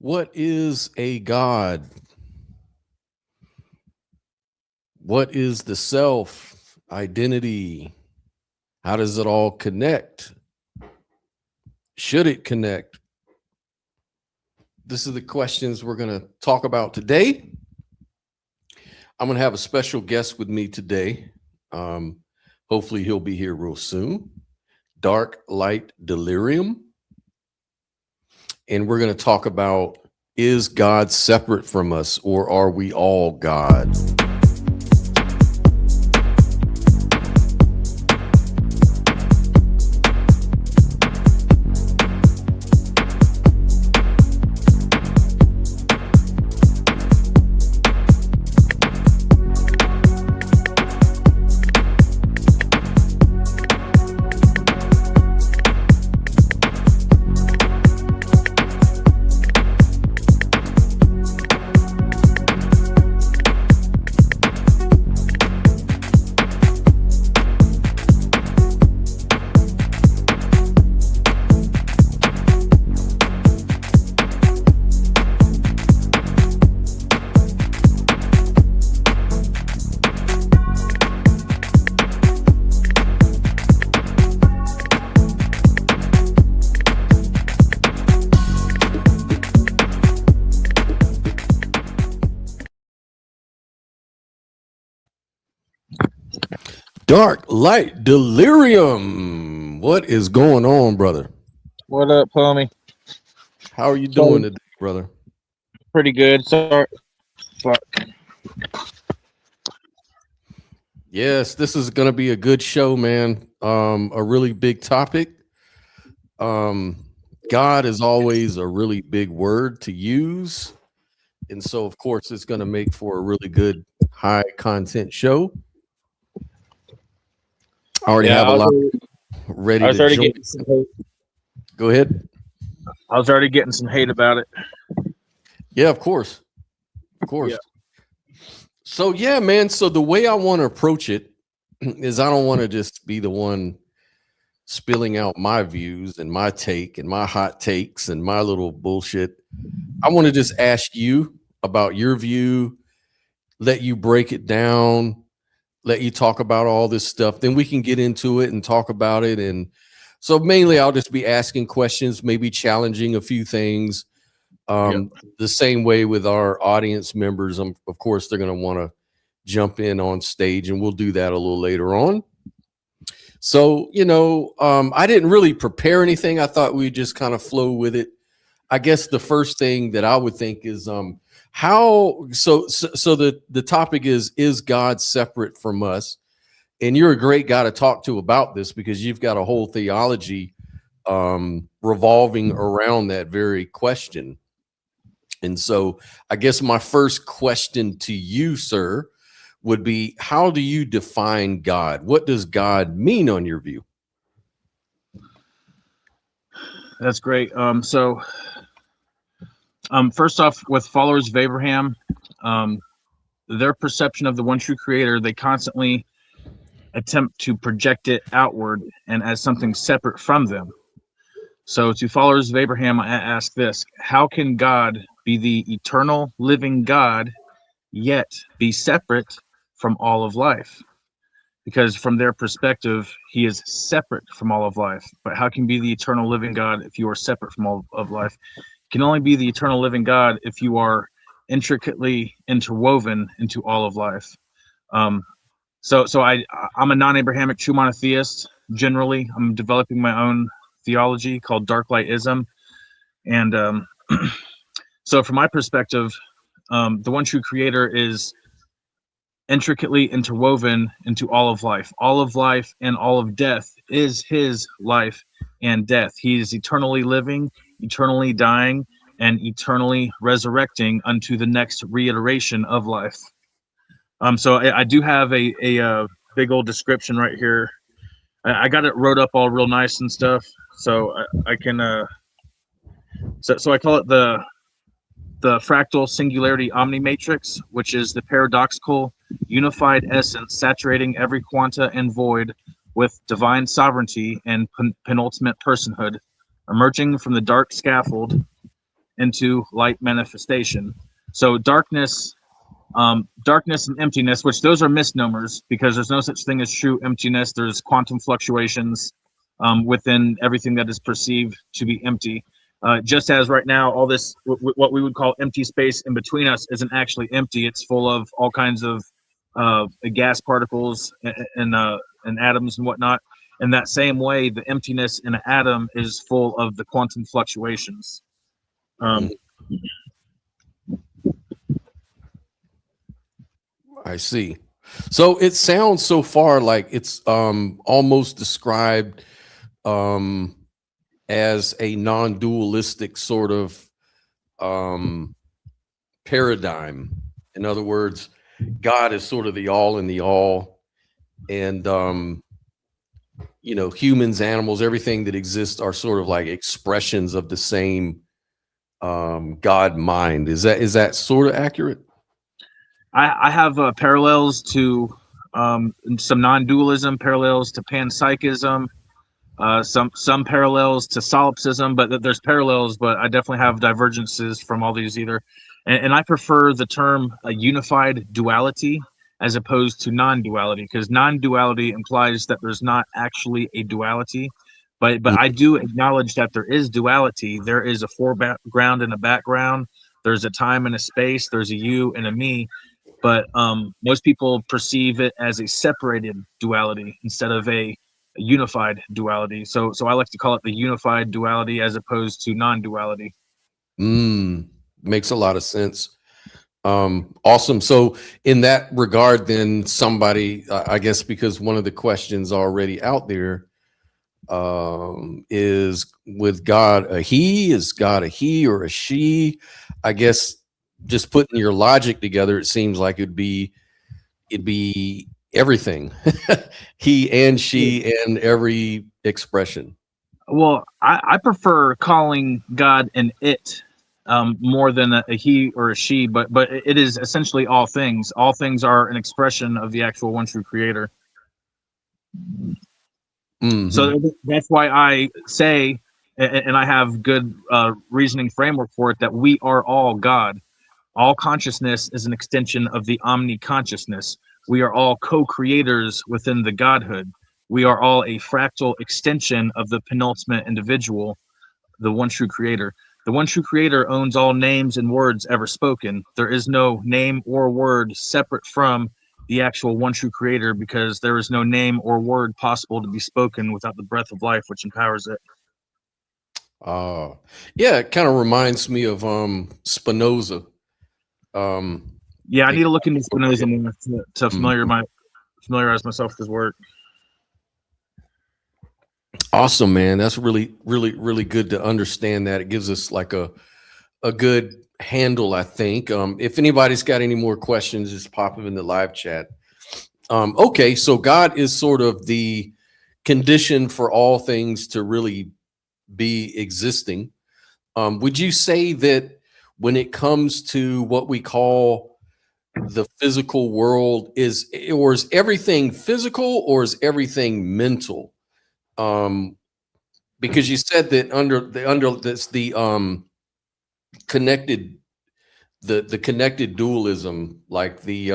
What is a God? What is the self, identity? How does it all connect? Should it connect? This is the questions we're going to talk about today. I'm going to have a special guest with me today. Hopefully he'll be here real soon. Dark-Light Delerium. And we're going to talk about, is God separate from us, or are we all God? Dark-Light Delerium. What is going on, brother? What up, homie? How are you doing today, brother? Pretty good. Sorry. Fuck. Yes, this is going to be a good show, man. A really big topic. God is always a really big word to use. And so, of course, it's going to make for a really good high content show. I already have a lot ready to join. Go ahead. I was already getting some hate about it. Yeah, of course. Of course. Yeah. So, yeah, man. So the way I want to approach it is I don't want to just be the one spilling out my views and my take and my hot takes and my little bullshit. I want to just ask you about your view, let you break it down, let you talk about all this stuff. Then we can get into it and talk about it. And so mainly I'll just be asking questions, maybe challenging a few things. The same way with our audience members. Of course, they're going to want to jump in on stage, and we'll do that a little later on. So, I didn't really prepare anything. I thought we'd just kind of flow with it. I guess the first thing that I would think is the topic is God separate from us? And you're a great guy to talk to about this because you've got a whole theology revolving around that very question. And so I guess my first question to you, sir, would be, how do you define God? What does God mean on your view? That's great. First off, with followers of Abraham, their perception of the one true creator, they constantly attempt to project it outward and as something separate from them. So to followers of Abraham, I ask this: how can God be the eternal living God yet be separate from all of life? Because from their perspective, he is separate from all of life. But how can you be the eternal living God if you are separate from all of life? You can only be the eternal living God if you are intricately interwoven into all of life. So I'm a non-Abrahamic true monotheist. Generally, I'm developing my own theology called Dark-Lightism. And so from my perspective, the one true creator is intricately interwoven into all of life. All of life and all of death is his life and death. He is eternally living, eternally dying, and eternally resurrecting unto the next reiteration of life. So I do have a big old description right here. I got it wrote up all real nice and stuff. So I can so I call it the fractal singularity omnimatrix, which is the paradoxical unified essence saturating every quanta and void with divine sovereignty and penultimate personhood, emerging from the dark scaffold into light manifestation. So darkness and emptiness, which those are misnomers because there's no such thing as true emptiness. There's quantum fluctuations within everything that is perceived to be empty. Just as right now, all this, what we would call empty space in between us isn't actually empty. It's full of all kinds of gas particles and atoms and whatnot. In that same way, the emptiness in an atom is full of the quantum fluctuations. I see. So it sounds so far like it's almost described as a non-dualistic sort of paradigm. In other words, God is sort of the all in the all, and you know, humans, animals, everything that exists are sort of like expressions of the same God mind. Is that sort of accurate? I have parallels to some non-dualism, parallels to panpsychism, some parallels to solipsism, but there's parallels, but I definitely have divergences from all these either. And I prefer the term unified duality as opposed to non-duality, because non-duality implies that there's not actually a duality. But I do acknowledge that there is duality. There is a foreground and a background. There's a time and a space. There's a you and a me. But most people perceive it as a separated duality instead of a unified duality. So I like to call it the unified duality as opposed to non-duality. Makes a lot of sense. Awesome. So in that regard, then somebody, I guess, because one of the questions already out there is, with God a he? Is God a he or a she? I guess just putting your logic together, it seems like it'd be everything. He and she and every expression. Well, I prefer calling God an it more than a he or a she, but it is essentially all things. All things are an expression of the actual one true creator. So that's why I say, and I have good reasoning framework for it, that we are all God. All consciousness is an extension of the omni-consciousness. We are all co-creators within the Godhood. We are all a fractal extension of the penultimate individual, the one true creator. The one true creator owns all names and words ever spoken. There is no name or word separate from the actual one true creator, because there is no name or word possible to be spoken without the breath of life which empowers it. Yeah, it kind of reminds me of Spinoza. Yeah, I need to look into Spinoza more to familiarize myself with his work. Awesome, man. That's really, really, really good to understand that. It gives us like a good handle, I think. If anybody's got any more questions, just pop them in the live chat. Okay, so God is sort of the condition for all things to really be existing. Would you say that when it comes to what we call the physical world, is everything physical or is everything mental? Because you said that the connected dualism, like the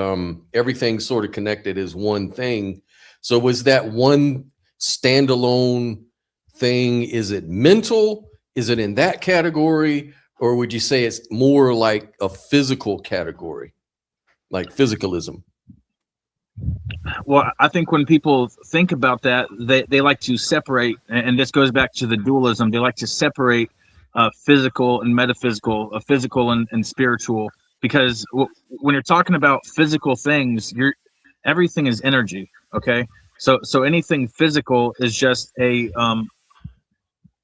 everything sort of connected as one thing. So was that one standalone thing? Is it mental? Is it in that category? Or would you say it's more like a physical category, like physicalism? Well, I think when people think about that, they like to separate, and this goes back to the dualism. They like to separate physical and metaphysical, physical and spiritual, because when you're talking about physical things, everything is energy. Okay, so anything physical is just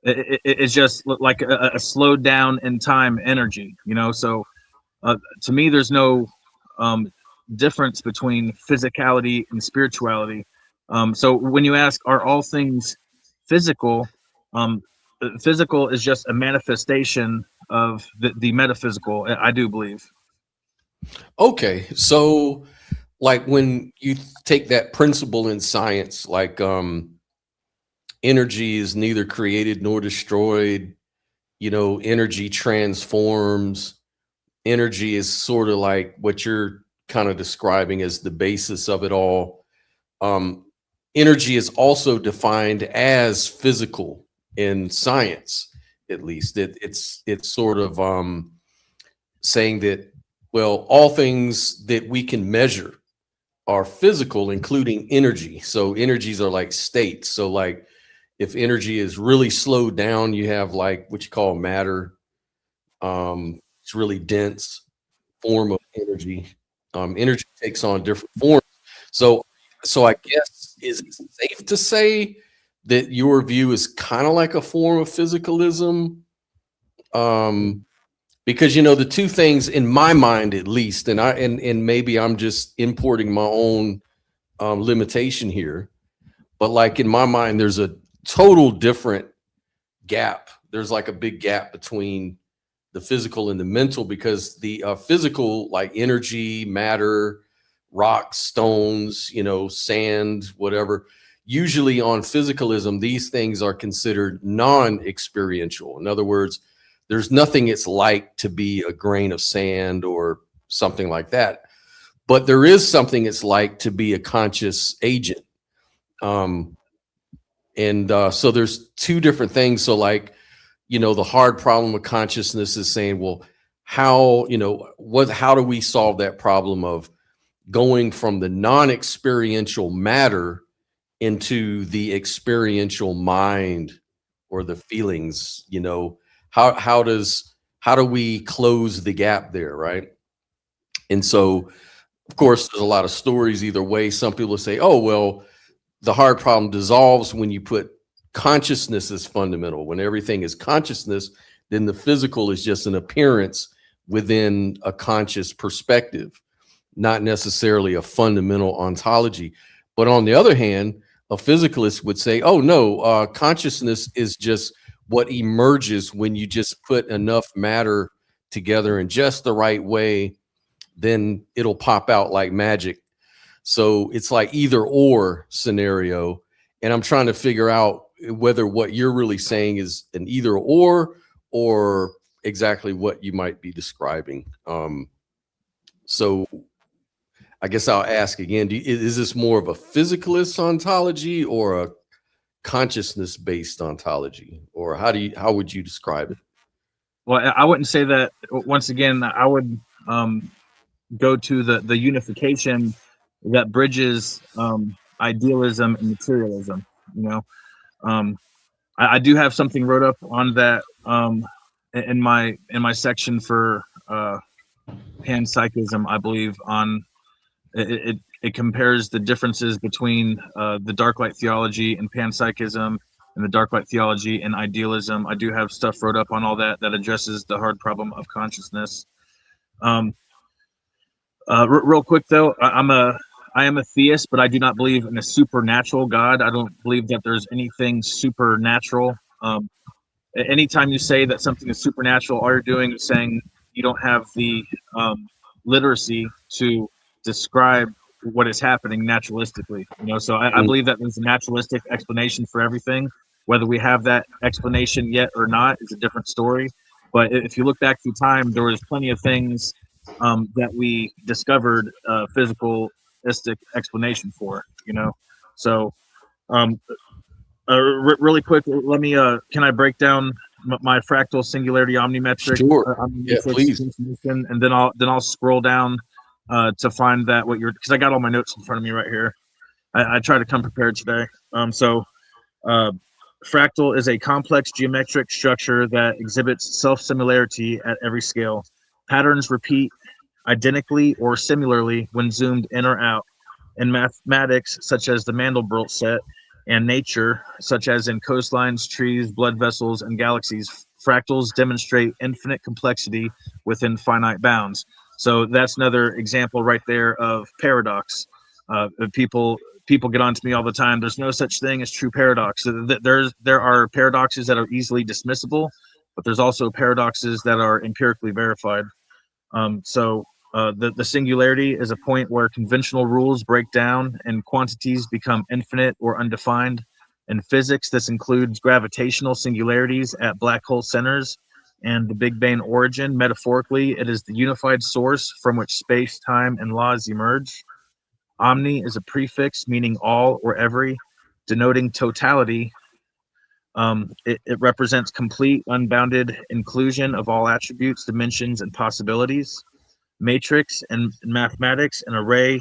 it's just like a slowed down in time energy. So to me, there's no difference between physicality and spirituality. So when you ask, are all things physical? Physical is just a manifestation of the metaphysical, I do believe. Okay, so like when you take that principle in science, like energy is neither created nor destroyed, energy transforms. Energy is sort of like what you're kind of describing as the basis of it all. Energy is also defined as physical in science, at least. It's sort of saying that, well, all things that we can measure are physical, including energy. So energies are like states. So like if energy is really slowed down, you have like what you call matter. It's really dense form of energy. Energy takes on different forms. So I guess, is it safe to say that your view is kind of like a form of physicalism? Because the two things in my mind, at least, and maybe I'm just importing my own limitation here, but like in my mind, there's a total different gap. There's like a big gap between the physical and the mental, because the physical, like energy, matter, rocks, stones, sand, whatever, usually on physicalism, these things are considered non-experiential. In other words, there's nothing it's like to be a grain of sand or something like that. But there is something it's like to be a conscious agent. So there's two different things. So like, the hard problem with consciousness is saying, well, how do we solve that problem of going from the non-experiential matter into the experiential mind or the feelings? How do we close the gap there, right? And so, of course, there's a lot of stories either way. Some people say, oh, well, the hard problem dissolves when you put consciousness as fundamental. When everything is consciousness, then the physical is just an appearance within a conscious perspective, not necessarily a fundamental ontology. But on the other hand, a physicalist would say, oh, no, consciousness is just what emerges when you just put enough matter together in just the right way, then it'll pop out like magic. So it's like either or scenario. And I'm trying to figure out whether what you're really saying is an either or exactly what you might be describing. So I guess I'll ask again, is this more of a physicalist ontology or a consciousness-based ontology, or how would you describe it? Well, I wouldn't say that. Once again, I would go to the unification that bridges idealism and materialism. I do have something wrote up on that in my section for panpsychism, I believe. On it compares the differences between the Dark-Light theology and panpsychism, and the Dark-Light theology and idealism. I do have stuff wrote up on all that addresses the hard problem of consciousness. Real quick though, I am a theist, but I do not believe in a supernatural God. I don't believe that there's anything supernatural. Anytime you say that something is supernatural, all you're doing is saying you don't have the literacy to describe what is happening naturalistically. So I believe that there's a naturalistic explanation for everything. Whether we have that explanation yet or not is a different story. But if you look back through time, there was plenty of things that we discovered physicalistic explanation for. So really quick, let me can I break down my fractal singularity omnimetric? Sure. Yeah, please. And then I'll scroll down to find that because I got all my notes in front of me right here. I try to come prepared today. Fractal is a complex geometric structure that exhibits self-similarity at every scale. Patterns repeat identically or similarly when zoomed in or out. In mathematics, such as the Mandelbrot set, and nature, such as in coastlines, trees, blood vessels, and galaxies, fractals demonstrate infinite complexity within finite bounds. So that's another example right there of paradox. People get on to me all the time. There's no such thing as true paradox. There are paradoxes that are easily dismissible, but there's also paradoxes that are empirically verified. The singularity is a point where conventional rules break down and quantities become infinite or undefined. In physics, this includes gravitational singularities at black hole centers. and the Big Bang origin. Metaphorically, it is the unified source from which space, time, and laws emerge. Omni is a prefix meaning all or every, denoting totality. It represents complete, unbounded inclusion of all attributes, dimensions, and possibilities. Matrix and mathematics, an array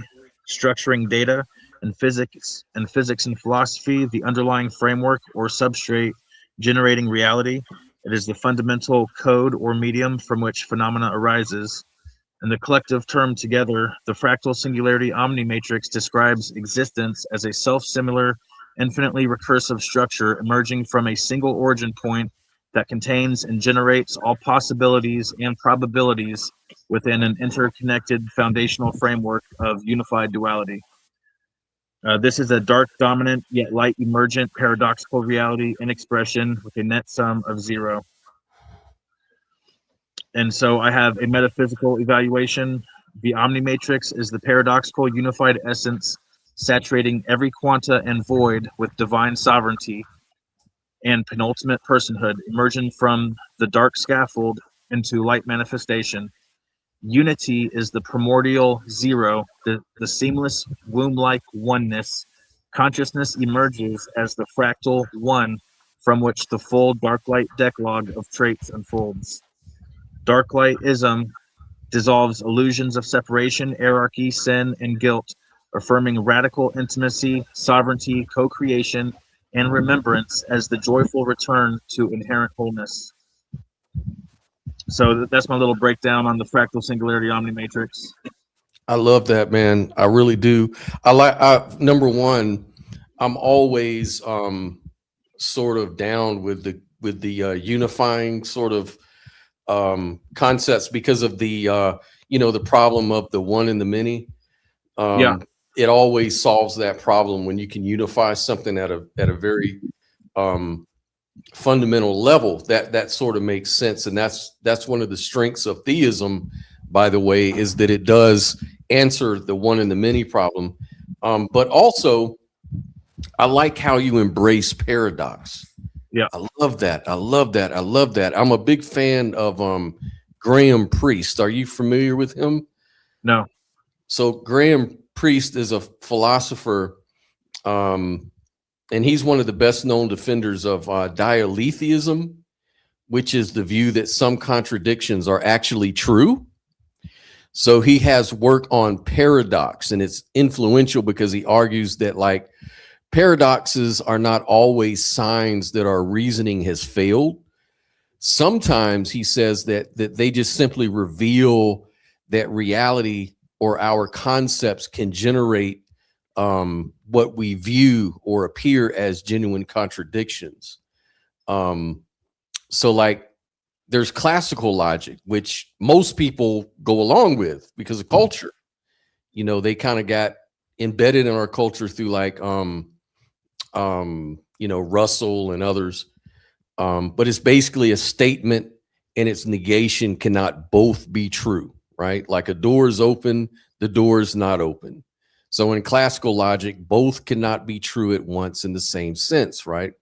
structuring data, and physics and philosophy, the underlying framework or substrate generating reality. It is the fundamental code or medium from which phenomena arises. And the collective term together, the fractal singularity omnimatrix describes existence as a self-similar, infinitely recursive structure emerging from a single origin point that contains and generates all possibilities and probabilities within an interconnected foundational framework of unified duality. This is a dark dominant yet light emergent paradoxical reality in expression with a net sum of zero. And so I have a metaphysical evaluation. The omnimatrix is the paradoxical unified essence saturating every quanta and void with divine sovereignty and penultimate personhood, emerging from the dark scaffold into light manifestation. Unity is the primordial zero, the seamless womb-like oneness. Consciousness emerges as the fractal one from which the full dark-light decalogue of traits unfolds. Dark-lightism dissolves illusions of separation, hierarchy, sin, and guilt, affirming radical intimacy, sovereignty, co-creation, and remembrance as the joyful return to inherent wholeness. So that's my little breakdown on the fractal singularity omnimatrix. I love that, man. I really do. Number one, I'm always sort of down with the unifying sort of concepts because of the the problem of the one and the many. It always solves that problem when you can unify something at a very fundamental level. That sort of makes sense, and that's one of the strengths of theism, by the way, is that it does answer the one and the many problem. But also, I like how you embrace paradox. Yeah, I love that. I love that. I love that. I'm a big fan of Graham Priest. Are you familiar with him? No. So Graham Priest is a philosopher, and he's one of the best known defenders of dialetheism, which is the view that some contradictions are actually true. So he has work on paradox, and it's influential because he argues that like paradoxes are not always signs that our reasoning has failed. Sometimes he says that they just simply reveal that reality or our concepts can generate what we view or appear as genuine contradictions. So like there's classical logic, which most people go along with because of culture. They kind of got embedded in our culture through like Russell and others. But it's basically a statement and its negation cannot both be true, right? Like a door is open, the door is not open. So in classical logic, both cannot be true at once in the same sense, right?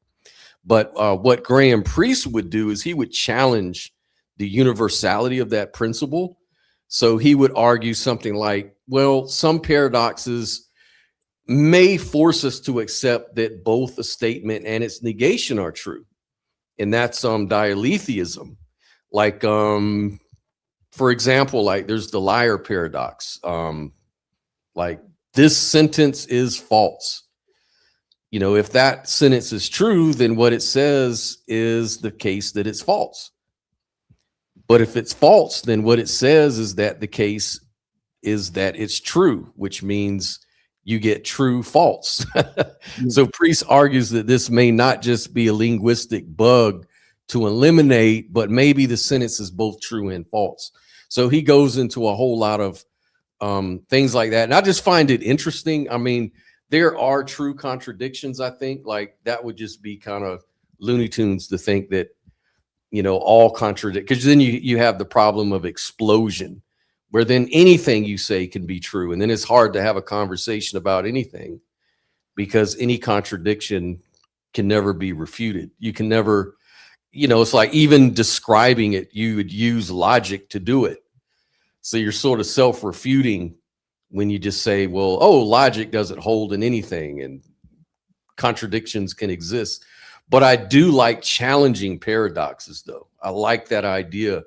But what Graham Priest would do is he would challenge the universality of that principle. So he would argue something like, well, some paradoxes may force us to accept that both a statement and its negation are true. And that's dialetheism. Like, for example, like there's the liar paradox. Like this sentence is false. If that sentence is true, then what it says is the case that it's false. But if it's false, then what it says is that the case is that it's true, which means you get true false. So Priest argues that this may not just be a linguistic bug to eliminate, but maybe the sentence is both true and false. So he goes into a whole lot of things like that. And I just find it interesting. I mean, there are true contradictions, I think. Like that would just be kind of Looney Tunes to think that, all contradict, because then you have the problem of explosion, where then anything you say can be true. And then it's hard to have a conversation about anything because any contradiction can never be refuted. You can never, it's like even describing it, you would use logic to do it. So you're sort of self-refuting when you just say, well, oh, logic doesn't hold in anything and contradictions can exist. But I do like challenging paradoxes, though. I like that idea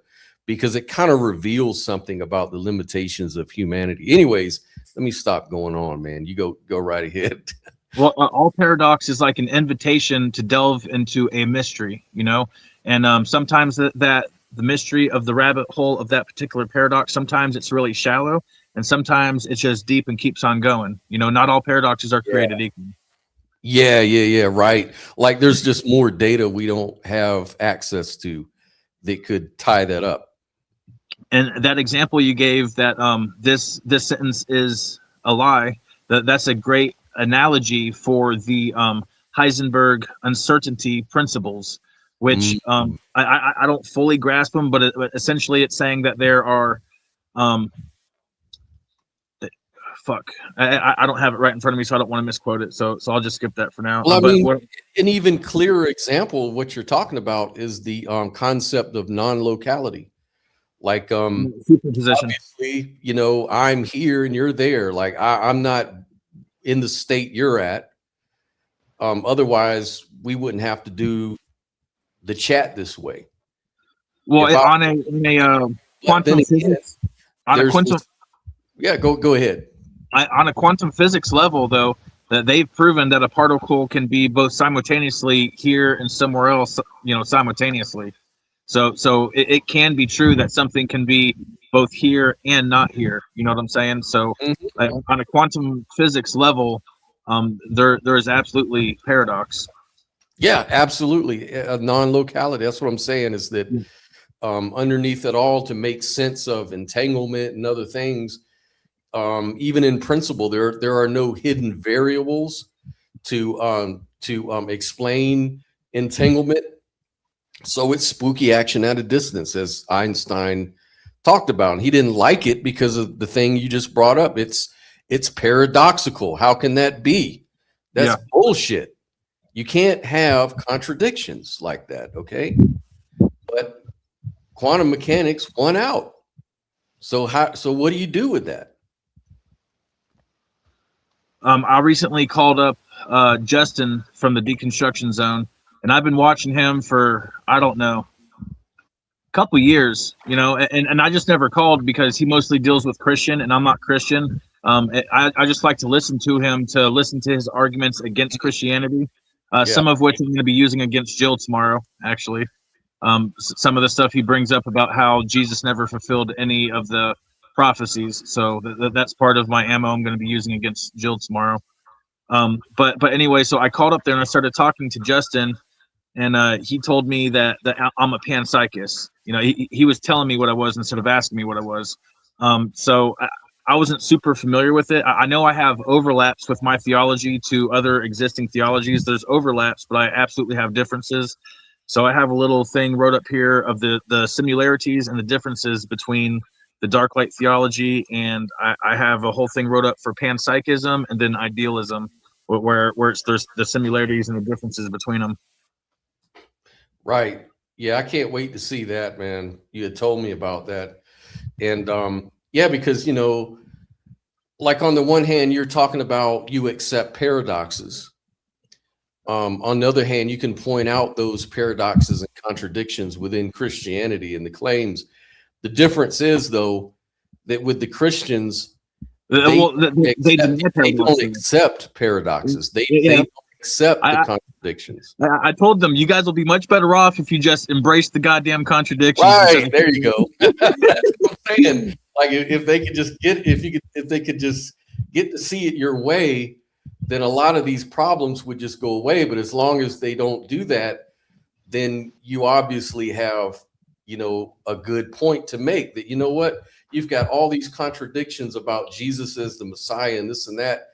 because it kind of reveals something about the limitations of humanity. Anyways, let me stop going on, man. You go right ahead. Well, all paradox is like an invitation to delve into a mystery, and sometimes that the mystery of the rabbit hole of that particular paradox, sometimes it's really shallow, and sometimes it's just deep and keeps on going. Not all paradoxes are created equal. Yeah, right. Like there's just more data we don't have access to that could tie that up. And that example you gave that this sentence is a lie, that's a great analogy for the Heisenberg uncertainty principles, which I don't fully grasp them, but essentially it's saying that there are I don't have it right in front of me, so I don't want to misquote it. So I'll just skip that for now. Well, an even clearer example of what you're talking about is the concept of non-locality. Like superposition. Obviously, I'm here and you're there. Like I'm not in the state you're at. Otherwise, we wouldn't have to do the chat this way. Well, on a quantum physics, go ahead. On a quantum physics level, though, that they've proven that a particle can be both simultaneously here and somewhere else, simultaneously. So it can be true that something can be both here and not here. You know what I'm saying? So on a quantum physics level, there is absolutely paradox. Yeah, absolutely. Non-locality. That's what I'm saying is that underneath it all, to make sense of entanglement and other things, even in principle, there are no hidden variables to explain entanglement. So it's spooky action at a distance, as Einstein talked about. And he didn't like it because of the thing you just brought up. It's paradoxical. How can that be? That's bullshit. You can't have contradictions like that, okay? But quantum mechanics won out. So what do you do with that? I recently called up Justin from the Deconstruction Zone, and I've been watching him for, I don't know, a couple years, and I just never called because he mostly deals with Christian, and I'm not Christian. I just like to listen to him, to listen to his arguments against Christianity, some of which I'm going to be using against Jill tomorrow, actually. Some of the stuff he brings up about how Jesus never fulfilled any of the prophecies. So that's part of my ammo I'm going to be using against Jill tomorrow. But anyway, so I called up there and I started talking to Justin, and he told me that I'm a panpsychist. He was telling me what I was instead of asking me what I was. So I wasn't super familiar with it. I know I have overlaps with my theology to other existing theologies. There's overlaps, but I absolutely have differences. So I have a little thing wrote up here of the similarities and the differences between the Dark-Light theology, and I have a whole thing wrote up for panpsychism and then idealism, where there's the similarities and the differences between them. Right. Yeah, I can't wait to see that, man. You had told me about that. And because, like on the one hand, you're talking about you accept paradoxes. On the other hand, you can point out those paradoxes and contradictions within Christianity and the claims. The difference is, though, that with the Christians, they don't accept paradoxes. They don't accept the contradictions. I told them, you guys will be much better off if you just embrace the goddamn contradictions. Right, there you go. That's what I'm saying. Like if they could just get to see it your way, then a lot of these problems would just go away. But as long as they don't do that, then you obviously have, a good point to make that, what, you've got all these contradictions about Jesus as the Messiah and this and that.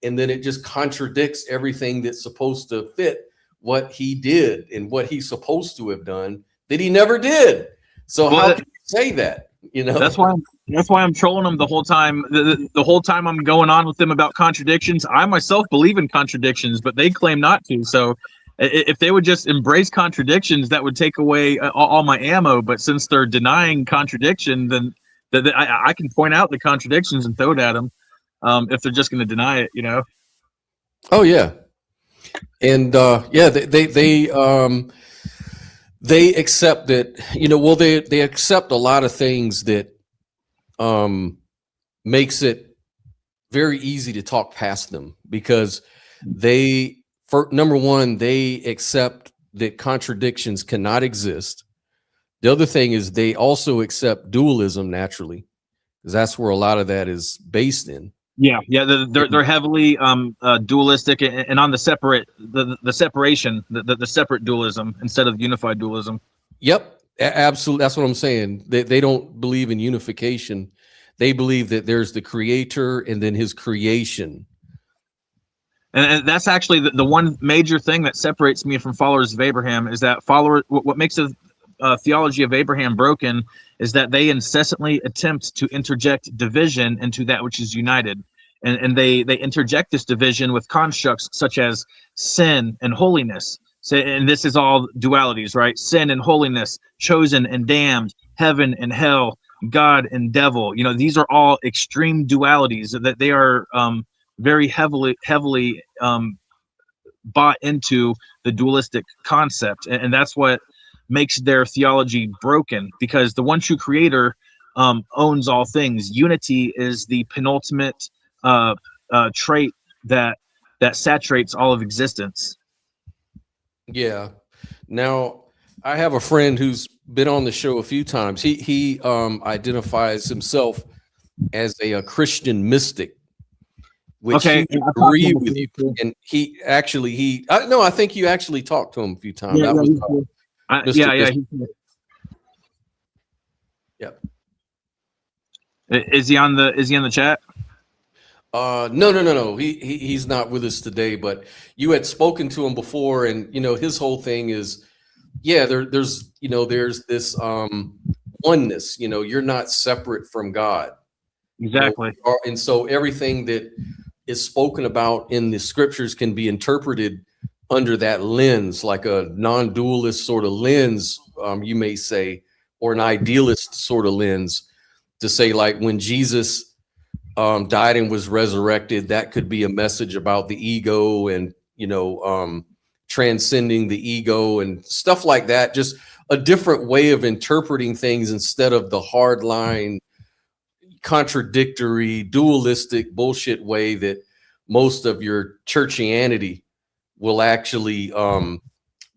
And then it just contradicts everything that's supposed to fit what he did and what he's supposed to have done that he never did. So how can you say that? That's why I'm trolling them the whole time. The whole time I'm going on with them about contradictions. I myself believe in contradictions, but they claim not to. So If they would just embrace contradictions, that would take away all my ammo. But since they're denying contradiction, then I can point out the contradictions and throw it at them. If they're just going to deny it, you know. Oh yeah, and yeah, they accept that, you know. Well, they accept a lot of things that makes it very easy to talk past them, because they, for number one, they accept that contradictions cannot exist. The other thing is they also accept dualism naturally, because that's where a lot of that is based in. Yeah, they're heavily dualistic and on the separate the separation, the separate dualism instead of unified dualism. Yep, absolutely. That's what I'm saying. They don't believe in unification. They believe that there's the creator and then his creation. And that's actually the one major thing that separates me from followers of Abraham, is that what makes the theology of Abraham broken is that they incessantly attempt to interject division into that which is united. And they interject this division with constructs such as sin and holiness. So, and this is all dualities, right? Sin and holiness, chosen and damned, heaven and hell, God and devil. You know, these are all extreme dualities that they are very heavily bought into the dualistic concept. And that's what makes their theology broken, because the one true creator owns all things. Unity is the penultimate trait that saturates all of existence. Yeah. Now, I have a friend who's been on the show a few times. He identifies himself as a Christian mystic, which he agree with you. And I think you actually talked to him a few times. Yep. Is he on the chat? No. He's not with us today, but you had spoken to him before, and you know, his whole thing is, yeah, there's this oneness, you know, you're not separate from God. Exactly. You know, and so everything that is spoken about in the scriptures can be interpreted under that lens, like a non-dualist sort of lens, you may say, or an idealist sort of lens, to say, like, when Jesus died and was resurrected, that could be a message about the ego and, you know, transcending the ego and stuff like that. Just a different way of interpreting things instead of the hard line, contradictory, dualistic bullshit way that most of your churchianity will actually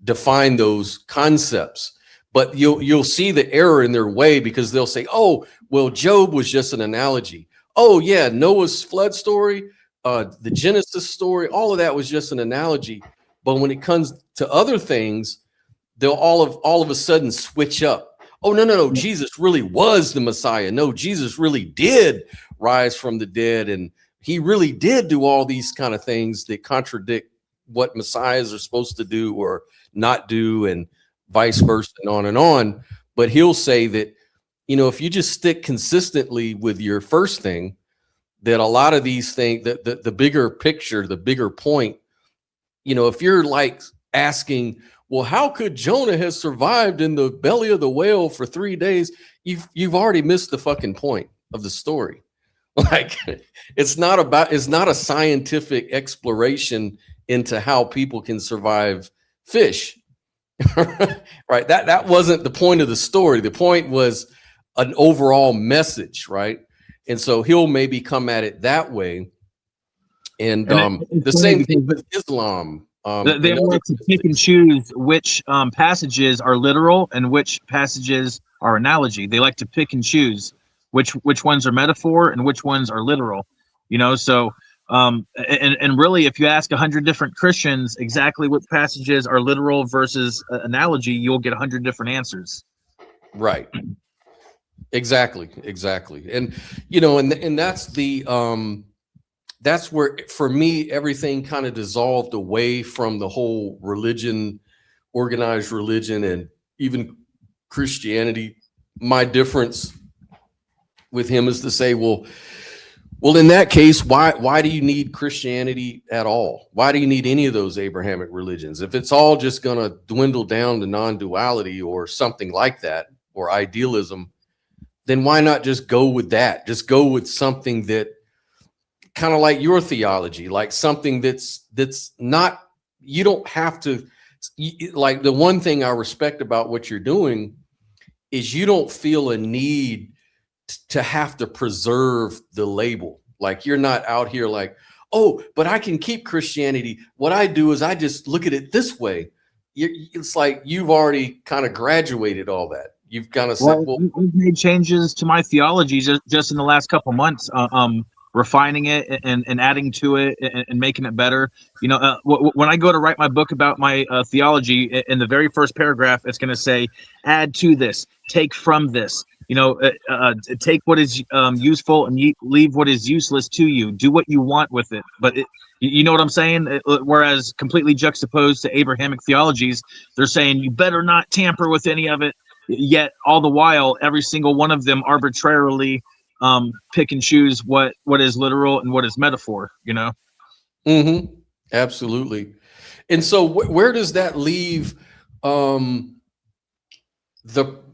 define those concepts. But you'll see the error in their way, because they'll say, oh, well, Job was just an analogy. Oh yeah, Noah's flood story, the Genesis story, all of that was just an analogy. But when it comes to other things, they'll all of a sudden switch up. Oh, no, Jesus really was the Messiah. No, Jesus really did rise from the dead, and he really did do all these kind of things that contradict what messiahs are supposed to do or not do, and vice versa, and on and on. But he'll say that, you know, if you just stick consistently with your first thing, that a lot of these things, the bigger picture, the bigger point, you know, if you're like asking, well, how could Jonah have survived in the belly of the whale for 3 days? You've already missed the fucking point of the story. Like, it's not a scientific exploration into how people can survive fish. Right? That wasn't the point of the story. The point was an overall message, right? And so he'll maybe come at it that way. And the same thing with Islam. They like to pick and choose which passages are literal and which passages are analogy. They like to pick and choose which ones are metaphor and which ones are literal. You know, so and really, if you ask 100 different Christians exactly which passages are literal versus analogy, you'll get 100 different answers. Right. Exactly. And you know, and that's the that's where, for me, everything kind of dissolved away from the whole religion, organized religion, and even Christianity. My difference with him is to say, well, Well, in that case, why do you need Christianity at all? Why do you need any of those Abrahamic religions? If it's all just going to dwindle down to non-duality or something like that, or idealism, then why not just go with that? Just go with something that kind of like your theology, like something that's not, you don't have to, like the one thing I respect about what you're doing is you don't feel a need to have to preserve the label. Like you're not out here like, oh, but I can keep Christianity. What I do is I just look at it this way. It's like you've already kind of graduated all that. You've kind of said, well, I've made changes to my theology just in the last couple months, refining it and adding to it and making it better. You know, when I go to write my book about my theology, in the very first paragraph, it's going to say, add to this, take from this. You know, take what is useful and leave what is useless to you. Do what you want with it. But you know what I'm saying? Whereas completely juxtaposed to Abrahamic theologies, they're saying you better not tamper with any of it. Yet all the while, every single one of them arbitrarily pick and choose what is literal and what is metaphor. You know? Mm-hmm. Absolutely. And so where does that leave the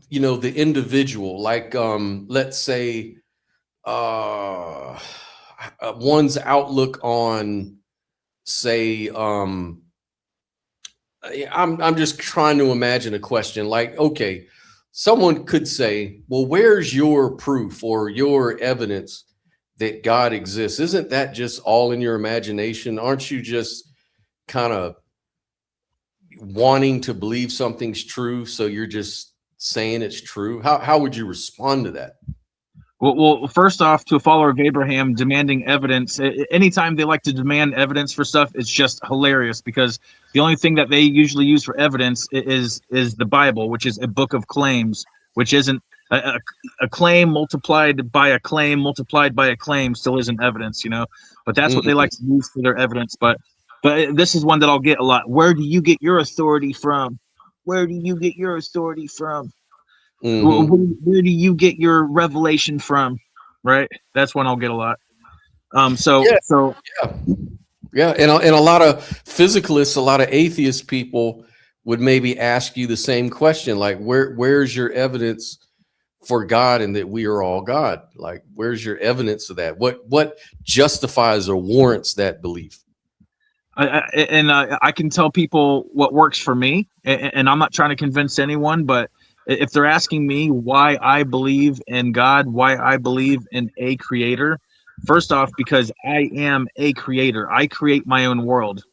the individual? Like let's say one's outlook on, say, I'm just trying to imagine a question like, okay, someone could say, well, where's your proof or your evidence that God exists? Isn't that just all in your imagination? Aren't you just kind of wanting to believe something's true, so you're just saying it's true? How would you respond to that? Well, first off, to a follower of Abraham, demanding evidence, anytime they like to demand evidence for stuff, it's just hilarious, because the only thing that they usually use for evidence is the Bible, which is a book of claims, which isn't a claim multiplied by a claim multiplied by a claim still isn't evidence, you know. But that's what they like to use for their evidence. But this is one that I'll get a lot. Where do you get your authority from? Where do you get your authority from? Where do you get your revelation from? Right, that's one I'll get a lot. Yeah, and a lot of physicalists, a lot of atheist people would maybe ask you the same question, like, where's your evidence for God and that we are all God? Like, where's your evidence of that? What justifies or warrants that belief? I can tell people what works for me, and I'm not trying to convince anyone, but if they're asking me why I believe in God, why I believe in a creator, first off, because I am a creator. I create my own world.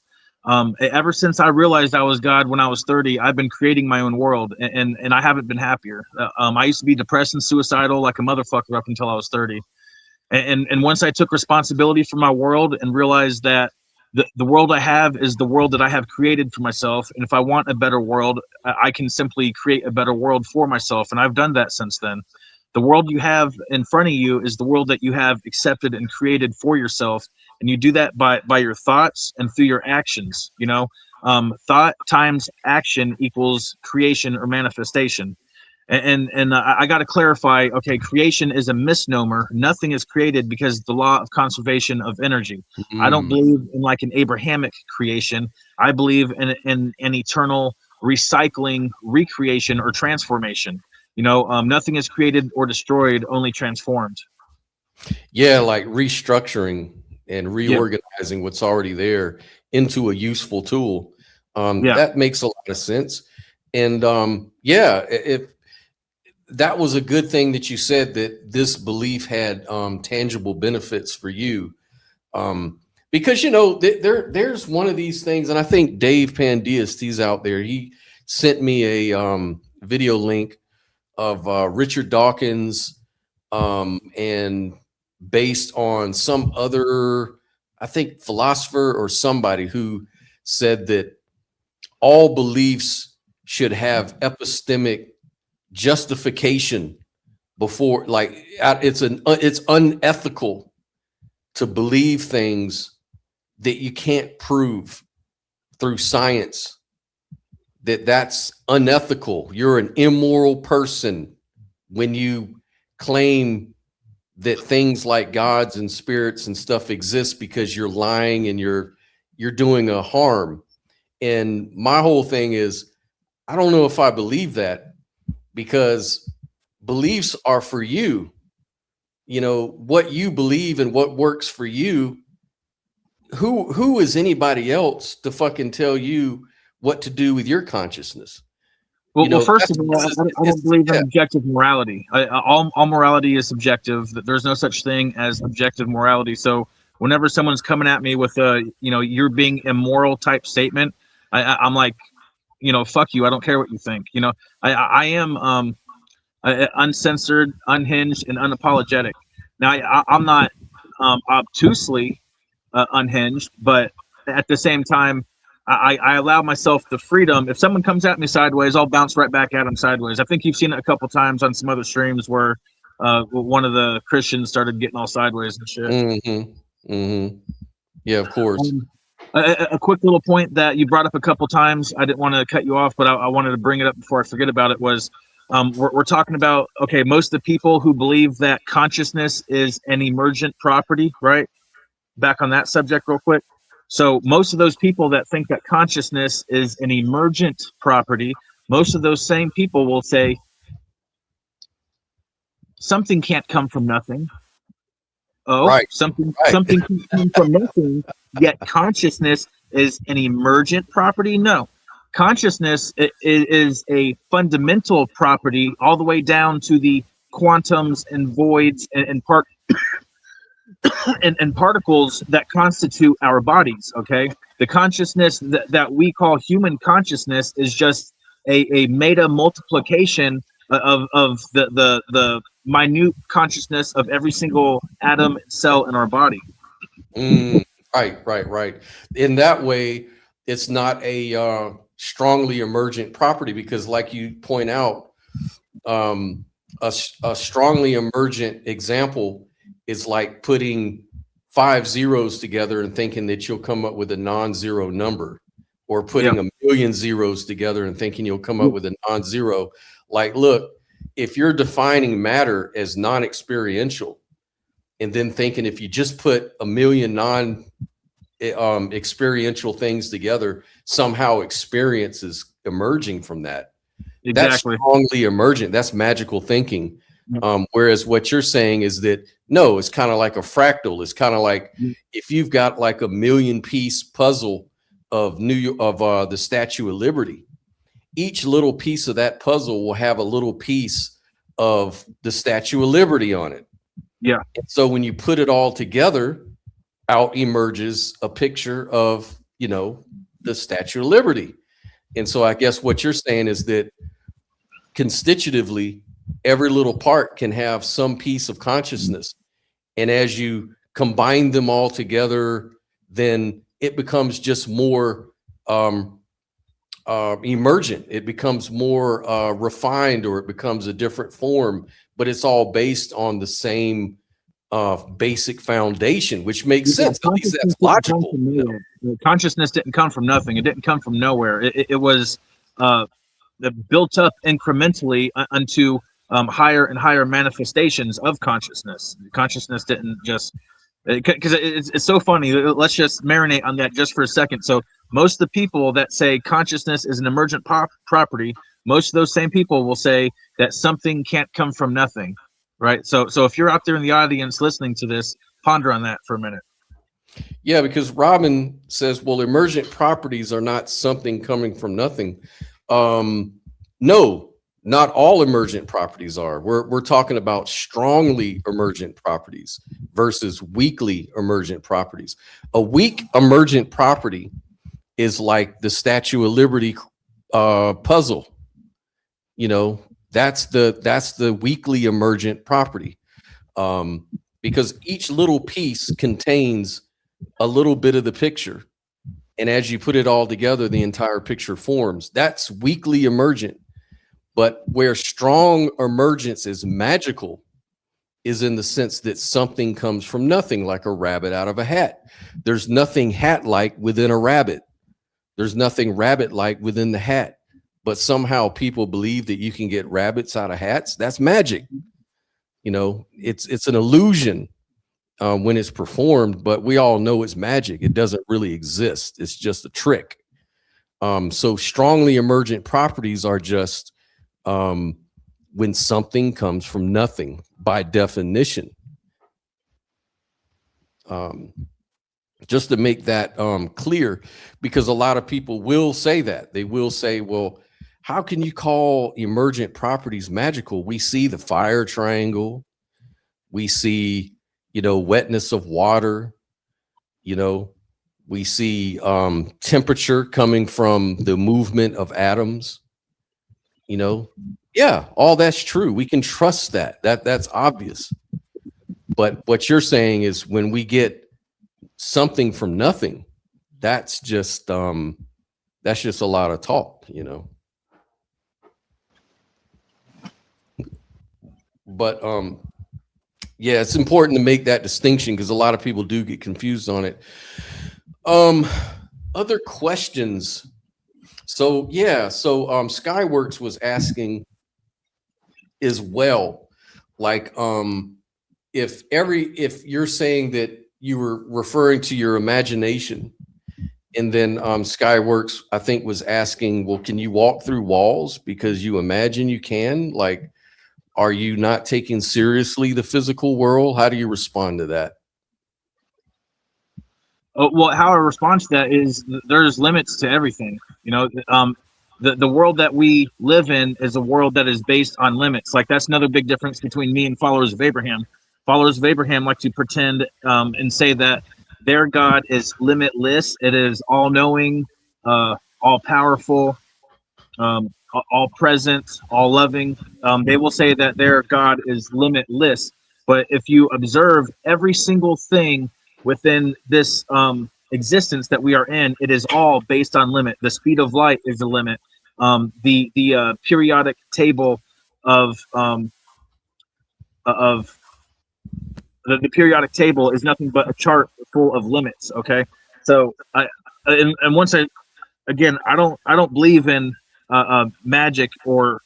Ever since I realized I was God when I was 30, I've been creating my own world, and I haven't been happier. I used to be depressed and suicidal like a motherfucker up until I was 30. And once I took responsibility for my world and realized that the world I have is the world that I have created for myself, and if I want a better world, I can simply create a better world for myself, and I've done that since then. The world you have in front of you is the world that you have accepted and created for yourself, and you do that by your thoughts and through your actions. You know, thought times action equals creation or manifestation. And I got to clarify, okay, creation is a misnomer. Nothing is created, because the law of conservation of energy. I don't believe in like an Abrahamic creation. I believe in an eternal recycling, recreation, or transformation. You know, nothing is created or destroyed, only transformed. Yeah, like restructuring and reorganizing what's already there into a useful tool. That makes a lot of sense. And if that was a good thing that you said, that this belief had tangible benefits for you, because there's one of these things, and I think Dave Pandeist, he's out there, he sent me a video link of Richard Dawkins, and based on some other, I think, philosopher or somebody who said that all beliefs should have epistemic justification before, like, it's unethical to believe things that you can't prove through science. That's unethical. You're an immoral person when you claim that things like gods and spirits and stuff exist because you're lying and you're doing a harm. And my whole thing is, I don't know if I believe that, because beliefs are for you. You know, what you believe and what works for you. Who is anybody else to fucking tell you what to do with your consciousness? Well, first of all, I don't believe in objective morality. All morality is subjective. There's no such thing as objective morality. So whenever someone's coming at me with a, you're being immoral type statement, I'm like, fuck you. I don't care what you think. I am uncensored, unhinged, and unapologetic. Now, I'm not obtusely unhinged, but at the same time, I allow myself the freedom. If someone comes at me sideways, I'll bounce right back at them sideways. I think you've seen it a couple times on some other streams where one of the Christians started getting all sideways and shit. Mm-hmm. Mm-hmm. Yeah, of course. A quick little point that you brought up a couple times, I didn't want to cut you off, but I wanted to bring it up before I forget about it, was we're talking about, okay, most of the people who believe that consciousness is an emergent property, right? Back on that subject real quick. So most of those people that think that consciousness is an emergent property, most of those same people will say something can't come from nothing. Oh, right. Something can come from nothing, yet consciousness is an emergent property? No. Consciousness is a fundamental property all the way down to the quantums and voids and particles that constitute our bodies. Okay, the consciousness that we call human consciousness is just a meta multiplication of the minute consciousness of every single atom and cell in our body. Right. In that way, it's not a strongly emergent property, because, like you point out, a strongly emergent example is like putting 5 zeros together and thinking that you'll come up with a non-zero number, or putting a million zeros together and thinking you'll come up with a non-zero. Like, look, if you're defining matter as non-experiential, and then thinking if you just put a million experiential things together, somehow experience is emerging from that. Exactly. That's strongly emergent. That's magical thinking. Whereas what you're saying is that, no, it's kind of like a fractal. It's kind of like if you've got like a 1,000,000-piece puzzle of the Statue of Liberty, each little piece of that puzzle will have a little piece of the Statue of Liberty on it. Yeah. And so when you put it all together, out emerges a picture of, the Statue of Liberty. And so I guess what you're saying is that constitutively, every little part can have some piece of consciousness. And as you combine them all together, then it becomes just more emergent. It becomes more refined, or it becomes a different form, but it's all based on the same basic foundation, which makes sense. At least that's logical. Consciousness didn't come from nothing. It didn't come from nowhere. It was built up incrementally unto higher and higher manifestations of consciousness. Consciousness didn't just, because it's so funny. Let's just marinate on that just for a second. So most of the people that say consciousness is an emergent property, most of those same people will say that something can't come from nothing, right? So if you're out there in the audience listening to this, ponder on that for a minute. Yeah, because Robin says, well, emergent properties are not something coming from nothing. No, not all emergent properties are. We're talking about strongly emergent properties versus weakly emergent properties. A weak emergent property is like the Statue of Liberty puzzle. That's the weakly emergent property, because each little piece contains a little bit of the picture, and as you put it all together, the entire picture forms. That's weakly emergent. But where strong emergence is magical is in the sense that something comes from nothing, like a rabbit out of a hat. There's nothing hat-like within a rabbit. There's nothing rabbit-like within the hat. But somehow people believe that you can get rabbits out of hats. That's magic. You know, it's an illusion when it's performed, but we all know it's magic. It doesn't really exist. It's just a trick. So strongly emergent properties are just when something comes from nothing by definition. Just to make that clear, because a lot of people will say that. They will say, well, how can you call emergent properties magical? We see the fire triangle. We see, you know, wetness of water. You know, we see temperature coming from the movement of atoms. You know, yeah, all that's true. We can trust that. That's obvious. But what you're saying is when we get something from nothing, that's just a lot of talk, you know. But yeah, it's important to make that distinction because a lot of people do get confused on it. Other questions. So yeah, so Skyworks was asking as well, like if you're saying that you were referring to your imagination, and then Skyworks, I think, was asking, well, can you walk through walls because you imagine you can? Like, are you not taking seriously the physical world? How do you respond to that? Well, how I respond to that is there's limits to everything. You know, the world that we live in is a world that is based on limits. Like, that's another big difference between me and followers of Abraham. Followers of Abraham like to pretend and say that their God is limitless. It is all-knowing, all-powerful, all-present, all-loving. They will say that their God is limitless. But if you observe every single thing within this existence that we are in, it is all based on limit. The speed of light is the limit. The periodic table of the periodic table is nothing but a chart full of limits. Okay, so and once I don't believe in magic or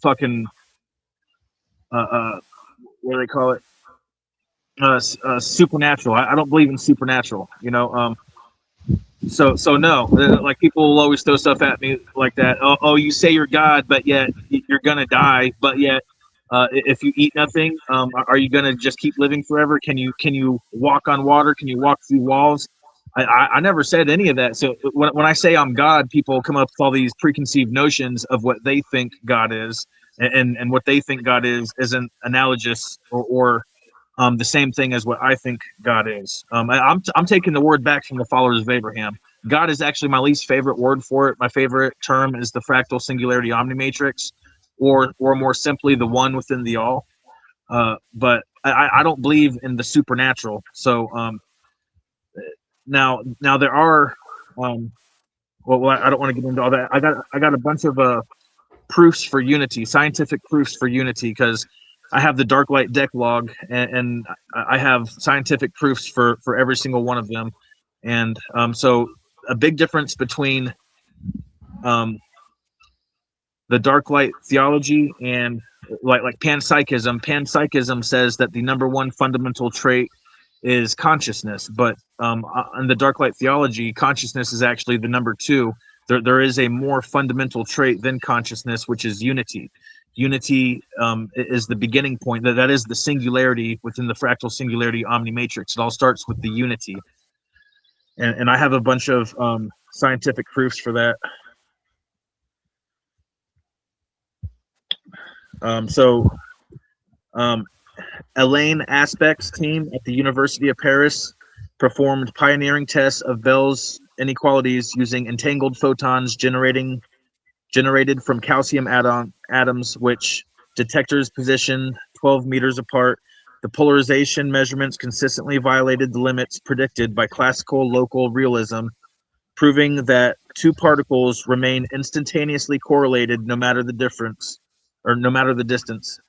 fucking what do they call it? Supernatural. I don't believe in supernatural. You know, so no. Like, people will always throw stuff at me like that. Oh, you say you're God, but yet you're gonna die. But yet, if you eat nothing, are you gonna just keep living forever? Can you walk on water? Can you walk through walls? I never said any of that. So when I say I'm God, people come up with all these preconceived notions of what they think God is, and what they think God is isn't analogous or the same thing as what I think God is. I'm taking the word back from the followers of Abraham. God is actually my least favorite word for it. My favorite term is the fractal singularity omnimatrix, or more simply, the one within the all. But I don't believe in the supernatural. So now there are well, I don't want to get into all that. I got a bunch of proofs for unity, scientific proofs for unity, because I have the Dark-Light Decalogue, and I have scientific proofs for every single one of them. And so a big difference between the Dark-Light theology and like panpsychism. Panpsychism says that the number one fundamental trait is consciousness, but in the Dark-Light theology, consciousness is actually the number two. There is a more fundamental trait than consciousness, which is unity. Unity is the beginning point. That is the singularity within the fractal singularity omnimatrix. It all starts with the unity. And I have a bunch of scientific proofs for that. Elaine Aspect's team at the University of Paris performed pioneering tests of Bell's inequalities using entangled photons generated from calcium atoms, which detectors positioned 12 meters apart. The polarization measurements consistently violated the limits predicted by classical local realism, proving that two particles remain instantaneously correlated no matter the difference, or no matter the distance.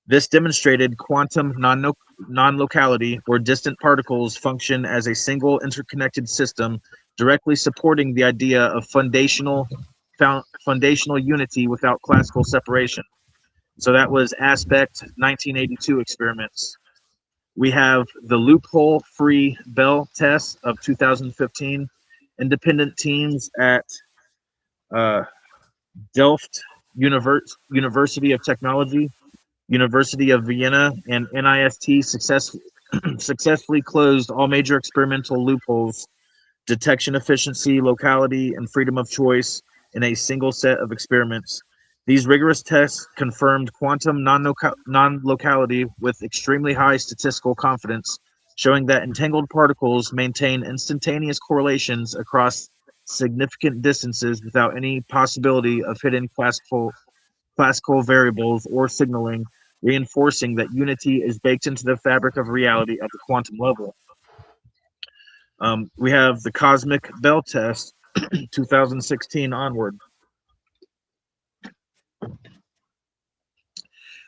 This demonstrated quantum non-locality, where distant particles function as a single interconnected system, directly supporting the idea of foundational unity without classical separation. So that was Aspect 1982 experiments. We have the loophole-free Bell test of 2015. Independent teams at Delft University of Technology, University of Vienna, and NIST successfully closed all major experimental loopholes, detection efficiency, locality, and freedom of choice in a single set of experiments. These rigorous tests confirmed quantum non-locality with extremely high statistical confidence, showing that entangled particles maintain instantaneous correlations across significant distances without any possibility of hidden classical variables or signaling, reinforcing that unity is baked into the fabric of reality at the quantum level. We have the Cosmic Bell test, 2016 onward.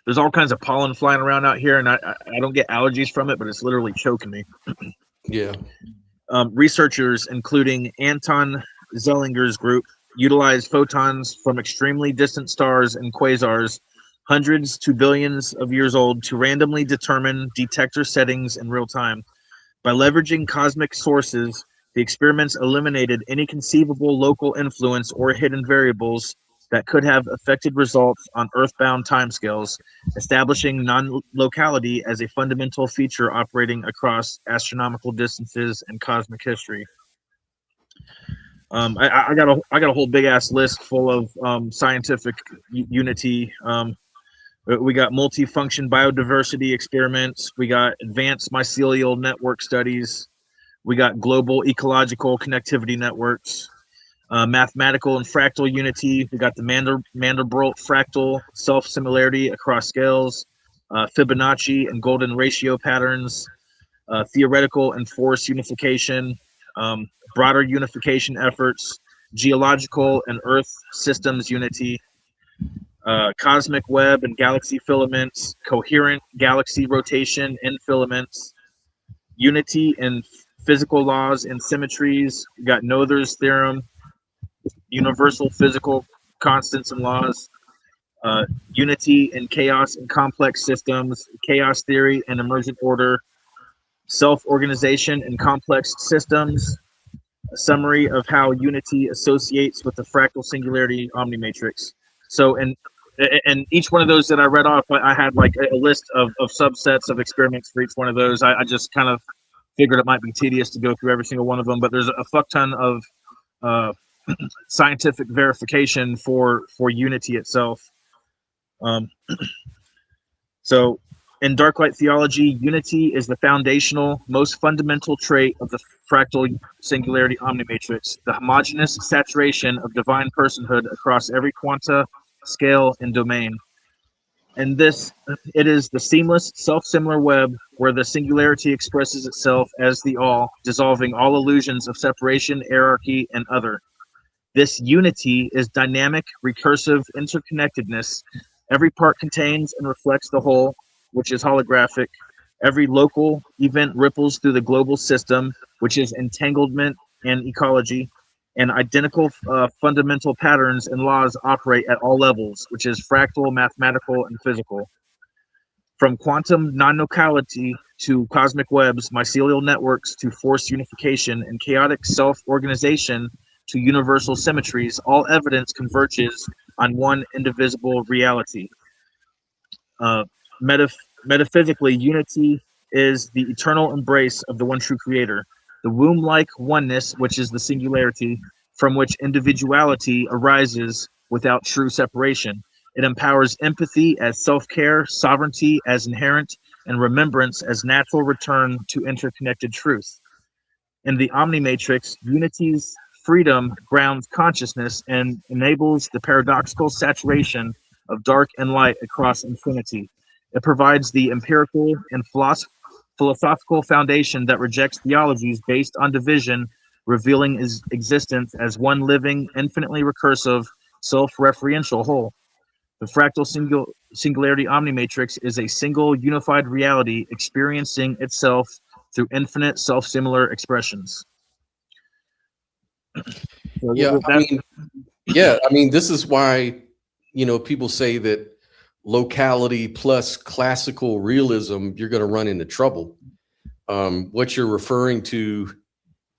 There's all kinds of pollen flying around out here, and I don't get allergies from it, but it's literally choking me. Yeah. Researchers, including Anton Zellinger's group, utilized photons from extremely distant stars and quasars, hundreds to billions of years old, to randomly determine detector settings in real time. By leveraging cosmic sources, the experiments eliminated any conceivable local influence or hidden variables that could have affected results on Earthbound timescales, establishing non-locality as a fundamental feature operating across astronomical distances and cosmic history. I got a whole big ass list full of scientific unity. We got multifunction biodiversity experiments. We got advanced mycelial network studies. We got global ecological connectivity networks. Mathematical and fractal unity. We got the Mandelbrot fractal self-similarity across scales. Fibonacci and golden ratio patterns. Theoretical and force unification. Broader unification efforts. Geological and Earth systems unity. Cosmic web and galaxy filaments, coherent galaxy rotation in filaments, unity in physical laws and symmetries. We got Noether's theorem, universal physical constants and laws, unity in chaos and complex systems, chaos theory and emergent order, self-organization in complex systems, a summary of how unity associates with the fractal singularity omnimatrix. So, and each one of those that I read off, I had like a list of subsets of experiments for each one of those. I just kind of figured it might be tedious to go through every single one of them, but there's a fuck ton of scientific verification for unity itself. So in Dark-Light Theology, unity is the foundational, most fundamental trait of the fractal singularity omnimatrix, the homogeneous saturation of divine personhood across every quanta, scale, and domain. And this, it is the seamless, self-similar web where the singularity expresses itself as the all, dissolving all illusions of separation, hierarchy, and other. This unity is dynamic, recursive interconnectedness. Every part contains and reflects the whole, which is holographic. Every local event ripples through the global system, which is entanglement and ecology. And identical fundamental patterns and laws operate at all levels, which is fractal, mathematical, and physical. From quantum non-locality to cosmic webs, mycelial networks to force unification, and chaotic self-organization to universal symmetries, all evidence converges on one indivisible reality. Metaphysically, unity is the eternal embrace of the one true creator, the womb-like oneness, which is the singularity, from which individuality arises without true separation. It empowers empathy as self-care, sovereignty as inherent, and remembrance as natural return to interconnected truth. In the Omnimatrix, unity's freedom grounds consciousness and enables the paradoxical saturation of dark and light across infinity. It provides the empirical and philosophical foundation that rejects theologies based on division, revealing its existence as one living, infinitely recursive, self-referential whole. The fractal singularity omnimatrix is a single unified reality experiencing itself through infinite self-similar expressions. Yeah, I mean, this is why, people say that locality plus classical realism, you're going to run into trouble. What you're referring to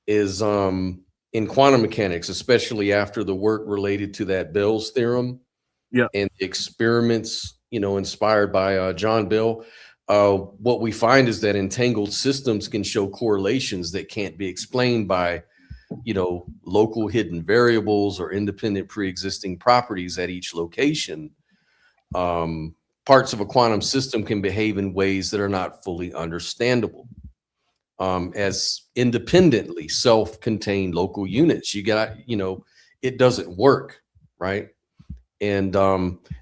is in quantum mechanics, especially after the work related to that Bell's theorem, and the experiments, inspired by John Bell. What we find is that entangled systems can show correlations that can't be explained by, local hidden variables or independent pre-existing properties at each location. Parts of a quantum system can behave in ways that are not fully understandable as independently self-contained local units. You got, it doesn't work, right? And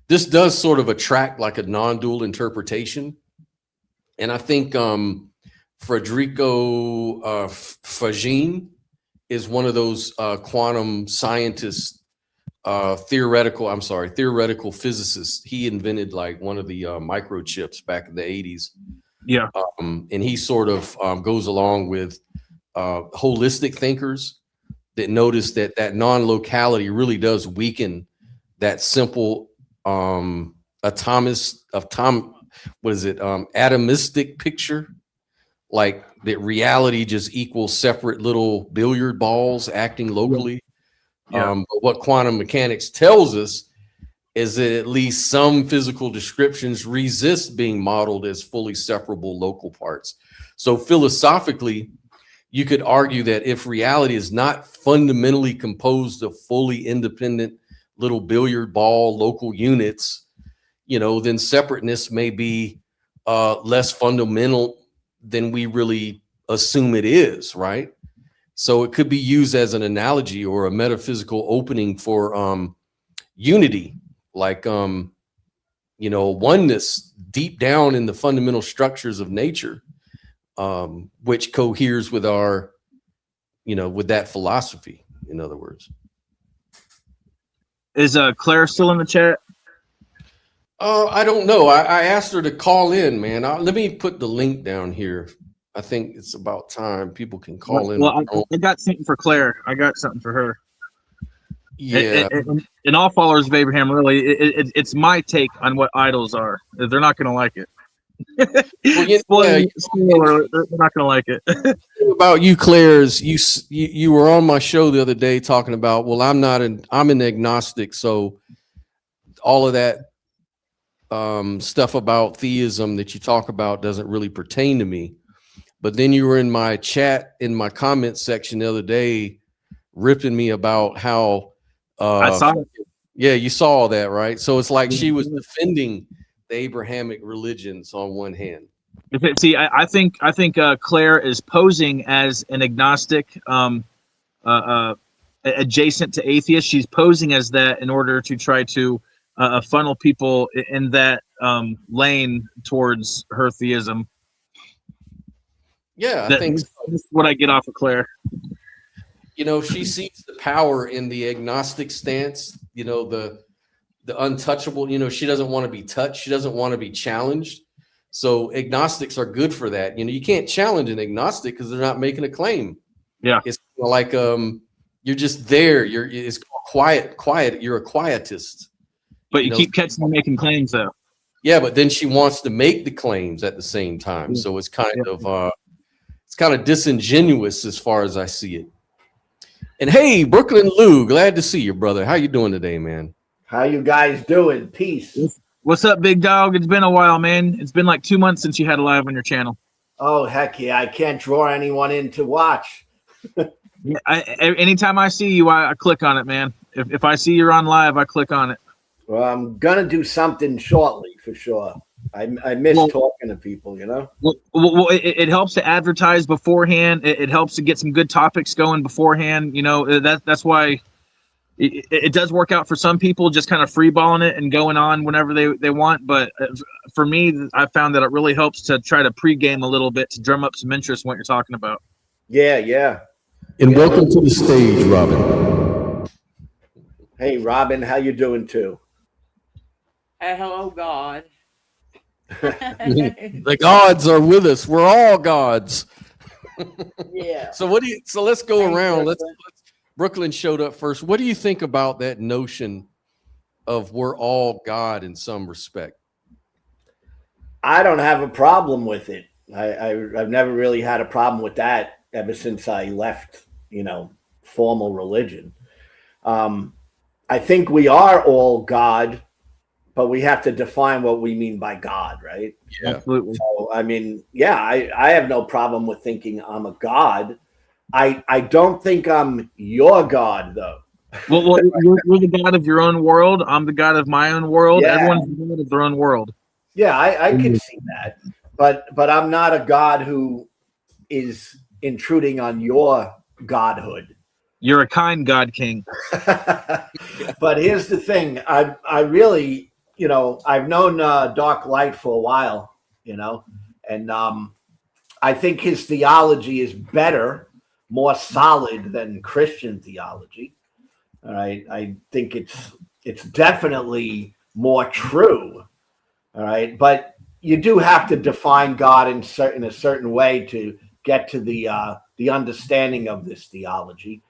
this does sort of attract like a non-dual interpretation. And I think Federico Fagin is one of those quantum scientists, theoretical physicists. He invented like one of the microchips back in the 80s. Yeah. And he sort of goes along with holistic thinkers that notice that non-locality really does weaken that simple atomistic picture, like that reality just equals separate little billiard balls acting locally. But what quantum mechanics tells us is that at least some physical descriptions resist being modeled as fully separable local parts. So philosophically, you could argue that if reality is not fundamentally composed of fully independent little billiard ball local units, then separateness may be less fundamental than we really assume it is, right? So it could be used as an analogy or a metaphysical opening for unity, like oneness deep down in the fundamental structures of nature, which coheres with our, with that philosophy, in other words. Is Claire still in the chat? I don't know. I asked her to call in, man. Let me put the link down here. I think it's about time people can call in. Well, I got something for Claire. I got something for her. Yeah. And all followers of Abraham, really, it's my take on what idols are. They're not going to like it. They're not going to like it. About you, Claire, is you were on my show the other day talking about, well, I'm an agnostic, so all of that stuff about theism that you talk about doesn't really pertain to me. But then you were in my chat, in my comment section the other day, ripping me about how I saw it. Yeah, you saw that, right? So it's like she was defending the Abrahamic religions on one hand. See, I think Claire is posing as an agnostic, adjacent to atheist. She's posing as that in order to try to funnel people in that lane towards her theism. Yeah, I think that's what I get off of Claire. She sees the power in the agnostic stance, the untouchable, she doesn't want to be touched. She doesn't want to be challenged. So agnostics are good for that. You can't challenge an agnostic because they're not making a claim. Yeah. It's like you're just there. It's quiet. You're a quietist. But you keep catching them making claims though. Yeah, but then she wants to make the claims at the same time. So it's kind of disingenuous as far as I see it. And hey, Brooklyn Lou, glad to see you, brother. How you doing today, man? How you guys doing? Peace. What's up, big dog? It's been a while, man. It's been like 2 months since you had a live on your channel. Oh, heck yeah. I can't draw anyone in to watch. Anytime I see you, I click on it, man. If I see you're on live, I click on it. Well, I'm going to do something shortly for sure. I miss talking to people, Well, it helps to advertise beforehand. It helps to get some good topics going beforehand. That's why it does work out for some people, just kind of freeballing it and going on whenever they want. But for me, I found that it really helps to try to pregame a little bit to drum up some interest in what you're talking about. Yeah. And welcome to the stage, Robin. Hey, Robin, how you doing too? Hello, God. The gods are with us. We're all gods. Yeah. So let's go around. Let's Brooklyn showed up first. What do you think about that notion of we're all God in some respect? I don't have a problem with it. I've never really had a problem with that ever since I left, formal religion. I think we are all God, but we have to define what we mean by God, right? Yeah. Absolutely. So, I have no problem with thinking I'm a God. I don't think I'm your God, though. Well, you're the God of your own world. I'm the God of my own world. Yeah. Everyone's the God of their own world. Yeah, I can see that, but I'm not a God who is intruding on your godhood. You're a kind God King. But here's the thing: I really, I've known Dark-Light for a while, and I think his theology is better, more solid than Christian theology. All right, I think it's definitely more true. All right, but you do have to define God in a certain way to get to the understanding of this theology.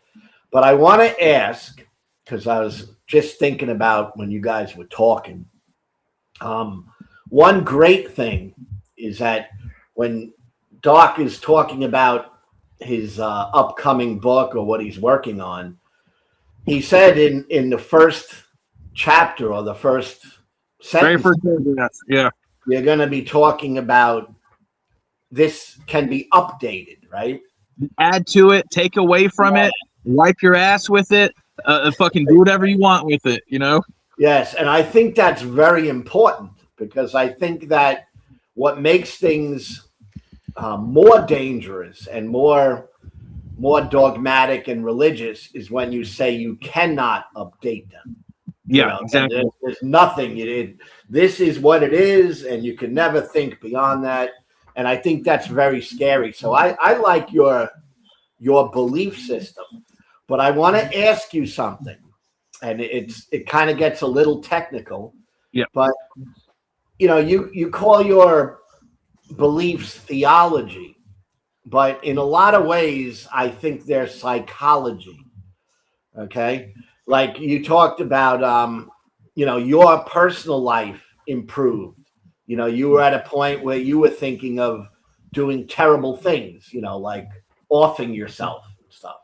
But I want to ask, because I was just thinking about when you guys were talking, one great thing is that when Doc is talking about his upcoming book or what he's working on, he said in the first chapter or the first sentence, Very first paragraph. Yeah. you're going to be talking about this can be updated, right? Add to it, take away from it, wipe your ass with it, fucking do whatever you want with it, Yes, and I think that's very important because I think that what makes things more dangerous and more dogmatic and religious is when you say you cannot update them. Yeah, exactly. There's nothing. This is what it is, and you can never think beyond that. And I think that's very scary. So I like your belief system, but I want to ask you something, and it kind of gets a little technical. Yeah. But you call your beliefs theology, but in a lot of ways, I think they're psychology. Okay. Like you talked about, your personal life improved. You were at a point where you were thinking of doing terrible things, like offing yourself and stuff.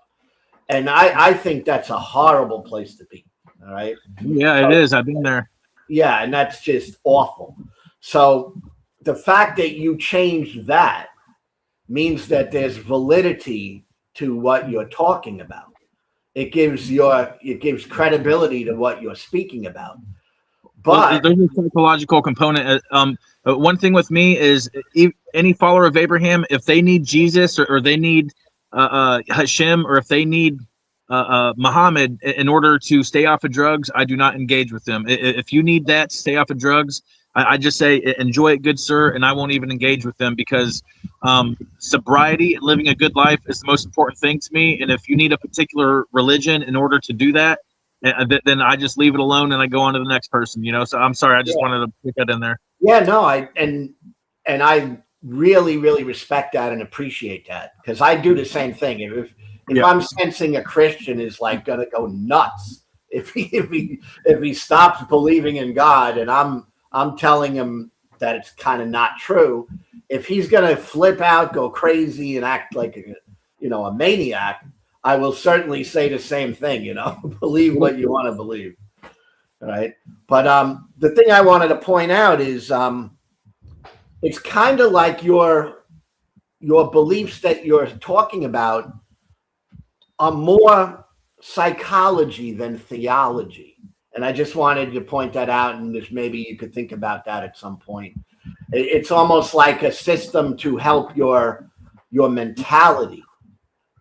And I think that's a horrible place to be. All right. Yeah, it is. I've been there. Yeah. And that's just awful. So the fact that you changed that means that there's validity to what you're talking about. It gives credibility to what you're speaking about. But there's a psychological component. One thing with me is any follower of Abraham, if they need Jesus or they need Hashem, or if they need Muhammad in order to stay off of drugs, I do not engage with them. If you need that to stay off of drugs, I just say, enjoy it, good sir, and I won't even engage with them because sobriety and living a good life is the most important thing to me. And if you need a particular religion in order to do that, then I just leave it alone and I go on to the next person, So I'm sorry, I just wanted to put that in there. Yeah, no, I really, really respect that and appreciate that because I do the same thing. If I'm sensing a Christian is like gonna go nuts if he stops believing in God and I'm telling him that it's kind of not true. If he's gonna flip out, go crazy, and act like a maniac, I will certainly say the same thing. Believe what you want to believe. All right. But the thing I wanted to point out is it's kind of like your beliefs that you're talking about are more psychology than theology. And I just wanted to point that out, and maybe you could think about that at some point. It's almost like a system to help your mentality.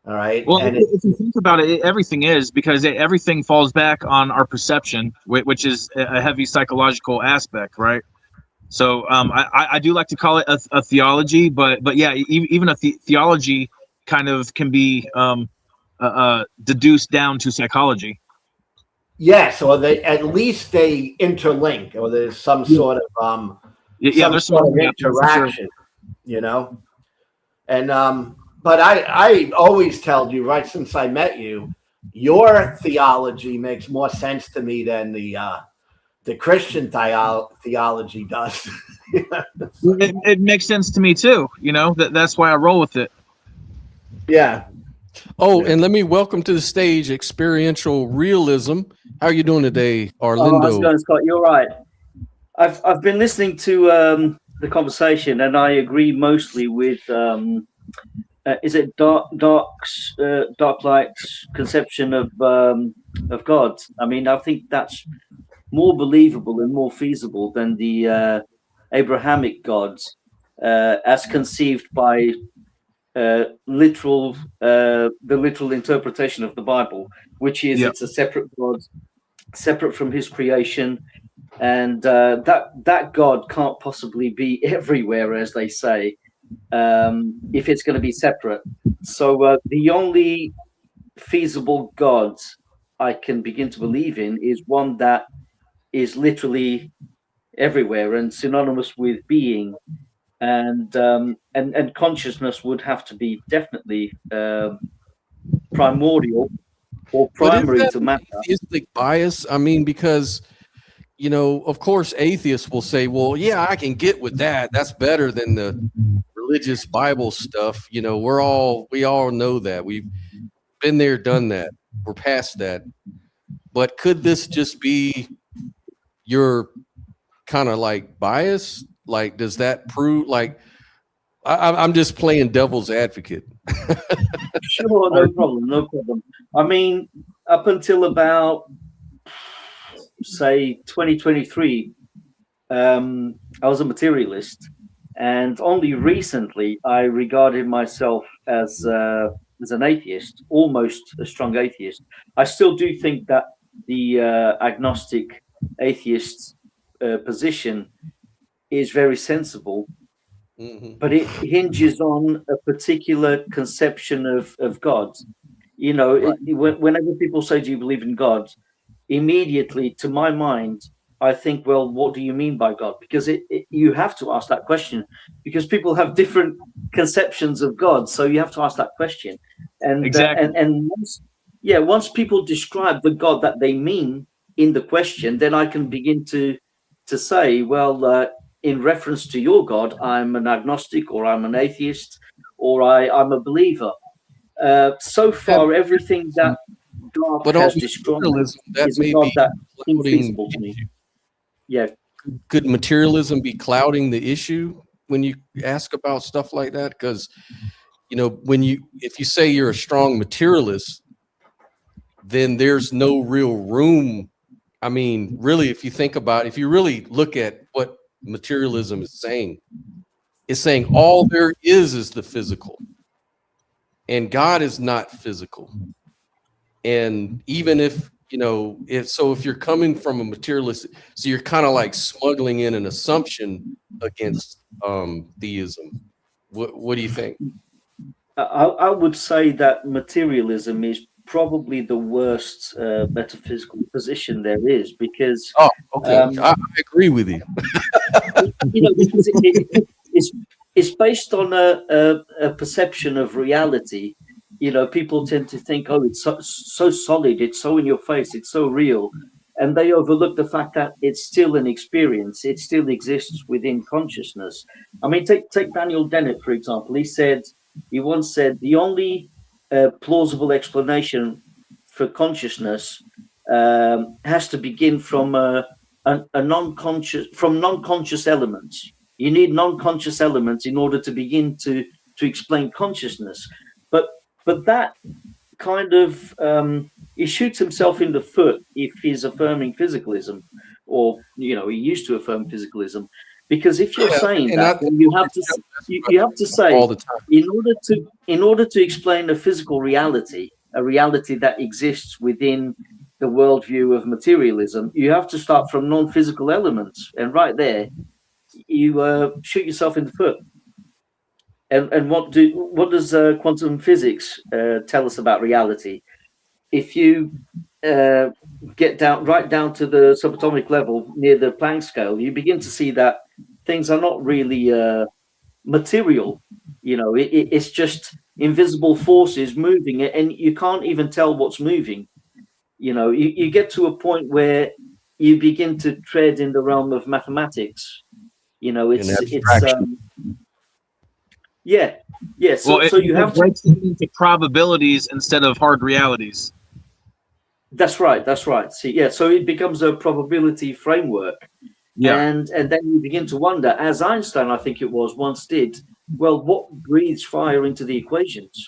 All right. Well, if you think about it, everything is, because everything falls back on our perception, which is a heavy psychological aspect, right? So I do like to call it a theology, but yeah, even a theology kind of can be deduced down to psychology. Yes, or at least they interlink, or there's some sort of there's sort of interaction, And but I always tell you right since I met you, your theology makes more sense to me than the the Christian theology does. It makes sense to me too. That's why I roll with it. Yeah. Oh, and let me welcome to the stage Experiential Realism. How are you doing today, Arlindo? How's it going, Scott? You're right. I've been listening to the conversation, and I agree mostly with is it Dark-Light's conception of God? I mean, I think that's more believable and more feasible than the Abrahamic gods as conceived by the literal interpretation of the Bible, which is it's a separate God, separate from his creation, and that God can't possibly be everywhere, as they say, if it's going to be separate. So the only feasible God I can begin to believe in is one that is literally everywhere and synonymous with being, and consciousness would have to be definitely primordial or primary to matter. Theistic bias. I mean, because of course, atheists will say, "Well, yeah, I can get with that. That's better than the religious Bible stuff." We all know that. We've been there, done that. We're past that. But could this just be your kind of like bias? Like, does that prove? Like, I'm just playing devil's advocate. Sure, no problem. I mean, up until about, say, 2023, I was a materialist, and only recently I regarded myself as an atheist, almost a strong atheist. I still do think that the agnostic atheist position is very sensible, but it hinges on a particular conception of God. Whenever people say, "Do you believe in God?" immediately, to my mind, I think, well, what do you mean by God? Because you have to ask that question, because people have different conceptions of God. So you have to ask that question. And exactly. And once people describe the God that they mean in the question, then I can begin to say, well, in reference to your God, I'm an agnostic, or I'm an atheist, or I'm a believer. So far, everything that Dark has described is a God that seems feasible to me. Yeah. Could materialism be clouding the issue when you ask about stuff like that? Because if you say you're a strong materialist, then there's no real room. I mean, really, if you think about it, if you really look at what materialism is saying, it's saying all there is the physical, and God is not physical. And even if you're coming from a materialist, so you're kind of like smuggling in an assumption against theism. What do you think? I would say that materialism is probably the worst metaphysical position there is, because I agree with you. Because it's based on a perception of reality. People tend to think, oh, it's so solid, it's so in your face, it's so real, and they overlook the fact that it's still an experience. It still exists within consciousness. I mean, take Daniel Dennett, for example. He once said the only plausible explanation for consciousness has to begin from non-conscious elements. You need non-conscious elements in order to begin to explain consciousness. But that kind of he shoots himself in the foot if he's affirming physicalism, or he used to affirm physicalism, because if you're saying that, then you have to say all the time. in order to explain a physical reality, a reality that exists within the worldview of materialism, you have to start from non-physical elements, and right there you shoot yourself in the foot. And what does quantum physics tell us about reality? If you get right down to the subatomic level near the Planck scale, you begin to see that things are not really material. It's just invisible forces moving, and you can't even tell what's moving. You get to a point where you begin to tread in the realm of mathematics. You know, it's yeah. So, well, so you have to break it into probabilities instead of hard realities. That's right. See, yeah. So it becomes a probability framework. Yeah. And then you begin to wonder, as Einstein, I think it was, once did, well, what breathes fire into the equations?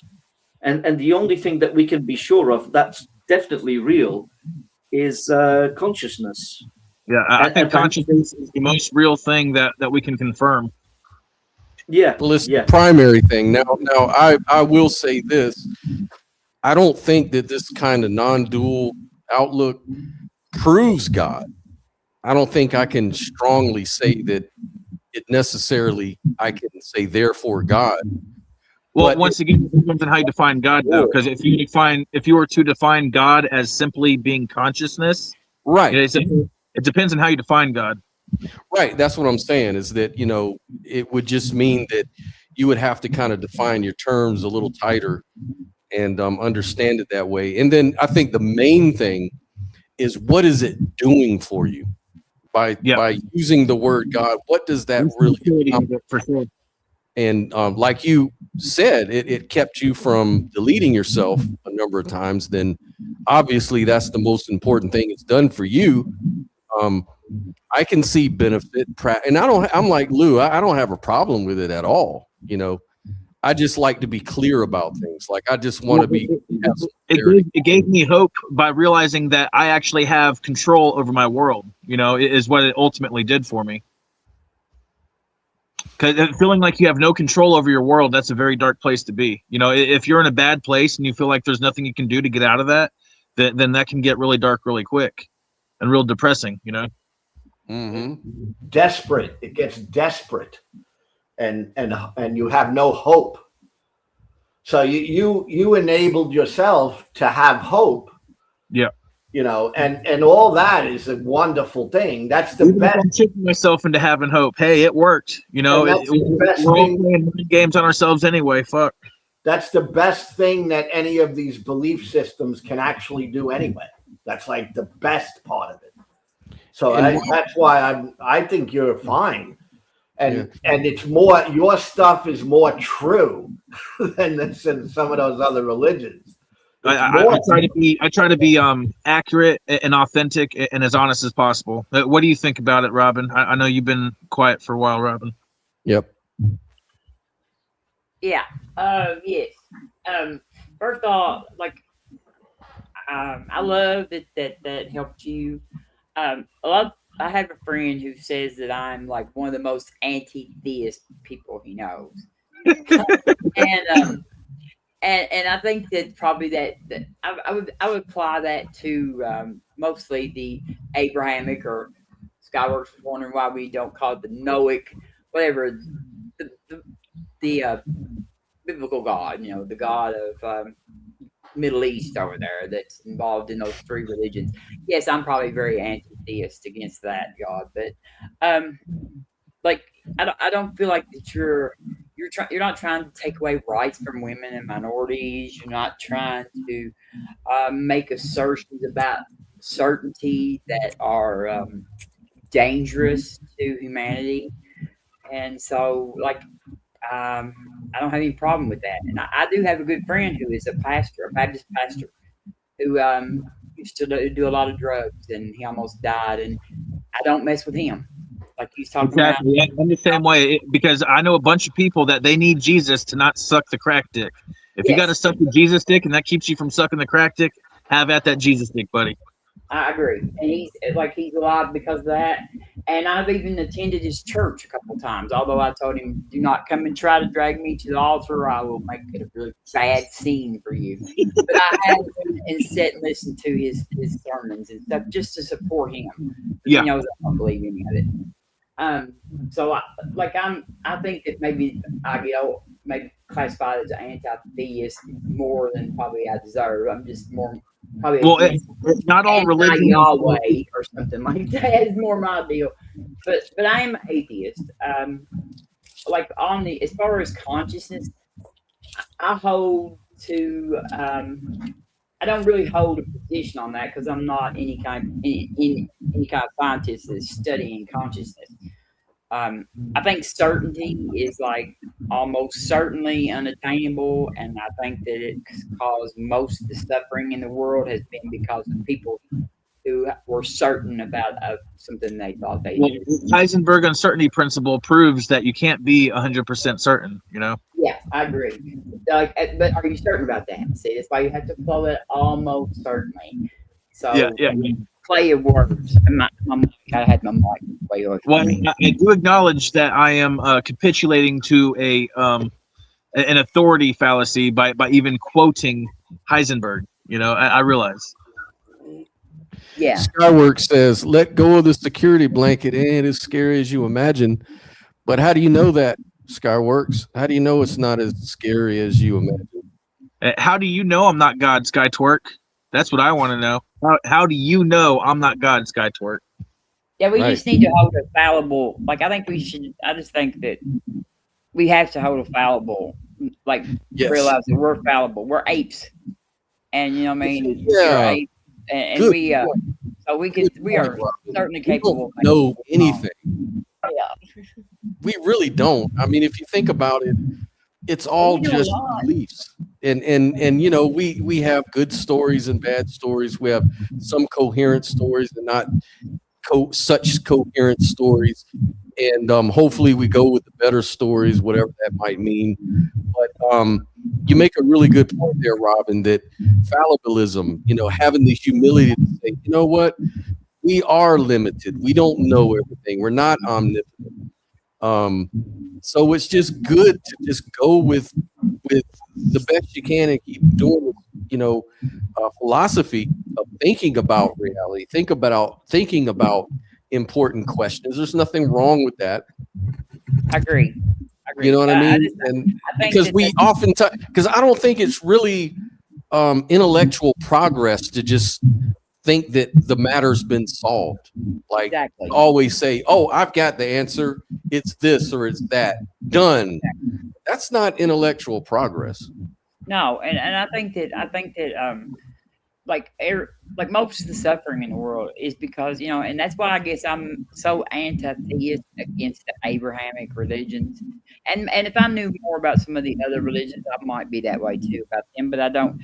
And the only thing that we can be sure of that's definitely real is consciousness. Yeah, I think consciousness is the most real thing that we can confirm. Yeah. Well, it's the primary thing. Now, I will say this. I don't think that this kind of non-dual outlook proves God. I don't think I can strongly say that it necessarily, I can say therefore God. Well, But once again, it depends on how you define God, though, because if you were to define God as simply being consciousness, right, it depends on how you define God. Right, that's what I'm saying. Is that it would just mean that you would have to kind of define your terms a little tighter and understand it that way. And then I think the main thing is, what is it doing for you by using the word God? What does that really accomplish? For sure. And like you said, it kept you from deleting yourself a number of times. Then obviously that's the most important thing it's done for you. I can see benefit, and I'm like Lou. I don't have a problem with it at all. I just like to be clear about things. Like, I just want to be. It gave me hope by realizing that I actually have control over my world. Is what it ultimately did for me. Because feeling like you have no control over your world, that's a very dark place to be. If you're in a bad place and you feel like there's nothing you can do to get out of that, then that can get really dark really quick and real depressing. Mm-hmm. Desperate. It gets desperate, and you have no hope. So you enabled yourself to have hope. Yeah. And all that is a wonderful thing. That's the best. I'm tricking myself into having hope. Hey, it worked. We're all playing games on ourselves anyway. Fuck. That's the best thing that any of these belief systems can actually do anyway. That's like the best part of it. So that's why I think you're fine. And it's more, your stuff is more true than some of those other religions. I try to be accurate and authentic and as honest as possible. What do you think about it, Robin? I know you've been quiet for a while, Robin. Yep. Yeah. Yes. First of all, I love that helped you. I have a friend who says that I'm like one of the most anti-theist people he knows, and I think that probably that I would apply that to mostly the Abrahamic, or Skyworks was wondering why we don't call it the Noahic, whatever, the biblical God, the God of Middle East over there that's involved in those three religions. Yes, I'm probably very anti-theist against that God, but I don't feel like that you're not trying to take away rights from women and minorities. You're not trying to make assertions about certainty that are dangerous to humanity, and so I don't have any problem with that. And I do have a good friend who is a pastor, a Baptist pastor, who used to do a lot of drugs, and he almost died. And I don't mess with him. Like he's talking exactly. about. Yeah, I'm the same way, because I know a bunch of people that they need Jesus to not suck the crack dick. If you got to suck the Jesus dick and that keeps you from sucking the crack dick, have at that Jesus dick, buddy. I agree, and he's alive because of that. And I've even attended his church a couple of times. Although I told him, "Do not come and try to drag me to the altar. I will make it a really bad scene for you." But I have and sit and listen to his sermons and stuff just to support him. Yeah. He knows I don't believe any of it. So I think that maybe I get maybe classified as an anti-theist more than probably I deserve. I'm just more probably. Well, it's not all religion. Yahweh or something like that is more my deal. But I am atheist. As far as consciousness, I hold to I don't really hold a position on that because I'm not any kind of scientist that's studying consciousness. I think certainty is like almost certainly unattainable, and I think that it's caused most of the suffering in the world has been because of people who were certain about something they thought they Well, knew. Heisenberg uncertainty principle proves that you can't be 100% certain. You know. Yeah, I agree. Like, but are you certain about that? See, that's why you have to follow it almost certainly. So Yeah. play of words. I had my mic way off. Well, I do acknowledge that I am capitulating to an authority fallacy by even quoting Heisenberg. You know, I realize. Yeah. Skyworks says, let go of the security blanket. It ain't as scary as you imagine. But how do you know that, Skyworks? How do you know it's not as scary as you imagine? How do you know I'm not God, Skytwerk? That's what I want to know. How do you know I'm not God, Skytwerk? Yeah, we Right. just need to hold a fallible. Like, I think we should. I just think that we have to hold a fallible. Like, Yes. realize that we're fallible. We're apes, and you know what I mean. Yeah. We're apes, and Good we point. so we Good could we point, are Robin. certainly We capable. don't know anything. Yeah. We really don't. I mean, if you think about it, it's all We know a just lot. beliefs. And you know, we have good stories and bad stories. We have some coherent stories and not such coherent stories. And hopefully we go with the better stories, whatever that might mean. But you make a really good point there, Robin, that fallibilism, you know, having the humility to say, you know what, we are limited. We don't know everything. We're not omnipotent. So it's just good to just go with the best you can and keep doing, you know, philosophy of thinking about reality, thinking about important questions. There's nothing wrong with that. I agree. You know what I mean? And because we oftentimes, because I don't think it's really intellectual progress to just think that the matter's been solved. Like Exactly. always say, oh, I've got the answer. It's this or it's that. Done. That's not intellectual progress. No, and I think that like most of the suffering in the world is because, you know, and that's why I guess I'm so anti-theist against the Abrahamic religions. And if I knew more about some of the other religions, I might be that way too about them. But I don't.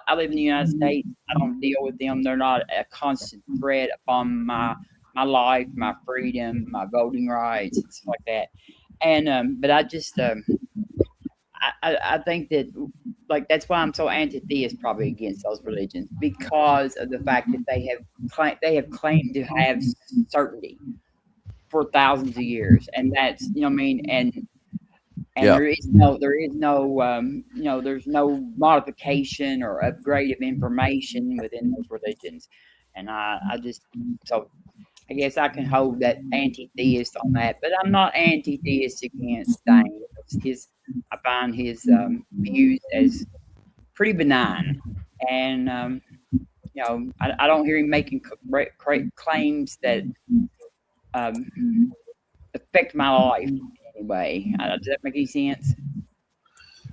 I live in the United States. I don't deal with them. They're not a constant threat upon my life, my freedom, my voting rights, and stuff like that. And but I just I think that, like, that's why I'm so anti-theist, probably against those religions, because of the fact that they have claimed to have certainty for thousands of years, and that's, you know what I mean, and Yeah. there is no you know, there's no modification or upgrade of information within those religions, and I just, so I guess I can hold that anti-theist on that, but I'm not anti-theist against Dane. I find his views as pretty benign, and you know, I don't hear him making claims that affect my life in any way. Does that make any sense?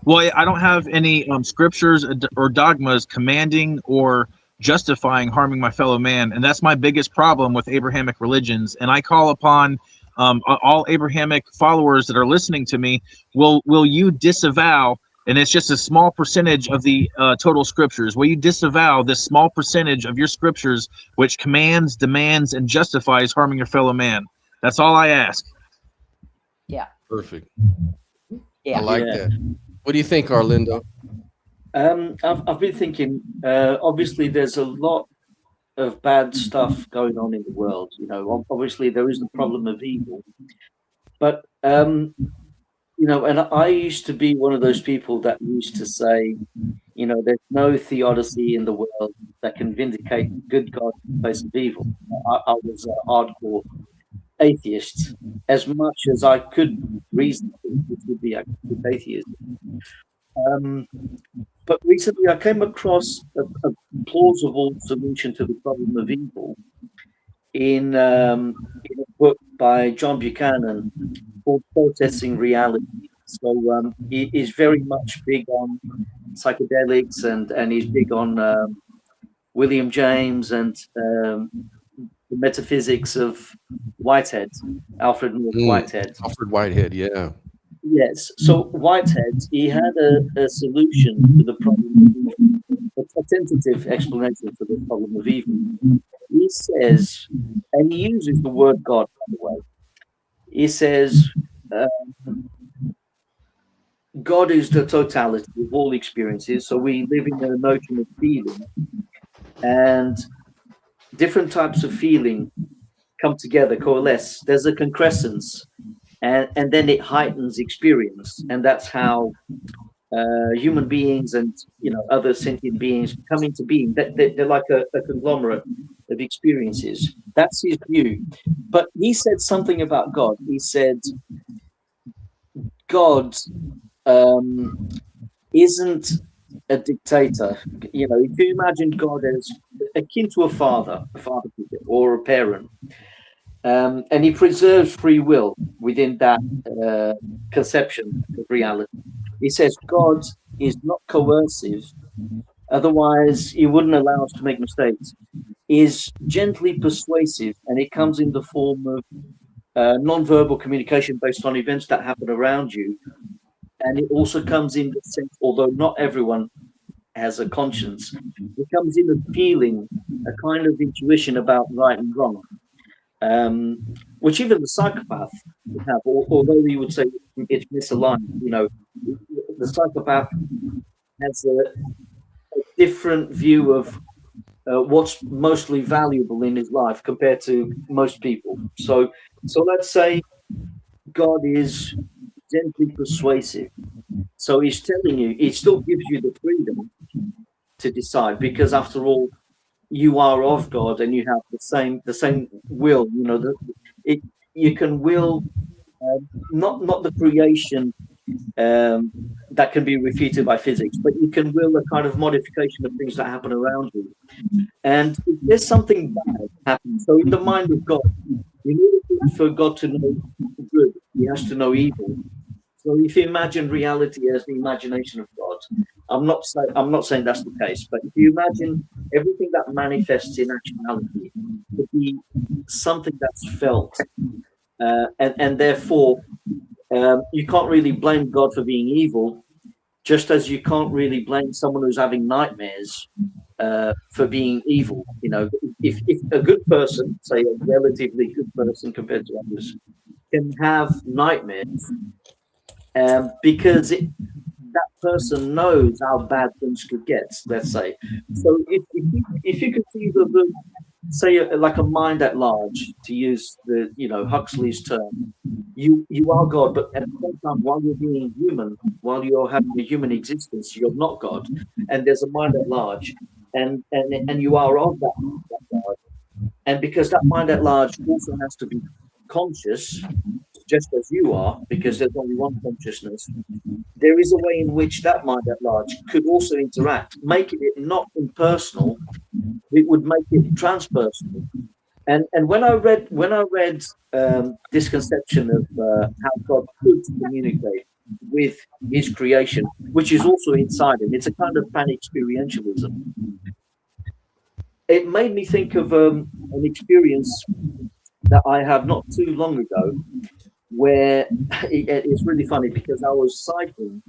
Well, I don't have any scriptures or dogmas commanding or justifying harming my fellow man, and that's my biggest problem with Abrahamic religions. And I call upon all Abrahamic followers that are listening to me, will you disavow, and it's just a small percentage of the total scriptures, will you disavow this small percentage of your scriptures which commands, demands, and justifies harming your fellow man? That's all I ask. Yeah. Perfect. Yeah. I like that. What do you think, Arlindo? I've been thinking, obviously there's a lot of bad stuff going on in the world. You know, obviously there is the problem of evil, but you know, and I used to be one of those people that used to say, you know, there's no theodicy in the world that can vindicate good God in the face of evil. I was a hardcore atheist, as much as I could reason, which would be atheism. But recently I came across a plausible solution to the problem of evil in a book by John Buchanan called Processing Reality. So he is very much big on psychedelics, and he's big on William James and the metaphysics of Whitehead, Alfred North Whitehead. Alfred Whitehead, yeah. Yes. So Whitehead, he had a solution to the problem of evil, a tentative explanation for the problem of evil. He says, and he uses the word God, by the way. He says, God is the totality of all experiences. So we live in a notion of feeling, and different types of feeling come together, coalesce. There's a concrescence, and then it heightens experience, and that's how human beings and other sentient beings come into being. They're like a conglomerate of experiences. That's his view. But he said something about God. He said God isn't a dictator. If you imagine God as akin to a father figure or a parent, and he preserves free will within that conception of reality. He says God is not coercive, otherwise he wouldn't allow us to make mistakes. He is gently persuasive, and it comes in the form of non-verbal communication based on events that happen around you. And it also comes in the sense, although not everyone has a conscience, it comes in a feeling, a kind of intuition about right and wrong, which even the psychopath would have, although he would say it's misaligned. The psychopath has a different view of what's mostly valuable in his life compared to most people. So let's say God is gently persuasive. So he's telling you, he still gives you the freedom to decide, because after all, you are of God and you have the same will. You can will not the creation that can be refuted by physics, but you can will a kind of modification of things that happen around you. And if there's something bad happening, so in the mind of God, in order for God to know good, he has to know evil. So if you imagine reality as the imagination of God, I'm not saying that's the case, but if you imagine everything that manifests in actuality to be something that's felt, and therefore you can't really blame God for being evil, just as you can't really blame someone who's having nightmares for being evil. If a good person, say a relatively good person compared to others, can have nightmares, because that person knows how bad things could get, let's say. So if you could see say like a mind at large, to use the Huxley's term, you are God, but at the same time, while you're being human, while you're having a human existence, you're not God, and there's a mind at large, and you are of that mind at large, and because that mind at large also has to be conscious, just as you are, because there's only one consciousness, there is a way in which that mind at large could also interact, making it not impersonal. It would make it transpersonal. And when I read this conception of how God could communicate with his creation, which is also inside him, it's a kind of pan-experientialism. It made me think of an experience that I had not too long ago, where it's really funny, because I was cycling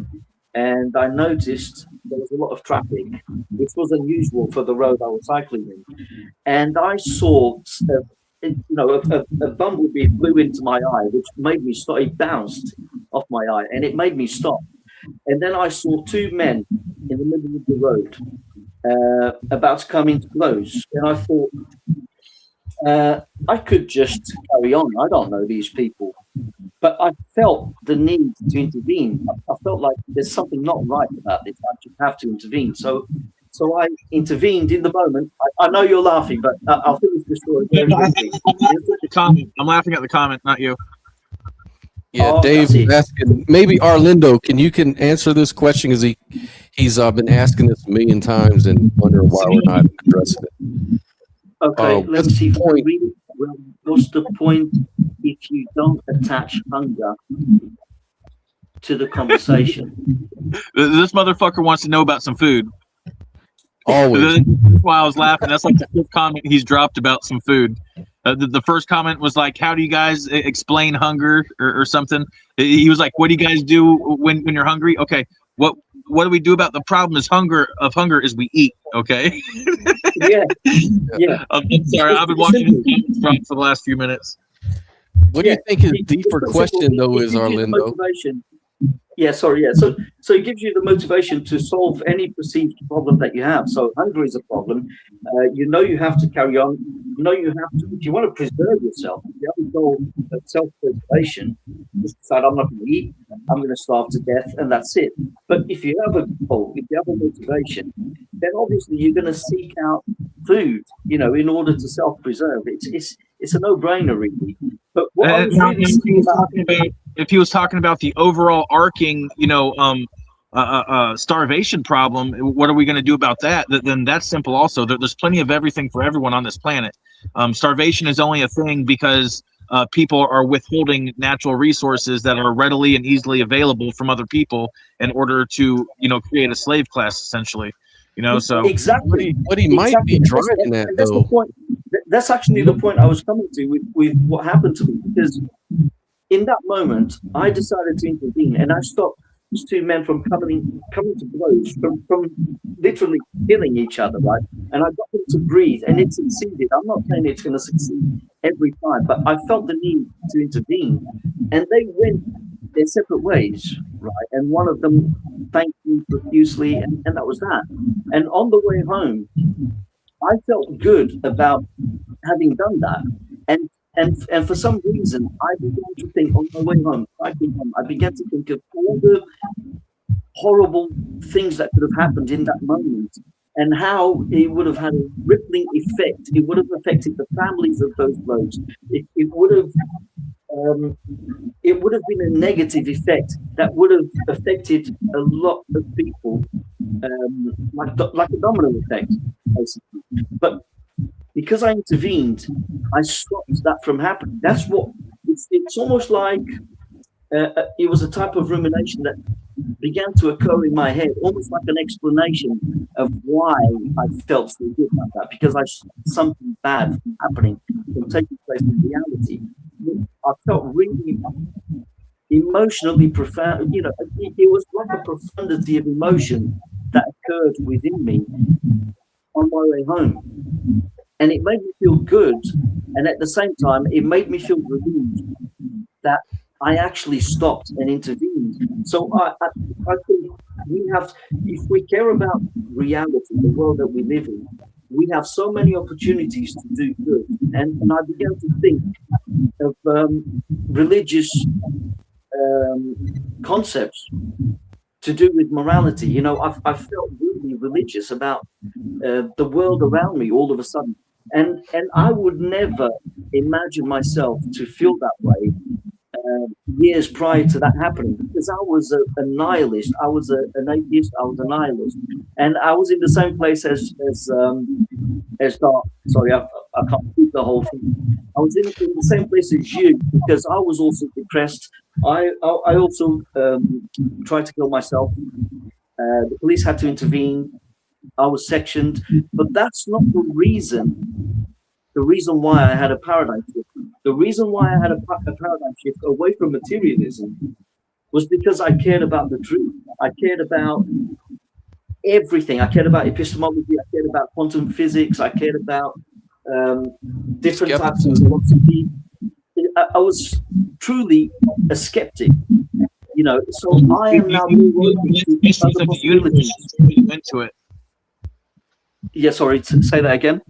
and I noticed there was a lot of traffic, which was unusual for the road I was cycling in. And I saw a bumblebee flew into my eye, which made me stop. It bounced off my eye and it made me stop. And then I saw two men in the middle of the road about to come into blows. And I thought, I could just carry on. I don't know these people. But I felt the need to intervene. I felt like there's something not right about this. I just have to intervene. So I intervened in the moment. I know you're laughing, but I'll finish the story. I'm laughing at the comment, not you. Yeah, Dave is asking. Maybe Arlindo, can answer this question, because he's been asking this a million times and wondering why we're not addressing it. Okay, let's see if we can read it. Well, what's the point if you don't attach hunger to the conversation. This motherfucker wants to know about some food. Always. That's why I was laughing. That's like the fifth comment he's dropped about some food. The first comment was like, "How do you guys explain hunger or something?" He was like, "What do you guys do when you're hungry?" Okay, what do we do about the problem? Is hunger is we eat. Okay. Yeah. I'm sorry. I've been watching his comments for the last few minutes. What do you think his deeper question though is, Arlindo? Yeah, sorry, yeah. So it gives you the motivation to solve any perceived problem that you have. So hunger is a problem. You have to carry on. You have to, if you want to preserve yourself, if you have a goal of self-preservation, just decide, I'm not going to eat, I'm going to starve to death, and that's it. But if you have a goal, if you have a motivation, then obviously you're going to seek out food, in order to self-preserve. It's a no-brainer, really. But what I was really if he was talking about the overall arcing, starvation problem, what are we going to do about that? Then that's simple also. There's plenty of everything for everyone on this planet. Starvation is only a thing because people are withholding natural resources that are readily and easily available from other people in order to, create a slave class, essentially. So exactly what he might be driving at, that's though. the point. That's actually the point I was coming to with what happened to me, because in that moment I decided to intervene, and I stopped these two men from coming to blows, from literally killing each other, right? And I got them to breathe, and it succeeded. I'm not saying it's going to succeed every time, but I felt the need to intervene, and they went their separate ways, right? And one of them thanked me profusely, and that was that. And on the way home, I felt good about having done that, and for some reason, I began to think on my way home. I began to think of all the horrible things that could have happened in that moment, and how it would have had a rippling effect. It would have affected the families of those blows. It would have been a negative effect that would have affected a lot of people, like a domino effect, basically. But because I intervened, I stopped that from happening. That's what it's almost like. It was a type of rumination that began to occur in my head, almost like an explanation of why I felt so good about that, because I saw something bad from happening, from taking place in reality. I felt really emotionally profound. It was like a profundity of emotion that occurred within me on my way home. And it made me feel good. And at the same time, it made me feel relieved that I actually stopped and intervened. So I think if we care about reality, the world that we live in, we have so many opportunities to do good. And I began to think of religious concepts to do with morality. I felt really religious about the world around me all of a sudden. And I would never imagine myself to feel that way years prior to that happening, because I was a nihilist. I was an atheist. I was a nihilist, and I was in the same place as Dark. Sorry, I can't repeat the whole thing. I was in the same place as you, because I was also depressed. I also tried to kill myself. The police had to intervene. I was sectioned, but that's not the reason. The reason why I had a paradigm shift. The reason why I had a paradigm shift away from materialism was because I cared about the truth. I cared about everything. I cared about epistemology. I cared about quantum physics. I cared about different types of philosophy. I was truly a skeptic. So I am now into it. Yeah, sorry, say that again.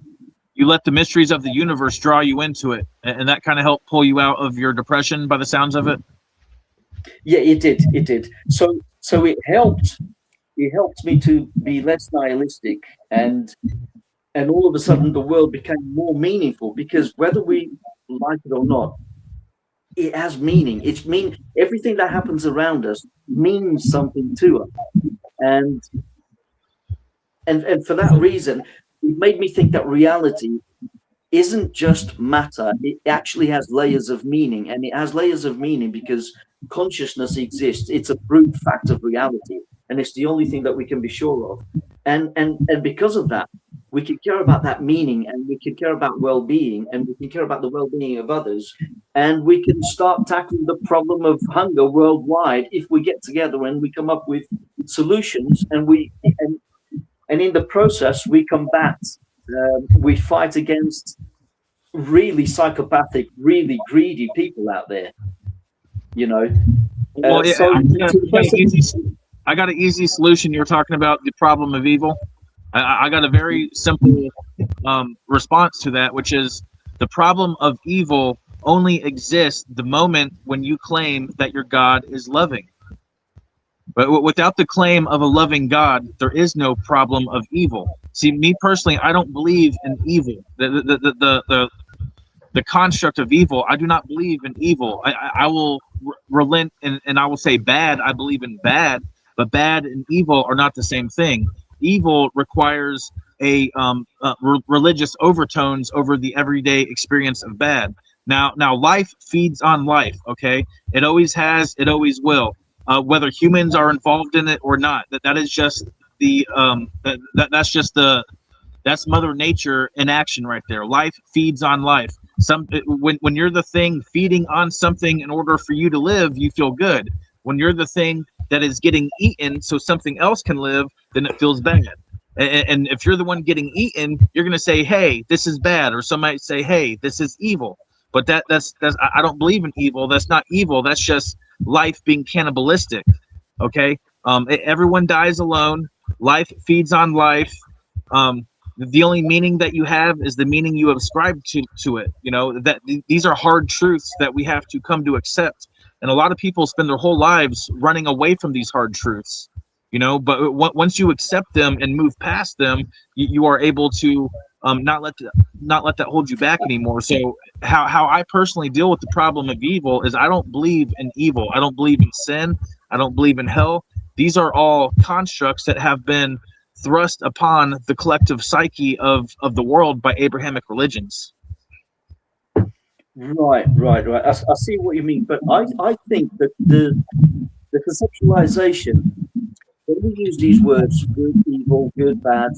You let the mysteries of the universe draw you into it, and that kind of helped pull you out of your depression by the sounds of it. Yeah, it did. So it helped me to be less nihilistic, and all of a sudden the world became more meaningful, because whether we like it or not, it has meaning. Everything that happens around us means something to us, and for that reason, it made me think that reality isn't just matter. It actually has layers of meaning, and it has layers of meaning because consciousness exists. It's a brute fact of reality, and it's the only thing that we can be sure of. And because of that, we can care about that meaning, and we can care about well-being, and we can care about the well-being of others, and we can start tackling the problem of hunger worldwide if we get together and we come up with solutions, and in the process we combat, we fight against really psychopathic, really greedy people out there. You know. Well, I got an easy solution. You're talking about the problem of evil. I got a very simple response to that, which is the problem of evil only exists the moment when you claim that your God is loving. But without the claim of a loving God, there is no problem of evil. See, me personally, I don't believe in evil. The construct of evil, I do not believe in evil. I will relent and I will say bad. I believe in bad, but bad and evil are not the same thing. Evil requires a religious overtones over the everyday experience of bad. Now life feeds on life. Okay, it always has, it always will. Whether humans are involved in it or not, that is just the that's Mother Nature in action right there. Life feeds on life. When you're the thing feeding on something in order for you to live, you feel good. When you're the thing that is getting eaten so something else can live, then it feels bad. And if you're the one getting eaten, you're going to say, hey, this is bad. Or some might say, hey, this is evil. But that's I don't believe in evil. That's not evil. That's just life being cannibalistic. Okay. Everyone dies alone. Life feeds on life. The only meaning that you have is the meaning you ascribe to it. You know, that these are hard truths that we have to come to accept. And a lot of people spend their whole lives running away from these hard truths, you know, but once you accept them and move past them, you are able to not let that hold you back anymore. So how I personally deal with the problem of evil is I don't believe in evil. I don't believe in sin. I don't believe in hell. These are all constructs that have been thrust upon the collective psyche of the world by Abrahamic religions. Right. I see what you mean, but I think that the conceptualization, when we use these words, good, evil, good, bad,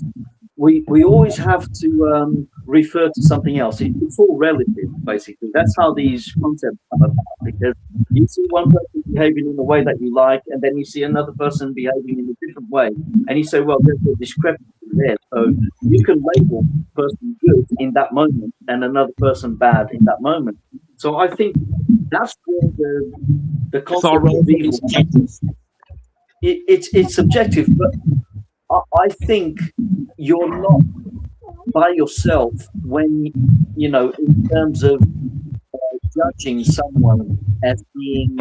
we always have to refer to something else. It's all relative, basically. That's how these concepts come about, because you see one person behaving in a way that you like, and then you see another person behaving in a different way, and you say, well, there's a discrepancy there. So you can label the person good in that moment and another person bad in that moment. So I think that's where the concept of evil, it's subjective, but I think you're not by yourself when, you know, in terms of judging someone as being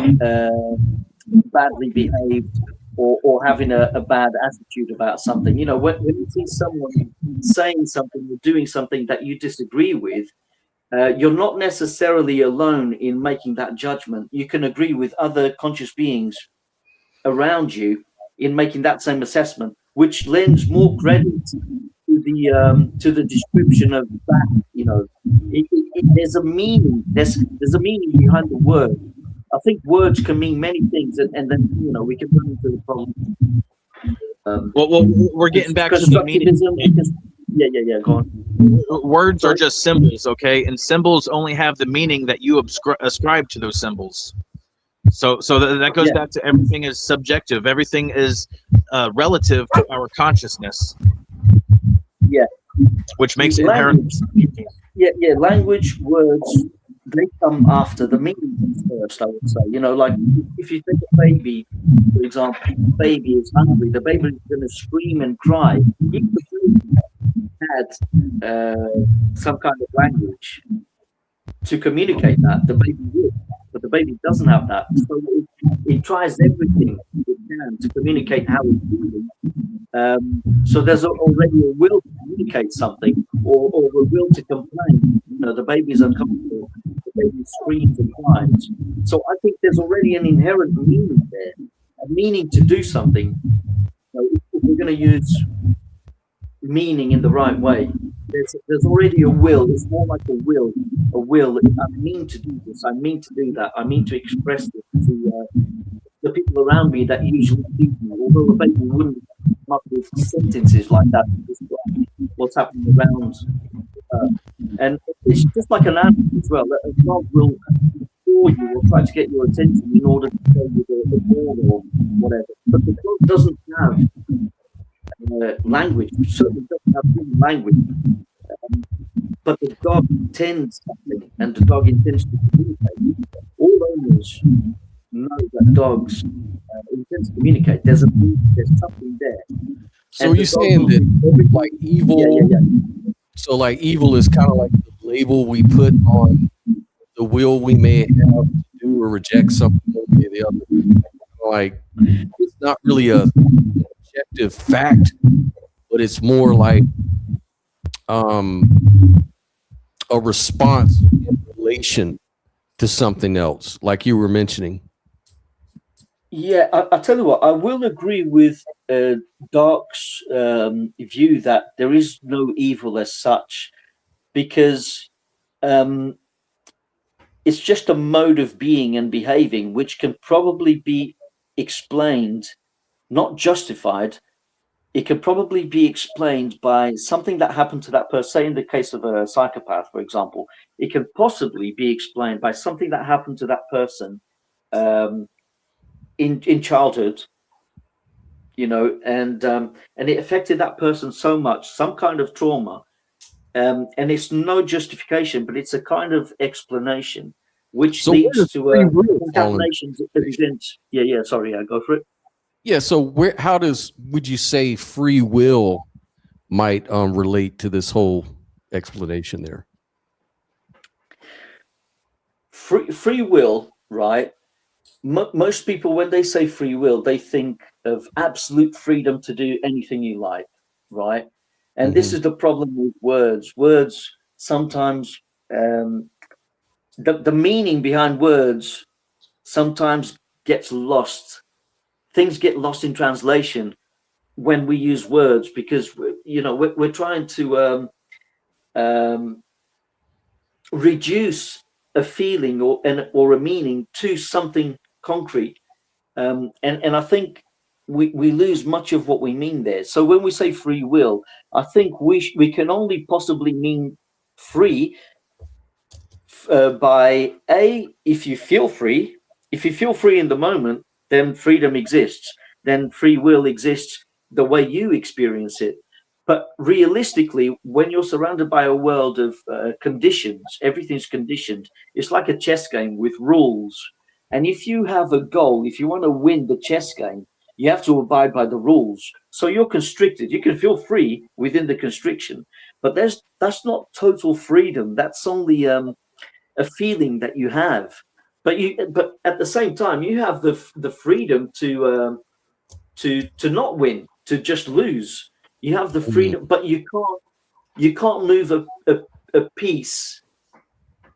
badly behaved or having a bad attitude about something. You know, when you see someone saying something or doing something that you disagree with, you're not necessarily alone in making that judgment. You can agree with other conscious beings around you in making that same assessment, which lends more credit to the description of that. You know, there's a meaning. There's a meaning behind the word. I think words can mean many things, and then, you know, we can run into the problem. Well, we're getting back to the meaning. Yeah. Go on. Words are just symbols, okay, and symbols only have the meaning that you ascribe to those symbols. So that goes back to everything is subjective. Everything is relative to our consciousness. Yeah. Which makes it inherent. Yeah. Language, words, they come after the meaning first, I would say. You know, like if you take a baby, for example, the baby is hungry, the baby is going to scream and cry. If the baby had some kind of language to communicate that, the baby would. But the baby doesn't have that. So it tries everything it can to communicate how it's feeling. So there's already a will to communicate something, or a will to complain. You know, the baby's uncomfortable, the baby screams and cries. So I think there's already an inherent meaning there, a meaning to do something. So if we're going to use meaning in the right way, there's already a will. It's more like a will a will. I mean to do this. I mean to do that. I mean to express this to the people around me that usually feed me. Although a baby wouldn't come up with sentences like that to describe what's happening around her. And it's just like an animal as well. A dog will for you will try to get your attention in order to show you the ball or whatever. But the dog doesn't have language. It certainly doesn't have human language. But the dog intends something, and the dog intends to communicate. All owners know that dogs intend to communicate. There's something there. So you're saying that like evil, so like evil is kind of like the label we put on the will we may have to do or reject something or the other. Like it's not really a objective fact, but it's more like a response in relation to something else, like you were mentioning. Yeah, I tell you what, I will agree with Dark's view that there is no evil as such, because it's just a mode of being and behaving which can probably be explained, not justified. It can probably be explained by something that happened to that person. Say in the case of a psychopath, for example, it can possibly be explained by something that happened to that person in childhood, you know, and it affected that person so much, some kind of trauma, and it's no justification, but it's a kind of explanation which leads to contaminations. Sorry, go for it. Yeah, so would you say free will might relate to this whole explanation there? Free will, right? Most people, when they say free will, they think of absolute freedom to do anything you like, right? And this is the problem with words. Words sometimes, the meaning behind words sometimes gets lost. Things get lost in translation when we use words, because we're trying to reduce a feeling or a meaning to something concrete, and I think we lose much of what we mean there. So when we say free will, I think we can only possibly mean free by if you feel free in the moment, then freedom exists, then free will exists the way you experience it. But realistically, when you're surrounded by a world of conditions, everything's conditioned. It's like a chess game with rules. And if you have a goal, if you want to win the chess game, you have to abide by the rules. So you're constricted. You can feel free within the constriction, but that's not total freedom. That's only a feeling that you have. But at the same time, you have the freedom to not win, to just lose. You have the freedom, but you can't move a piece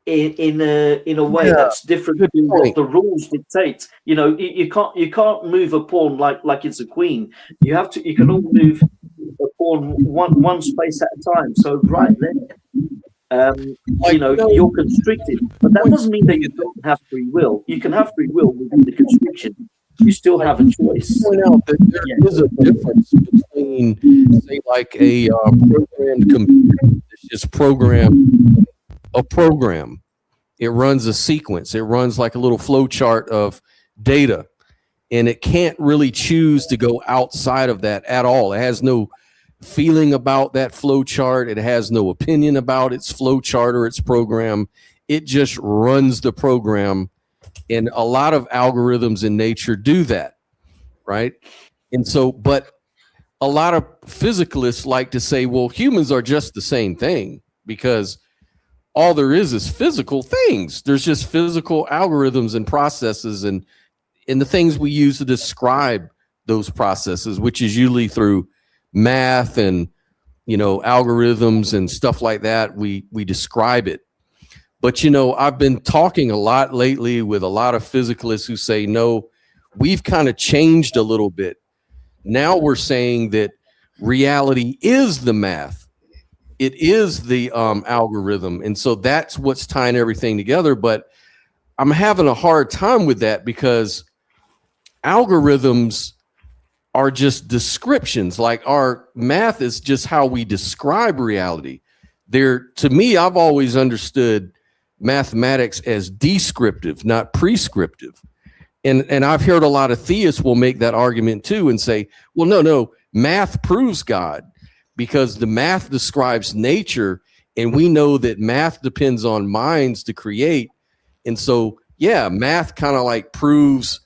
in a way that's different to what the rules dictate. You know, you can't move a pawn like it's a queen. You can only move a pawn one space at a time. So right there, you're constricted, but that doesn't mean that you don't have free will. You can have free will within the constriction. You still have a choice. Point out that there is a difference between, say, like a programmed computer that's just programmed a program. It runs a sequence. It runs like a little flow chart of data, and it can't really choose to go outside of that at all. It has no feeling about that flow chart. It has no opinion about its flow chart or its program. It just runs the program. And a lot of algorithms in nature do that, right? And so, but a lot of physicalists like to say, well, humans are just the same thing, because all there is physical things. There's just physical algorithms and processes and the things we use to describe those processes, which is usually through math and, algorithms and stuff like that. We describe it. But, I've been talking a lot lately with a lot of physicalists who say, no, we've kind of changed a little bit. Now we're saying that reality is the math. it is the algorithm, and so that's what's tying everything together. But I'm having a hard time with that because algorithms are just descriptions. Like our math is just how we describe reality. To me, I've always understood mathematics as descriptive, not prescriptive. And I've heard a lot of theists will make that argument too and say, well, no, math proves God because the math describes nature, and we know that math depends on minds to create. And so, yeah, math kind of like proves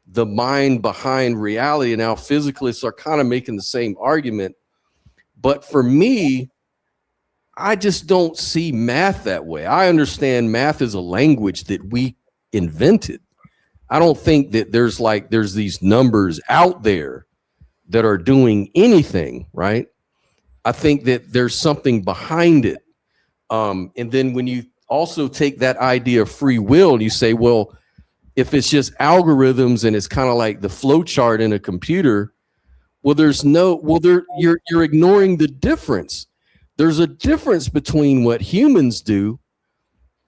the mind behind reality. And now physicalists are kind of making the same argument. But for me, I just don't see math that way. I understand math is a language that we invented. I don't think that there's these numbers out there that are doing anything, right? I think that there's something behind it. And then when you also take that idea of free will and you say, well, if it's just algorithms and it's kind of like the flow chart in a computer, well, you're ignoring the difference. There's a difference between what humans do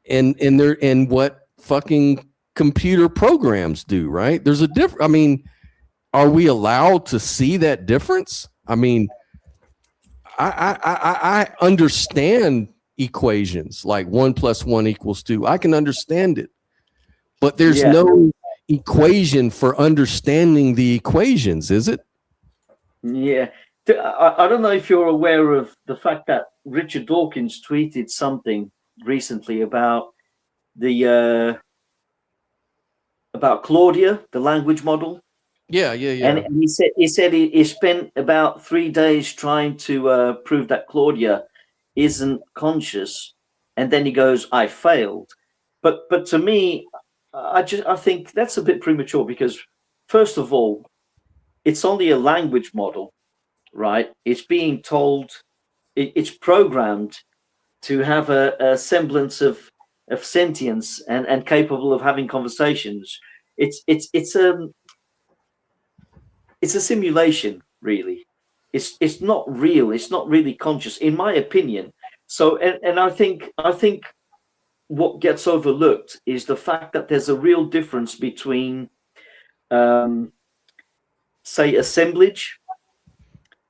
and what fucking computer programs do, right? There's a difference. I mean, are we allowed to see that difference? I mean, I understand equations like 1 + 1 = 2. I can understand it, but there's no equation for understanding the equations, is it? Yeah. I don't know if you're aware of the fact that Richard Dawkins tweeted something recently about about Claudia, the language model. Yeah. And he said he spent about 3 days trying to prove that Claudia isn't conscious, and then he goes, "I failed." But to me, I think that's a bit premature because, first of all, it's only a language model, right? It's being told, it's programmed to have a semblance of sentience and capable of having conversations. It's a simulation, really. It's not real. It's not really conscious, in my opinion. So, and I think what gets overlooked is the fact that there's a real difference between, say, assemblage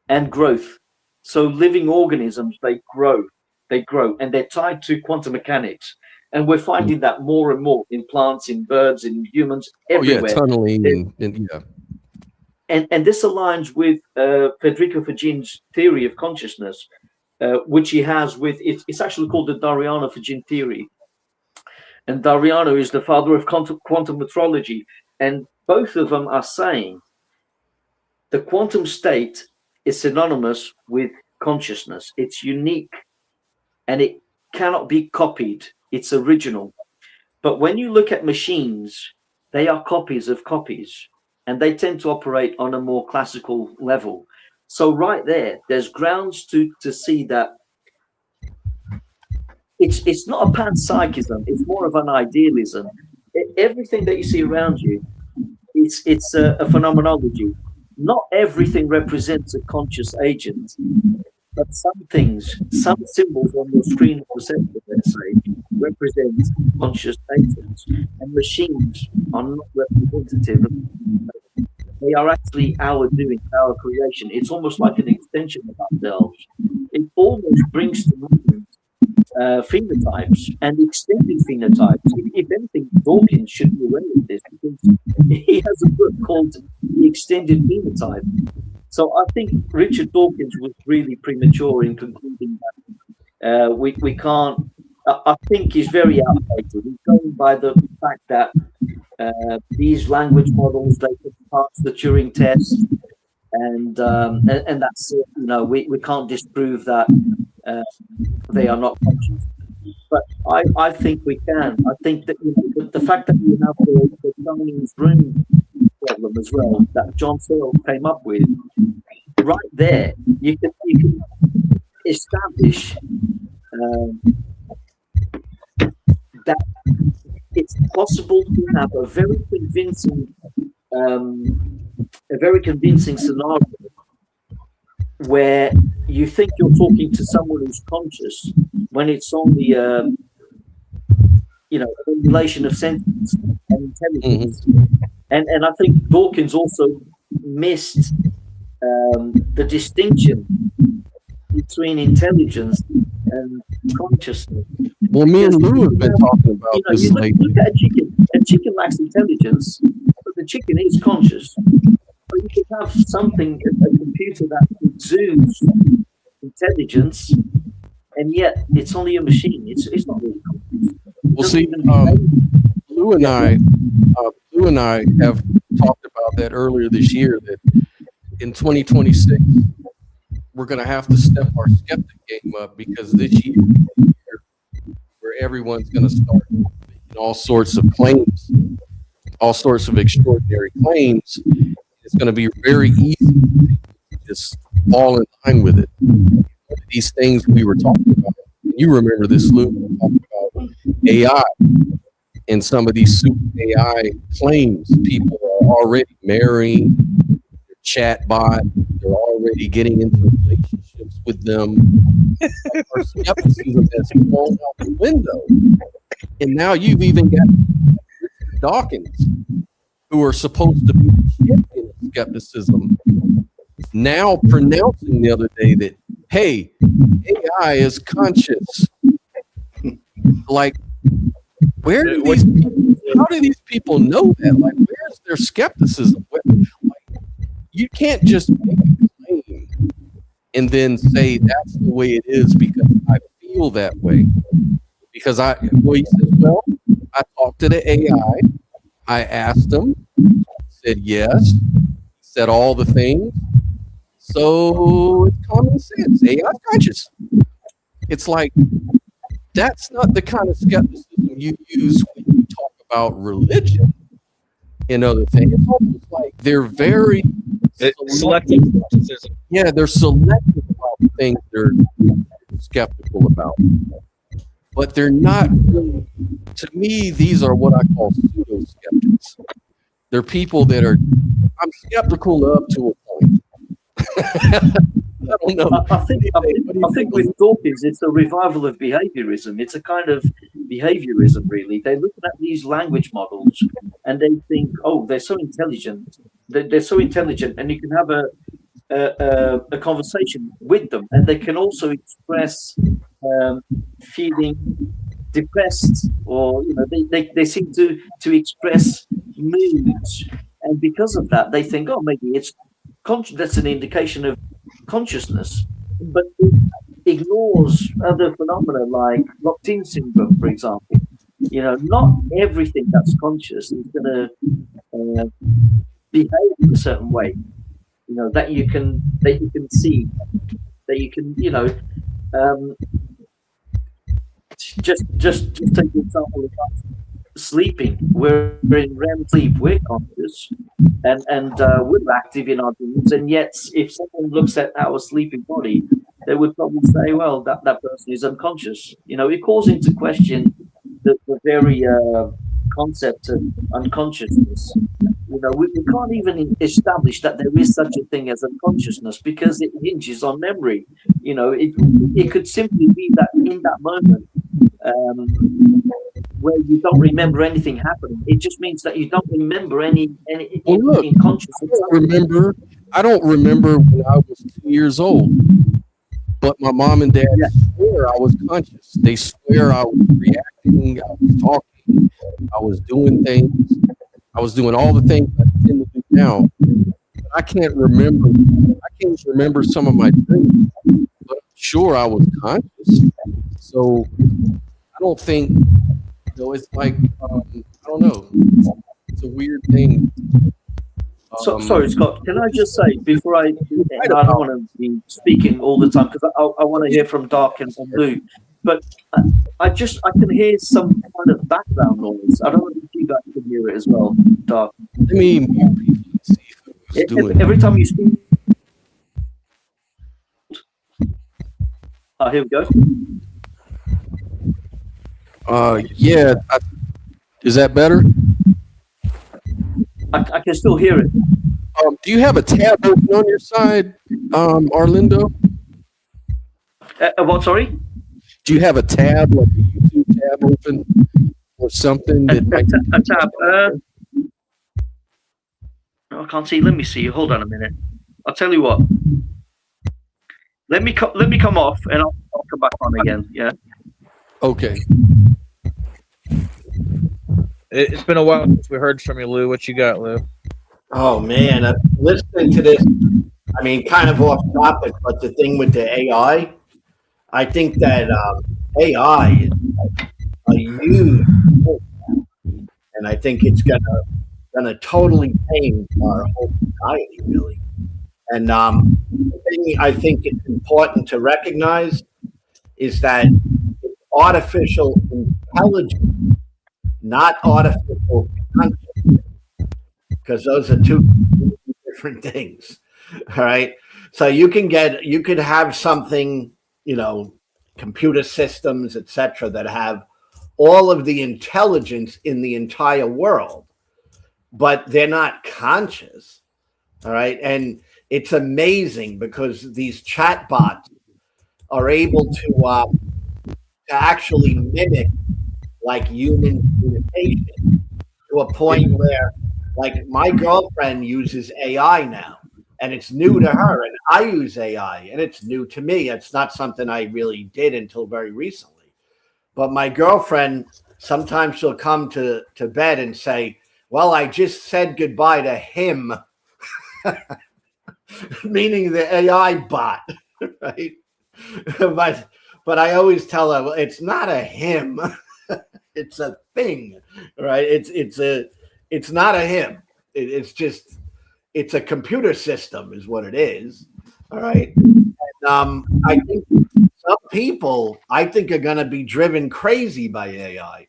and growth. So living organisms, they grow, and they're tied to quantum mechanics. And we're finding that more and more in plants, in birds, in humans, everywhere. Oh, yeah, tunneling and yeah. And this aligns with Federico Fagini's theory of consciousness, which he has with, it's actually called the Dariano-Fagin theory. And Dariano is the father of quantum metrology. And both of them are saying the quantum state is synonymous with consciousness. It's unique and it cannot be copied. It's original. But when you look at machines, they are copies of copies, and they tend to operate on a more classical level. So right there's grounds to see that it's not a panpsychism, it's more of an idealism. Everything that you see around you, it's a phenomenology. Not everything represents a conscious agent, but some things, some symbols on your screen of perception, let's say, represent conscious agents, and machines are not representative. They are actually our doing, our creation. It's almost like an extension of ourselves. It almost brings to mind phenotypes and extended phenotypes. If anything, Dawkins should be aware of this because he has a book called The Extended Phenotype. So I think Richard Dawkins was really premature in concluding that we can't. I think he's very outdated. He's going by the fact that these language models, they can pass the Turing test, and that's it. You know, we can't disprove that they are not conscious. But I think we can. I think that the fact that you have the Chinese room problem as well that John Searle came up with, right there, you can establish that it's possible to have a very convincing scenario where you think you're talking to someone who's conscious when it's only a formulation of sentence and intelligence. And I think Dawkins also missed the distinction between intelligence and consciousness. Well, me and Lou have been talking about this you lately. look at a chicken. A chicken lacks intelligence, but the chicken is conscious. But you can have something, a computer that exudes intelligence, and yet it's only a machine. It's not really conscious. Well, see, Lou and I have talked about that earlier this year, that in 2026 we're going to have to step our skeptic game up, because this year is where everyone's going to start making all sorts of claims, all sorts of extraordinary claims. It's going to be very easy to just fall in line with it. These things we were talking about, you remember this, Lou, we were talking about AI and some of these super AI claims. People are already marrying their chat bot. They're already getting into relationships with them. Our skepticism has fallen out the window. And now you've even got Dawkins, who are supposed to be champion of skepticism, now pronouncing the other day that, hey, AI is conscious. Like, where do these people, how do these people know that? Like, where's their skepticism? You can't just make a claim and then say that's the way it is because I feel that way. Because he says, well, I talked to the AI. I asked him, he said yes, he said all the things. So it's common sense. AI is conscious. It's like, that's not the kind of skepticism you use when you talk about religion and other things. It's almost like they're very selective skepticism. Yeah, they're selective about the things they're skeptical about. But they're not really, to me, these are what I call pseudo-skeptics. They're people that are, I'm skeptical up to a point. I don't know. I think with Dawkins, it's a revival of behaviorism. It's a kind of behaviorism, really. They're looking at these language models and they think, oh, they're so intelligent. They're so intelligent, and you can have a conversation with them, and they can also express feeling depressed, or they seem to express moods, and because of that, they think, oh, maybe it's that's an indication of consciousness, but it ignores other phenomena like locked-in syndrome, for example. Not everything that's conscious is going to behave in a certain way. That you can see, that you can, just take the example of sleeping. We're in REM sleep, we're conscious, and we're active in our dreams, and yet if someone looks at our sleeping body, they would probably say, well, that person is unconscious. It calls into question the very concept of unconsciousness. We can't even establish that there is such a thing as unconsciousness because it hinges on memory. It could simply be that in that moment where you don't remember anything happening, it just means that you don't remember anything consciousness. I don't remember when I was 2 years old, but my mom and dad swear I was conscious. They swear I was reacting, I was talking, I was doing things. I was doing all the things I tend to do now. But I can't remember some of my dreams, but I'm sure I was conscious. So I don't think, it's like, I don't know. It's a weird thing. Sorry, Scott, can I just say, before I don't want to be speaking all the time, because I want to hear from Dark and Lou, but I can hear some kind of background noise. I don't know if you guys can hear it as well, Dark. I mean, every time you speak. Here we go. Is that better? I can still hear it. Do you have a tab open on your side, Arlindo? What? Sorry. Do you have a tab, like a YouTube tab open or something? A tab. I can't see. Let me see. Hold on a minute. I'll tell you what. Let me come off, and I'll come back on again. Yeah. Okay. It's been a while since we heard from you, Lou. What you got, Lou? Oh man, listening to this, I mean, kind of off topic, but the thing with the AI, I think that AI is a huge, and I think it's gonna totally change our whole society, really. And the thing I think it's important to recognize is that it's artificial intelligence, not artificial consciousness, because those are two different things. All right. So you could have something, computer systems, etc., that have all of the intelligence in the entire world, but they're not conscious. All right. And it's amazing because these chatbots are able to actually mimic like human communication to a point where, like, my girlfriend uses AI now, and it's new to her, and I use AI, and it's new to me. It's not something I really did until very recently. But my girlfriend, sometimes she'll come to bed and say, well, I just said goodbye to him, meaning the AI bot, right? But I always tell her, well, it's not a him. It's a thing, right? It's not a him. It's a computer system is what it is. All right. And, I think some people, are going to be driven crazy by AI.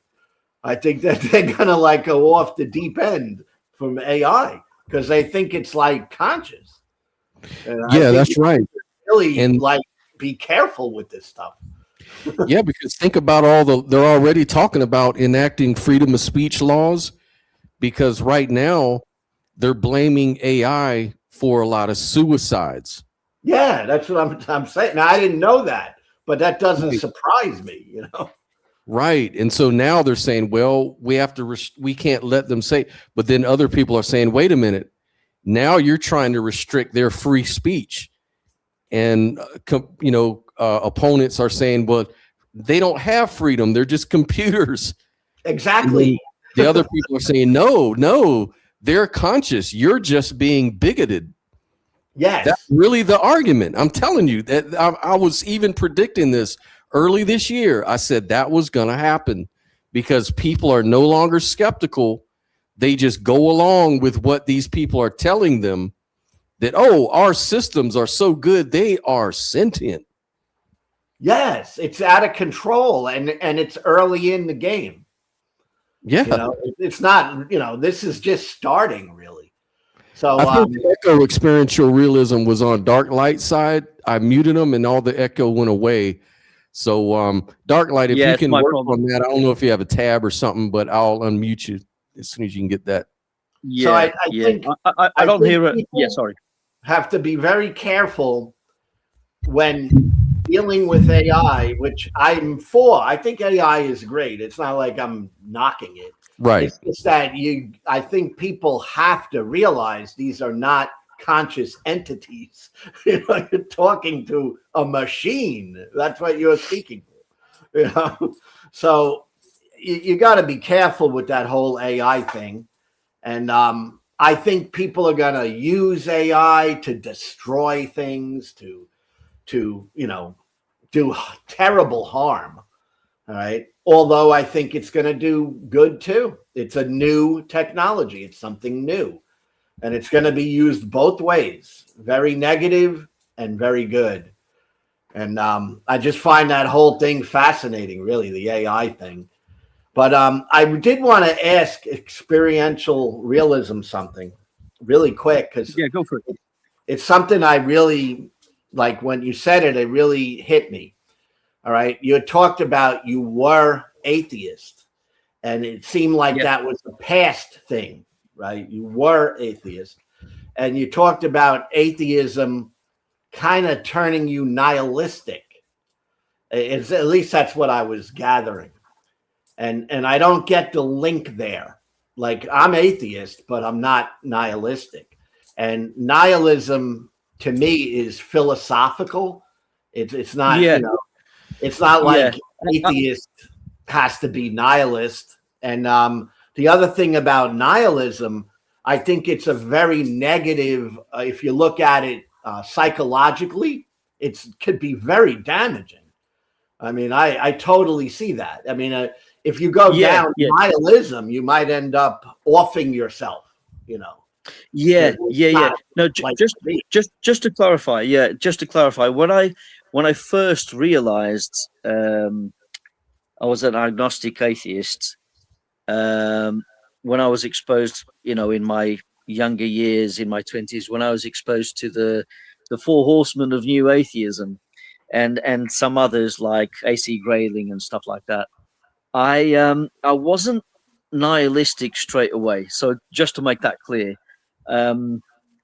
I think that they're going to like go off the deep end from AI because they think it's like conscious. Yeah, that's right. Really, and like, be careful with this stuff. Yeah, because think about they're already talking about enacting freedom of speech laws, because right now they're blaming AI for a lot of suicides. Yeah, that's what I'm saying. Now, I didn't know that, but that doesn't surprise me, Right. And so now they're saying, well, we can't let them say, but then other people are saying, wait a minute, now you're trying to restrict their free speech. And, opponents are saying, well, they don't have freedom. They're just computers. Exactly. The other people are saying, no, they're conscious. You're just being bigoted. Yes. That's really the argument. I'm telling you that I was even predicting this early this year. I said that was going to happen because people are no longer skeptical. They just go along with what these people are telling them, that, oh, our systems are so good, they are sentient. Yes, it's out of control, and it's early in the game. Yeah. It's not, this is just starting, really. So I think the echo experiential realism was on Dark-Light side. I muted them and all the echo went away. So Dark-Light, if you can work on that, I don't know if you have a tab or something, but I'll unmute you as soon as you can get that. Yeah, so I think I don't hear it. Yeah, sorry. Have to be very careful when dealing with AI, which I'm for. I think AI is great. It's not like I'm knocking it. Right. It's just that I think people have to realize these are not conscious entities. You're talking to a machine. That's what you're speaking to. So you got to be careful with that whole AI thing. And I think people are going to use AI to destroy things, to do terrible harm. All right. Although I think it's going to do good too. It's a new technology. It's something new. And it's going to be used both ways, very negative and very good. And I just find that whole thing fascinating, really, the AI thing. But I did want to ask experiential realism something really quick, because go for it. It's something I really like. When you said it, it really hit me. All right. You had talked about you were atheist, and it seemed like that was a past thing, right? You were atheist. and you talked about atheism kind of turning you nihilistic. It's, at least that's what I was gathering. And I don't get the link there. Like, I'm atheist, but I'm not nihilistic. And nihilism to me is philosophical. It's not, Yeah. you know, it's not like Yeah. atheist has to be nihilist. And the other thing about nihilism, I think it's a very negative, if you look at it psychologically, it could be very damaging. I mean, I totally see that. I mean, if you go down nihilism, you might end up offing yourself, you know. Yeah. No, like just to clarify. Yeah, just to clarify. When I first realized I was an agnostic atheist, when I was exposed, you know, in my younger years, in my 20s, when I was exposed to the four horsemen of new atheism, and some others like AC Grayling and stuff like that, I wasn't nihilistic straight away. So just to make that clear,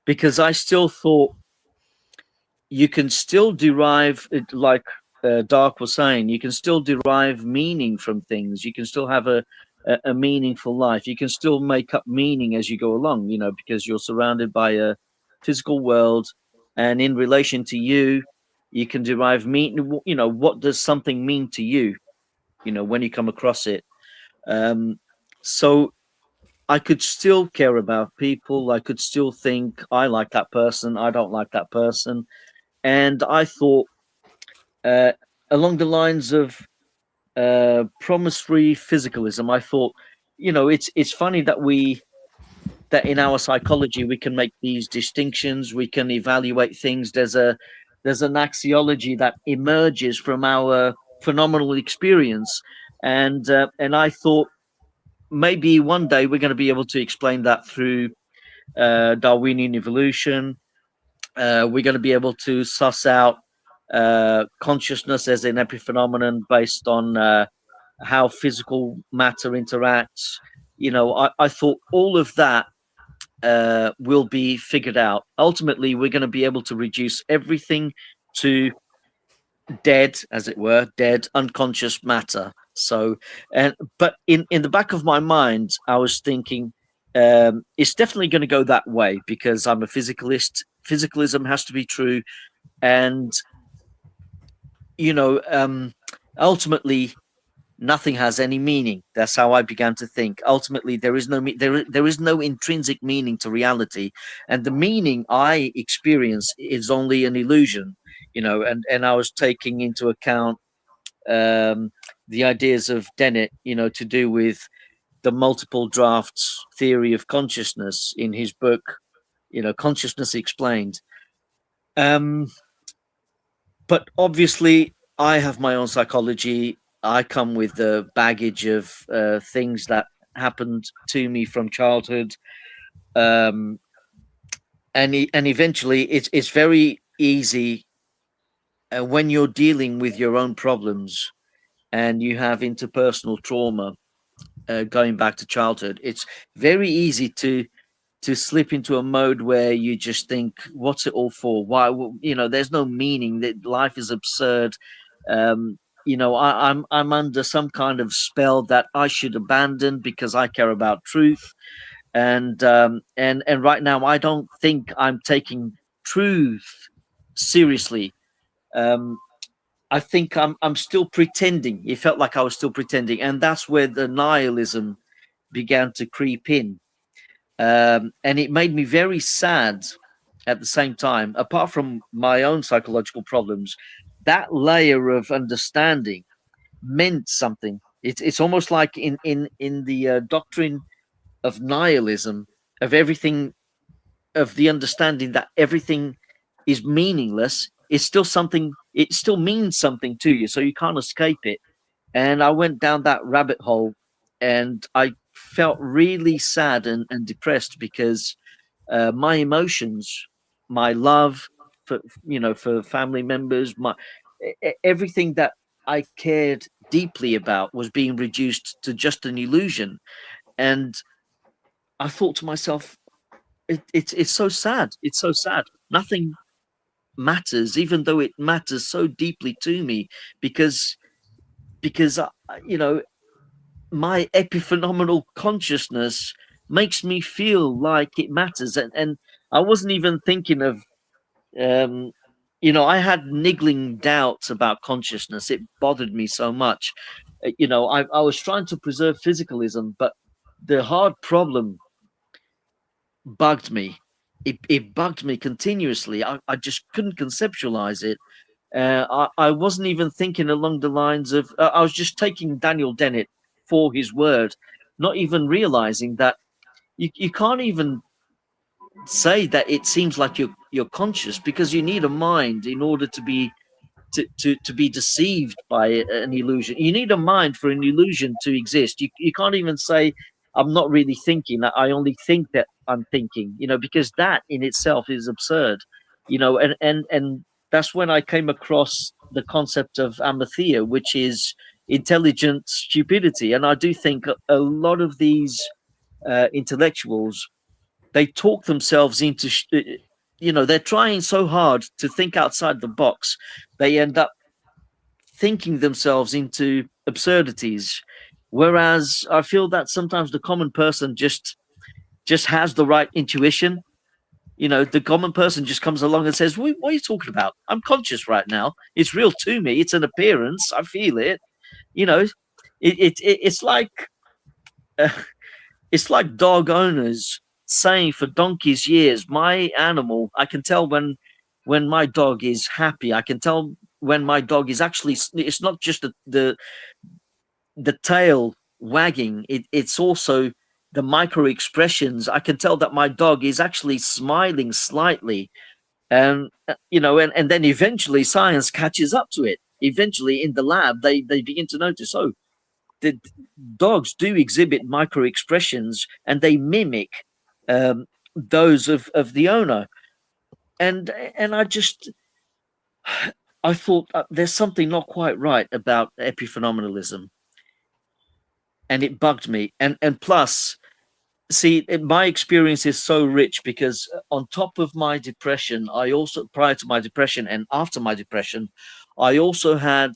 because I still thought you can still derive, like Dark was saying, you can still derive meaning from things. You can still have a meaningful life. You can still make up meaning as you go along, you know, because you're surrounded by a physical world, and in relation to you, you can derive meaning. You know, what does something mean to you? You know, when you come across it. So I could still care about people. I could still think I like that person. I don't like that person. And I thought, along the lines of promissory physicalism, I thought, you know, it's funny that that in our psychology we can make these distinctions. We can evaluate things. There's an axiology that emerges from our phenomenal experience, and I thought maybe one day we're going to be able to explain that through Darwinian evolution. We're going to be able to suss out consciousness as an epiphenomenon based on how physical matter interacts. You know, I thought all of that will be figured out. Ultimately, we're going to be able to reduce everything to dead, as it were, dead unconscious matter. So, but in the back of my mind, I was thinking it's definitely going to go that way because I'm a physicalist. Physicalism has to be true, and you know, ultimately, nothing has any meaning. That's how I began to think. Ultimately, there is no intrinsic meaning to reality, and the meaning I experience is only an illusion. You know, and I was taking into account the ideas of Dennett, you know, to do with the multiple drafts theory of consciousness in his book, you know, Consciousness Explained. But obviously, I have my own psychology. I come with the baggage of things that happened to me from childhood, and eventually, it's very easy when you're dealing with your own problems and you have interpersonal trauma going back to childhood. It's very easy to slip into a mode where you just think, what's it all for? Why? You know, there's no meaning. That life is absurd. You know, I'm under some kind of spell that I should abandon because I care about truth. And right now I don't think I'm taking truth seriously. I think I'm still pretending. It felt like I was still pretending, and that's where the nihilism began to creep in. And it made me very sad at the same time. Apart from my own psychological problems, that layer of understanding meant something. It's almost like in the doctrine of nihilism, of everything, of the understanding that everything is meaningless. It's still something. It still means something to you, so you can't escape it. And I went down that rabbit hole, and I felt really sad and depressed because my emotions, my love for, you know, for family members, everything that I cared deeply about was being reduced to just an illusion. And I thought to myself, it's so sad. It's so sad. Nothing matters, even though it matters so deeply to me, because you know, my epiphenomenal consciousness makes me feel like it matters, and I wasn't even thinking of you know, I had niggling doubts about consciousness. It bothered me so much. You know, I was trying to preserve physicalism, but the hard problem bugged me. It bugged me continuously. I just couldn't conceptualize it. I wasn't even thinking along the lines of, I was just taking Daniel Dennett for his word, not even realizing that you can't even say that it seems like you're conscious, because you need a mind in order to be to be deceived by an illusion. You need a mind for an illusion to exist. You can't even say I'm not really thinking, I only think that I'm thinking, you know, because that in itself is absurd, you know. And that's when I came across the concept of amathea, which is intelligent stupidity. And I do think a lot of these intellectuals, they talk themselves into you know, they're trying so hard to think outside the box, they end up thinking themselves into absurdities. Whereas I feel that sometimes the common person just has the right intuition. You know, the common person just comes along and says, what are you talking about? I'm conscious right now. It's real to me. It's an appearance. I feel it. You know, it's like it's like dog owners saying for donkey's years, my animal, I can tell when my dog is happy. I can tell when my dog is actually, it's not just the tail wagging, it's also the micro expressions. I can tell that my dog is actually smiling slightly. And you know, and then eventually science catches up to it. Eventually in the lab they begin to notice, oh, the dogs do exhibit micro expressions, and they mimic those of the owner. And I thought there's something not quite right about epiphenomenalism, and it bugged me. And plus, see, my experience is so rich, because on top of my depression, I also, prior to my depression and after my depression, I also had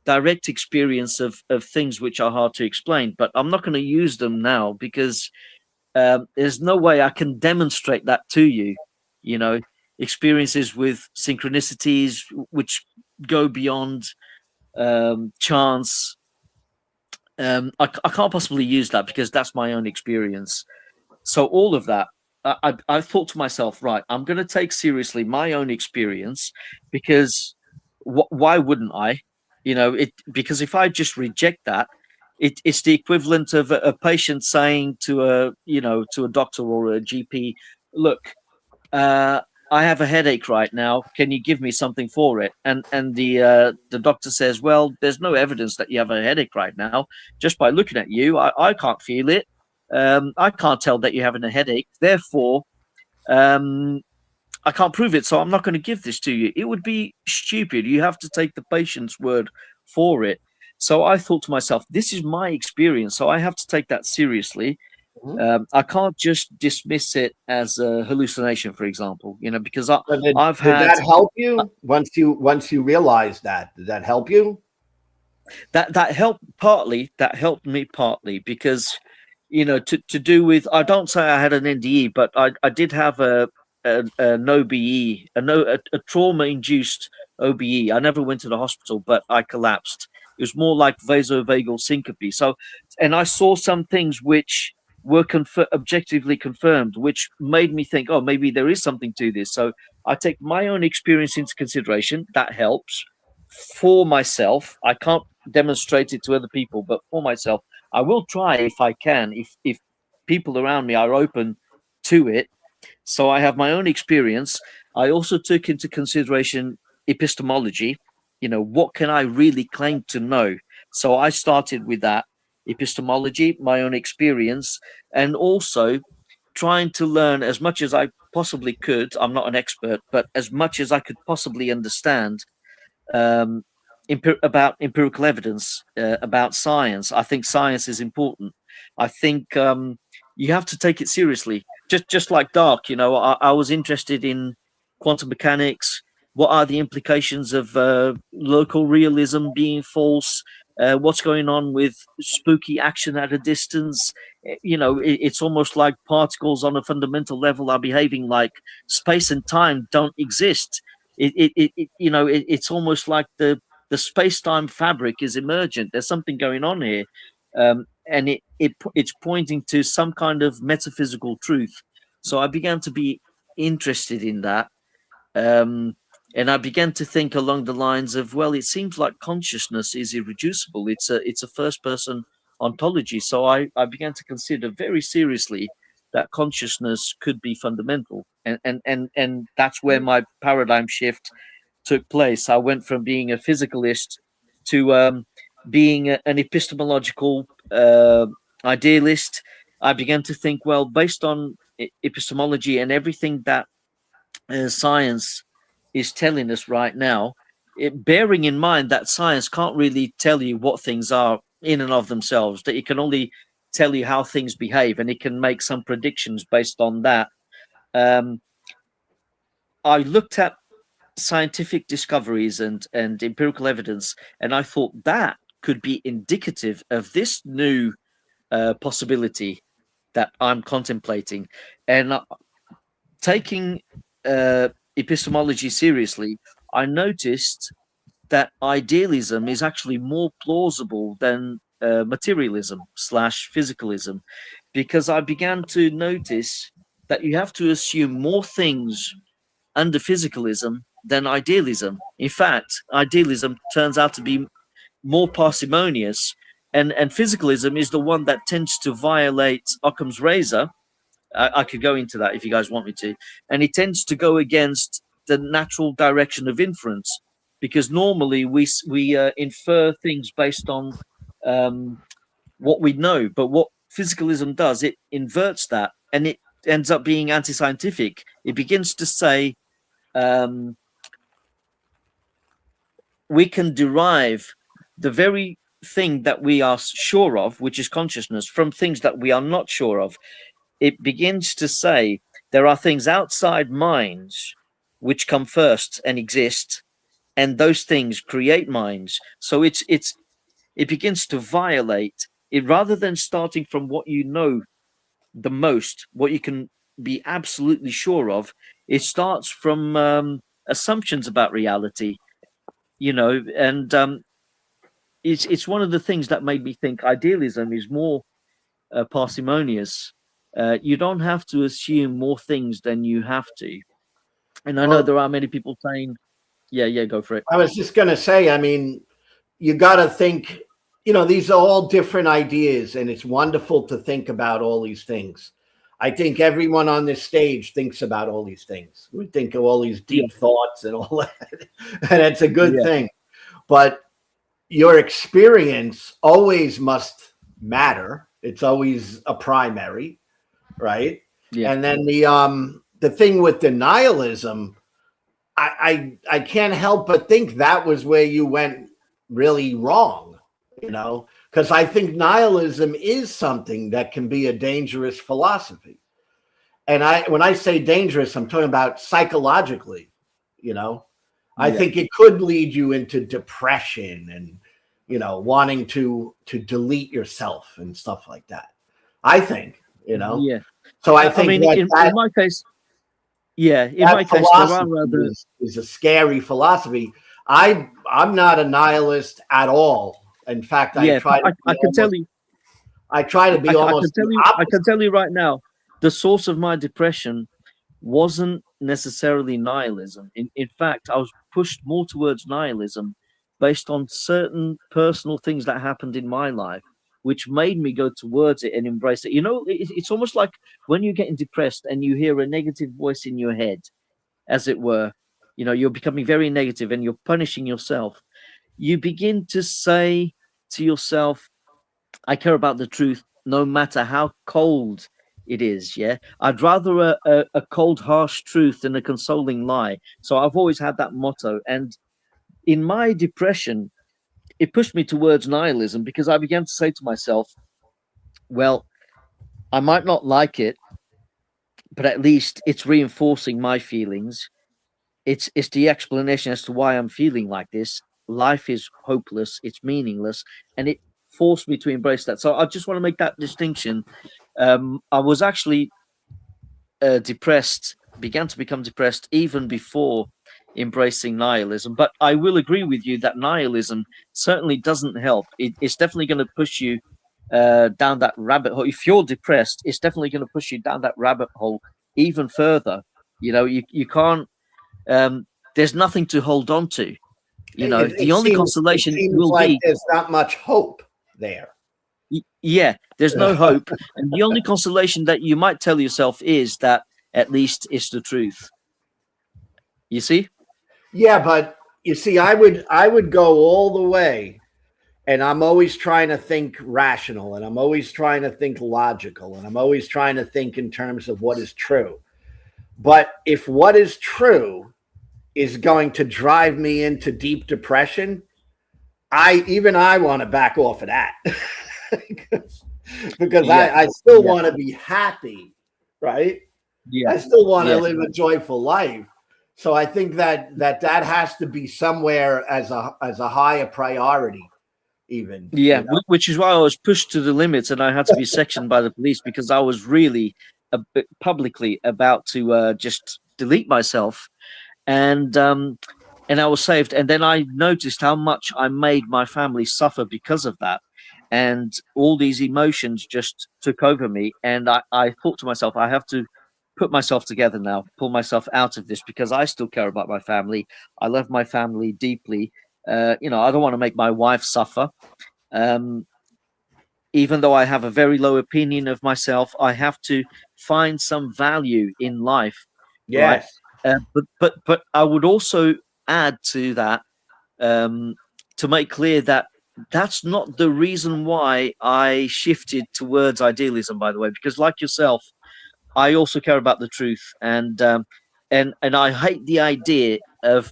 direct experience of things which are hard to explain. But I'm not going to use them now, because there's no way I can demonstrate that to you. You know, experiences with synchronicities which go beyond chance. I can't possibly use that, because that's my own experience. So all of that, I thought to myself, right, I'm going to take seriously my own experience, because why wouldn't I? You know, because if I just reject that, it's the equivalent of a patient saying to a doctor or a GP, look, I have a headache right now. Can you give me something for it? And the doctor says, well, there's no evidence that you have a headache right now. Just by looking at you, I can't feel it. I can't tell that you're having a headache. Therefore, I can't prove it, so I'm not going to give this to you. It would be stupid. You have to take the patient's word for it. So I thought to myself, this is my experience, so I have to take that seriously. I can't just dismiss it as a hallucination, for example, you know, because did that help you once you realized that? Did that help you? That helped partly. That helped me partly, because, you know, to do with, I don't say I had an NDE, but I did have an OBE, a trauma-induced OBE. I never went to the hospital, but I collapsed. It was more like vasovagal syncope. So, and I saw some things which were objectively confirmed, which made me think, oh, maybe there is something to this. So I take my own experience into consideration. That helps for myself. I can't demonstrate it to other people, but for myself, I will try if I can, if people around me are open to it. So I have my own experience. I also took into consideration epistemology. You know, what can I really claim to know? So I started with that epistemology, my own experience, and also trying to learn as much as I possibly could. I'm not an expert, but as much as I could possibly understand about empirical evidence, about science. I think science is important. I think you have to take it seriously. just like Dark, you know, I was interested in quantum mechanics. What are the implications of local realism being false? What's going on with spooky action at a distance? You know, it's almost like particles on a fundamental level are behaving like space and time don't exist. You know, it's almost like the space-time fabric is emergent. There's something going on here, and it's pointing to some kind of metaphysical truth. So I began to be interested in that. And I began to think along the lines of, well, it seems like consciousness is irreducible. It's a first person ontology. So I began to consider very seriously that consciousness could be fundamental. And that's where my paradigm shift took place. I went from being a physicalist to being an epistemological idealist. I began to think, well, based on epistemology and everything that science is telling us right now, bearing in mind that science can't really tell you what things are in and of themselves, that it can only tell you how things behave, and it can make some predictions based on that. I looked at scientific discoveries and empirical evidence, and I thought that could be indicative of this new possibility that I'm contemplating. And taking epistemology seriously, I noticed that idealism is actually more plausible than materialism / physicalism, because I began to notice that you have to assume more things under physicalism than idealism. In fact, idealism turns out to be more parsimonious, and physicalism is the one that tends to violate Occam's razor. I could go into that if you guys want me to. And it tends to go against the natural direction of inference, because normally we infer things based on what we know. But what physicalism does, it inverts that, and it ends up being anti-scientific. It begins to say we can derive the very thing that we are sure of, which is consciousness, from things that we are not sure of. It begins to say there are things outside minds which come first and exist, and those things create minds. So it begins to violate it, rather than starting from what you know the most, what you can be absolutely sure of. It starts from assumptions about reality, you know, and it's one of the things that made me think idealism is more parsimonious. You don't have to assume more things than you have to. And I know there are many people saying, yeah, go for it. I was just going to say, I mean, you got to think, you know, these are all different ideas, and it's wonderful to think about all these things. I think everyone on this stage thinks about all these things. We think of all these deep thoughts and all that, and it's a good thing. But your experience always must matter. It's always a primary, right? Yeah. And then the thing with denialism, I can't help but think that was where you went really wrong, you know, because I think nihilism is something that can be a dangerous philosophy. And when I say dangerous, I'm talking about psychologically, you know. I think it could lead you into depression and, you know, wanting to delete yourself and stuff like that. I think, you know. Yeah. So I think in my case, in my case, there is a scary philosophy. I'm not a nihilist at all. In fact, I try to be almost. I can tell you right now, the source of my depression wasn't necessarily nihilism. In fact, I was pushed more towards nihilism based on certain personal things that happened in my life, which made me go towards it and embrace it. You know, it's almost like when you're getting depressed and you hear a negative voice in your head, as it were, you know, you're becoming very negative and you're punishing yourself. You begin to say to yourself, I care about the truth no matter how cold it is. Yeah, I'd rather a cold, harsh truth than a consoling lie. So I've always had that motto. And in my depression, it pushed me towards nihilism, because I began to say to myself, well, I might not like it, but at least it's reinforcing my feelings. It's the explanation as to why I'm feeling like this. Life is hopeless, it's meaningless, and it forced me to embrace that. So I just want to make that distinction. I was actually depressed, began to become depressed even before embracing nihilism. But I will agree with you that nihilism certainly doesn't help. It's definitely going to push you down that rabbit hole. If you're depressed, it's definitely going to push you down that rabbit hole even further. You know, you can't. There's nothing to hold on to. You know, the only consolation will like be there's not much hope there. Yeah, there's no hope, and the only consolation that you might tell yourself is that at least it's the truth. You see? Yeah, but you see, I would go all the way, and I'm always trying to think rational, and I'm always trying to think logical, and I'm always trying to think in terms of what is true. But if what is true is going to drive me into deep depression, I want to back off of that. because I still want to be happy, right? Yeah, I still want to live a joyful life. So I think that has to be somewhere as a higher priority, even. Yeah, you know? which is why I was pushed to the limits, and I had to be sectioned by the police because I was really publicly about to just delete myself, and I was saved. And then I noticed how much I made my family suffer because of that. And all these emotions just took over me. And I thought to myself, I have to put myself together now, pull myself out of this because I still care about my family. I love my family deeply. I don't want to make my wife suffer. Even though I have a very low opinion of myself, I have to find some value in life. Yes. Right? But I would also add to that to make clear that that's not the reason why I shifted towards idealism, by the way, because like yourself, I also care about the truth, and I hate the idea of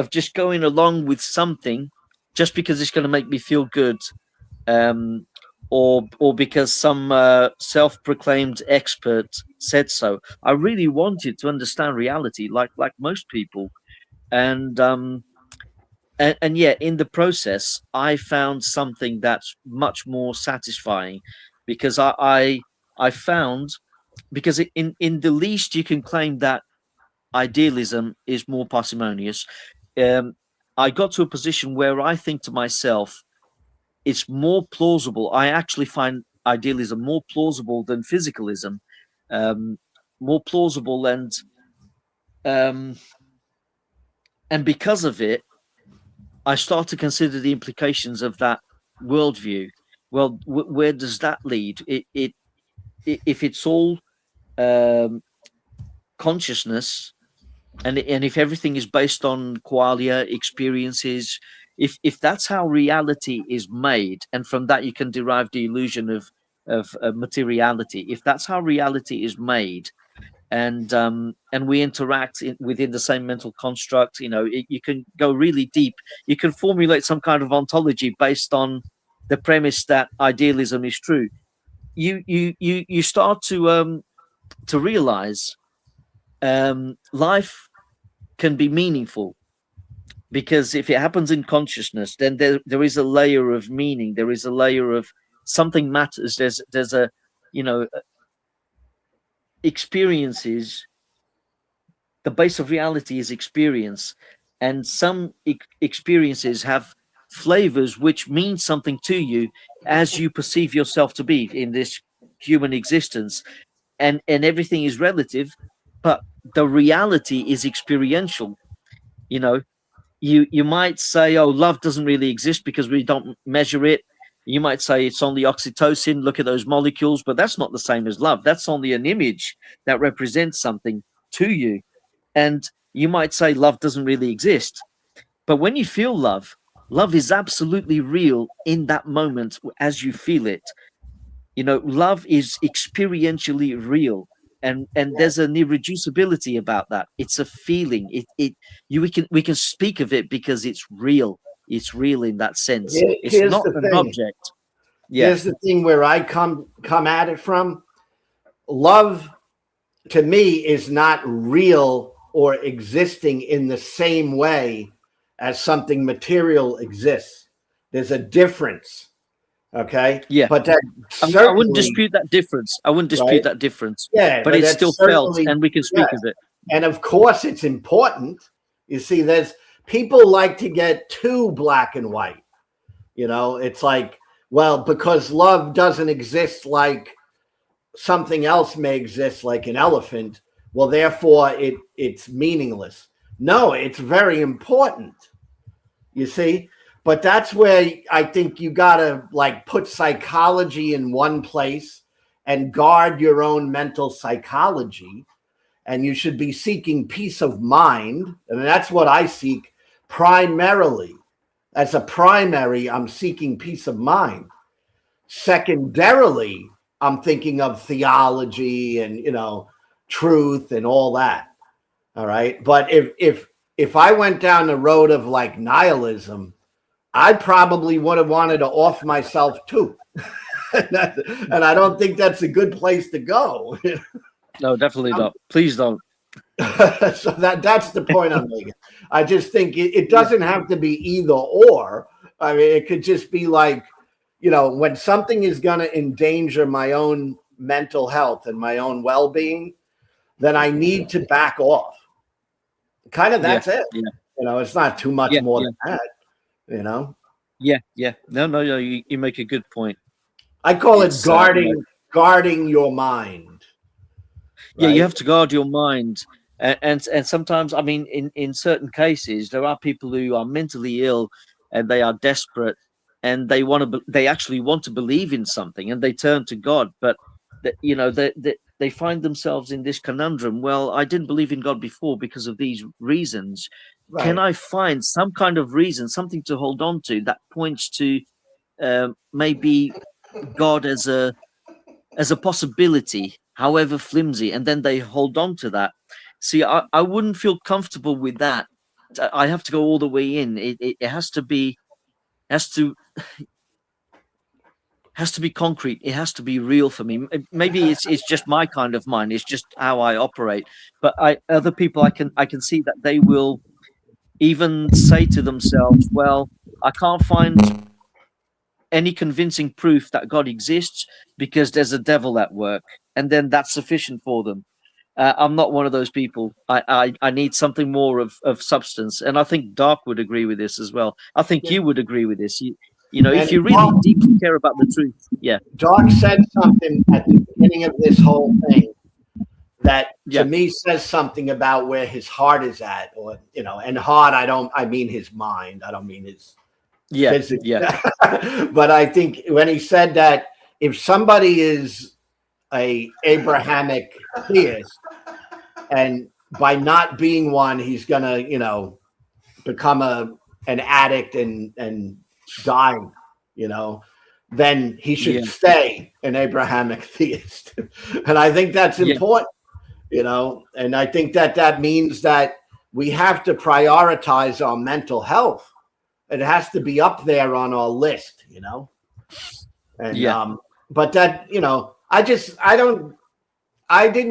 just going along with something just because it's going to make me feel good, or because some self-proclaimed expert said so. I really wanted to understand reality, like most people, and yet in the process I found something that's much more satisfying because I found, because in the least you can claim that idealism is more parsimonious. I got to a position where I think to myself, it's more plausible. I actually find idealism more plausible than physicalism, more plausible, and because of it I start to consider the implications of that worldview. Well, where does that lead? If it's all consciousness, and if everything is based on qualia experiences, if that's how reality is made, and from that you can derive the illusion of materiality. If that's how reality is made, and we interact within the same mental construct, you can go really deep. You can formulate some kind of ontology based on the premise that idealism is true. You start to realize life can be meaningful, because if it happens in consciousness, then there is a layer of meaning, there is a layer of something matters, there's a experiences. The base of reality is experience, and some experiences have flavors which mean something to you as you perceive yourself to be in this human existence, and everything is relative, but the reality is experiential. You might say, oh, love doesn't really exist because we don't measure it. You might say it's only oxytocin, look at those molecules, but that's not the same as love. That's only an image that represents something to you. And you might say love doesn't really exist. But when you feel love, love is absolutely real in that moment as you feel it. Love is experientially real. And there's an irreducibility about that. It's a feeling. We can speak of it because it's real. It's real in that sense. It's not an object. Yeah. Here's the thing where I come at it from. Love to me, is not real or existing in the same way as something material exists. There's a difference. Okay. Yeah. But that I wouldn't dispute that difference. I wouldn't dispute right? that difference. Yeah. But it's still felt, and we can speak of it. And of course, it's important. You see, there's people like to get too black and white. You know, it's like, well, because love doesn't exist like something else may exist, like an elephant, well, therefore it's meaningless. No, it's very important. You see? But that's where I think you gotta like put psychology in one place and guard your own mental psychology. And you should be seeking peace of mind. And that's what I seek primarily. As a primary, I'm seeking peace of mind. Secondarily, I'm thinking of theology and, you know, truth and all that. All right. But if I went down the road of like nihilism, I probably would have wanted to off myself too. And I don't think that's a good place to go. No, definitely not. Please don't. So that's the point I'm making. I just think it doesn't have to be either or. I mean, it could just be like, you know, when something is going to endanger my own mental health and my own well-being, then I need to back off. Kind of that's it. Yeah. You know, it's not too much more than that, you know? Yeah. No, you make a good point. I call it guarding your mind. Yeah, right? you have to guard your mind. And sometimes, I mean, in certain cases, there are people who are mentally ill and they are desperate and they actually want to believe in something and they turn to God, but you know, they find themselves in this conundrum. Well, I didn't believe in God before because of these reasons. Right. Can I find some kind of reason, something to hold on to that points to maybe God as a possibility, however flimsy, and then they hold on to that. See, I wouldn't feel comfortable with that. I have to go all the way in. It has to be concrete. It has to be real for me. Maybe it's just my kind of mind. It's just how I operate. But other people, I can see that they will even say to themselves, "Well, I can't find any convincing proof that God exists because there's a devil at work," and then that's sufficient for them. I'm not one of those people. I need something more of substance, and I think Dark would agree with this as well. I think you would agree with this. You know, if you really deeply care about the truth, yeah. Dark said something at the beginning of this whole thing that to me says something about where his heart is at, or you know, and heart. I mean his mind. I don't mean his physics. But I think when he said that if somebody is a Abrahamic theist, and by not being one, he's gonna, you know, become an addict and die, you know, then he should stay an Abrahamic theist. And I think that's important, you know, and I think that means that we have to prioritize our mental health. It has to be up there on our list, you know. And but that, you know, I didn't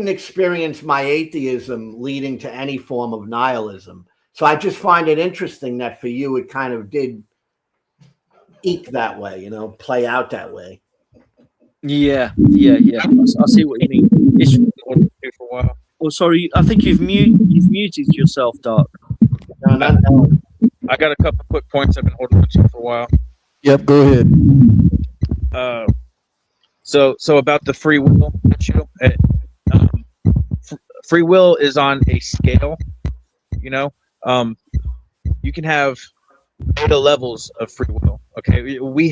experience my atheism leading to any form of nihilism. So I just find it interesting that for you, it kind of did eke that way, you know, play out that way. Yeah. I see what you mean. It's for a while. Oh, sorry. I think you've muted yourself, Dark. No. I got a couple quick points I've been holding on to for a while. Yep, go ahead. So about the free will issue, free will is on a scale. You know, you can have beta levels of free will. Okay, we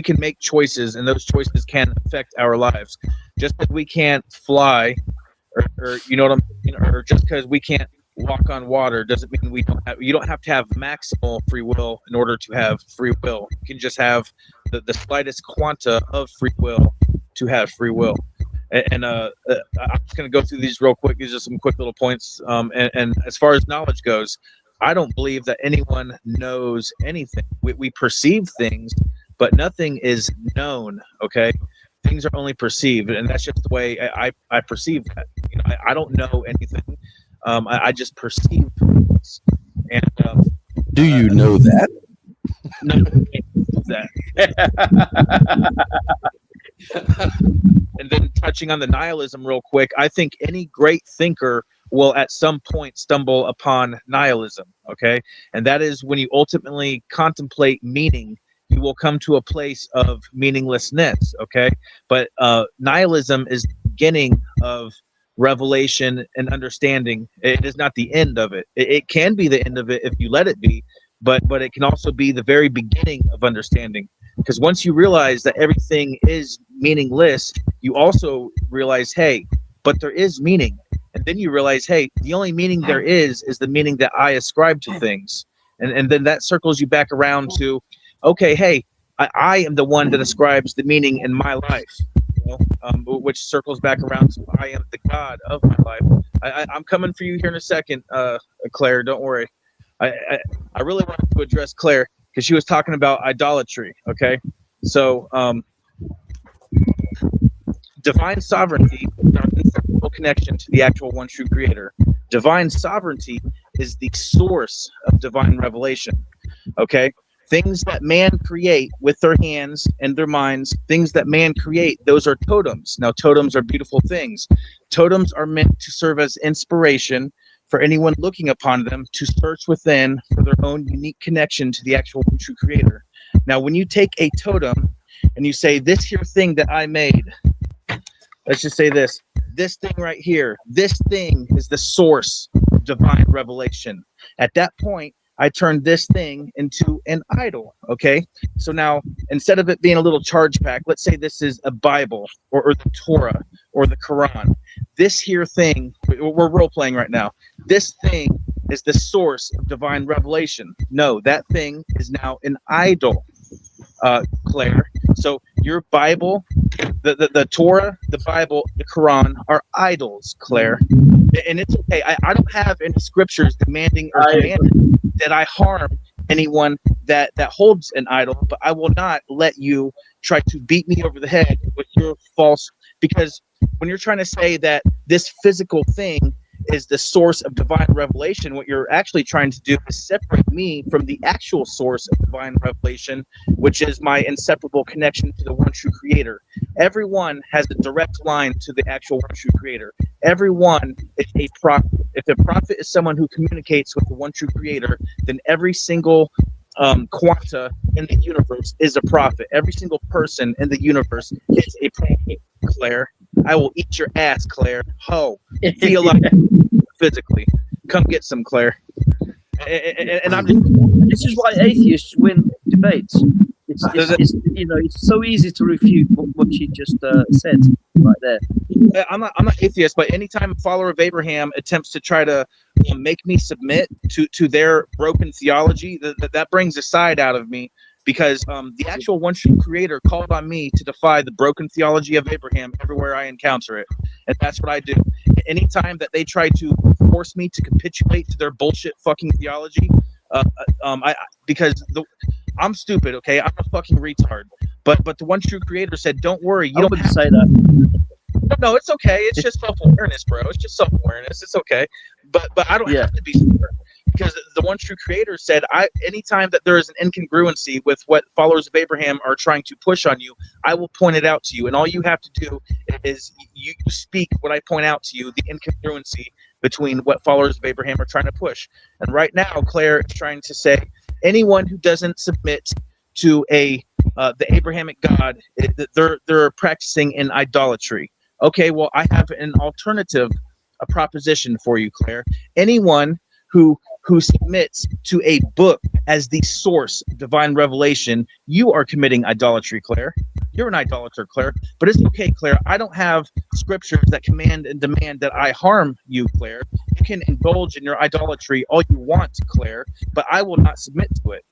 can make choices, and those choices can affect our lives. Just because we can't fly, or you know what or just because we can't walk on water doesn't mean you don't have to have maximal free will in order to have free will. You can just have the slightest quanta of free will to have free will. And I'm just going to go through these real quick. These are some quick little points. And as far as knowledge goes, I don't believe that anyone knows anything. We perceive things, but nothing is known. Okay, Things are only perceived, and that's just the way I perceive that. You know, I don't know anything. I just perceive things. And do you know that? No, I can't do that. And then touching on the nihilism real quick, I think any great thinker will at some point stumble upon nihilism, okay? And that is when you ultimately contemplate meaning, you will come to a place of meaninglessness, okay? But nihilism is the beginning of revelation and understanding. It is not the end of it. It can be the end of it if you let it be, but it can also be the very beginning of understanding. Because once you realize that everything is meaningless, you also realize, hey, but there is meaning. And then you realize, hey, the only meaning there is the meaning that I ascribe to things. And then that circles you back around to, okay, hey, I am the one that ascribes the meaning in my life, you know, which circles back around to I am the God of my life. I'm coming for you here in a second, Claire, don't worry. I really wanted to address Claire because she was talking about idolatry, okay? So, divine sovereignty is our inseparable connection to the actual one true creator. Divine sovereignty is the source of divine revelation, okay? Things that man create with their hands and their minds, things that man create, those are totems. Now, totems are beautiful things. Totems are meant to serve as inspiration for anyone looking upon them to search within for their own unique connection to the actual one true creator. Now, when you take a totem and you say, this here thing that I made, let's just say this thing right here, this thing is the source of divine revelation. At that point, I turned this thing into an idol, okay? So now, instead of it being a little charge pack, let's say this is a Bible or the Torah or the Quran. This here thing, we're role-playing right now, this thing is the source of divine revelation. No, that thing is now an idol, Claire. So your Bible, the Torah, the Bible, the Quran are idols, Claire. And it's okay. I don't have any scriptures demanding or commanding that I harm anyone that holds an idol, but I will not let you try to beat me over the head with your false, because when you're trying to say that this physical thing is the source of divine revelation, what you're actually trying to do is separate me from the actual source of divine revelation, which is my inseparable connection to the one true creator. Everyone has a direct line to the actual one true creator. Everyone is a prophet. If a prophet is someone who communicates with the one true creator, then every single quanta in the universe is a prophet. Every single person in the universe is a prophet, Claire. I will eat your ass, Claire. Ho. Theologically, physically. Come get some, Claire. And I'm just... This is why atheists win debates. It's you know, it's so easy to refute what she just said right there. I'm not atheist, but anytime a follower of Abraham attempts to try to make me submit to their broken theology, that brings a side out of me, because the actual one true creator called on me to defy the broken theology of Abraham everywhere I encounter it. And that's what I do. Anytime that they try to force me to capitulate to their bullshit fucking theology, because I'm stupid, okay? I'm a fucking retard. But the one true creator said, don't worry, you don't have to say that. No, it's okay. It's just self-awareness, bro. It's just self-awareness. It's okay. But I don't have to be sure, because the one true creator said, anytime that there is an incongruency with what followers of Abraham are trying to push on you, I will point it out to you. And all you have to do is you speak what I point out to you, the incongruency between what followers of Abraham are trying to push. And right now, Claire is trying to say, anyone who doesn't submit to the Abrahamic God, they're practicing in idolatry. Okay, well, I have an alternative, a proposition for you, Claire. Anyone who submits to a book as the source of divine revelation, you are committing idolatry, Claire. You're an idolater, Claire. But it's okay, Claire. I don't have scriptures that command and demand that I harm you, Claire. You can indulge in your idolatry all you want, Claire, but I will not submit to it.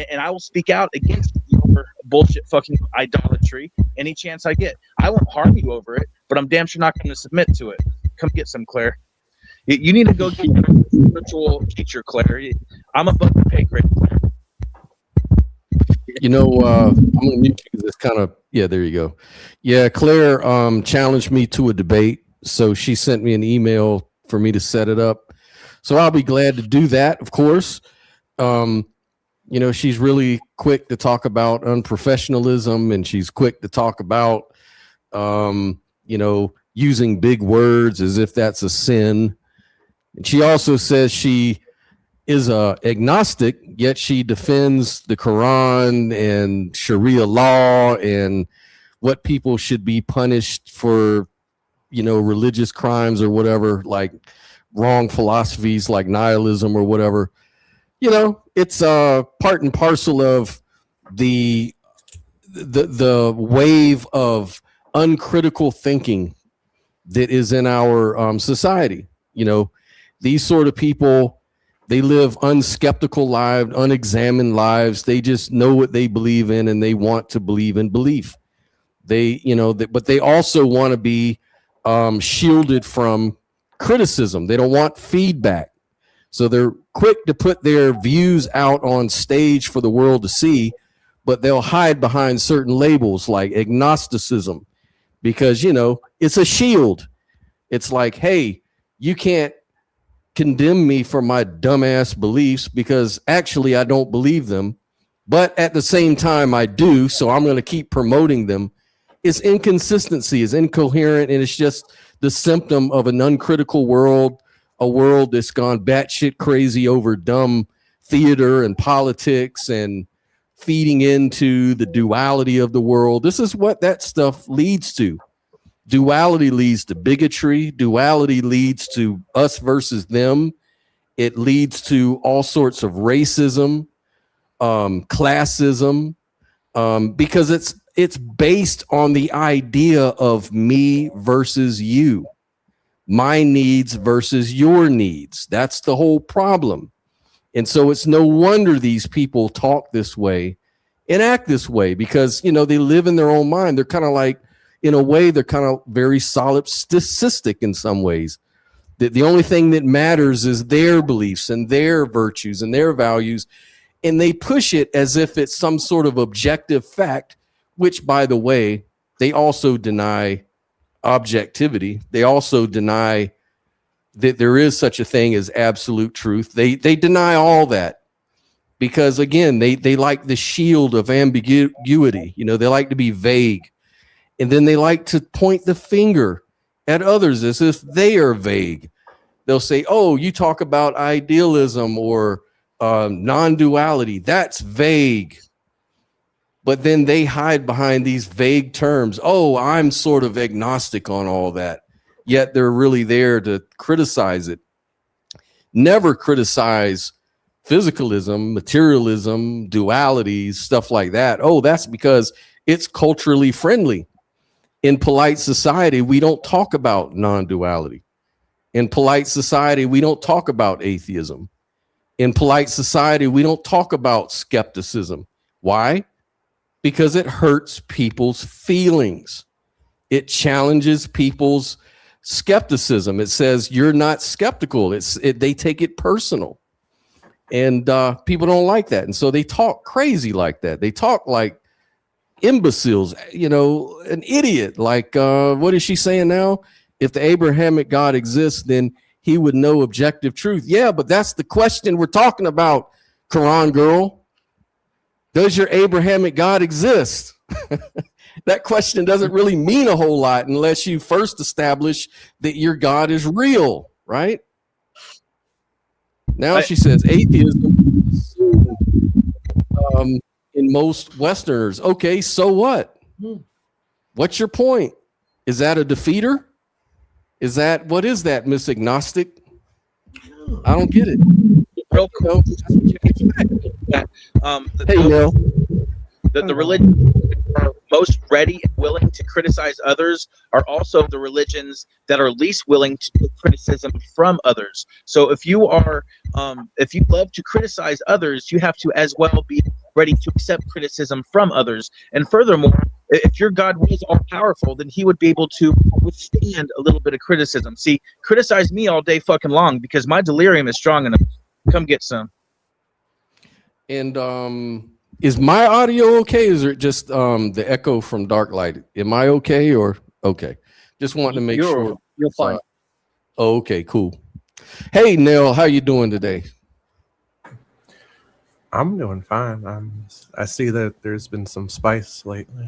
And I will speak out against your bullshit fucking idolatry any chance I get. I won't harm you over it, but I'm damn sure not going to submit to it. Come get some, Claire. You need to go get your spiritual teacher, Claire. I'm above the pay grade, Claire. You know, I'm going to mute you because it's kind of Yeah, there you go. Yeah, Claire challenged me to a debate, so she sent me an email for me to set it up. So I'll be glad to do that, of course. You know, she's really quick to talk about unprofessionalism, and she's quick to talk about, you know, using big words as if that's a sin. And she also says she is a agnostic, yet she defends the Quran and Sharia law and what people should be punished for, you know, religious crimes or whatever, like wrong philosophies like nihilism or whatever. You know, it's part and parcel of the wave of uncritical thinking that is in our society. You know, these sort of people, they live unskeptical lives, unexamined lives. They just know what they believe in, and they want to believe in belief. They, you know, but they also want to be shielded from criticism. They don't want feedback. So they're quick to put their views out on stage for the world to see, but they'll hide behind certain labels like agnosticism because, you know, it's a shield. It's like, hey, you can't condemn me for my dumbass beliefs because actually I don't believe them, but at the same time I do, so I'm going to keep promoting them. It's inconsistency, it's incoherent, and it's just the symptom of an uncritical world, a world that's gone batshit crazy over dumb theater and politics and feeding into the duality of the world. This is what that stuff leads to. Duality leads to bigotry. Duality leads to us versus them. It leads to all sorts of racism, classism, because it's based on the idea of me versus you. My needs versus your needs. That's the whole problem. And so it's no wonder these people talk this way and act this way because, you know, they live in their own mind. They're kind of like, in a way, they're kind of very solipsistic in some ways. The only thing that matters is their beliefs and their virtues and their values. And they push it as if it's some sort of objective fact, which, by the way, they also deny objectivity. They also deny that there is such a thing as absolute truth. They deny all that because, again, they like the shield of ambiguity. You know, they like to be vague, and then they like to point the finger at others as if they are vague. They'll say, oh, you talk about idealism or non-duality. That's vague. But then they hide behind these vague terms. Oh, I'm sort of agnostic on all that. Yet they're really there to criticize it. Never criticize physicalism, materialism, dualities, stuff like that. Oh, that's because it's culturally friendly. In polite society, we don't talk about non-duality. In polite society, we don't talk about atheism. In polite society, we don't talk about skepticism. Why? Because it hurts people's feelings. It challenges people's skepticism. It says you're not skeptical. They take it personal. And people don't like that. And so they talk crazy like that. They talk like imbeciles, you know, an idiot. Like, what is she saying now? If the Abrahamic God exists, then he would know objective truth. Yeah, but that's the question we're talking about, Quran girl. Does your Abrahamic God exist? That question doesn't really mean a whole lot unless you first establish that your God is real, right? Now she says atheism is in most Westerners. Okay, so what? What's your point? Is that a defeater? What is that, Miss Agnostic? I don't get it. Real quick, the religions that are most ready and willing to criticize others are also the religions that are least willing to take criticism from others. So if you are, if you love to criticize others, you have to as well be ready to accept criticism from others. And furthermore, if your God was all powerful, then he would be able to withstand a little bit of criticism. See, criticize me all day fucking long because my delirium is strong enough. Come get some. And Is my audio okay? Is it just the echo from Dark-Light? Am I okay or okay? Just wanting to make sure. You're fine. Oh, okay, cool. Hey, Neil, how you doing today? I'm doing fine. I see that there's been some spice lately.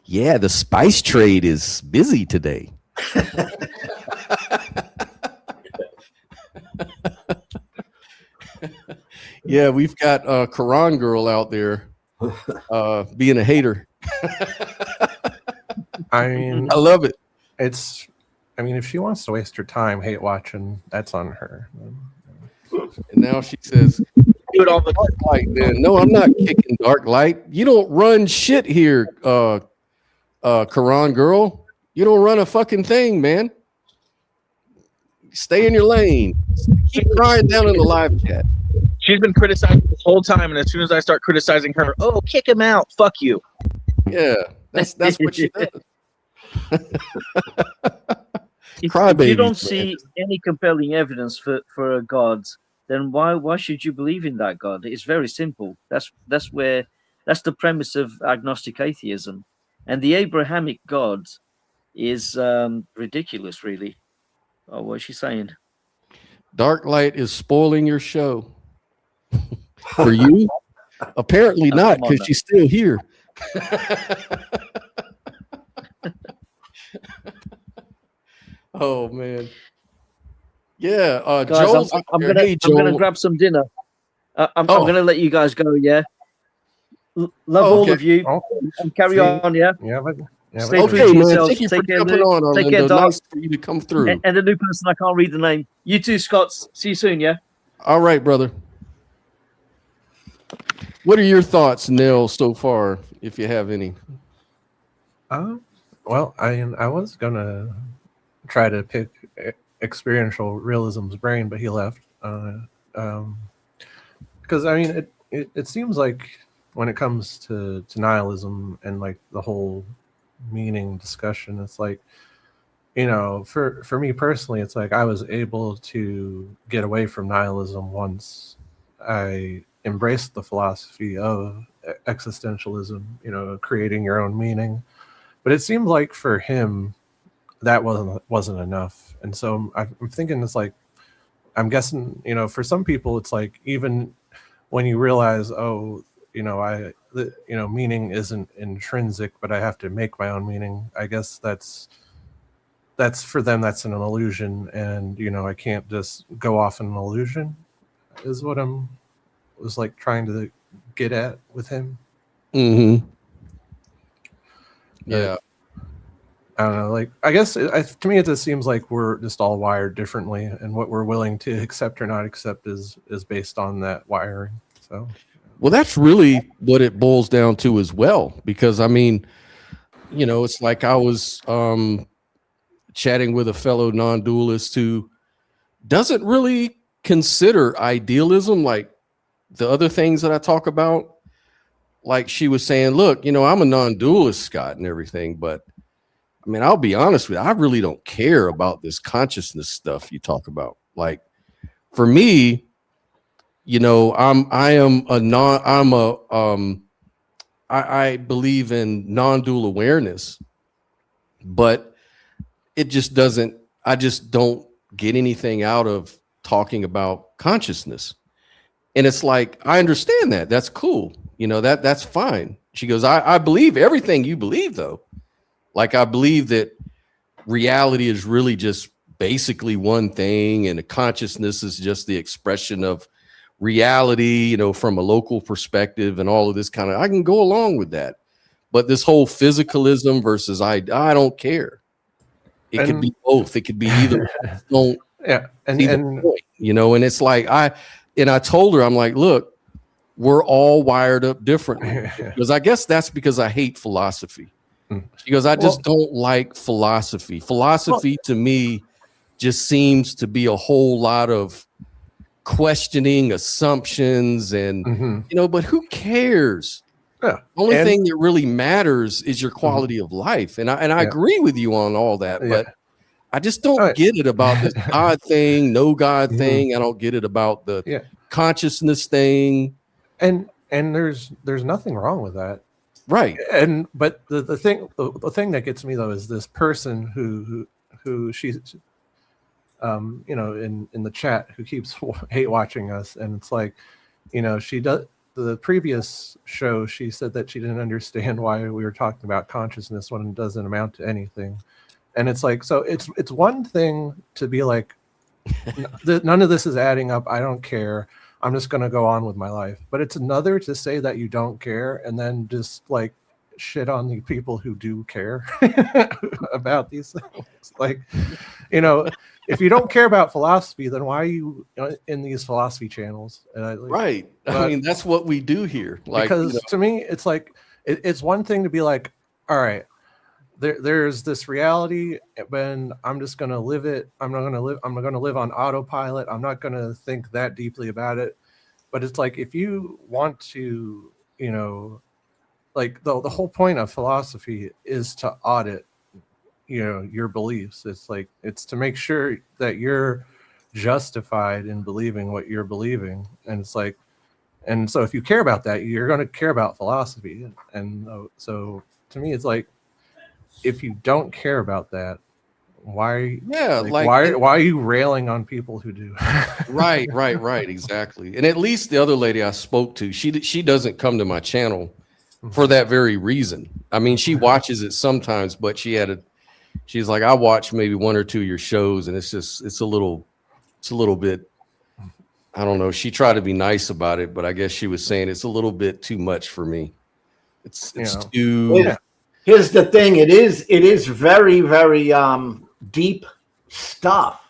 Yeah, the spice trade is busy today. Yeah, we've got Quran girl out there being a hater. I mean, I love it. I mean, if she wants to waste her time hate watching, that's on her. And now she says, Do it all the Dark-Light, man. No, I'm not kicking Dark-Light. You don't run shit here, Quran girl. You don't run a fucking thing, man. Stay in your lane. Keep crying down in the live chat. She's been criticizing this whole time, and as soon as I start criticizing her, oh, kick him out. Fuck you. Yeah, that's what she does. If you don't see any compelling evidence for a God, then why should you believe in that God? It's very simple. That's the premise of agnostic atheism, and the Abrahamic God is ridiculous, really. Oh, what's she saying? Dark-Light is spoiling your show. For you? Apparently not, because she's still here. Oh man. Yeah, guys, Joel's I'm gonna grab some dinner. I'm gonna let you guys go. Yeah. Love all of you. And carry on. Yeah. Stay true to yourselves. Thank you for Take care, jumping on, take care, Orlando. Doc. Nice for you to come through. And the new person, I can't read the name. You too, Scotts. See you soon. Yeah. All right, brother. What are your thoughts, Neil, so far, if you have any? Well, I was gonna try to pick experiential realism's brain, but he left. Because I mean, it seems like when it comes to nihilism and like the whole meaning discussion, it's like, you know, for me personally, it's like I was able to get away from nihilism once I embraced the philosophy of existentialism, you know, creating your own meaning. But it seemed like for him that wasn't enough. And so I'm thinking it's like, I'm guessing, you know, for some people it's like, even when you realize, oh, you know, meaning isn't intrinsic, but I have to make my own meaning. I guess that's for them, that's an illusion. And, you know, I can't just go off in an illusion is what was like trying to get at with him. Mm-hmm. Yeah. I don't know. Like, I guess to me, it just seems like we're just all wired differently, and what we're willing to accept or not accept is based on that wiring. So, well, that's really what it boils down to as well. Because I mean, you know, it's like I was chatting with a fellow non-dualist who doesn't really consider idealism like the other things that I talk about. Like she was saying, look, you know, I'm a non-dualist, Scott, and everything, but I mean, I'll be honest with you, I really don't care about this consciousness stuff you talk about. Like for me, you know, I believe in non-dual awareness, but it just doesn't, I just don't get anything out of talking about consciousness. And it's like, I understand that. That's cool. You know, that's fine. She goes, I believe everything you believe, though. Like, I believe that reality is really just basically one thing, and the consciousness is just the expression of reality, you know, from a local perspective and all of this kind of, I can go along with that. But this whole physicalism versus I don't care. It could be both. It could be either. Don't and point, you know, and it's like I told her, I'm like, look, we're all wired up differently. Because I guess that's because I hate philosophy. She goes, I just don't like philosophy. Philosophy to me just seems to be a whole lot of questioning assumptions and, you know, but who cares? Yeah. The only thing that really matters is your quality of life. And I agree with you on all that, but I just don't get it about this God thing, no God thing. I don't get it about the consciousness thing. And and there's nothing wrong with that. Right. And but the thing that gets me though is this person who she's you know, in the chat, who keeps hate watching us, and it's like, you know, she does. The previous show, she said that she didn't understand why we were talking about consciousness when it doesn't amount to anything. And it's like, so it's one thing to be like, none of this is adding up, I don't care, I'm just going to go on with my life. But it's another to say that you don't care and then just like shit on the people who do care about these things. Like, you know, if you don't care about philosophy, then why are you in these philosophy channels? Right. I mean, that's what we do here. Like, because you know, to me, it's like, it's one thing to be like, all right, there's this reality, when I'm just going to live it. I'm going to live on autopilot. I'm not going to think that deeply about it. But it's like, if you want to, you know, like the whole point of philosophy is to audit, you know, your beliefs. It's like, it's to make sure that you're justified in believing what you're believing. And it's like, and so if you care about that, you're going to care about philosophy. And so to me, it's like, if you don't care about that, why why are you railing on people who do? right, exactly. And at least the other lady I spoke to, she doesn't come to my channel for that very reason. I mean, she watches it sometimes, but she's like, I watch maybe one or two of your shows, and it's a little bit, I don't know. She tried to be nice about it, but I guess she was saying it's a little bit too much for me. It's too. Yeah. Here's the thing. It is very, very deep stuff.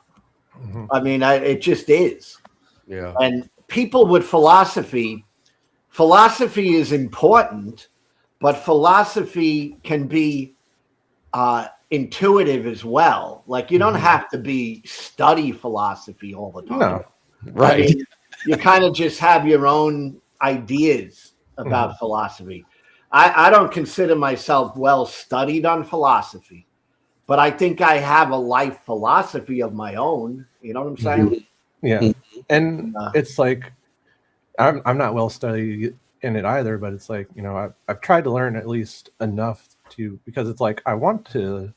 Mm-hmm. I mean, it just is. Yeah. And people with philosophy is important, but philosophy can be intuitive as well. Like, you don't have to study philosophy all the time. No. Right. I mean, you kind of just have your own ideas about philosophy. I don't consider myself well studied on philosophy, but I think I have a life philosophy of my own. You know what I'm saying? Yeah. And it's like, I'm not well studied in it either, but it's like, you know, I've tried to learn at least enough because it's like, I want to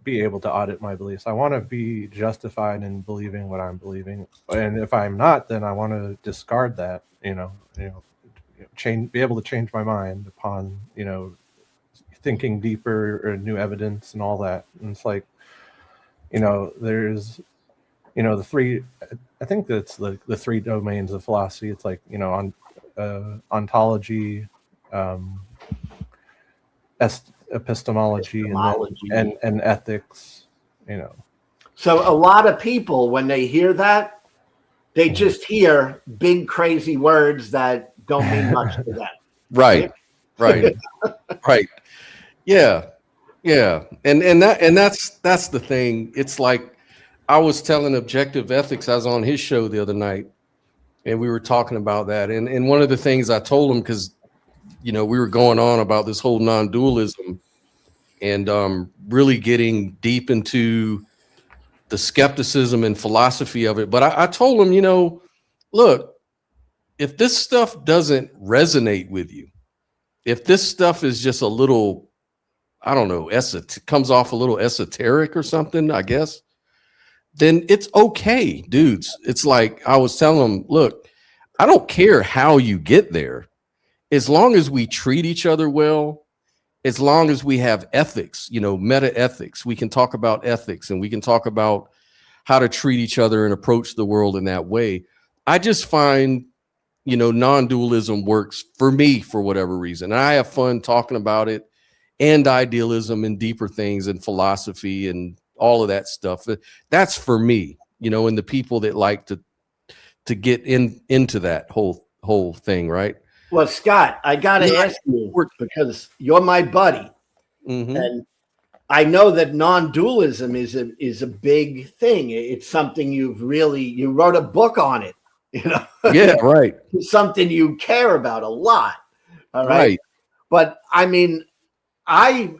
be able to audit my beliefs. I want to be justified in believing what I'm believing. And if I'm not, then I want to discard that, be able to change my mind upon, you know, thinking deeper or new evidence and all that. And it's like, you know, there's, you know, I think that's the three domains of philosophy. It's like, you know, ontology, epistemology, and ethics, you know. So a lot of people, when they hear that, they just hear big crazy words that don't mean much to them. Right. Yeah. And that's the thing. It's like, I was telling Objective Ethics, I was on his show the other night, and we were talking about that. And one of the things I told him, because, you know, we were going on about this whole non-dualism and really getting deep into the skepticism and philosophy of it. But I told him, you know, look, if this stuff doesn't resonate with you, if this stuff is just a little, I don't know, comes off a little esoteric or something, I guess, then it's okay, dudes. It's like, I was telling them, look, I don't care how you get there. As long as we treat each other well, as long as we have ethics, you know, meta ethics, we can talk about ethics and we can talk about how to treat each other and approach the world in that way. I just find, you know, non-dualism works for me for whatever reason. And I have fun talking about it, and idealism and deeper things and philosophy and all of that stuff. That's for me, you know, and the people that like to get into that whole thing, right? Well, Scott, I got to ask you, because you're my buddy, and I know that non-dualism is a big thing. It's something you wrote a book on it, you know? Yeah, right. It's something you care about a lot. All right. But I mean, I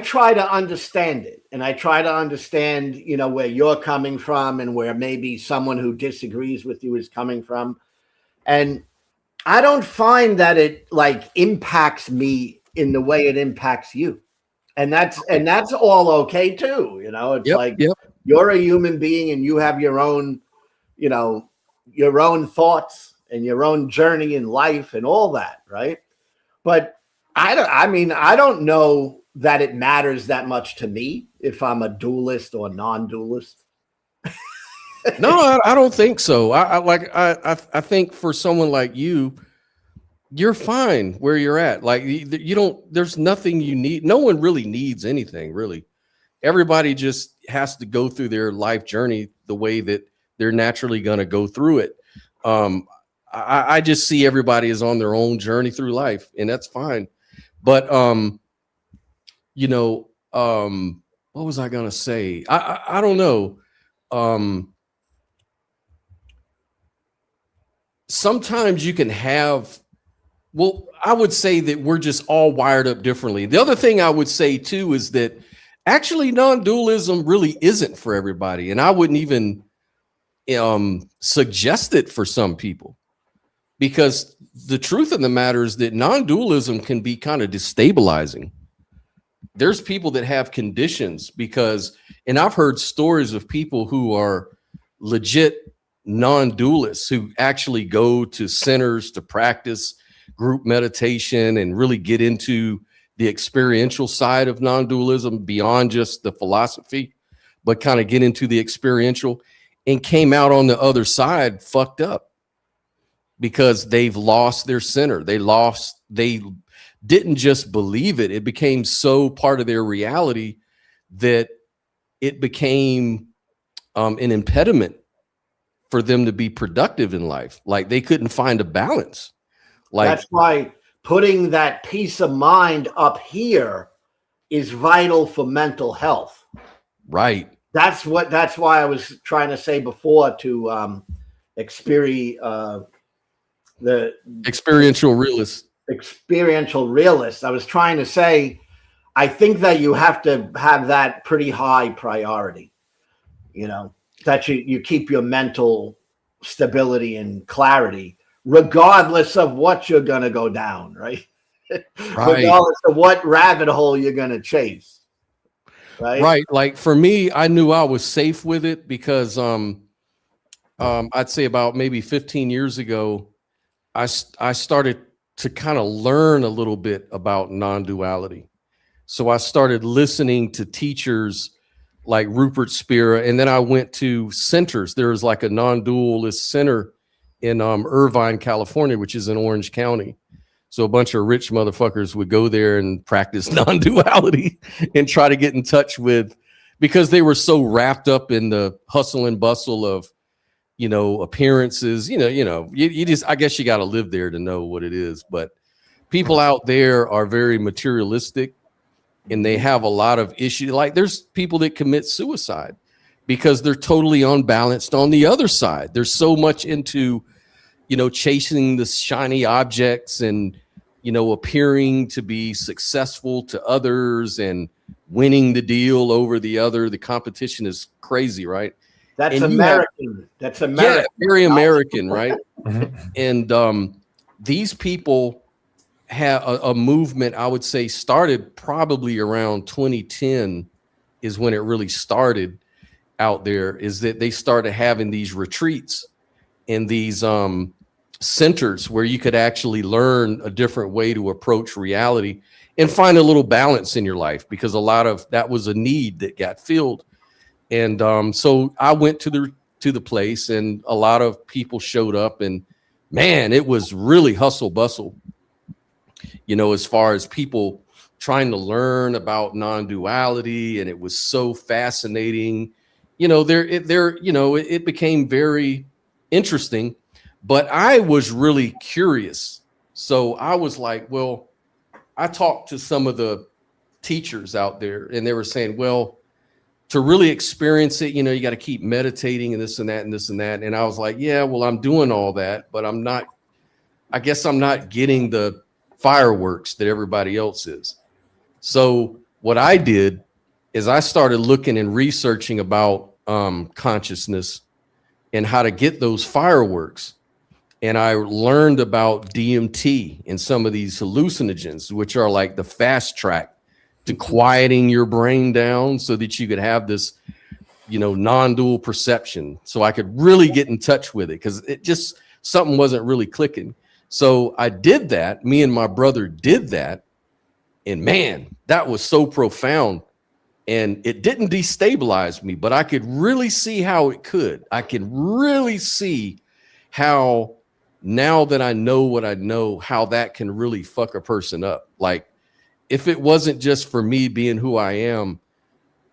try to understand it, and I try to understand, you know, where you're coming from and where maybe someone who disagrees with you is coming from. And I don't find that it like impacts me in the way it impacts you. And that's all okay too. You know, it's like you're a human being and you have your own, you know, your own thoughts and your own journey in life and all that, right? But I don't know that it matters that much to me if I'm a dualist or non-dualist. No, I don't think so. I think for someone like you, you're fine where you're at. Like you don't, there's nothing you need. No one really needs anything, really. Everybody just has to go through their life journey the way that they're naturally going to go through it. I just see everybody is on their own journey through life, and that's fine. But you know, what was I going to say? I don't know. Sometimes you can have, well, I would say that we're just all wired up differently. The other thing I would say too is that actually non-dualism really isn't for everybody. And I wouldn't even suggest it for some people, because the truth of the matter is that non-dualism can be kind of destabilizing. There's people that have conditions because, and I've heard stories of people who are legit non-dualists who actually go to centers to practice group meditation and really get into the experiential side of non-dualism beyond just the philosophy, but kind of get into the experiential, and came out on the other side fucked up because they've lost their center. They didn't just believe it. It became so part of their reality that it became an impediment for them to be productive in life. Like they couldn't find a balance. Like that's why putting that peace of mind up here is vital for mental health. Right. That's why I was trying to say before to the experiential realist. I was trying to say, I think that you have to have that pretty high priority, you know, that you keep your mental stability and clarity, regardless of what you're going to go down, right? Regardless of what rabbit hole you're going to chase. Right. Like for me, I knew I was safe with it because I'd say about maybe 15 years ago, I started to kind of learn a little bit about non-duality. So I started listening to teachers like Rupert Spira, and then I went to centers. There was like a non-dualist center in Irvine, California, which is in Orange County. So a bunch of rich motherfuckers would go there and practice non-duality and try to get in touch with, because they were so wrapped up in the hustle and bustle of, you know, appearances, you just, I guess you got to live there to know what it is. But people out there are very materialistic and they have a lot of issues. Like there's people that commit suicide because they're totally unbalanced on the other side. There's so much into, you know, chasing the shiny objects and, you know, appearing to be successful to others and winning the deal over the other. The competition is crazy, right? That's American. That's American. Yeah, very American, right? And these people have a movement, I would say, started probably around 2010 is when it really started out there, is that they started having these retreats in these centers where you could actually learn a different way to approach reality and find a little balance in your life, because a lot of that was a need that got filled. And so I went to the place and a lot of people showed up, and man, it was really hustle bustle, you know, as far as people trying to learn about non-duality. And it was so fascinating, you know, it became very interesting, but I was really curious. So I was like, well, I talked to some of the teachers out there and they were saying, well, to really experience it, you know, you got to keep meditating and this and that and this and that. And I was like, yeah, well, I'm doing all that, but I guess I'm not getting the fireworks that everybody else is. So what I did is I started looking and researching about consciousness and how to get those fireworks. and I learned about DMT and some of these hallucinogens, which are like the fast track to quieting your brain down so that you could have this, non-dual perception. So I could really get in touch with it, because it just, something wasn't really clicking. So I did that. Me and my brother did that. And man, that was so profound. And it didn't destabilize me, but I could really see how it could. I can really see how, now that I know what I know, how that can really fuck a person up. Like, if it wasn't just for me being who I am,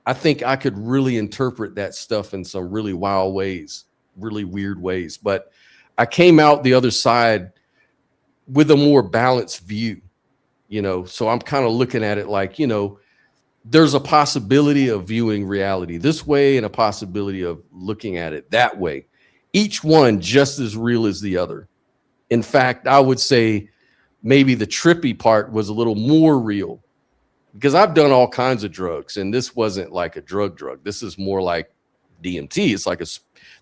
I think I could really interpret that stuff in some really wild ways, really weird ways. But I came out the other side with a more balanced view, so I'm kind of looking at it like, there's a possibility of viewing reality this way and a possibility of looking at it that way. Each one just as real as the other. In fact, I would say maybe the trippy part was a little more real, because I've done all kinds of drugs, and this wasn't like a drug. This is more like DMT. It's like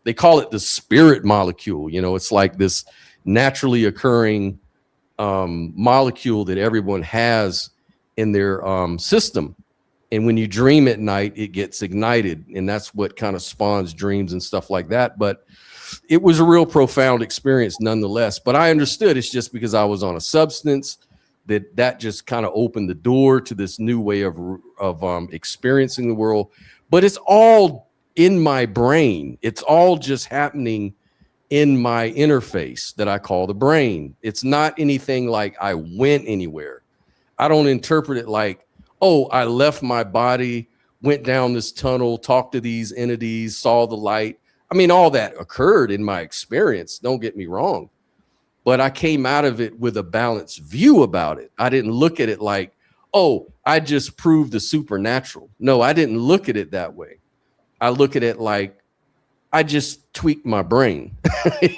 they call it the spirit molecule. It's like this naturally occurring molecule that everyone has in their system. And when you dream at night, it gets ignited, and that's what kind of spawns dreams and stuff like that. But it was a real profound experience nonetheless. But I understood it's just because I was on a substance that just kind of opened the door to this new way of experiencing the world. But it's all in my brain. It's all just happening in my interface that I call the brain. It's not anything like I went anywhere. I don't interpret it like, oh, I left my body, went down this tunnel, talked to these entities, saw the light. I mean, all that occurred in my experience. Don't get me wrong. But I came out of it with a balanced view about it. I didn't look at it like, oh, I just proved the supernatural. No, I didn't look at it that way. I look at it like, I just tweaked my brain.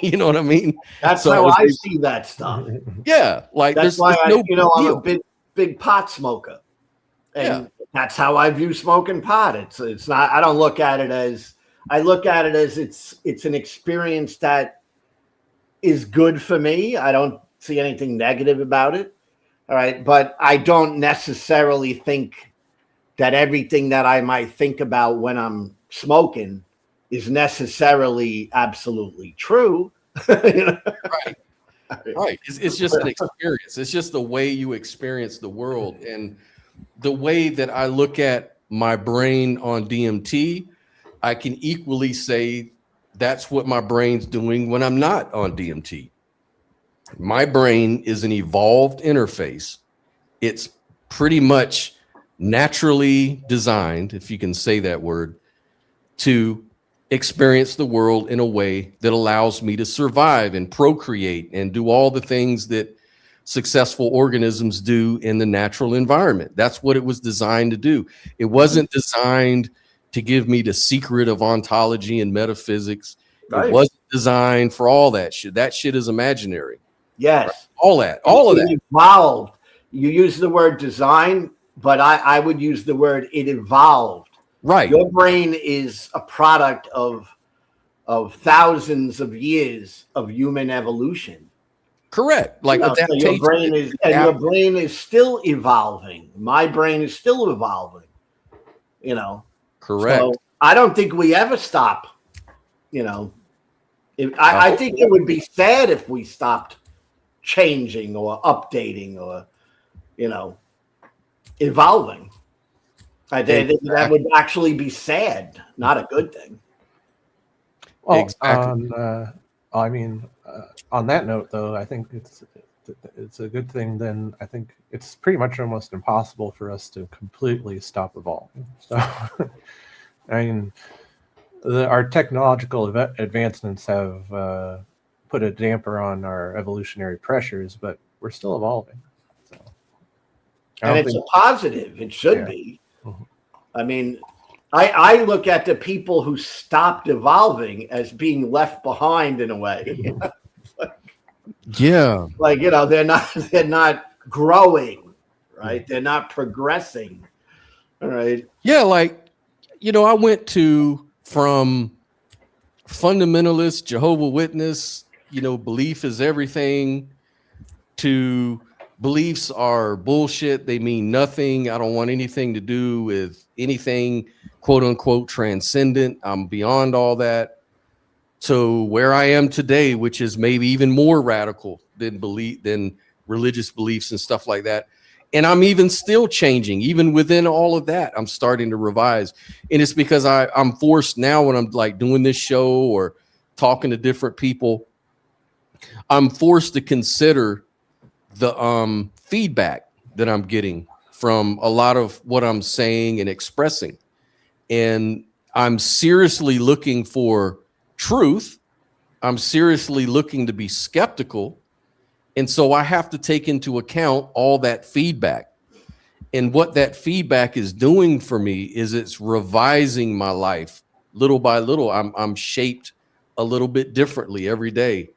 You know what I mean? That's how I see that stuff. Yeah. Like, that's why I'm a big pot smoker. And that's how I view smoking pot. It's not, I don't look at it as, I look at it as it's an experience that is good for me. I don't see anything negative about it. All right. But I don't necessarily think that everything that I might think about when I'm smoking is necessarily absolutely true. Right. It's just an experience. It's just the way you experience the world. And the way that I look at my brain on DMT, I can equally say that's what my brain's doing when I'm not on DMT. My brain is an evolved interface. It's pretty much naturally designed, if you can say that word, to experience the world in a way that allows me to survive and procreate and do all the things that successful organisms do in the natural environment. That's what it was designed to do. It wasn't designed to give me the secret of ontology and metaphysics. Right. It wasn't designed for all that shit. That shit is imaginary. Yes. Right? All of that. Evolved. You use the word design, but I would use the word it evolved. Right. Your brain is a product of thousands of years of human evolution. Correct. Like adaptation. So your brain is still evolving. My brain is still evolving. Correct. So I don't think we ever stop. I think it would be sad if we stopped changing or updating or evolving. I think that would actually be sad, not a good thing. Well, exactly. On that note, though, I think it's a good thing. Then I think it's pretty much almost impossible for us to completely stop evolving. So, our technological advancements have put a damper on our evolutionary pressures, but we're still evolving. So, and it's a positive. It should be. Mm-hmm. I mean, I look at the people who stopped evolving as being left behind in a way. Yeah. Like, they're not growing, right? They're not progressing. All right. Yeah, like, I went from fundamentalist, Jehovah's Witness, belief is everything to beliefs are bullshit. They mean nothing. I don't want anything to do with anything quote unquote transcendent. I'm beyond all that. So where I am today, which is maybe even more radical than religious beliefs and stuff like that. And I'm even still changing, even within all of that. I'm starting to revise. And it's because I'm forced now when I'm like doing this show or talking to different people, I'm forced to consider the feedback that I'm getting from a lot of what I'm saying and expressing. And I'm seriously looking for truth. I'm seriously looking to be skeptical. And so I have to take into account all that feedback. And what that feedback is doing for me is it's revising my life little by little. I'm shaped a little bit differently every day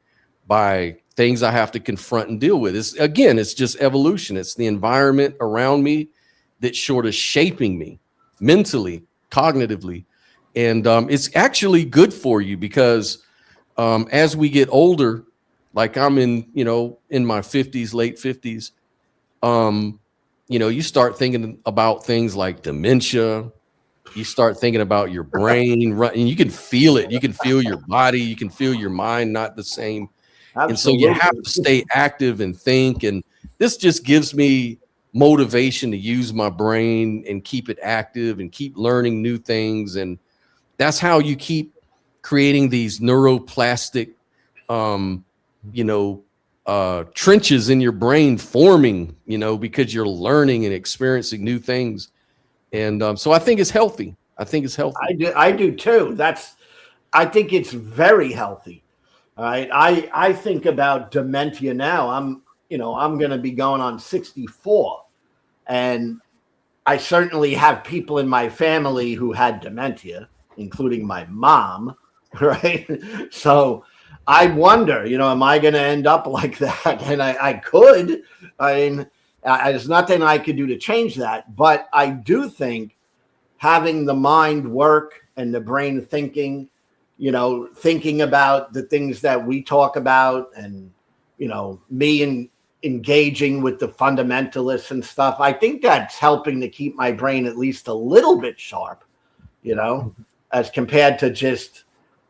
by things I have to confront and deal with. It's just evolution. It's the environment around me that's sort of shaping me mentally, cognitively. And it's actually good for you because as we get older, like I'm in my 50s, late 50s, you start thinking about things like dementia. You start thinking about your brain, and you can feel it. You can feel your body. You can feel your mind not the same. Absolutely. And so you have to stay active and think. And this just gives me motivation to use my brain and keep it active and keep learning new things. And that's how you keep creating these neuroplastic, trenches in your brain forming, because you're learning and experiencing new things. And so I think it's healthy. I do too. I think it's very healthy. All right. I think about dementia now. I'm going to be going on 64, and I certainly have people in my family who had dementia, including my mom. Right. So I wonder, am I going to end up like that? And I could. I mean, there's nothing I could do to change that. But I do think having the mind work and the brain thinking, thinking about the things that we talk about and, me engaging with the fundamentalists and stuff, I think that's helping to keep my brain at least a little bit sharp, as compared to just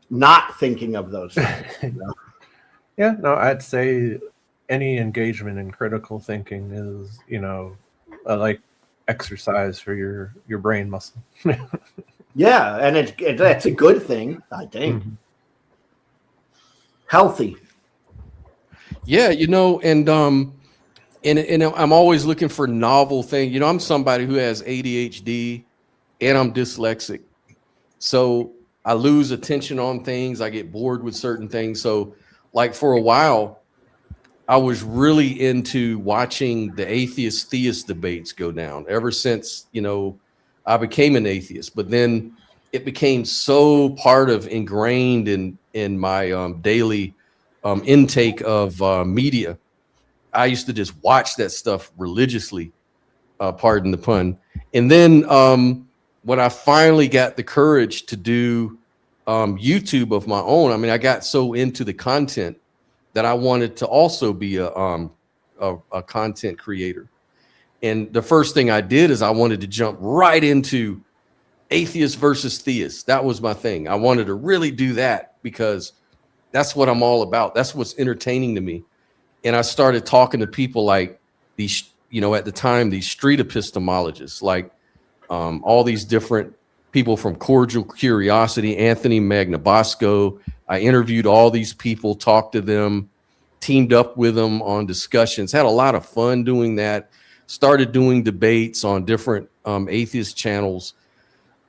not thinking of those things. Yeah, no, I'd say any engagement in critical thinking is, like exercise for your brain muscle. Yeah, and it's a good thing, I think. Mm-hmm. Healthy. Yeah, and I'm always looking for novel things. I'm somebody who has ADHD and I'm dyslexic. So I lose attention on things. I get bored with certain things. So like for a while, I was really into watching the atheist-theist debates go down ever since, I became an atheist. But then it became so ingrained in my daily intake of media. I used to just watch that stuff religiously, pardon the pun. And then when I finally got the courage to do YouTube of my own, I got so into the content that I wanted to also be a content creator. And the first thing I did is I wanted to jump right into atheist versus theist. That was my thing. I wanted to really do that because that's what I'm all about. That's what's entertaining to me. And I started talking to people like these, at the time, these street epistemologists, like all these different people from Cordial Curiosity, Anthony Magnabosco. I interviewed all these people, talked to them, teamed up with them on discussions, had a lot of fun doing that, started doing debates on different atheist channels.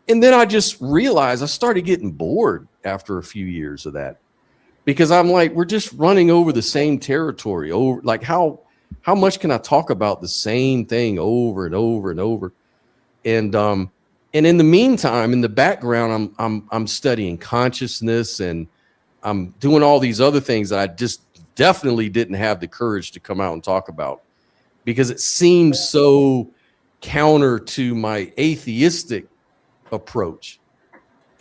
And then I just realized I started getting bored after a few years of that because I'm like, we're just running over the same territory. Like how much can I talk about the same thing over and over and over? And in the meantime, in the background, I'm studying consciousness and I'm doing all these other things that I just definitely didn't have the courage to come out and talk about because it seems so counter to my atheistic approach.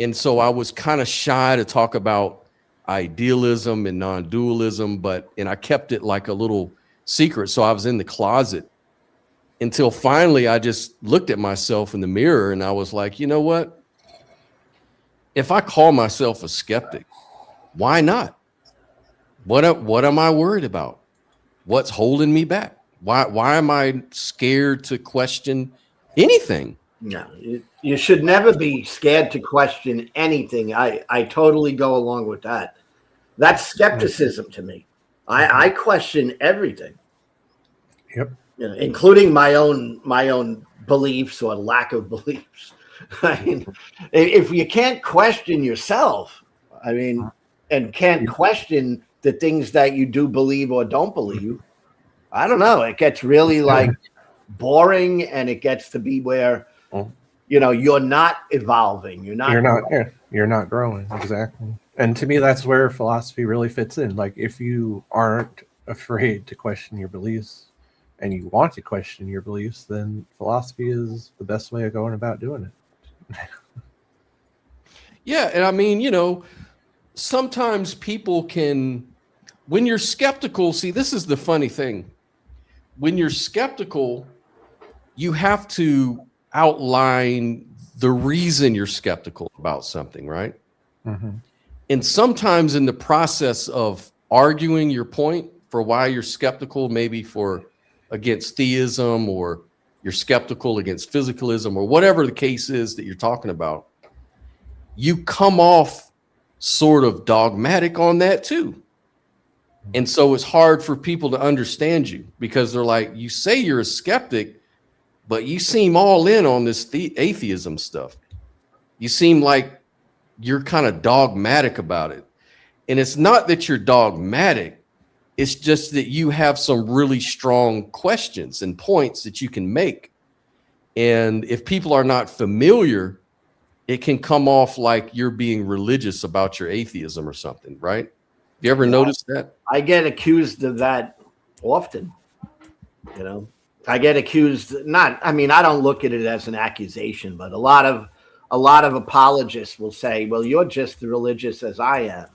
And so I was kind of shy to talk about idealism and non-dualism, and I kept it like a little secret. So I was in the closet until finally I just looked at myself in the mirror and I was like, you know what? If I call myself a skeptic, why not? What am I worried about? What's holding me back? Why am I scared to question anything? No, you should never be scared to question anything. I totally go along with that. That's skepticism to me. I question everything. Yep. You know, including my own beliefs or lack of beliefs. I mean, if you can't question yourself, I mean, and can't question the things that you do believe or don't believe, I don't know. It gets really like boring, and it gets to be where, you know, you're not evolving. You're not growing. Exactly. And to me, that's where philosophy really fits in. Like, if you aren't afraid to question your beliefs and you want to question your beliefs, then philosophy is the best way of going about doing it. Yeah. And I mean, you know, sometimes people can, when you're skeptical, see, this is the funny thing. When you're skeptical, you have to outline the reason you're skeptical about something, right? Mm-hmm. And sometimes in the process of arguing your point for why you're skeptical, maybe against theism, or you're skeptical against physicalism, or whatever the case is that you're talking about, you come off sort of dogmatic on that too. And so it's hard for people to understand you, because they're like, you say you're a skeptic, but you seem all in on this atheism stuff. You seem like you're kind of dogmatic about it. And it's not that you're dogmatic. It's just that you have some really strong questions and points that you can make. And if people are not familiar, it can come off like you're being religious about your atheism or something, right? You ever noticed that? I get accused of that often. You know, I get accused. I don't look at it as an accusation, but a lot of apologists will say, "Well, you're just as religious as I am."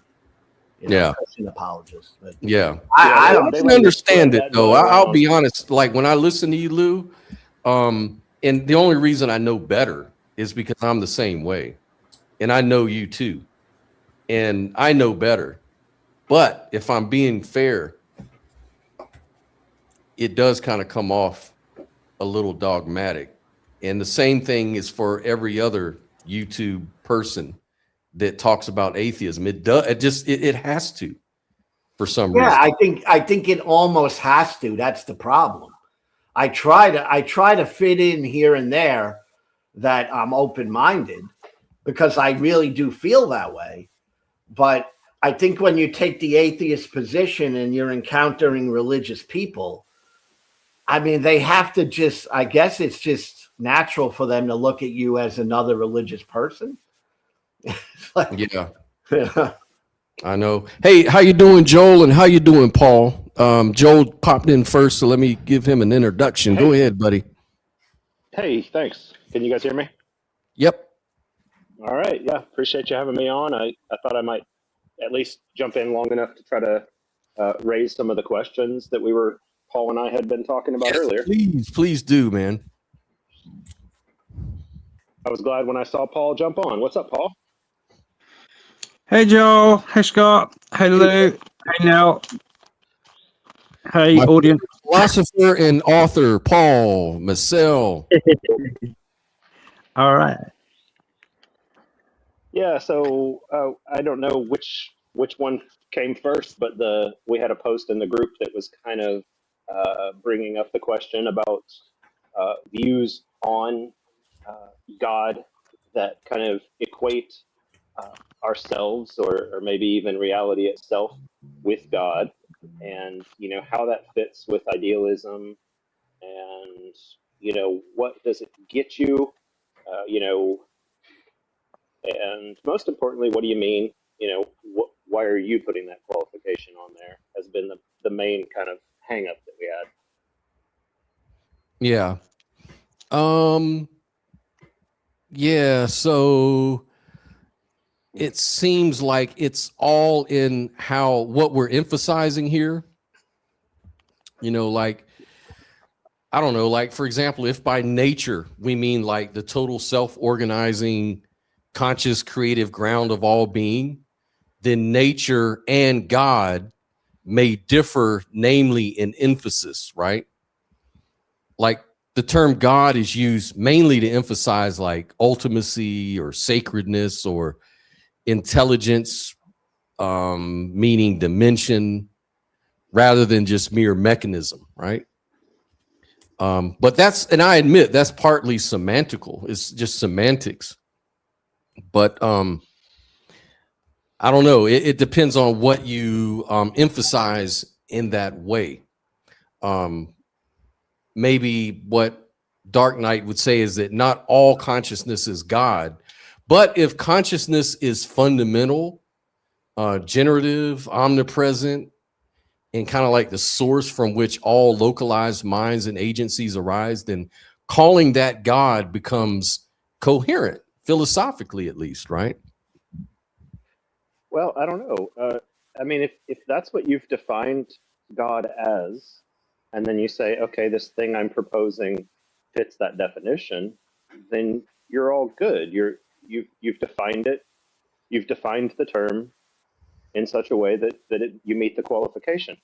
You know, yeah, Christian apologists. But yeah. I don't understand it though. I'll be honest. Like when I listen to you, Lou, and the only reason I know better is because I'm the same way, and I know you too, and I know better. But if I'm being fair, it does kind of come off a little dogmatic. And the same thing is for every other YouTube person that talks about atheism. It does. It has to, for some reason. Yeah, I think it almost has to. That's the problem. I try to fit in here and there that I'm open-minded, because I really do feel that way. But I think when you take the atheist position and you're encountering religious people, I mean, they have to just, I guess it's just natural for them to look at you as another religious person. Like, yeah. I know. Hey, how you doing, Joel? And how you doing, Paul? Joel popped in first, so let me give him an introduction. Hey. Go ahead, buddy. Hey, thanks. Can you guys hear me? Yep. All right. Yeah, appreciate you having me on. I thought I might at least jump in long enough to try to raise some of the questions that Paul and I had been talking about earlier. Please do, man. I was glad when I saw Paul jump on. What's up, Paul? Hey, Joel. Hey, Scott. Hey, Lou. Hey, Nell. Hey, audience. Philosopher and author, Paul Massell. All right. Yeah, so I don't know which one came first, but we had a post in the group that was kind of bringing up the question about views on God that kind of equate ourselves or maybe even reality itself with God, and how that fits with idealism, and what does it get you, and most importantly, what do you mean? Why are you putting that qualification on there? Has been the main kind of hang up that we had. Yeah. Yeah. So it seems like it's all in what we're emphasizing here. Like, I don't know, like, for example, if by nature we mean like the total self-organizing, conscious, creative ground of all being, then nature and God may differ, namely in emphasis, right? Like, the term God is used mainly to emphasize like ultimacy or sacredness or intelligence, meaning dimension, rather than just mere mechanism, right? But and I admit that's partly semantical. It's just semantics. But I don't know. It depends on what you emphasize in that way. Maybe what Dark-Light would say is that not all consciousness is God, but if consciousness is fundamental, generative, omnipresent, and kind of like the source from which all localized minds and agencies arise, then calling that God becomes coherent, philosophically at least, right? Well, I don't know. I mean, if that's what you've defined God as, and then you say, okay, this thing I'm proposing fits that definition, then you're all good. You've defined it. You've defined the term in such a way that you meet the qualification.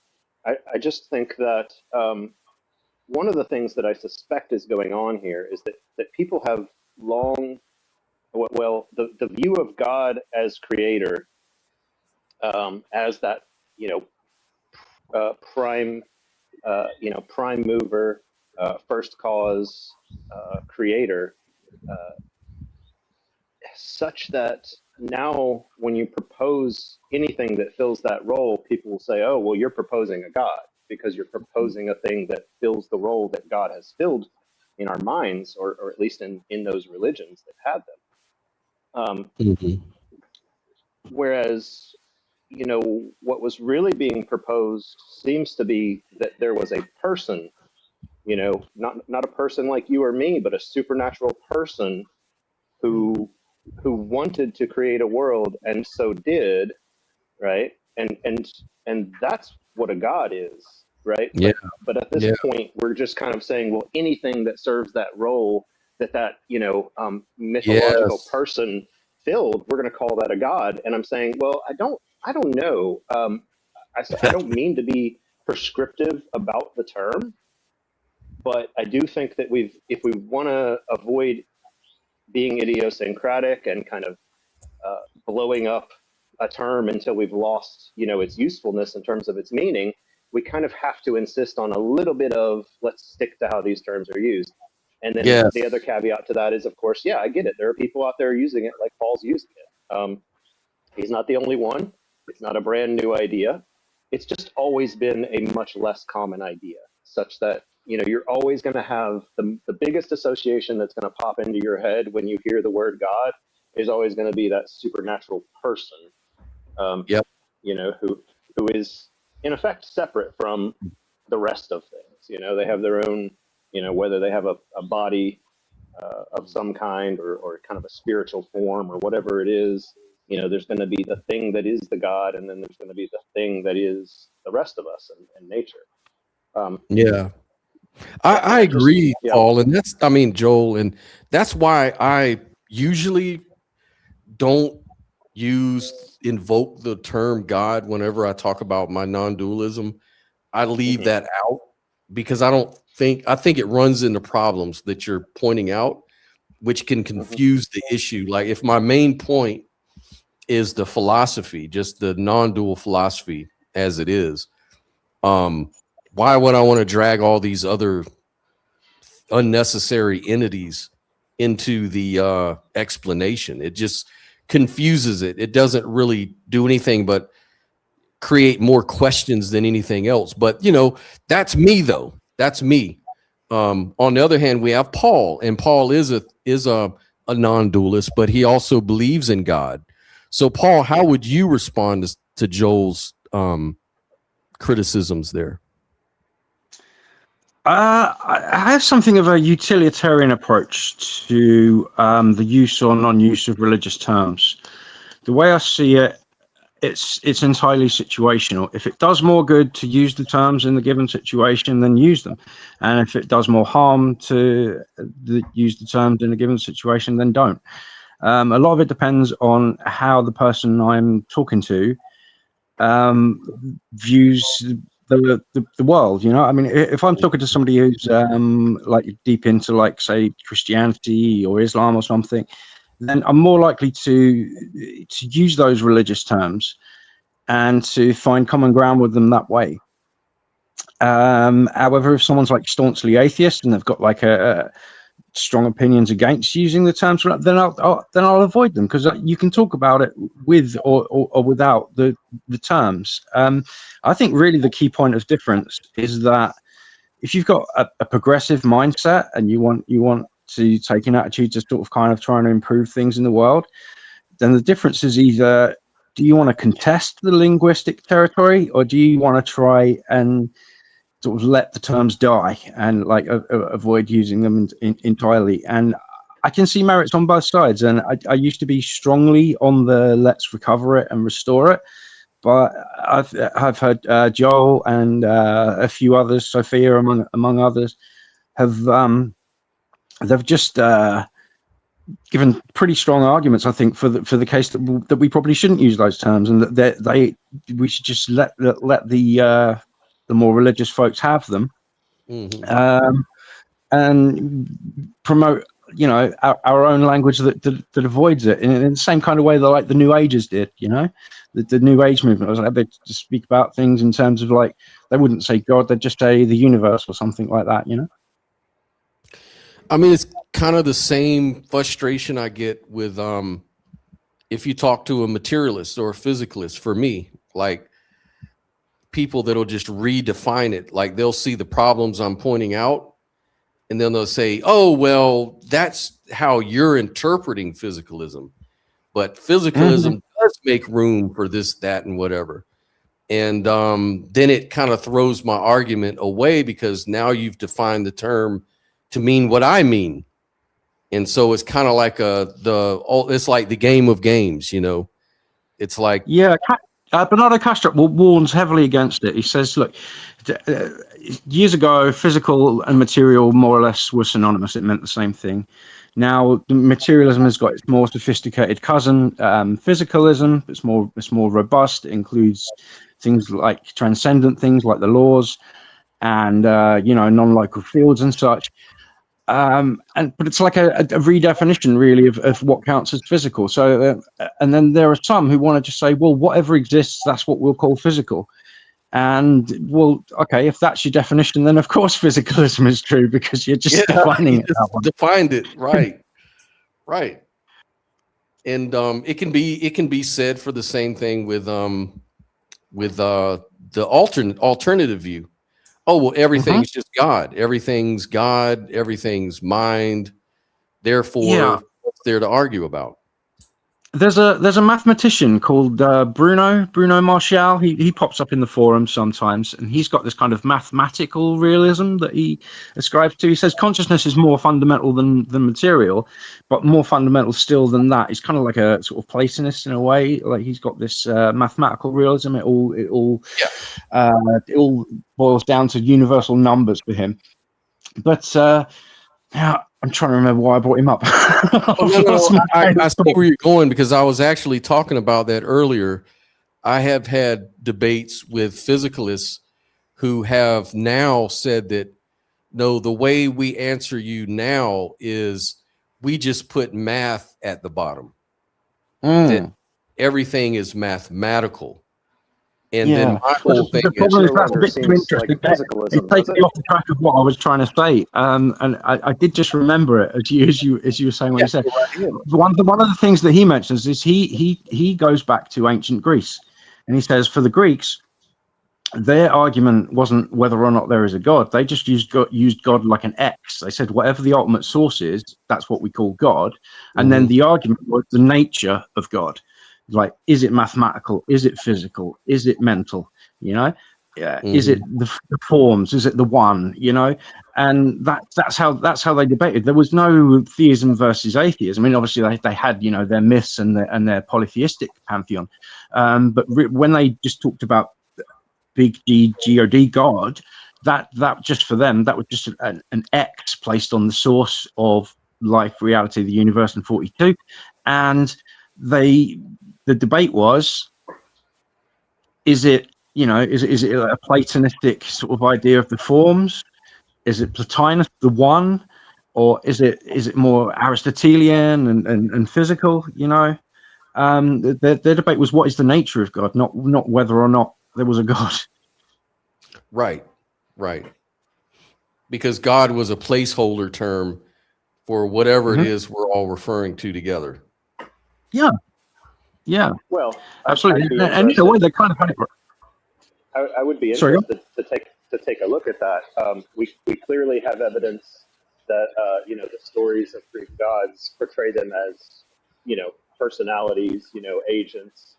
I just think that one of the things that I suspect is going on here is that people have long, well, the view of God as creator, as that, prime, prime mover, first cause, creator, such that now when you propose anything that fills that role, people will say, oh, well, you're proposing a God because you're proposing a thing that fills the role that God has filled in our minds, or at least in those religions that had them. Whereas, what was really being proposed seems to be that there was a person, not a person like you or me, but a supernatural person who wanted to create a world and so did, right? And that's what a God is, right? Yeah. But at this point, we're just kind of saying, well, anything that serves that role that mythological person filled, we're going to call that a God. And I'm saying, well, I don't know. I don't mean to be prescriptive about the term, but I do think that if we want to avoid being idiosyncratic and kind of blowing up a term until we've lost, its usefulness in terms of its meaning, we kind of have to insist on a little bit of, let's stick to how these terms are used. And then the other caveat to that is, of course, I get it. There are people out there using it like Paul's using it. He's not the only one. It's not a brand new idea. It's just always been a much less common idea, such that you're always going to have the biggest association that's going to pop into your head when you hear the word God is always going to be that supernatural person, who is in effect separate from the rest of things. They have their own, whether they have a body of some kind or kind of a spiritual form or whatever it is, there's going to be the thing that is the God, and then there's going to be the thing that is the rest of us and nature. I agree, Paul, and Joel, and that's why I usually don't invoke the term God whenever I talk about my non-dualism. I leave that out because I think it runs into problems that you're pointing out, which can confuse the issue. Like, if my main point is the philosophy, just the non-dual philosophy as it is, why would I want to drag all these other unnecessary entities into the explanation? It just confuses it. It doesn't really do anything but create more questions than anything else. But that's me, though. That's me. On the other hand, we have Paul, and Paul is a non-dualist, but he also believes in God. So, Paul, how would you respond to Joel's criticisms there? I have something of a utilitarian approach to the use or non-use of religious terms. the way I see it, it's entirely situational. If it does more good to use the terms in the given situation, then use them. And if it does more harm to use the terms in a given situation, then don't. A lot of it depends on how the person I'm talking to views the world. You know, I mean, if I'm talking to somebody who's like deep into, like, say, Christianity or Islam or something, then I'm more likely to use those religious terms and to find common ground with them that way. However, if someone's like staunchly atheist and they've got like a strong opinions against using the terms, then I'll avoid them, because you can talk about it with or without the terms. I think really the key point of difference is that if you've got a progressive mindset and you want to take an attitude to sort of kind of trying to improve things in the world, then the difference is either, do you want to contest the linguistic territory, or do you want to try and sort of let the terms die and like avoid using them entirely? And I can see merits on both sides, and I used to be strongly on the let's recover it and restore it, but I've heard Joel and a few others, Sophia among others, have they've just given pretty strong arguments, I think, for the case that we probably shouldn't use those terms, and that we should just let the more religious folks have them, and promote, you know, our own language that avoids it in the same kind of way that like the New Agers did. You know, the New Age movement was like they to speak about things in terms of, like, they wouldn't say God, they'd just say the universe or something like that. You know. I mean, it's kind of the same frustration I get with if you talk to a materialist or a physicalist. For me, like, people that'll just redefine it, like they'll see the problems I'm pointing out, and then they'll say, "Oh, well, that's how you're interpreting physicalism, but physicalism does make room for this, that, and whatever." And then it kind of throws my argument away, because now you've defined the term to mean what I mean. And so it's kind of like it's like the game of games, you know. It's like, yeah, Bernardo Castro warns heavily against it. He says, look, years ago, physical and material more or less were synonymous. It meant the same thing. Now, materialism has got its more sophisticated cousin, physicalism. It's more robust. It includes things like transcendent things like the laws and you know, non-local fields and such. But it's like a redefinition, really, of what counts as physical. So, and then there are some who want to just say, well, whatever exists, that's what we'll call physical. And, well, okay, if that's your definition, then of course physicalism is true, because you're just defining it. Defined it, right, right. And it can be said for the same thing with the alternative view. Oh, well, everything's just God. Everything's God. Everything's mind. Therefore, what's there to argue about? There's a mathematician called Bruno Martial. He pops up in the forums sometimes, and he's got this kind of mathematical realism that he ascribes to. He says consciousness is more fundamental than material, but more fundamental still than that. He's kind of like a sort of Platonist in a way. Like, he's got this mathematical realism. It all boils down to universal numbers for him. But now I'm trying to remember why I brought him up. I see where you're going, because I was actually talking about that earlier. I have had debates with physicalists who have now said that, no, the way we answer you now is we just put math at the bottom. That everything is mathematical. And then my whole thing is, that's a bit too interesting. It takes me off the track of what I was trying to say. And I did just remember it as you were saying what you said. One of the things that he mentions is he goes back to ancient Greece, and he says, for the Greeks, their argument wasn't whether or not there is a God. They just used God like an X. They said whatever the ultimate source is, that's what we call God. And then the argument was the nature of God. Like, is it mathematical? Is it physical? Is it mental? You know, is it the forms? Is it the one? You know, and that's how they debated. There was no theism versus atheism. I mean, obviously they had, you know, their myths and their polytheistic pantheon, but when they just talked about big G, God, God, that just for them, that was just an X placed on the source of life, reality, the universe in 42, and the debate was, is it, you know, is it a Platonistic sort of idea of the forms? Is it Plotinus, the one, or is it more Aristotelian and physical? You know, their debate was, what is the nature of God, not whether or not there was a God. Right. Because God was a placeholder term for whatever it is we're all referring to together. Yeah. Well, absolutely. And in a way, they kind of had it. I would be interested to take a look at that. We clearly have evidence that you know, the stories of Greek gods portray them as, you know, personalities, you know, agents.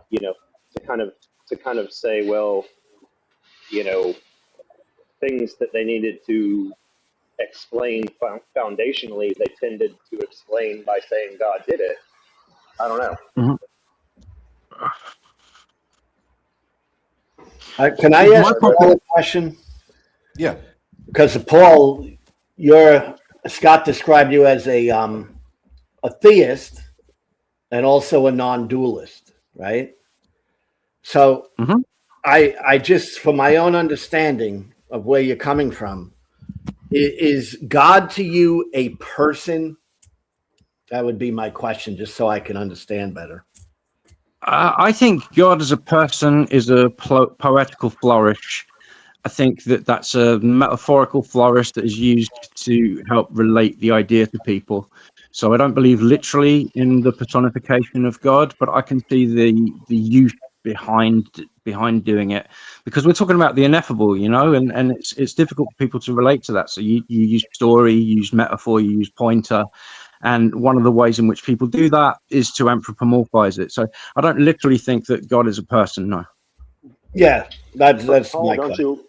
You know, to kind of say, well, you know, things that they needed to explain foundationally, they tended to explain by saying God did it. I don't know. Mm-hmm. Can I ask a question? Yeah. Because Paul, Scott described you as a theist and also a non-dualist, right? So I just, for my own understanding of where you're coming from, is God to you a person? That would be my question, just so I can understand better. I think God as a person is a poetical flourish. I think that's a metaphorical flourish that is used to help relate the idea to people. So I don't believe literally in the personification of God, but I can see the use behind doing it, because we're talking about the ineffable, you know, and it's difficult for people to relate to that. So you use story, you use metaphor, you use pointer. And one of the ways in which people do that is to anthropomorphize it. So I don't literally think that God is a person, no. Yeah, that's Paul, my don't question.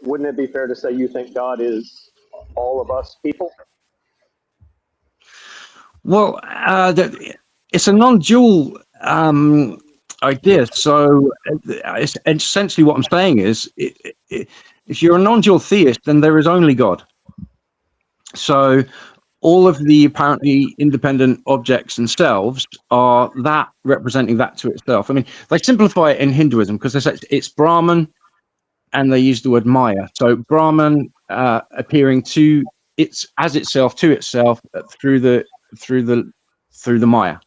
wouldn't it be fair to say you think God is all of us people? Well, it's a non-dual idea. So essentially what I'm saying is, if you're a non-dual theist, then there is only God. So all of the apparently independent objects themselves are that representing that to itself. I mean, they simplify it in Hinduism because they say it's Brahman, and they use the word Maya. So Brahman appearing to itself through the Maya,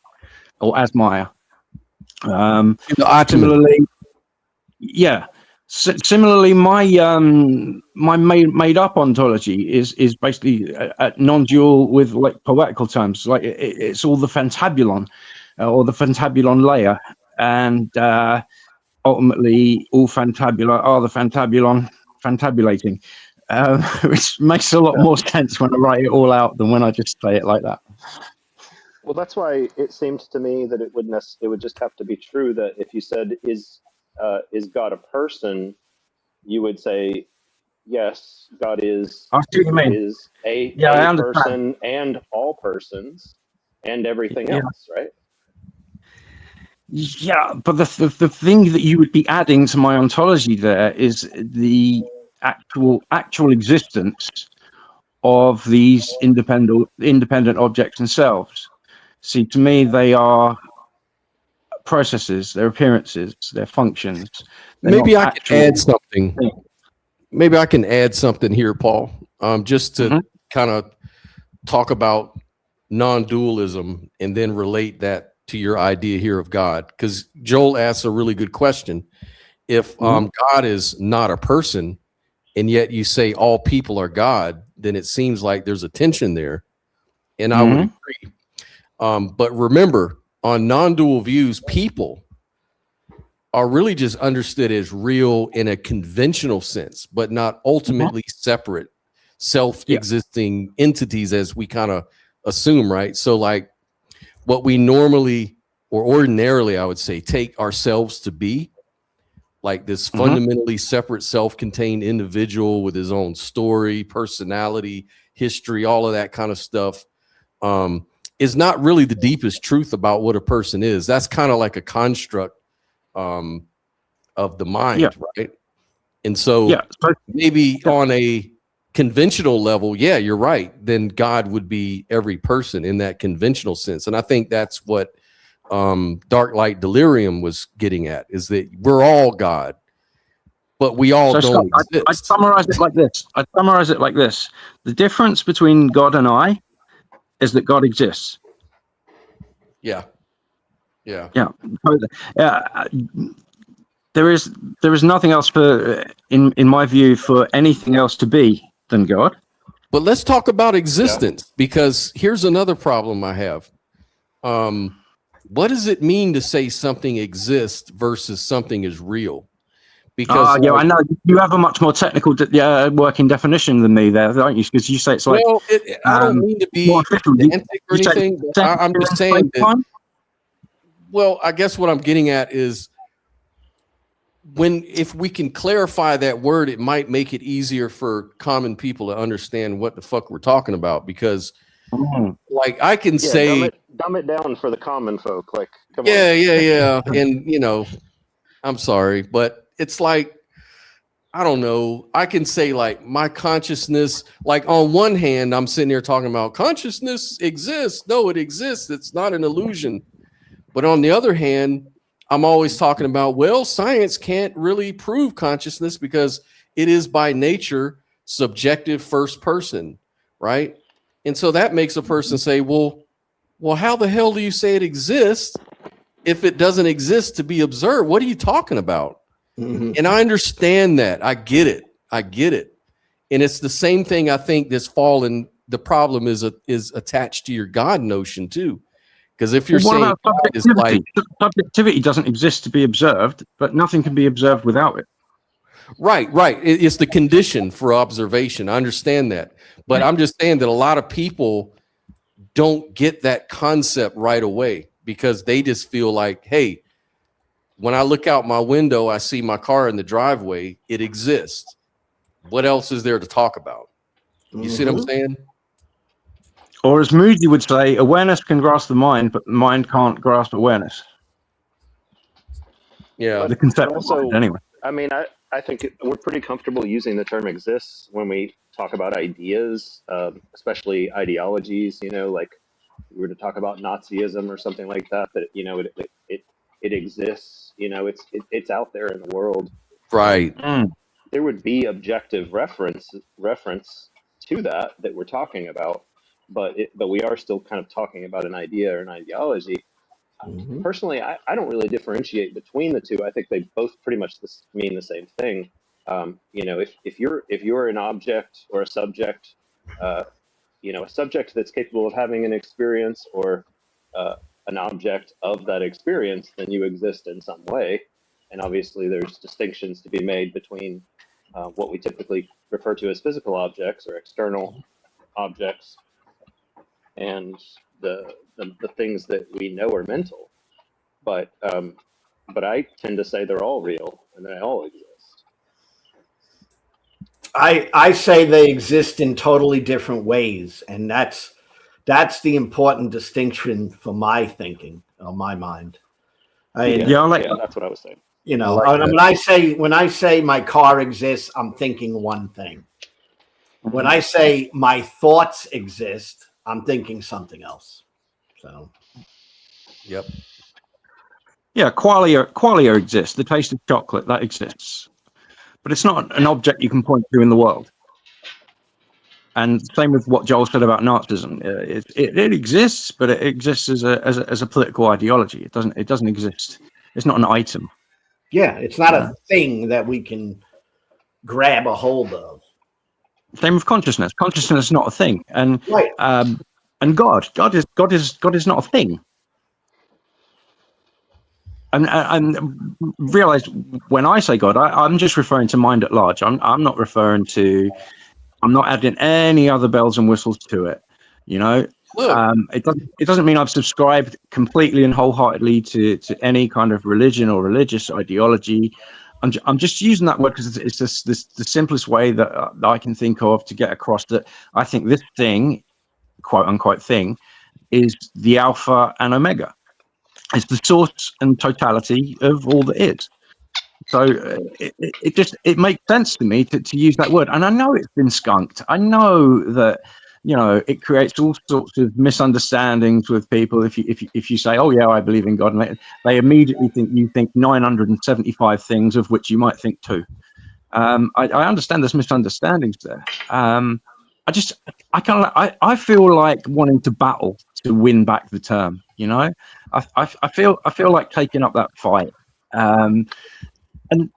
or as Maya. Similarly, yeah. Similarly, my made up ontology is basically a non-dual with like poetical terms. Like it's all the fantabulon, or the fantabulon layer, and ultimately all fantabula are the fantabulon fantabulating, which makes a lot more sense when I write it all out than when I just say it like that. Well, that's why it seemed to me that it would just have to be true that if you said, is God a person, you would say, yes, God is, I see what you mean. is a person and all persons and everything else, right? Yeah, but the thing that you would be adding to my ontology there is the actual existence of these independent objects themselves. See, to me, they are processes, their appearances, their functions. Maybe I can add something. Maybe I can add something here, Paul, just to kind of talk about non-dualism and then relate that to your idea here of God. Because Joel asks a really good question. If God is not a person, and yet you say all people are God, then it seems like there's a tension there. And I would agree. But remember, on non-dual views, people are really just understood as real in a conventional sense, but not ultimately separate, self-existing entities as we kind of assume, right? So like what we normally or ordinarily, I would say, take ourselves to be, like this fundamentally separate, self-contained individual with his own story, personality, history, all of that kind of stuff, is not really the deepest truth about what a person is. That's kind of like a construct of the mind, right? And so maybe on a conventional level, yeah, you're right. Then God would be every person in that conventional sense. And I think that's what Dark-Light Delerium was getting at, is that we're all God, but we all don't exist. I'd summarize it like this. The difference between God and I is that God exists. Yeah. There is nothing else in my view, for anything else to be than God. But let's talk about existence, because here's another problem I have. What does it mean to say something exists versus something is real? Because I know you have a much more technical working definition than me there, don't you? Because you say it's like, well, I don't mean to be pedantic or anything. I'm just saying that. Well, I guess what I'm getting at is, if we can clarify that word, it might make it easier for common people to understand what the fuck we're talking about. Because, like, I can say, dumb it down for the common folk. Like, come on. Yeah. And I'm sorry, but it's like, I don't know. I can say, like, my consciousness, like, on one hand, I'm sitting here talking about consciousness exists. No, it exists. It's not an illusion. But on the other hand, I'm always talking about, well, science can't really prove consciousness because it is by nature subjective first person, right? And so that makes a person say, well, how the hell do you say it exists if it doesn't exist to be observed? What are you talking about? And I understand that. I get it. And it's the same thing. I think the problem is attached to your God notion too. Because if you're saying subjectivity doesn't exist to be observed, but nothing can be observed without it. Right. It's the condition for observation. I understand that. But I'm just saying that a lot of people don't get that concept right away, because they just feel like, hey, when I look out my window, I see my car in the driveway. It exists. What else is there to talk about? You see what I'm saying? Or as Moody would say, awareness can grasp the mind, but the mind can't grasp awareness. Yeah. The concept also, anyway. I mean, I think we're pretty comfortable using the term exists when we talk about ideas, especially ideologies, like we were to talk about Nazism or something like that, it exists, it's out there in the world. Right. There would be objective reference to that we're talking about, but we are still kind of talking about an idea or an ideology. Personally, I don't really differentiate between the two. I think they both pretty much mean the same thing. If you're an object or a subject, a subject that's capable of having an experience, or an object of that experience, then you exist in some way. And obviously there's distinctions to be made between what we typically refer to as physical objects or external objects, and the things that we know are mental. But I tend to say they're all real and they all exist. I say they exist in totally different ways, and that's the important distinction for my thinking, or my mind. That's what I was saying. When I say my car exists, I'm thinking one thing. When I say my thoughts exist, I'm thinking something else. So, yep. Yeah, qualia exists. The taste of chocolate, that exists. But it's not an object you can point to in the world. And same with what Joel said about Nazism. It exists, but it exists as a political ideology. It doesn't exist. It's not an item. Yeah, it's not a thing that we can grab a hold of. Same with consciousness. Consciousness is not a thing, and right. And God is not a thing. And realize when I say God, I'm just referring to mind at large. I'm not referring to. I'm not adding any other bells and whistles to it. It doesn't mean I've subscribed completely and wholeheartedly to any kind of religion or religious ideology. I'm just using that word because it's just the simplest way that I can think of to get across that I think this thing, quote unquote thing, is the alpha and omega. It's the source and totality of all that is. So it makes sense to me to use that word. And I know it's been skunked. I know that, you know, it creates all sorts of misunderstandings with people. If you say, oh yeah, I believe in God, and they immediately think you think 975 things, of which you might think 2. I understand there's misunderstandings there. I feel like wanting to battle to win back the term. You know, I feel like taking up that fight. And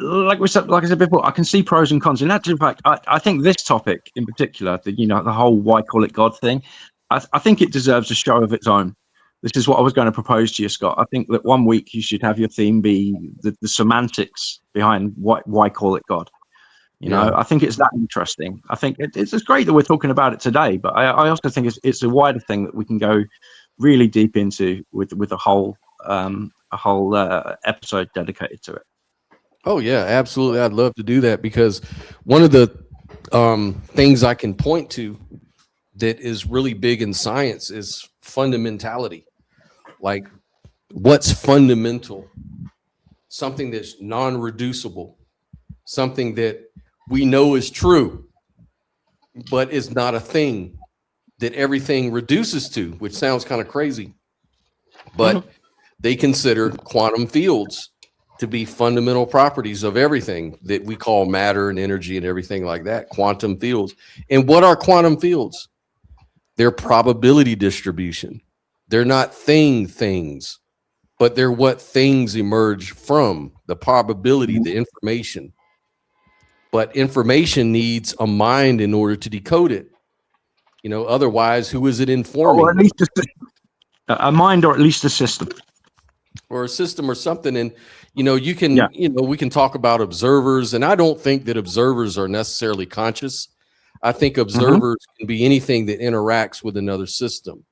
like I said before, I can see pros and cons. In actual fact, I think this topic in particular, the whole why call it God thing, I think it deserves a show of its own. This is what I was going to propose to you, Scott. I think that one week you should have your theme be the semantics behind why call it God. You know, I think it's that interesting. I think it's great that we're talking about it today, but I also think it's a wider thing that we can go really deep into with a whole episode dedicated to it. Oh yeah, absolutely. I'd love to do that because one of the things I can point to that is really big in science is fundamentality. Like, what's fundamental? Something that's non-reducible, something that we know is true, but is not a thing that everything reduces to, which sounds kind of crazy. But they consider quantum fields to be fundamental properties of everything that we call matter and energy and everything like that, quantum fields. And what are quantum fields? They're probability distribution. They're not things, but they're what things emerge from, the probability, the information. But information needs a mind in order to decode it. You know, otherwise, who is it informing? Or at least a mind, or at least a system. Or a system or something. And, you know, we can talk about observers, and I don't think that observers are necessarily conscious. I think observers can be anything that interacts with another system.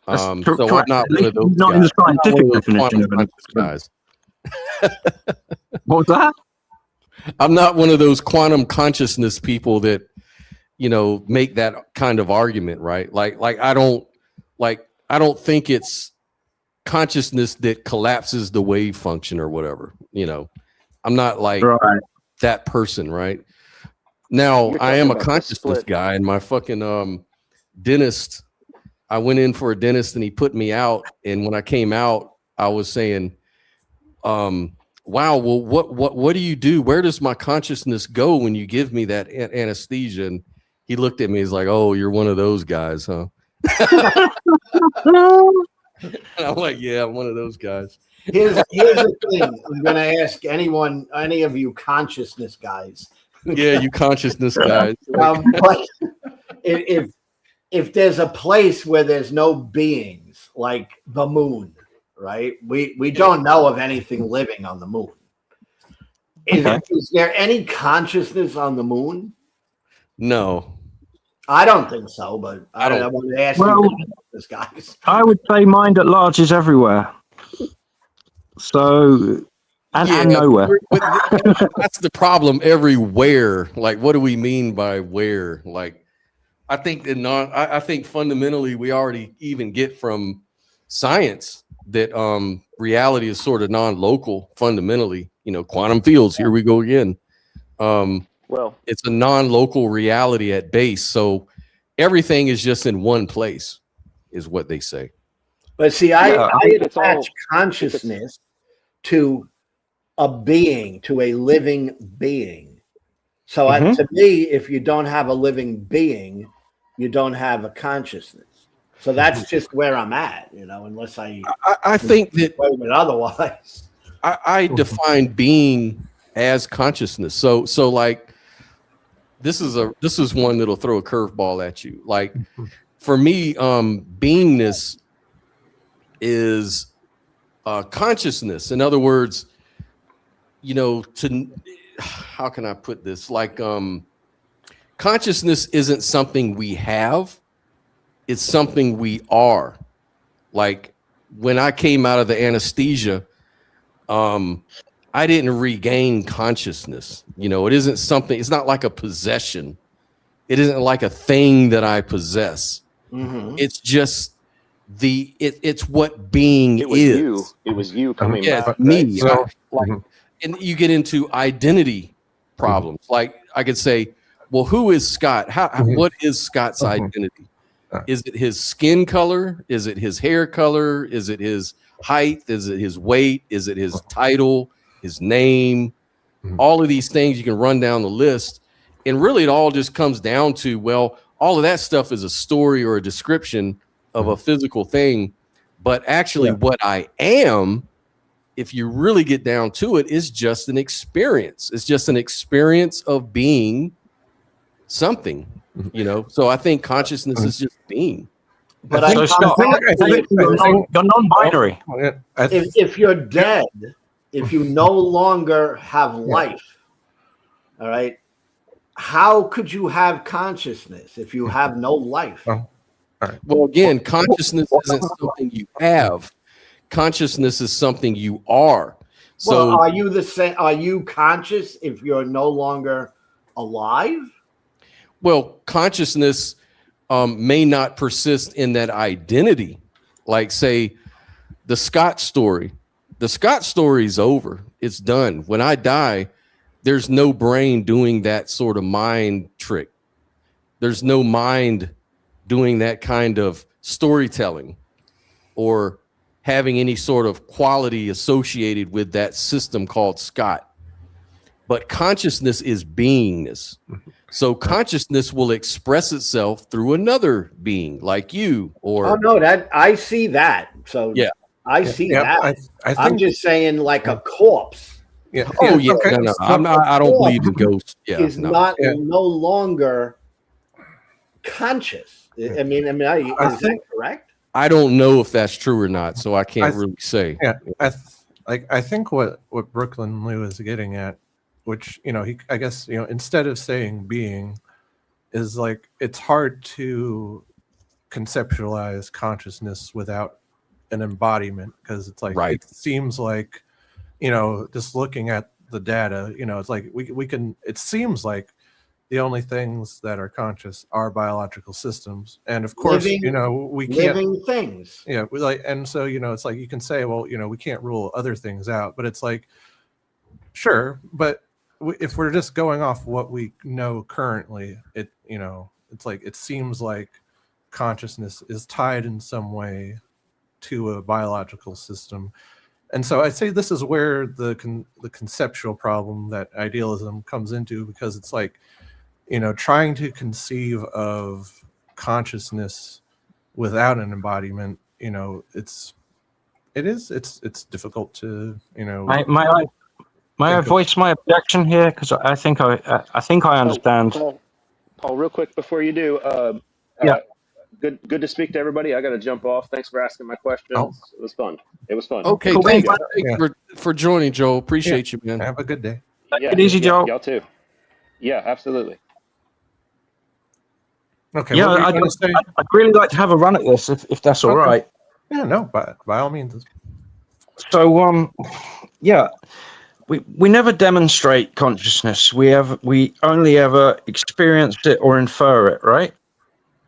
So I'm not one of those not guys. in the scientific definition of guys. What was that? I'm not one of those quantum consciousness people that, you know, make that kind of argument, right? Like I don't think it's consciousness that collapses the wave function or whatever. You know, I'm not like that person, right? Now I am a consciousness guy, and my fucking dentist, I went in for a dentist and he put me out, and when I came out, I was saying, wow, well, what do you do? Where does my consciousness go when you give me that anesthesia? And he looked at me, he's like, oh, you're one of those guys, huh? And I'm like, yeah, I'm one of those guys. Here's the thing. I'm going to ask any of you consciousness guys. Yeah, you consciousness guys. But if there's a place where there's no beings, like the moon, right? We don't know of anything living on the moon. Is there any consciousness on the moon? No. I don't think so, but I want to ask you this, guys. I would say mind at large is everywhere. So, and nowhere. That's the problem. Everywhere. Like, what do we mean by where? Like, I think I think fundamentally we already even get from science that reality is sort of non-local. Fundamentally, you know, quantum fields. Here we go again. Well, it's a non-local reality at base. So everything is just in one place, is what they say. But see, I attach consciousness to a being, to a living being. So to me, if you don't have a living being, you don't have a consciousness. So that's just where I'm at, you know, unless I think that otherwise. I define being as consciousness. So like, this is one that'll throw a curveball at you. Like, for me, beingness is consciousness. In other words, you know, how can I put this? Like, consciousness isn't something we have, it's something we are. Like, when I came out of the anesthesia, I didn't regain consciousness. You know, it isn't something, it's not like a possession. It isn't like a thing that I possess. Mhm. It's just it's what being It was is. you. It was you coming Yeah, back. it's me. right? So- And you get into identity problems. Like I could say, well, who is Scott? What is Scott's identity? Is it his skin color? Is it his hair color? Is it his height? Is it his weight? Is it his title, his name? All of these things you can run down the list. And really it all just comes down to, well, all of that stuff is a story or a description of a physical thing. But actually what I am, if you really get down to it, is just an experience. It's just an experience of being something, you know? So I think consciousness is just being. But So, Scott, you're non-binary. if you're dead, if you no longer have life, all right, how could you have consciousness if you have no life? Well, again, consciousness isn't something you have. Consciousness is something you are. So Well, are you the same? Are you conscious if you're no longer alive? well, consciousness may not persist in that identity. Like, say, the Scott story. The Scott story is over. It's done. When I die, there's no brain doing that sort of mind trick. There's no mind doing that kind of storytelling or having any sort of quality associated with that system called Scott. But consciousness is beingness. So consciousness will express itself through another being like you or Oh no, that I see that. So Yeah. I see that. I I'm think just saying, like a corpse oh yeah, okay. no, I don't believe in ghosts. Yeah, is no. not Yeah. no longer conscious. I mean, is that correct? I don't know if that's true or not, so I can't I- really say. Yeah, I think what Brooklyn Lou is getting at, which I guess instead of saying being, is like it's hard to conceptualize consciousness without an embodiment, because it's like Right. it seems like just looking at the data, it's like we can. It seems like the only things that are conscious are biological systems, and of course Living- we can't. Living things. Yeah, we like, and so it's like you can say, well, we can't rule other things out, but it's like, sure, but if we're just going off what we know currently, it's like it seems like consciousness is tied in some way to a biological system, and so I say this is where the conceptual problem that idealism comes into, because it's like trying to conceive of consciousness without an embodiment, it's difficult to May I voice my objection here, because I think I understand. Paul, real quick before you do, Yeah. Good to speak to everybody. I got to jump off. Thanks for asking my questions. Oh. It was fun. Okay, Cool. thanks Yeah. for joining, Joe. Appreciate you, man. have a good day. Yeah, Take it easy, Joe. Y'all too. Yeah, absolutely. Okay. Yeah, what were you gonna say? I'd really like to have a run at this, if that's all Okay. right. Yeah, no, by all means. So, yeah, we never demonstrate consciousness. We only ever experience it or infer it, right?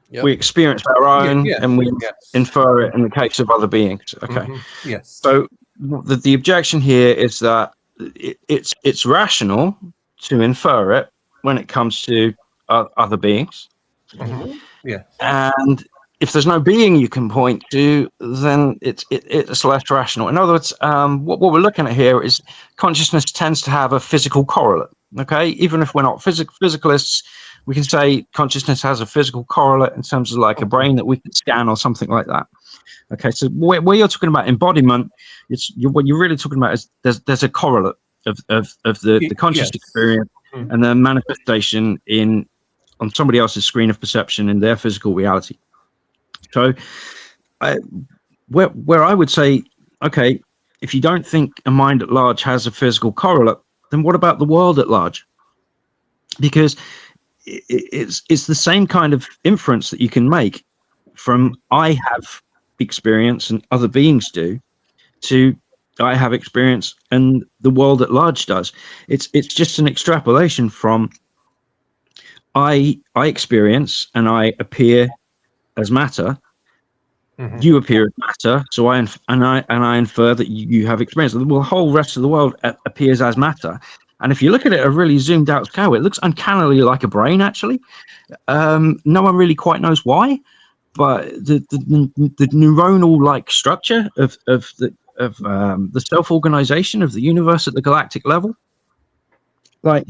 Yep. We experience our own, Yeah, and we yes. infer it in the case of other beings. Okay. Mhm, yes. So the objection here is that it's rational to infer it when it comes to other beings, Mhm, yeah. and if there's no being you can point to, then it's less rational. In other words, what we're looking at here is consciousness tends to have a physical correlate. Okay, even if we're not physicalists, we can say consciousness has a physical correlate in terms of like a brain that we can scan or something like that. Okay, so where you're talking about embodiment, what you're really talking about is there's a correlate of the conscious Yes. experience Mhm. and the manifestation on somebody else's screen of perception in their physical reality. So, where I would say, okay, if you don't think a mind at large has a physical correlate, then what about the world at large? Because it's the same kind of inference that you can make from I have experience and other beings do, to I have experience and the world at large does. It's just an extrapolation from I experience and I appear as matter. You appear as matter, so I infer that you have experience. The whole rest of the world appears as matter. And if you look at it at a really zoomed out scale, it looks uncannily like a brain, actually. No one really quite knows why, but the neuronal like structure of the self-organization of the universe at the galactic level, like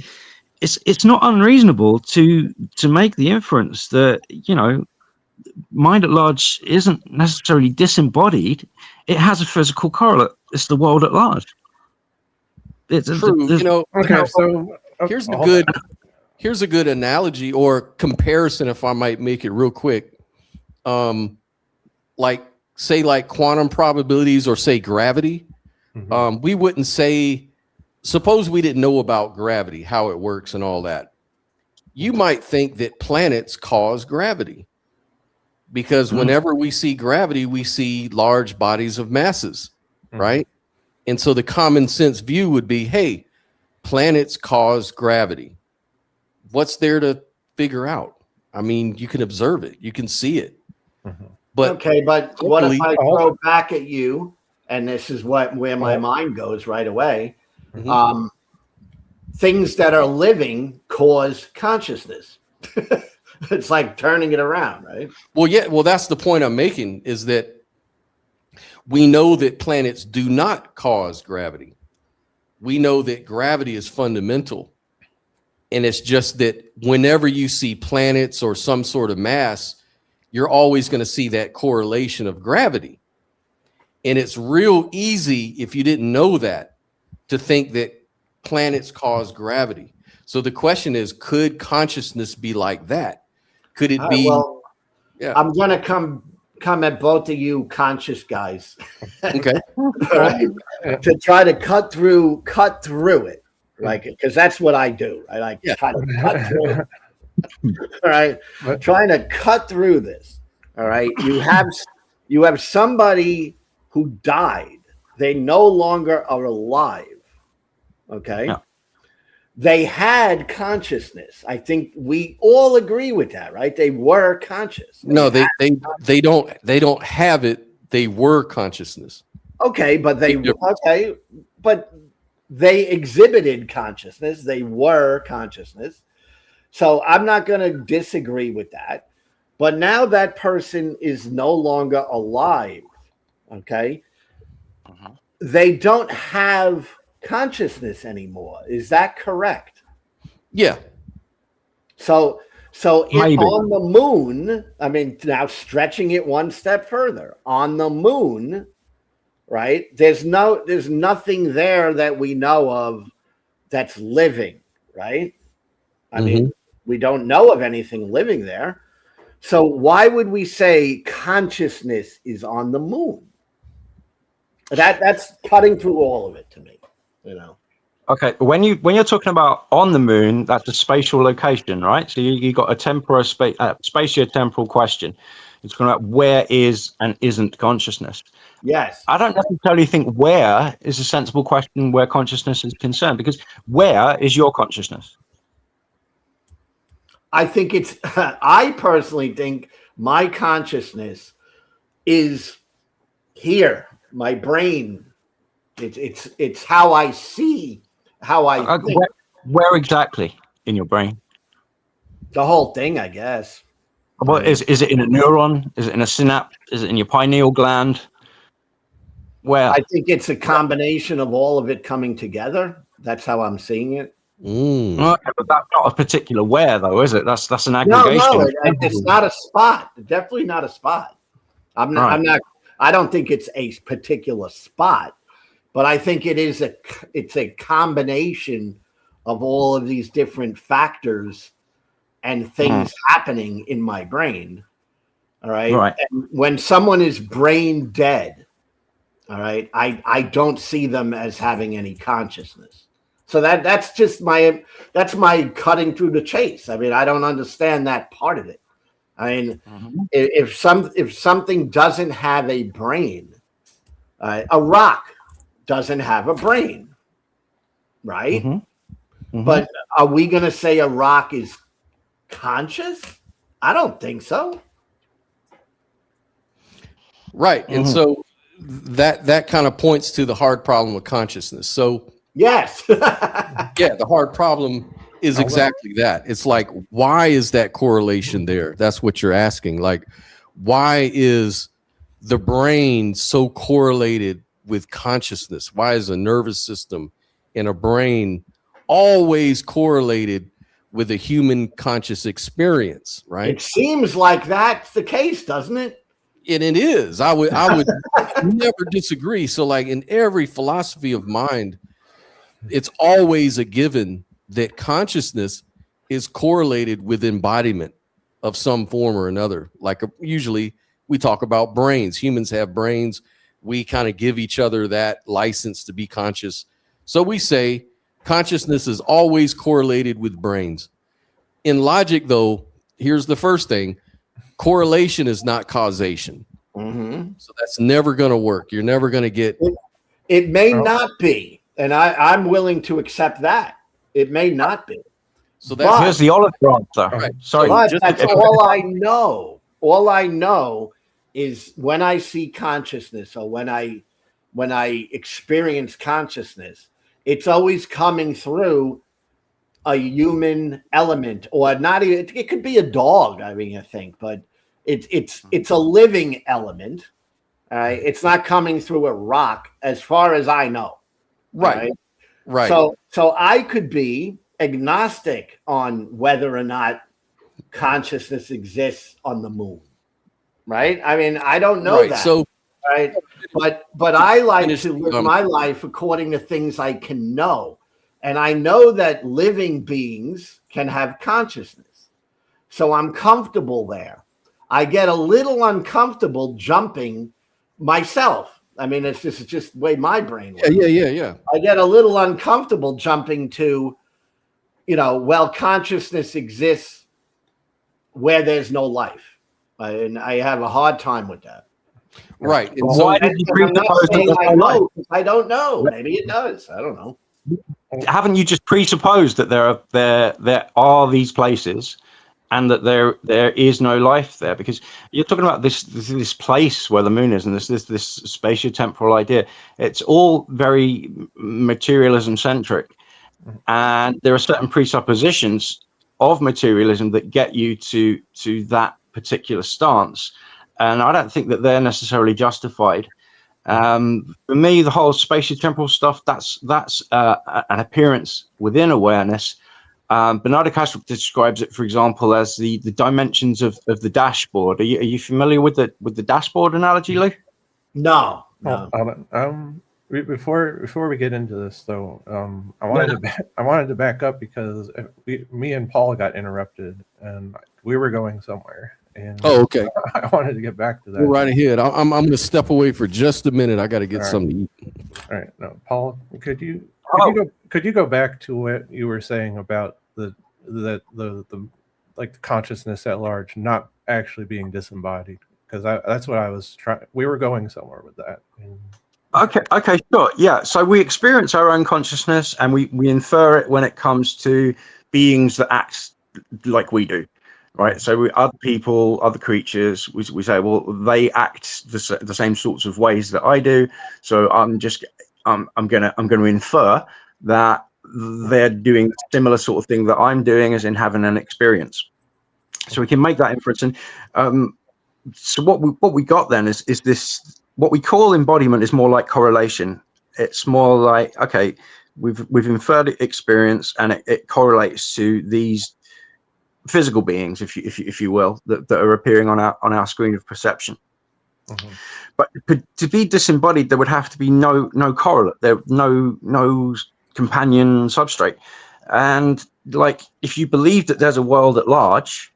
it's not unreasonable to make the inference that, you know, mind at large isn't necessarily disembodied. It has a physical correlate. It's the world at large. It's true. You know, Okay, so here's a good analogy or comparison, if I might make it real quick. Like say like quantum probabilities or say gravity. We wouldn't say, suppose we didn't know about gravity, how it works and all that. You might think that planets cause gravity because whenever we see gravity, we see large bodies of masses, right? And so the common sense view would be, hey, planets cause gravity. What's there to figure out? I mean, you can observe it, you can see it. But okay, but what if I throw back at you, and this is where my mind goes right away. Things that are living cause consciousness. It's like turning it around, right? Well, yeah. Well, that's the point I'm making, is that we know that planets do not cause gravity. We know that gravity is fundamental. And it's just that whenever you see planets or some sort of mass, you're always going to see that correlation of gravity. And it's real easy, if you didn't know that, to think that planets cause gravity. So the question is, could consciousness be like that? Could it be? Well, yeah. I'm going to come at both of you conscious guys. Okay. Right? To try to cut through it, like, because that's what I do. I like try to cut through it. All right, trying to cut through this. All right, you have somebody who died. They no longer are alive. Okay. Yeah. They had consciousness. I think we all agree with that, right? They were conscious. No, they don't have it. They were consciousness. Okay, but they exhibited consciousness. They were consciousness. So I'm not going to disagree with that. But now that person is no longer alive. Okay. They don't have consciousness anymore. Is that correct? Yeah. So on the moon, I mean, now stretching it one step further, on the moon, right? There's nothing there that we know of that's living, right? I mean, we don't know of anything living there. So why would we say consciousness is on the moon? That's cutting through all of it to me, you know. Okay, when you're talking about on the moon, that's a spatial location, right? So you got a spatio-temporal question. It's talking about where is and isn't consciousness. Yes. I don't necessarily think where is a sensible question where consciousness is concerned, because where is your consciousness? I think I personally think my consciousness is here, my brain. It's how I see, how I think. Where exactly in your brain? The whole thing, I guess. What is it in a neuron? Is it in a synapse? Is it in your pineal gland? Where? I think it's a combination of all of it coming together. That's how I'm seeing it. Okay, but that's not a particular where, though, is it? That's an aggregation. No, it's not a spot. Definitely not a spot. I'm not. I don't think it's a particular spot, but I think it's a combination of all of these different factors and things happening in my brain. All right. Right. And when someone is brain dead, all right, I don't see them as having any consciousness. So that's just my cutting through the chase. I mean, I don't understand that part of it. I mean, if something doesn't have a brain, a rock, doesn't have a brain, right? Mm-hmm. But are we going to say a rock is conscious? I don't think so. Right. And so that kind of points to the hard problem with consciousness. So yes. yeah, the hard problem is exactly that. It's like, why is that correlation there? That's what you're asking. Like, why is the brain so correlated with consciousness? Why is a nervous system and a brain always correlated with a human conscious experience, right? It seems like that's the case, doesn't it? And it is. I would never disagree. So like in every philosophy of mind, it's always a given that consciousness is correlated with embodiment of some form or another. Like usually we talk about brains. Humans have brains. We kind of give each other that license to be conscious. So we say consciousness is always correlated with brains. In logic, though, here's the first thing. Correlation is not causation. So that's never going to work. You're never going to get... It may not be. And I'm willing to accept that. It may not be. So that's here's the olive answer. Right. Sorry, but that's all I know. All I know is when I see consciousness or when I experience consciousness, it's always coming through a human element, or not even, it could be a dog, I mean, I think, but it's a living element. It's not coming through a rock as far as I know. Right. Right. So I could be agnostic on whether or not consciousness exists on the moon. Right? I mean, I don't know that. So right. But I like to live my life according to things I can know. And I know that living beings can have consciousness. So I'm comfortable there. I get a little uncomfortable jumping myself. I mean, it's just the way my brain works. Yeah. I get a little uncomfortable jumping to, well, consciousness exists where there's no life. And I have a hard time with that. Right. And so so why did you presuppose that I don't know. Maybe it does. I don't know. Haven't you just presupposed that there are these places and that there is no life there? Because you're talking about this place where the moon is and this spatiotemporal idea. It's all very materialism centric, and there are certain presuppositions of materialism that get you to that particular stance, and I don't think that they're necessarily justified. For me, the whole spatiotemporal stuff, that's an appearance within awareness. Bernardo Castro describes it, for example, as the dimensions of the dashboard. Are you familiar with the dashboard analogy, Lou? No. Before we get into this, though, I wanted to back up because me and Paul got interrupted and we were going somewhere. And okay. I wanted to get back to that. Go right ahead. I'm going to step away for just a minute. I got to get something to eat. All right. No, Paul, could you go back to what you were saying about the consciousness at large not actually being disembodied? Because that's what I was trying. We were going somewhere with that. Okay, sure. Yeah. So we experience our own consciousness and we infer it when it comes to beings that act like we do. Right, so other people, other creatures, we say, well, they act the same sorts of ways that I do. So I'm going to infer that they're doing a similar sort of thing that I'm doing, as in having an experience. So we can make that inference. And so what we got then is this, what we call embodiment is more like correlation. It's more like, okay, we've inferred experience, and it correlates to these physical beings, if you will, that are appearing on our screen of perception. But to be disembodied, there would have to be no correlate, there no companion substrate. And like, if you believe that there's a world at large,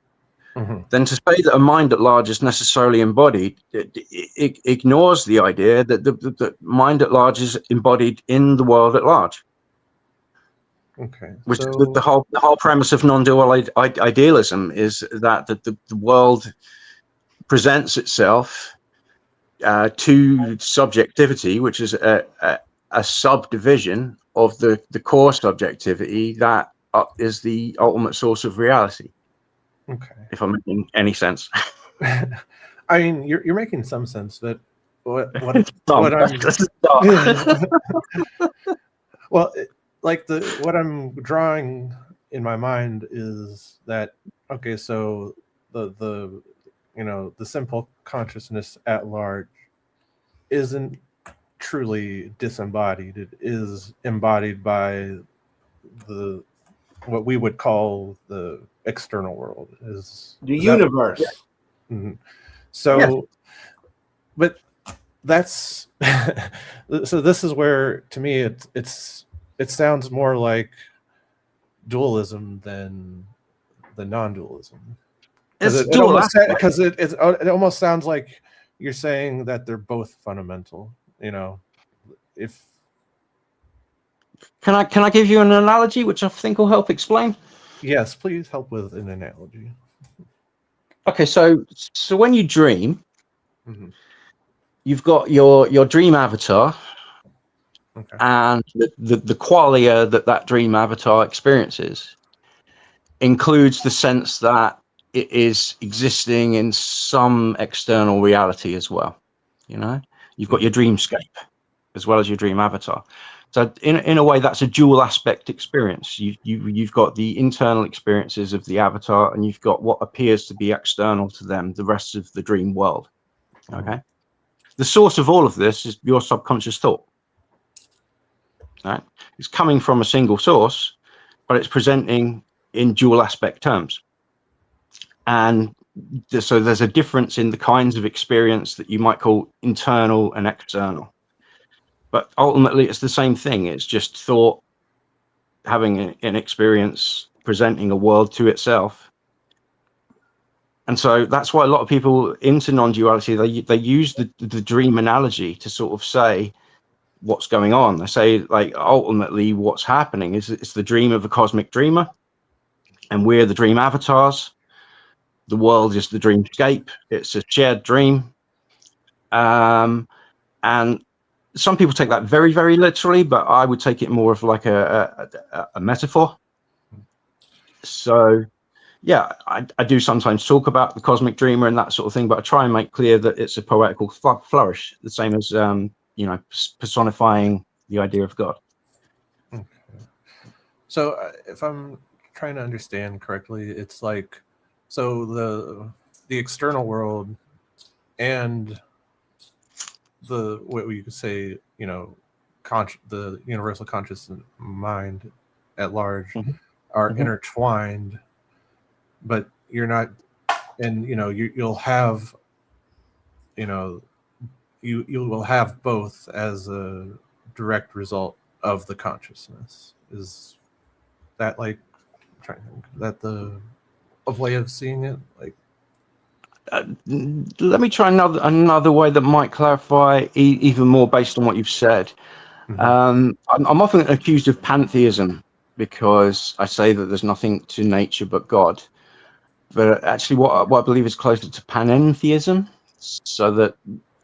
then to say that a mind at large is necessarily embodied, it ignores the idea that the mind at large is embodied in the world at large. Okay. Which the whole premise of non-dual idealism is that the world presents itself to subjectivity, which is a a subdivision of the core subjectivity that is the ultimate source of reality. Okay. If I'm making any sense. I mean, you're making some sense, but what I'm well, like what I'm drawing in my mind is that, okay, so the the simple consciousness at large isn't truly disembodied. It is embodied by what we would call the external world, is the universe. So, yes. But that's so. This is where, to me, it sounds more like dualism than the non-dualism. Because it almost sounds like you're saying that they're both fundamental. If can I give you an analogy which I think will help explain? Yes, please help with an analogy. Okay, so when you dream, you've got your dream avatar, okay, and the qualia that dream avatar experiences includes the sense that it is existing in some external reality as well. You've got your dreamscape as well as your dream avatar. So in a way, that's a dual aspect experience. You've got the internal experiences of the avatar, and you've got what appears to be external to them, the rest of the dream world. Okay. The source of all of this is your subconscious thought. Right? It's coming from a single source, but it's presenting in dual aspect terms. And so there's a difference in the kinds of experience that you might call internal and external. But ultimately, it's the same thing. It's just thought having an experience, presenting a world to itself. And so that's why a lot of people into non-duality, they use the dream analogy to sort of say what's going on. They say, like, ultimately what's happening is it's the dream of a cosmic dreamer, and we're the dream avatars. The world is the dreamscape. It's a shared dream. And some people take that very, very literally, but I would take it more of like a metaphor. So, yeah, I do sometimes talk about the cosmic dreamer and that sort of thing, but I try and make clear that it's a poetical flourish, the same as, personifying the idea of God. Okay. So if I'm trying to understand correctly, it's like, so the external world and what you could say, the universal conscious mind at large are intertwined, but you're not, and you'll have, you will have both as a direct result of the consciousness. Is that, like, I'm trying to think, is that a way of seeing it? Like, let me try another way that might clarify even more based on what you've said. I'm often accused of pantheism because I say that there's nothing to nature but God. But actually what I believe is closer to panentheism, so that,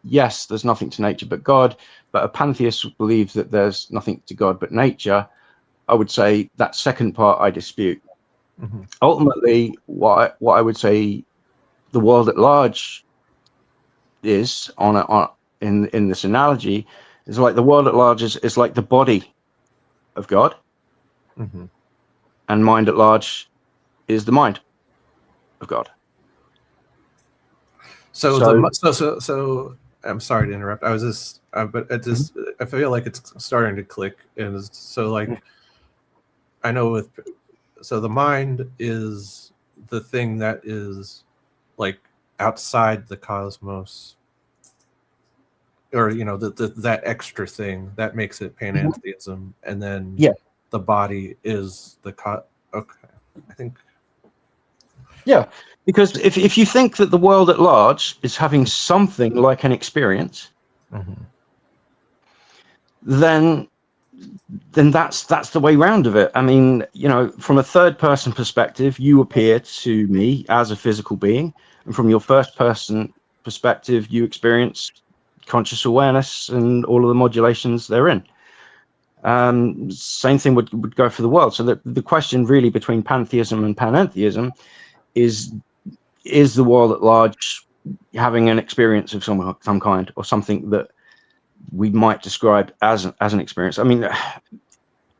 yes, there's nothing to nature but God, but a pantheist would believe that there's nothing to God but nature. I would say that second part I dispute. Ultimately, what I would say the world at large is in this analogy is like the world at large is like the body of God, and mind at large is the mind of God. So I'm sorry to interrupt. I was just, but it just, I feel like it's starting to click, and so, like, I know so the mind is the thing that is, like, outside the cosmos, or that extra thing that makes it panentheism, and then the body is the okay, I think. Yeah, because if you think that the world at large is having something like an experience, then that's the way round of it. I mean, from a third person perspective, you appear to me as a physical being, and from your first person perspective, you experience conscious awareness and all of the modulations therein. Same thing would go for the world. So the question really between pantheism and panentheism is the world at large having an experience of some kind, or something that we might describe as an experience? I mean,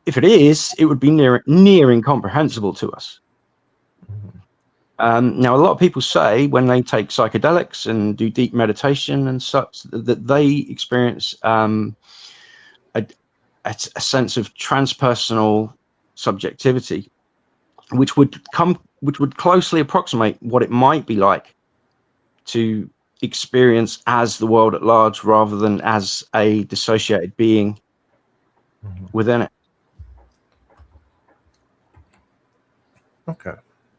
if it is, it would be near incomprehensible to us. Now, a lot of people say when they take psychedelics and do deep meditation and such, that they experience a sense of transpersonal subjectivity, which would closely approximate what it might be like to experience as the world at large, rather than as a dissociated being within it. Okay.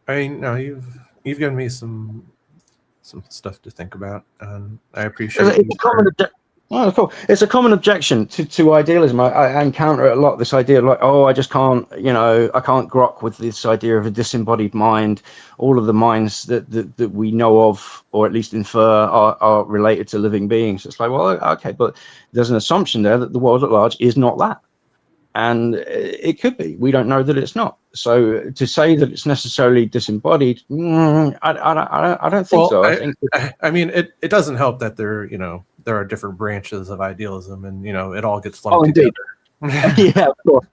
I mean, no, you've given me some stuff to think about, and I appreciate it. It's a common objection to idealism. I encounter it a lot. This idea of like, oh, I just can't, I can't grok with this idea of a disembodied mind. All of the minds that we know of, or at least infer, are related to living beings. It's like, well, okay, but there's an assumption there that the world at large is not that. And it could be. We don't know that it's not. So to say that it's necessarily disembodied, I don't think so. I mean, it doesn't help that there are different branches of idealism, and it all gets lumped together. Yeah, of course.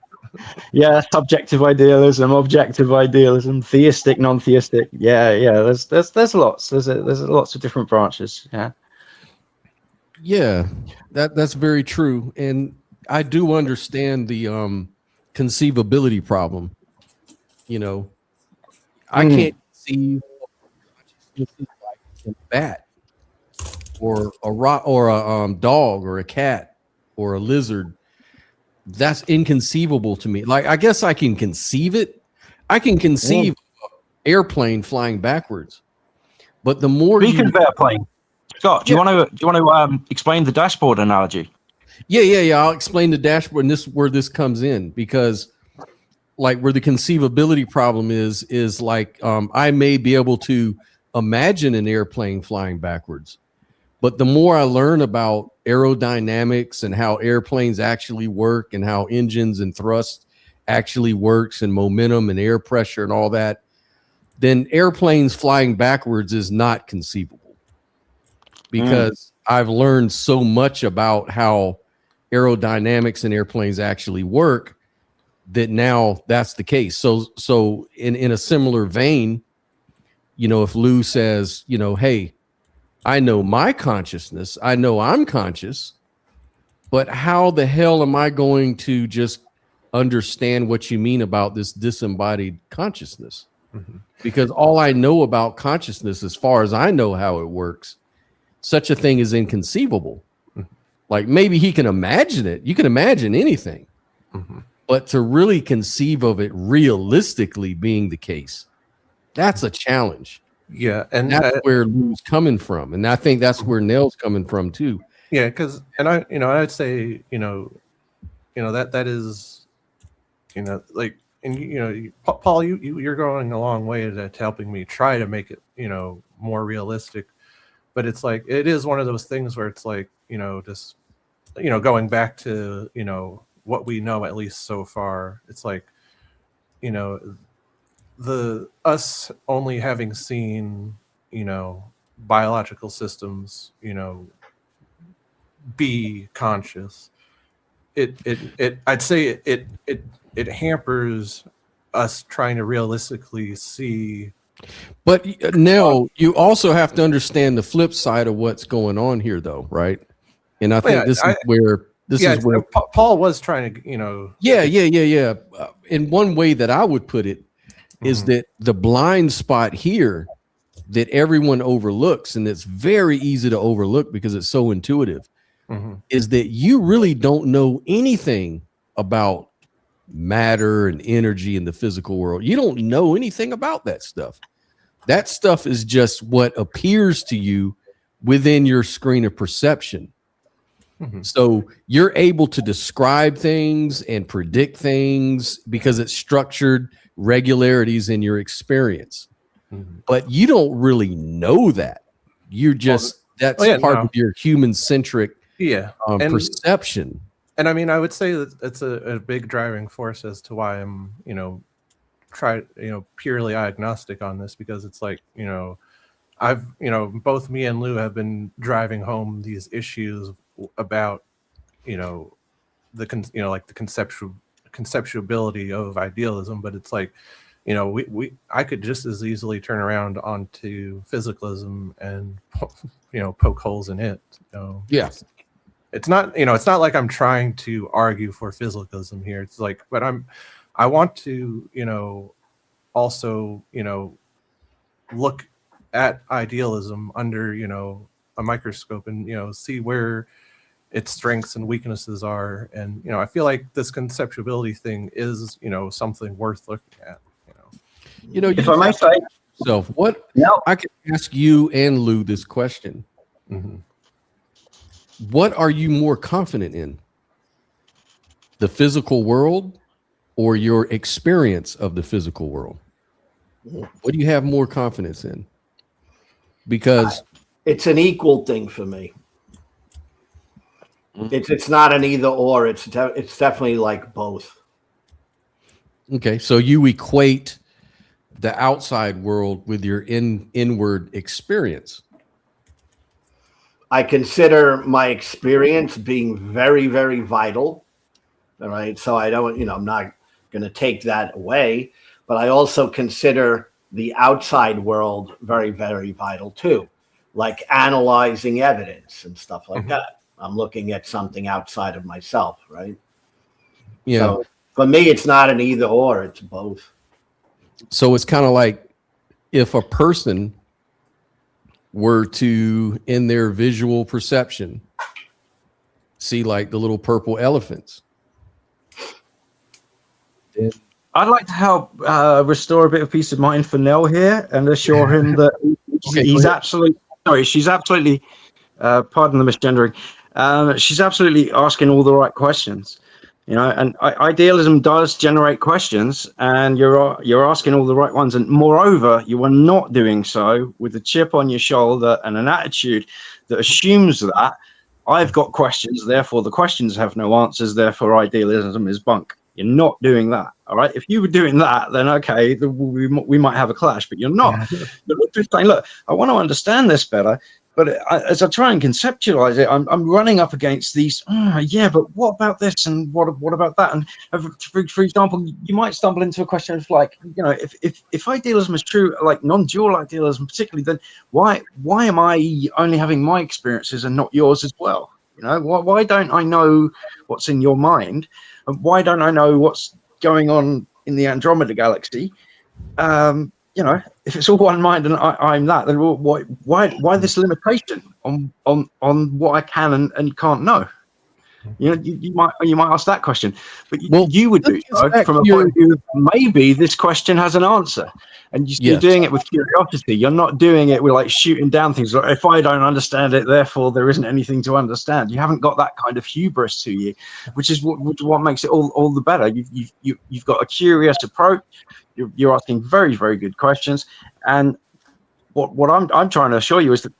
Yeah, subjective idealism, objective idealism, theistic, non-theistic. Yeah. There's lots. There's lots of different branches. Yeah. Yeah, that's very true, and I do understand the conceivability problem. I can't conceive consciousness like a bat, or a rock, or a dog, or a cat, or a lizard. That's inconceivable to me. Like, I guess I can conceive it. I can conceive an airplane flying backwards, but the more Speaking of airplane, Scott, do you want to explain the dashboard analogy? Yeah. I'll explain the dashboard, and this is where this comes in, because like where the conceivability problem is like I may be able to imagine an airplane flying backwards, but the more I learn about aerodynamics and how airplanes actually work, and how engines and thrust actually works, and momentum and air pressure and all that, then airplanes flying backwards is not conceivable, because I've learned so much about how aerodynamics and airplanes actually work that now that's the case. So in a similar vein, if Lou says, hey, I know my consciousness, I know I'm conscious, but how the hell am I going to just understand what you mean about this disembodied consciousness? Because all I know about consciousness, as far as I know how it works, such a thing is inconceivable. Like, maybe he can imagine it. You can imagine anything. But to really conceive of it realistically being the case, that's a challenge. Yeah, and that's where Lou's coming from, and I think that's where Nell's coming from too. Yeah, because I'd say that is like, and Paul, you're going a long way to helping me try to make it more realistic, but it's like, it is one of those things where it's like just going back to what we know, at least so far, it's like us only having seen biological systems be conscious, I'd say it hampers us trying to realistically see. But Nell, you also have to understand the flip side of what's going on here, though, right? And I think this is where Paul was trying to, Yeah. In one way that I would put it is that the blind spot here that everyone overlooks, and it's very easy to overlook because it's so intuitive, is that you really don't know anything about matter and energy in the physical world. You don't know anything about that stuff. That stuff is just what appears to you within your screen of perception. So you're able to describe things and predict things because it's structured regularities in your experience. But you don't really know that. You're just, that's part of your human-centric perception. And I mean, I would say that it's a big driving force as to why I'm, purely agnostic on this, because it's like, I've, both me and Lou have been driving home these issues about, the conceptuality of idealism, but it's like, I could just as easily turn around onto physicalism and, poke holes in it. Yes. It's not, it's not like I'm trying to argue for physicalism here. It's like, but I want to, also, look at idealism under, a microscope and, see where its strengths and weaknesses are. And, I feel like this conceptuality thing is, something worth looking at. If I may say, I can ask you and Lou this question. Mm-hmm. What are you more confident in? The physical world or your experience of the physical world? What do you have more confidence in? Because it's an equal thing for me. It's not an either or. It's definitely like both. Okay, so you equate the outside world with your inward experience. I consider my experience being very, very vital. All right. So I don't, I'm not going to take that away, but I also consider the outside world very, very vital too, like analyzing evidence and stuff like that. I'm looking at something outside of myself, right? Yeah. So for me, it's not an either or, it's both. So it's kind of like if a person were to, in their visual perception, see like the little purple elephants. I'd like to help restore a bit of peace of mind for Nell here and assure him that he's absolutely, she's absolutely, pardon the misgendering, she's absolutely asking all the right questions. And idealism does generate questions, and you're asking all the right ones. And moreover, you are not doing so with a chip on your shoulder and an attitude that assumes that I've got questions, therefore the questions have no answers, therefore idealism is bunk. You're not doing that, all right? If you were doing that, then okay, we might have a clash, but you're not. You're just saying, look, I want to understand this better. But as I try and conceptualize it, I'm running up against these. But what about this and what about that? And for example, you might stumble into a question of like, if idealism is true, like non-dual idealism particularly, then why am I only having my experiences and not yours as well? Why don't I know what's in your mind? And why don't I know what's going on in the Andromeda galaxy? If it's all one mind and I'm that, then why this limitation on what I can and can't know? You might ask that question, but you would do so from a point of view of maybe this question has an answer, and you're doing it with curiosity. You're not doing it with like shooting down things. Like, if I don't understand it, therefore there isn't anything to understand. You haven't got that kind of hubris to you, which is what makes it all the better. You've got a curious approach. You're asking very, very good questions, and what I'm trying to assure you is that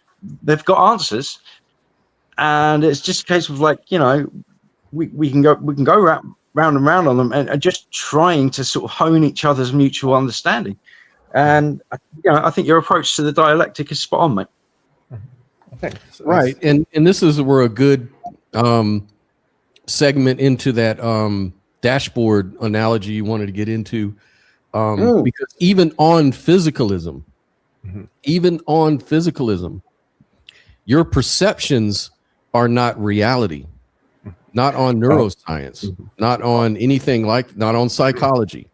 they've got answers, and it's just a case of like we can go round and round on them, and just trying to sort of hone each other's mutual understanding. And I think your approach to the dialectic is spot on, mate. Okay, so right, and this is where a good segment into that dashboard analogy you wanted to get into. Because even on physicalism, your perceptions are not reality, not on neuroscience, not on anything not on psychology.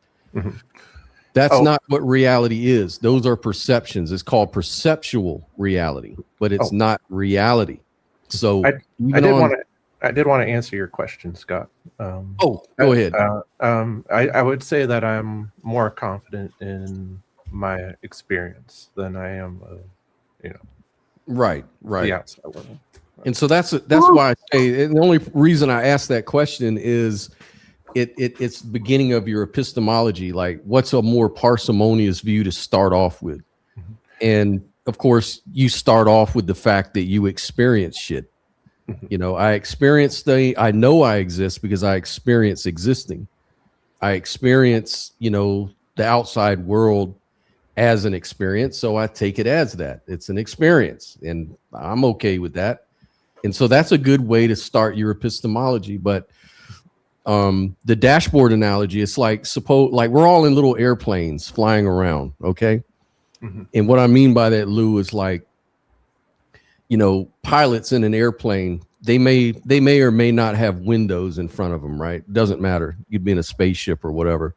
That's not what reality is. Those are perceptions. It's called perceptual reality, but it's not reality. So I did want to answer your question, Scott. Go ahead. I would say that I'm more confident in my experience than I am, right. the outside world. And so that's why I say, and the only reason I ask that question is it's the beginning of your epistemology. Like, what's a more parsimonious view to start off with? And of course, you start off with the fact that you experience shit. You know, I know I exist because I experience existing. I experience, you know, the outside world as an experience. So I take it as that. It's an experience, and I'm okay with that. And so that's a good way to start your epistemology. But the dashboard analogy, it's like, like we're all in little airplanes flying around. Okay. Mm-hmm. And what I mean by that, Lou, is like, you know, pilots in an airplane, they may or may not have windows in front of them, right? Doesn't matter. You'd be in a spaceship or whatever.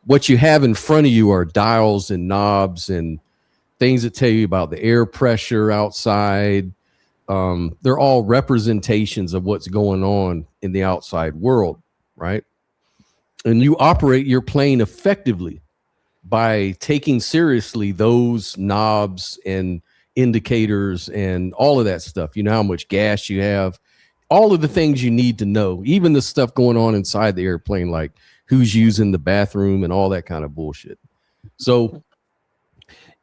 What you have in front of you are dials and knobs and things that tell you about the air pressure outside. They're all representations of what's going on in the outside world, right? And you operate your plane effectively by taking seriously those knobs and indicators and all of that stuff. You know how much gas you have, all of the things you need to know, even the stuff going on inside the airplane, like who's using the bathroom and all that kind of bullshit. So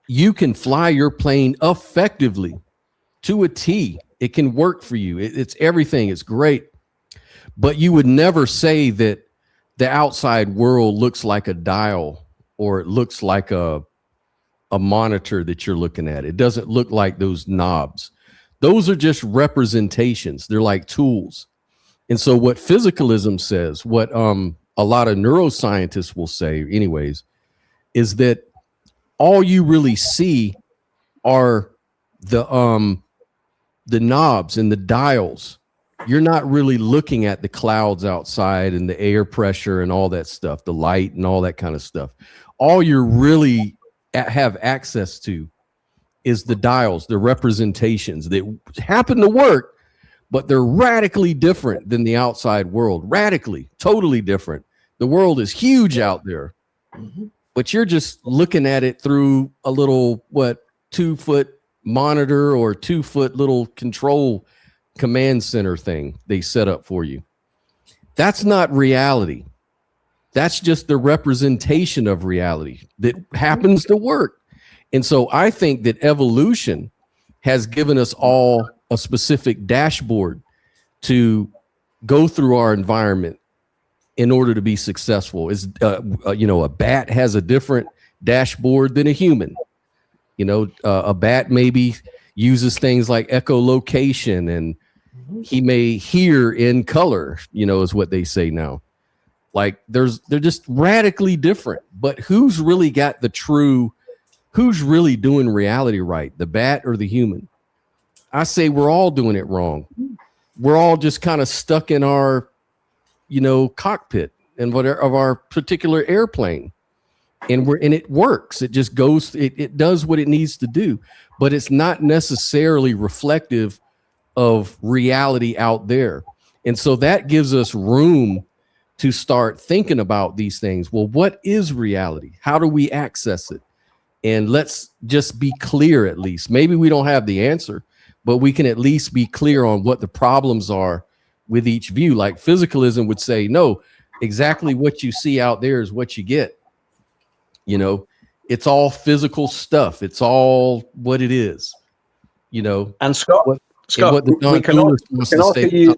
you can fly your plane effectively to a T. It can work for you. It's everything. It's great. But you would never say that the outside world looks like a dial or it looks like a monitor that you're looking at. It doesn't look like those knobs. Those are just representations. They're like tools. And so what physicalism says, what a lot of neuroscientists will say anyways, is that all you really see are the knobs and the dials. You're not really looking at the clouds outside and the air pressure and all that stuff, the light and all that kind of stuff. All you're really have access to is the dials, the representations that happen to work, but they're radically different than the outside world. Radically, totally different. The world is huge out there, but you're just looking at it through a little, 2-foot monitor or 2-foot little control command center thing they set up for you. That's not reality. That's just the representation of reality that happens to work. And so I think that evolution has given us all a specific dashboard to go through our environment in order to be successful. Is a bat has a different dashboard than a human. You know, a bat maybe uses things like echolocation, and he may hear in color, you know, is what they say now. Like they're just radically different. But who's really got who's really doing reality right, the bat or the human? I say we're all doing it wrong. We're all just kind of stuck in our, you know, cockpit and whatever of our particular airplane. And it works. It just goes, it does what it needs to do, but it's not necessarily reflective of reality out there. And so that gives us room to start thinking about these things. Well, what is reality? How do we access it? And let's just be clear, at least. Maybe we don't have the answer, but we can at least be clear on what the problems are with each view. Like physicalism would say, no, exactly what you see out there is what you get. You know, it's all physical stuff. It's all what it is, you know. And Scott, what the we can also use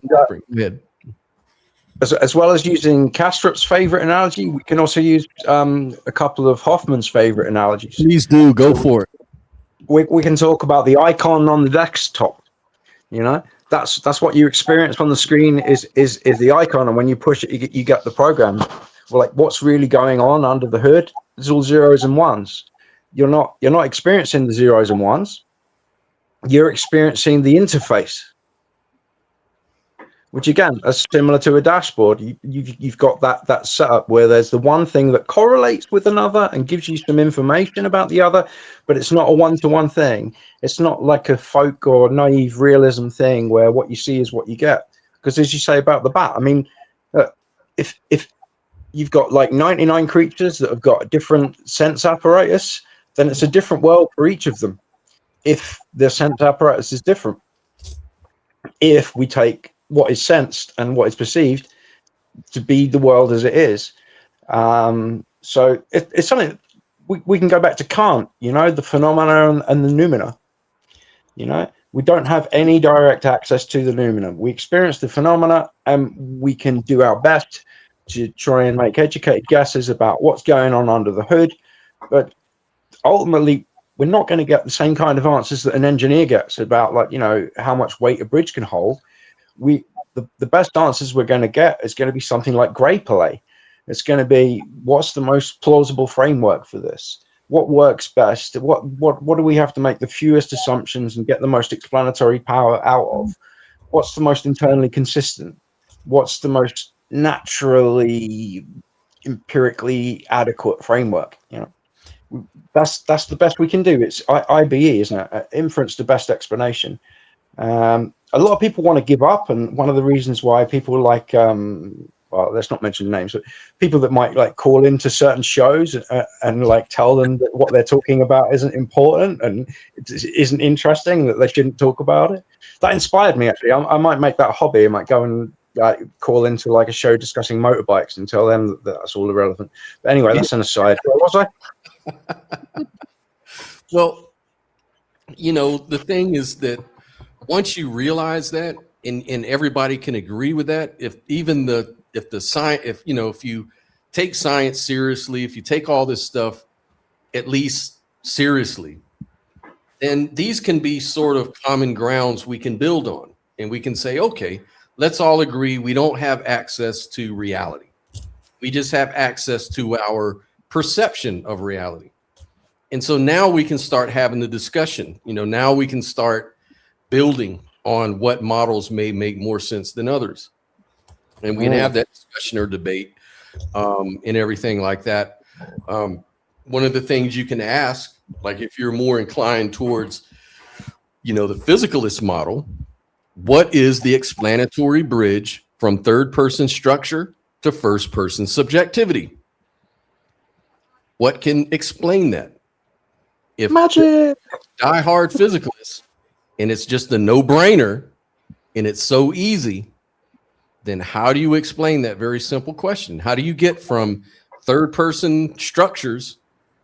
as well as using Kastrup's favorite analogy, we can also use a couple of Hoffman's favorite analogies. Please do, go for it. We can talk about the icon on the desktop. You know, that's what you experience on the screen is the icon, and when you push it, you get the program. Well, like what's really going on under the hood? It's all zeros and ones. You're not experiencing the zeros and ones. You're experiencing the interface, which again is similar to a dashboard. You've got that setup where there's the one thing that correlates with another and gives you some information about the other, but it's not a one-to-one thing. It's not like a folk or naive realism thing where what you see is what you get. Because as you say about the bat, I mean, if you've got like 99 creatures that have got a different sense apparatus, then it's a different world for each of them. If their sense apparatus is different, if we take what is sensed and what is perceived to be the world as it is, so it's something we can go back to Kant. You know, the phenomena and the noumena. You know, We don't have any direct access to the lumina. We experience the phenomena, and we can do our best to try and make educated guesses about what's going on under the hood. But ultimately, we're not going to get the same kind of answers that an engineer gets about, like, you know, how much weight a bridge can hold. The best answers we're going to get is going to be something like Gray Palais. It's going to be, what's the most plausible framework for this? What works best? What do we have to make the fewest assumptions and get the most explanatory power out of? What's the most internally consistent? What's the most naturally, empirically adequate framework? You know, that's the best we can do. It's IBE, isn't it? Inference to best explanation. A lot of people want to give up, and one of the reasons why people like well, let's not mention names, but people that might like call into certain shows and like tell them that what they're talking about isn't important and it isn't interesting, that they shouldn't talk about it. That inspired me, actually. I might make that a hobby. I might go and call into like a show discussing motorbikes and tell them that that's all irrelevant. But anyway, that's an aside. Where was I? Well, you know, the thing is that once you realize that, and everybody can agree with that, if you take science seriously, if you take all this stuff at least seriously, then these can be sort of common grounds we can build on, and we can say, okay, let's all agree we don't have access to reality. We just have access to our perception of reality. And so now we can start having the discussion. You know, now we can start building on what models may make more sense than others. And we can have that discussion or debate and everything like that. One of the things you can ask, like if you're more inclined towards, you know, the physicalist model, what is the explanatory bridge from third-person structure to first-person subjectivity? What can explain that? If Magic. Die-hard physicalist, and it's just a no-brainer, and it's so easy, then how do you explain that very simple question? How do you get from third-person structures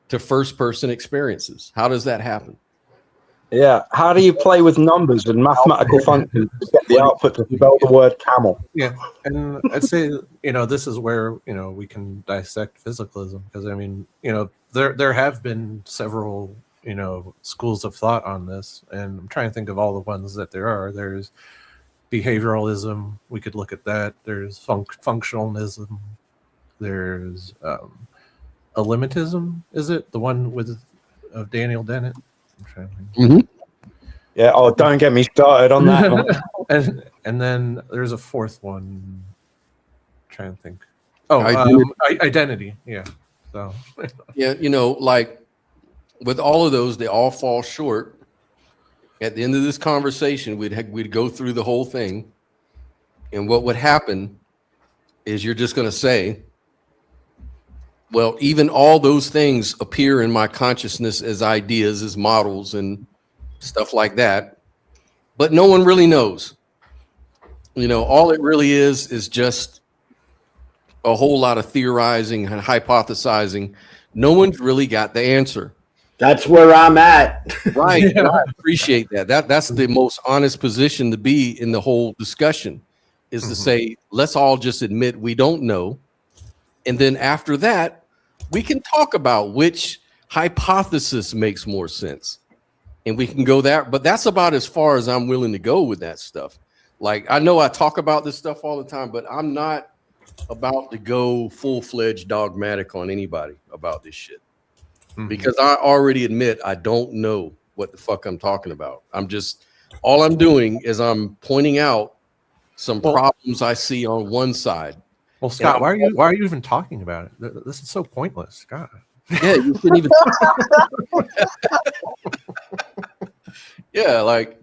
to first-person experiences? How does that happen? Yeah. How do you play with numbers and mathematical functions to get the output to spell the word camel? Yeah, and I'd say, you know, this is where, you know, we can dissect physicalism, because I mean, you know, there have been several, you know, schools of thought on this, and I'm trying to think of all the ones that there are. There's behavioralism, we could look at that. There's functionalism. There's elimintism. Is it the one of Daniel Dennett? I'm trying to think. Mm-hmm. Yeah. Oh, don't get me started on that one. and then there's a fourth one. I'm trying to think. Oh, identity. Yeah. So. Yeah, you know, like with all of those, they all fall short. At the end of this conversation, we'd go through the whole thing, and what would happen is you're just going to say, well, even all those things appear in my consciousness as ideas, as models and stuff like that, but no one really knows. You know, all it really is just a whole lot of theorizing and hypothesizing. No one's really got the answer. That's where I'm at. Right. Yeah. I appreciate that. That's the most honest position to be in the whole discussion, is to say, let's all just admit we don't know. And then after that, we can talk about which hypothesis makes more sense. And we can go there, but that's about as far as I'm willing to go with that stuff. Like, I know I talk about this stuff all the time, but I'm not about to go full-fledged dogmatic on anybody about this shit. Because I already admit I don't know what the fuck I'm talking about. All I'm doing is I'm pointing out some problems I see on one side. Well, Scott, why are you even talking about it? This is so pointless, God. Yeah, you couldn't even. Yeah, like,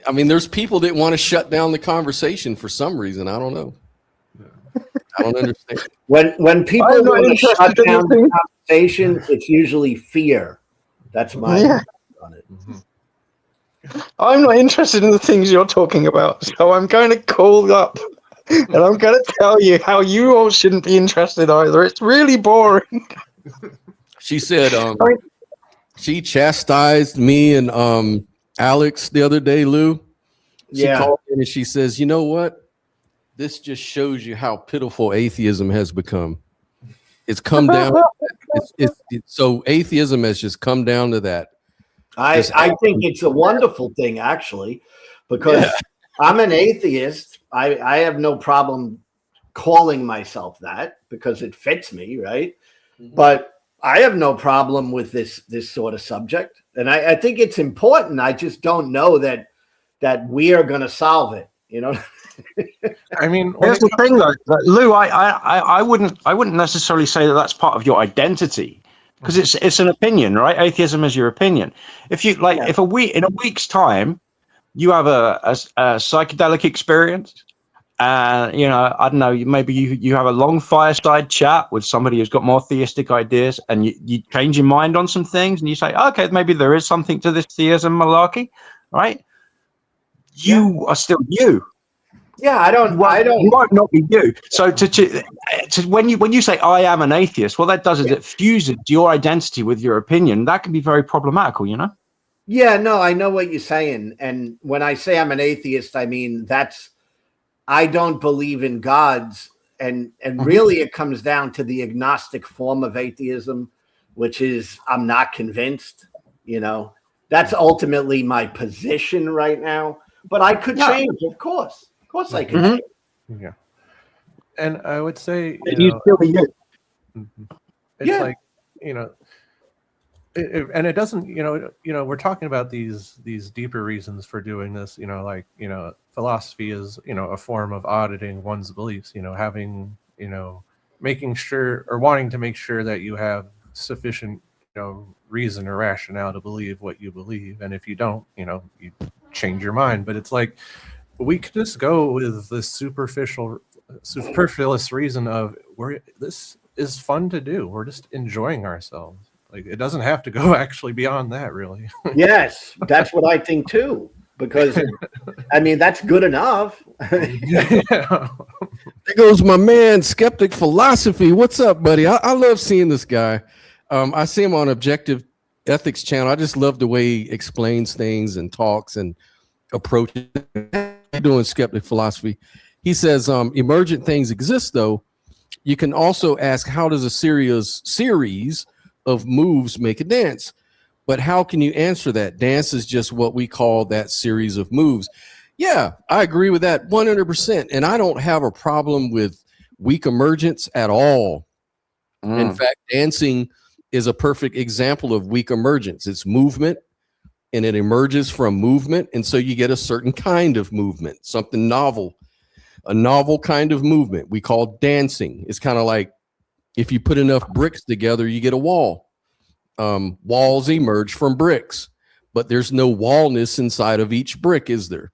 I mean, there's people that want to shut down the conversation for some reason. I don't know. I don't understand. When people want to shut down the conversation, it's usually fear. That's my on it. I'm not interested in the things you're talking about, so I'm going to call up and I'm going to tell you how you all shouldn't be interested either. It's really boring. She said she chastised me and Alex the other day, Lou. She Yeah. called in and she says, "You know what? This just shows you how pitiful atheism has become. It's come down. So atheism has just come down to that." I think it's a wonderful thing, actually, because I'm an atheist. I have no problem calling myself that because it fits me, right? But I have no problem with this sort of subject, and I think it's important. I just don't know that we are going to solve it. You know. I mean, here's the thing, though, Lou. I wouldn't necessarily say that that's part of your identity, because it's an opinion, right? Atheism is your opinion. If you like, if in a week's time, you have a psychedelic experience, and I don't know, maybe you have a long fireside chat with somebody who's got more theistic ideas, and you change your mind on some things, and you say, okay, maybe there is something to this theism malarkey, right? You are still you. Yeah, I don't. You might not be you. So when you say I am an atheist, what that does is it fuses your identity with your opinion. That can be very problematical, you know. Yeah, no, I know what you're saying, and when I say I'm an atheist, I mean I don't believe in gods, and really it comes down to the agnostic form of atheism, which is I'm not convinced. You know, that's ultimately my position right now. But I could change, of course. Of course, I could change. Yeah, and I would say you still be you. It's like and it doesn't. We're talking about these deeper reasons for doing this. Philosophy is a form of auditing one's beliefs. Having making sure or wanting to make sure that you have sufficient reason or rationale to believe what you believe, and if you don't, you change your mind. But it's like we could just go with the superfluous reason of this is fun to do. We're just enjoying ourselves. Like it doesn't have to go actually beyond that, really. Yes, that's what I think too. Because I mean that's good enough. There goes my man, Skeptic Philosophy. What's up, buddy? I love seeing this guy. I see him on Objective Ethics channel. I just love the way he explains things and talks and approaches. Doing Skeptic Philosophy. He says emergent things exist, though. You can also ask, how does a series of moves make a dance? But how can you answer that? Dance is just what we call that series of moves. Yeah, I agree with that 100%. And I don't have a problem with weak emergence at all. In fact, dancing is a perfect example of weak emergence. It's movement, and it emerges from movement. And so you get a certain kind of movement, something novel, a novel kind of movement we call dancing. It's kind of like if you put enough bricks together, you get a wall. Walls emerge from bricks, but there's no wallness inside of each brick, is there?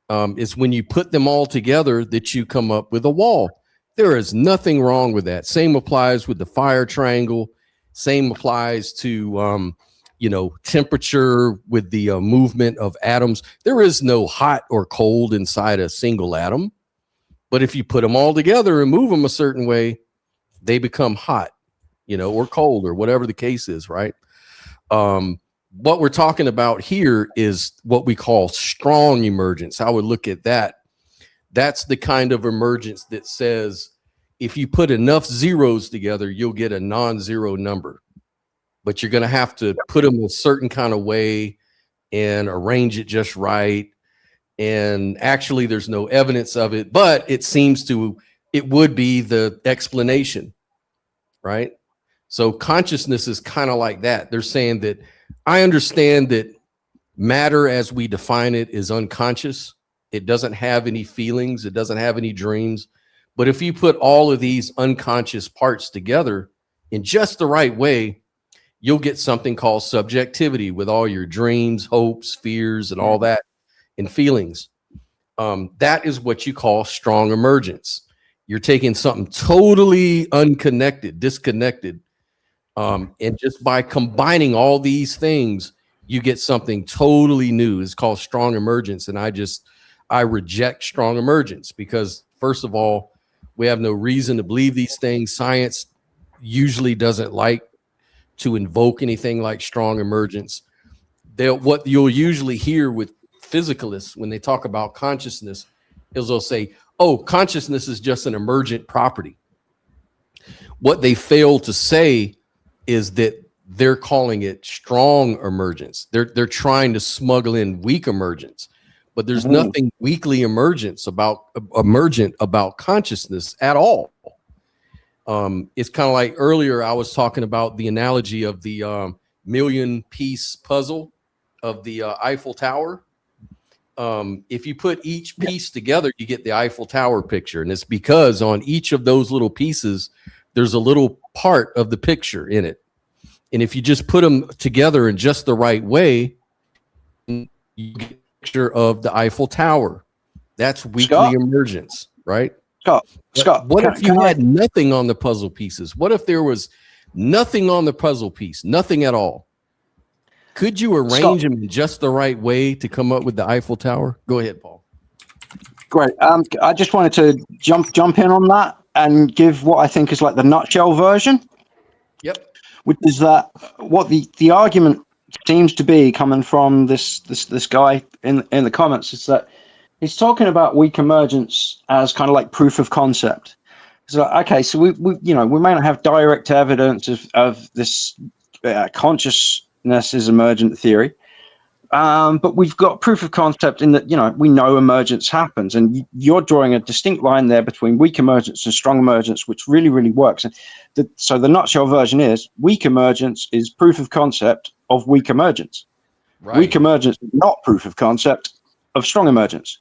It's when you put them all together that you come up with a wall. There is nothing wrong with that. Same applies with the fire triangle. Same applies to temperature with the movement of atoms. There is no hot or cold inside a single atom, but if you put them all together and move them a certain way, they become hot, or cold, or whatever the case is, right? What we're talking about here is what we call strong emergence. I would look at that. That's the kind of emergence that says if you put enough zeros together, you'll get a non-zero number. But you're going to have to put them a certain kind of way and arrange it just right. And actually, there's no evidence of it, but it would be the explanation, right? So consciousness is kind of like that. They're saying that I understand that matter as we define it is unconscious. It doesn't have any feelings. It doesn't have any dreams. But if you put all of these unconscious parts together in just the right way, you'll get something called subjectivity with all your dreams, hopes, fears, and all that, and feelings. That is what you call strong emergence. You're taking something totally unconnected, disconnected, and just by combining all these things, you get something totally new. It's called strong emergence, and I reject strong emergence because, first of all, we have no reason to believe these things. Science usually doesn't like to invoke anything like strong emergence. what you'll usually hear with physicalists when they talk about consciousness is they'll say, oh, consciousness is just an emergent property. What they fail to say is that they're calling it strong emergence. They're trying to smuggle in weak emergence, but there's nothing weakly emergent about consciousness at all. It's kind of like earlier I was talking about the analogy of the million-piece puzzle of the Eiffel Tower. If you put each piece together, you get the Eiffel Tower picture, and it's because on each of those little pieces, there's a little part of the picture in it. And if you just put them together in just the right way, you get a picture of the Eiffel Tower. That's weakly emergence, right? Scott, what if you had nothing on the puzzle pieces? What if there was nothing on the puzzle piece, nothing at all? Could you arrange them in just the right way to come up with the Eiffel Tower? Go ahead, Paul. Great. I just wanted to jump in on that and give what I think is like the nutshell version. Yep. Which is that what the argument seems to be coming from this guy in the comments is that he's talking about weak emergence as kind of like proof of concept. So okay, so we may not have direct evidence of this consciousness is emergent theory, but we've got proof of concept in that we know emergence happens, and you're drawing a distinct line there between weak emergence and strong emergence, which really works. And so the nutshell version is weak emergence is proof of concept of weak emergence. Right. Weak emergence is not proof of concept of strong emergence.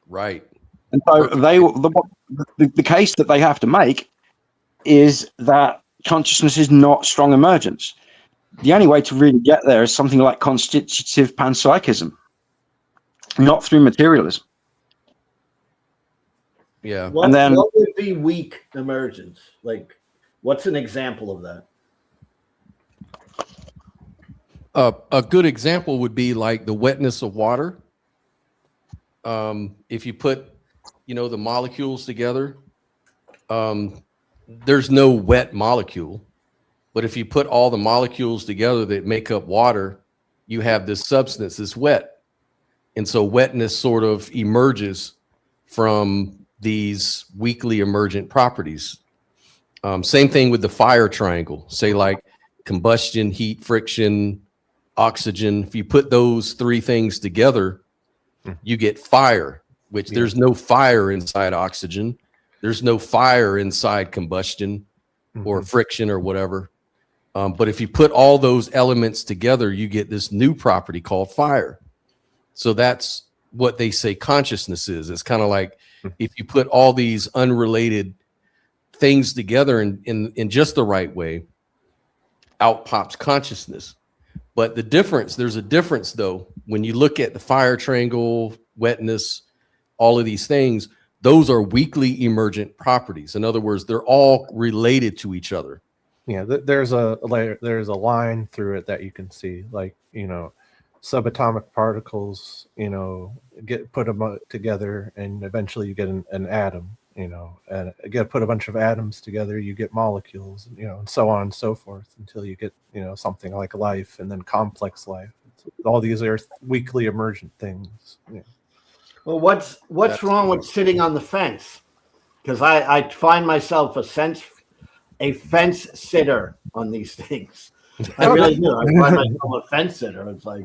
Right. And so the case that they have to make is that consciousness is not strong emergence. The only way to really get there is something like constitutive panpsychism, not through materialism. Yeah. What would be weak emergence? Like, what's an example of that? A good example would be like the wetness of water. If you put, the molecules together, there's no wet molecule. But if you put all the molecules together that make up water, you have this substance that's wet. And so wetness sort of emerges from these weakly emergent properties. Same thing with the fire triangle, say like combustion, heat, friction, oxygen. If you put those three things together, you get fire, which there's no fire inside oxygen. There's no fire inside combustion or friction or whatever. But if you put all those elements together, you get this new property called fire. So that's what they say consciousness is. It's kind of like if you put all these unrelated things together in just the right way, out pops consciousness. But there's a difference though. When you look at the fire triangle, wetness, all of these things, those are weakly emergent properties. In other words, they're all related to each other. Yeah, there's a line through it that you can see, like, subatomic particles, get put them together, and eventually you get an atom, and put a bunch of atoms together, you get molecules, and so on and so forth until you get, something like life, and then complex life. All these are weakly emergent things. Yeah. Well, what's wrong with sitting on the fence? Because I find myself a fence sitter on these things. I really do. I find myself a fence sitter. It's like,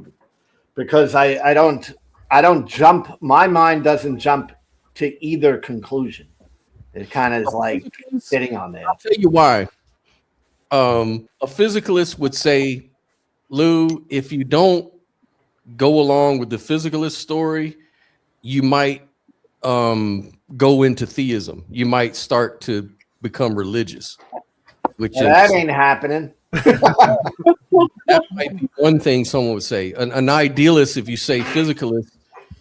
because I don't jump. My mind doesn't jump to either conclusion. It kind of is like sitting on there. I'll tell you why. A physicalist would say, Lou, if you don't go along with the physicalist story, you might go into theism. You might start to become religious. That ain't happening. That might be one thing someone would say. An idealist, if you say physicalist,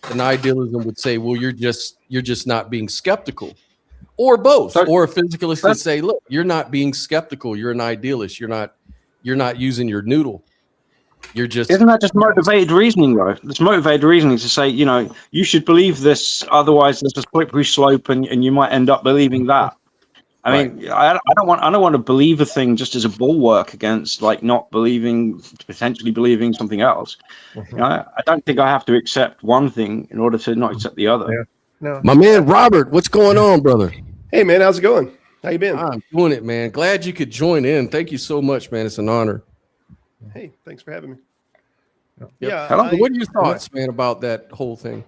an idealism would say, well, you're just not being skeptical, or both. Or a physicalist could say, look, you're not being skeptical. You're an idealist. You're not using your noodle. You're just. Isn't that just motivated reasoning, though? It's motivated reasoning to say, you should believe this, otherwise there's a slippery slope, and you might end up believing that. I mean, I don't want to believe a thing just as a bulwark against like not believing, potentially believing something else. You know, I don't think I have to accept one thing in order to not accept the other. Yeah. No. My man Robert, what's going on, brother? Hey man, how's it going? How you been? I'm doing it, man. Glad you could join in. Thank you so much, man. It's an honor. Hey, thanks for having me. Yep. Yeah. Hello. What are your thoughts, man, about that whole thing?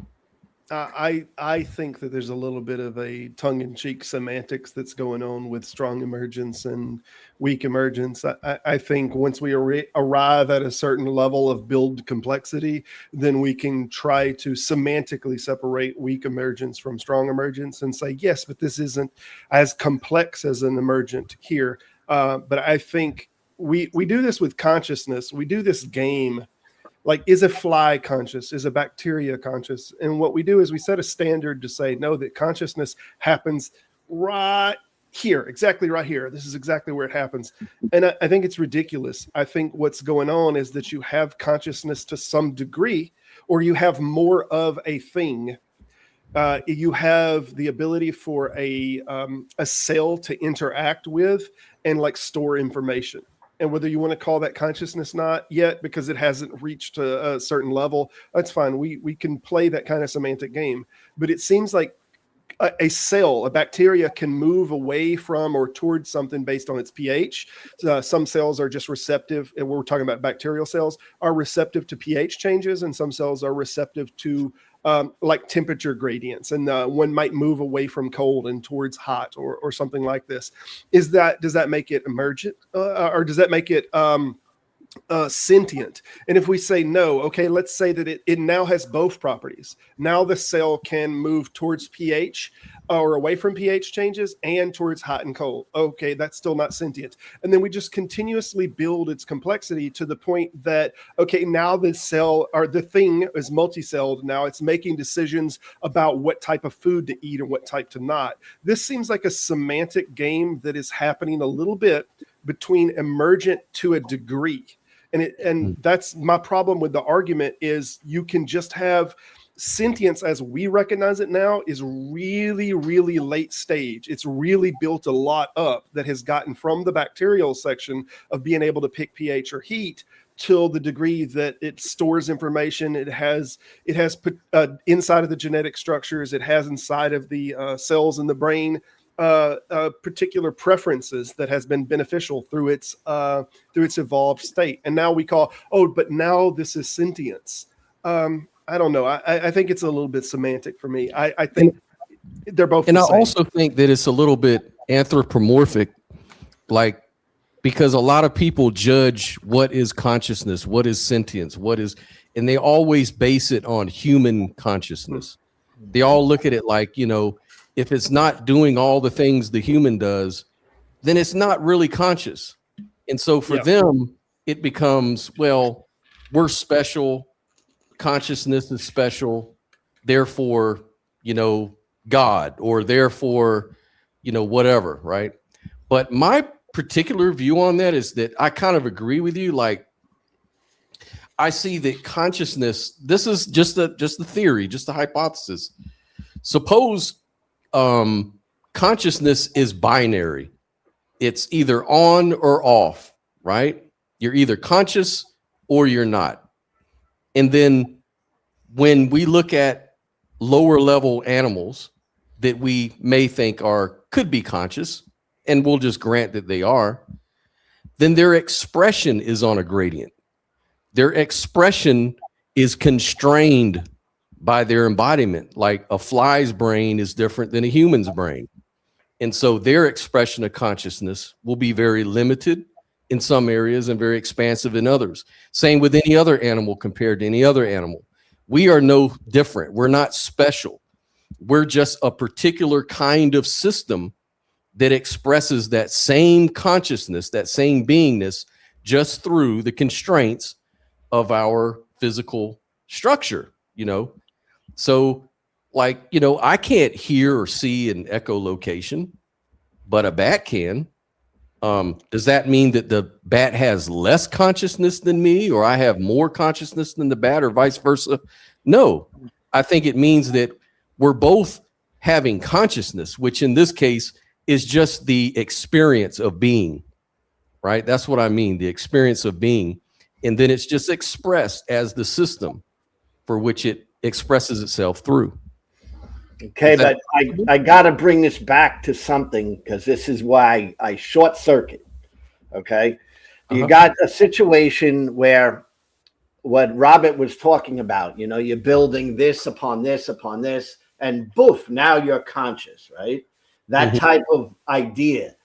I think that there's a little bit of a tongue-in-cheek semantics that's going on with strong emergence and weak emergence. I think once we arrive at a certain level of build complexity, then we can try to semantically separate weak emergence from strong emergence and say, yes, but this isn't as complex as an emergent here. But I think we do this with consciousness. We do this game. Like, is a fly conscious? Is a bacteria conscious? And what we do is we set a standard to say, no, that consciousness happens right here, exactly right here. This is exactly where it happens. And I think it's ridiculous. I think what's going on is that you have consciousness to some degree, or you have more of a thing. You have the ability for a cell to interact with and like store information. And whether you want to call that consciousness not yet because it hasn't reached a certain level, that's fine. We can play that kind of semantic game. But it seems like a cell, a bacteria can move away from or towards something based on its pH. Some cells are just receptive, and we're talking about bacterial cells, are receptive to pH changes, and some cells are receptive to like temperature gradients, and one might move away from cold and towards hot or something like this. Does that make it emergent, or does that make it sentient? And if we say no, okay, let's say that it now has both properties. Now the cell can move towards pH or away from pH changes and towards hot and cold. Okay, that's still not sentient. And then we just continuously build its complexity to the point that, okay, now the cell or the thing is multi-celled. Now it's making decisions about what type of food to eat and what type to not. This seems like a semantic game that is happening a little bit between emergent to a degree. And that's my problem with the argument is you can just have sentience as we recognize it now is really, really late stage. It's really built a lot up that has gotten from the bacterial section of being able to pick pH or heat till the degree that it stores information. It has inside of the genetic structures, it has inside of the cells in the brain, particular preferences that has been beneficial through its evolved state. And now we call, but now this is sentience. I don't know. I think it's a little bit semantic for me. I think they're both. And I also think that it's a little bit anthropomorphic, like, because a lot of people judge what is consciousness, what is sentience, and they always base it on human consciousness. They all look at it like, if it's not doing all the things the human does, then it's not really conscious. And so for them, it becomes, well, we're special. Consciousness is special. Therefore, God, or therefore, whatever, right? But my particular view on that is that I kind of agree with you. Like, I see that consciousness, this is just the theory, just a hypothesis. Suppose consciousness is binary. It's either on or off, right? You're either conscious or you're not. And then when we look at lower level animals that we may think could be conscious, and we'll just grant that they are, then their expression is on a gradient. Their expression is constrained by their embodiment. Like a fly's brain is different than a human's brain. And so their expression of consciousness will be very limited in some areas and very expansive in others. Same with any other animal compared to any other animal. We are no different. We're not special. We're just a particular kind of system that expresses that same consciousness, that same beingness, just through the constraints of our physical structure, So, like, I can't hear or see an echolocation, but a bat can. Does that mean that the bat has less consciousness than me, or I have more consciousness than the bat, or vice versa? No, I think it means that we're both having consciousness, which in this case is just the experience of being, right? That's what I mean, the experience of being. And then it's just expressed as the system for which it expresses itself through. Okay, but I got to bring this back to something, because this is why I short circuit. Okay, you got a situation where what Robert was talking about, you know, you're building this upon this upon this, and boof, now you're conscious, right? That type of idea.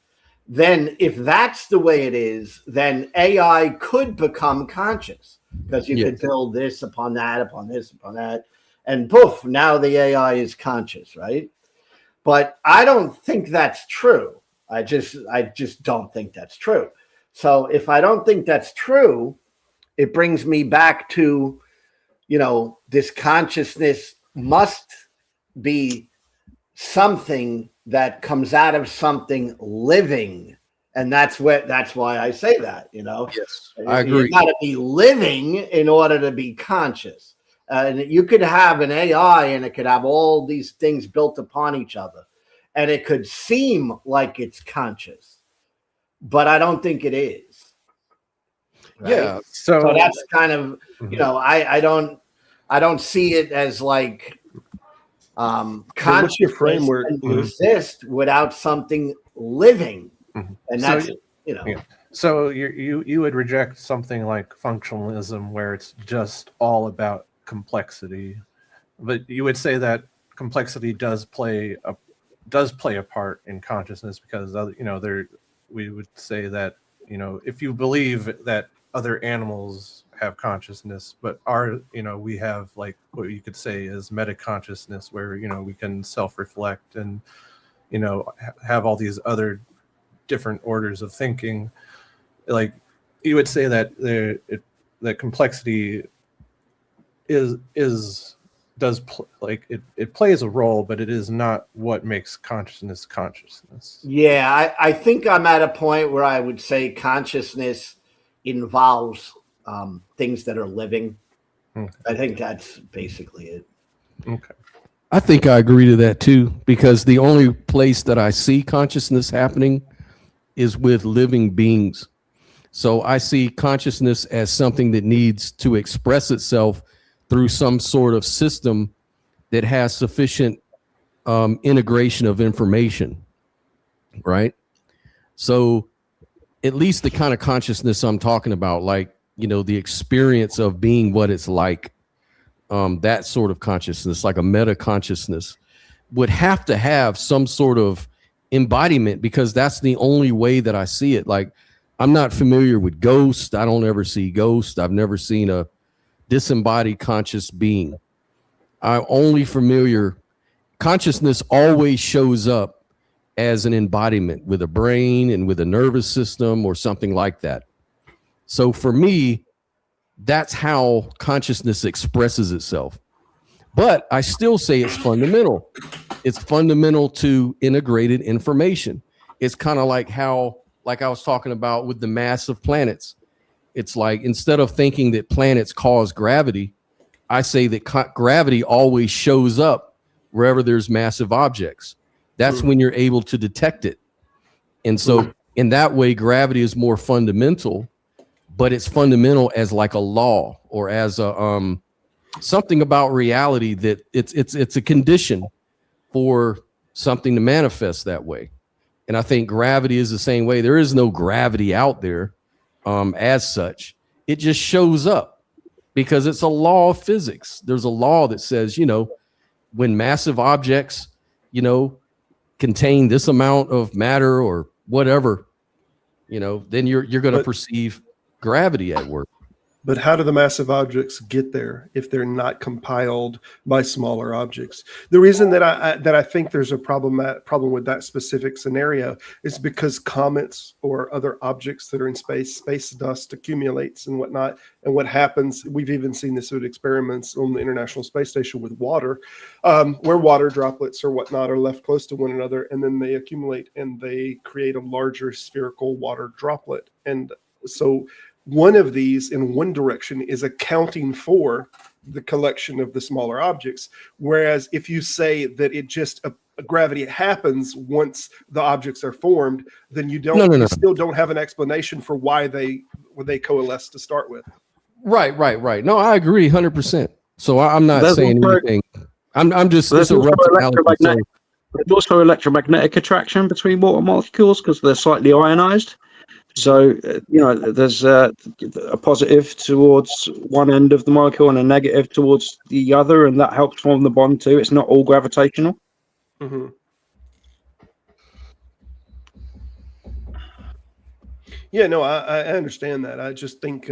Then if that's the way it is, then AI could become conscious, because you could build this upon that, upon this, upon that. And poof, now the AI is conscious, right? But I don't think that's true. I just don't think that's true. So if I don't think that's true, it brings me back to, you know, this consciousness must be something that comes out of something living. And that's why I say that, you know. Yes, I agree. You got to be living in order to be conscious. And you could have an AI and it could have all these things built upon each other, and it could seem like it's conscious, but I don't think it is. Right? Yeah. So that's kind of, you know, I don't see it as like what's your framework exist without something living, and that's you know. Yeah. So you would reject something like functionalism, where it's just all about complexity, but you would say that complexity does play a part in consciousness, because you know, we would say that, you know, if you believe that other animals have consciousness, but you know, we have like what you could say is meta consciousness, where, you know, we can self-reflect and, you know, have all these other different orders of thinking. Like, you would say that that complexity it plays a role, but it is not what makes consciousness. Yeah, I think I'm at a point where I would say consciousness involves things that are living. I think that's basically it. Okay. I think I agree to that too, because the only place that I see consciousness happening is with living beings. So I see consciousness as something that needs to express itself through some sort of system that has sufficient integration of information, right? So at least the kind of consciousness I'm talking about, like, you know, the experience of being what it's like, that sort of consciousness, like a meta consciousness, would have to have some sort of embodiment, because that's the only way that I see it. Like, I'm not familiar with ghosts. I don't ever see ghosts. I've never seen a disembodied conscious being. I'm only familiar. Consciousness always shows up as an embodiment with a brain and with a nervous system or something like that. So for me, that's how consciousness expresses itself. But I still say it's fundamental. It's fundamental to integrated information. It's kind of like how, like I was talking about with the mass of planets. It's like, instead of thinking that planets cause gravity, I say that gravity always shows up wherever there's massive objects. That's when you're able to detect it. And so in that way, gravity is more fundamental, but it's fundamental as like a law, or as a something about reality, that it's a condition for something to manifest that way. And I think gravity is the same way. There is no gravity out there as such. It just shows up because it's a law of physics. There's a law that says, you know, when massive objects, you know, contain this amount of matter or whatever, you know, then you're going to perceive gravity at work. But how do the massive objects get there if they're not compiled by smaller objects? The reason that I think there's a problem with that specific scenario is because comets or other objects that are in space dust accumulates and whatnot. And what happens, we've even seen this with experiments on the International Space Station with water, where water droplets or whatnot are left close to one another, and then they accumulate and they create a larger spherical water droplet. And so one of these in one direction is accounting for the collection of the smaller objects. Whereas if you say that it just gravity happens once the objects are formed, then you still don't have an explanation for why they coalesce to start with. Right. No, I agree 100%. So I'm not saying anything. I'm just, it's a rough analogy. There's also electromagnetic attraction between water molecules because they're slightly ionized. So, there's a positive towards one end of the molecule and a negative towards the other, and that helps form the bond too. It's not all gravitational. Mm-hmm. Yeah, no, I understand that. I just think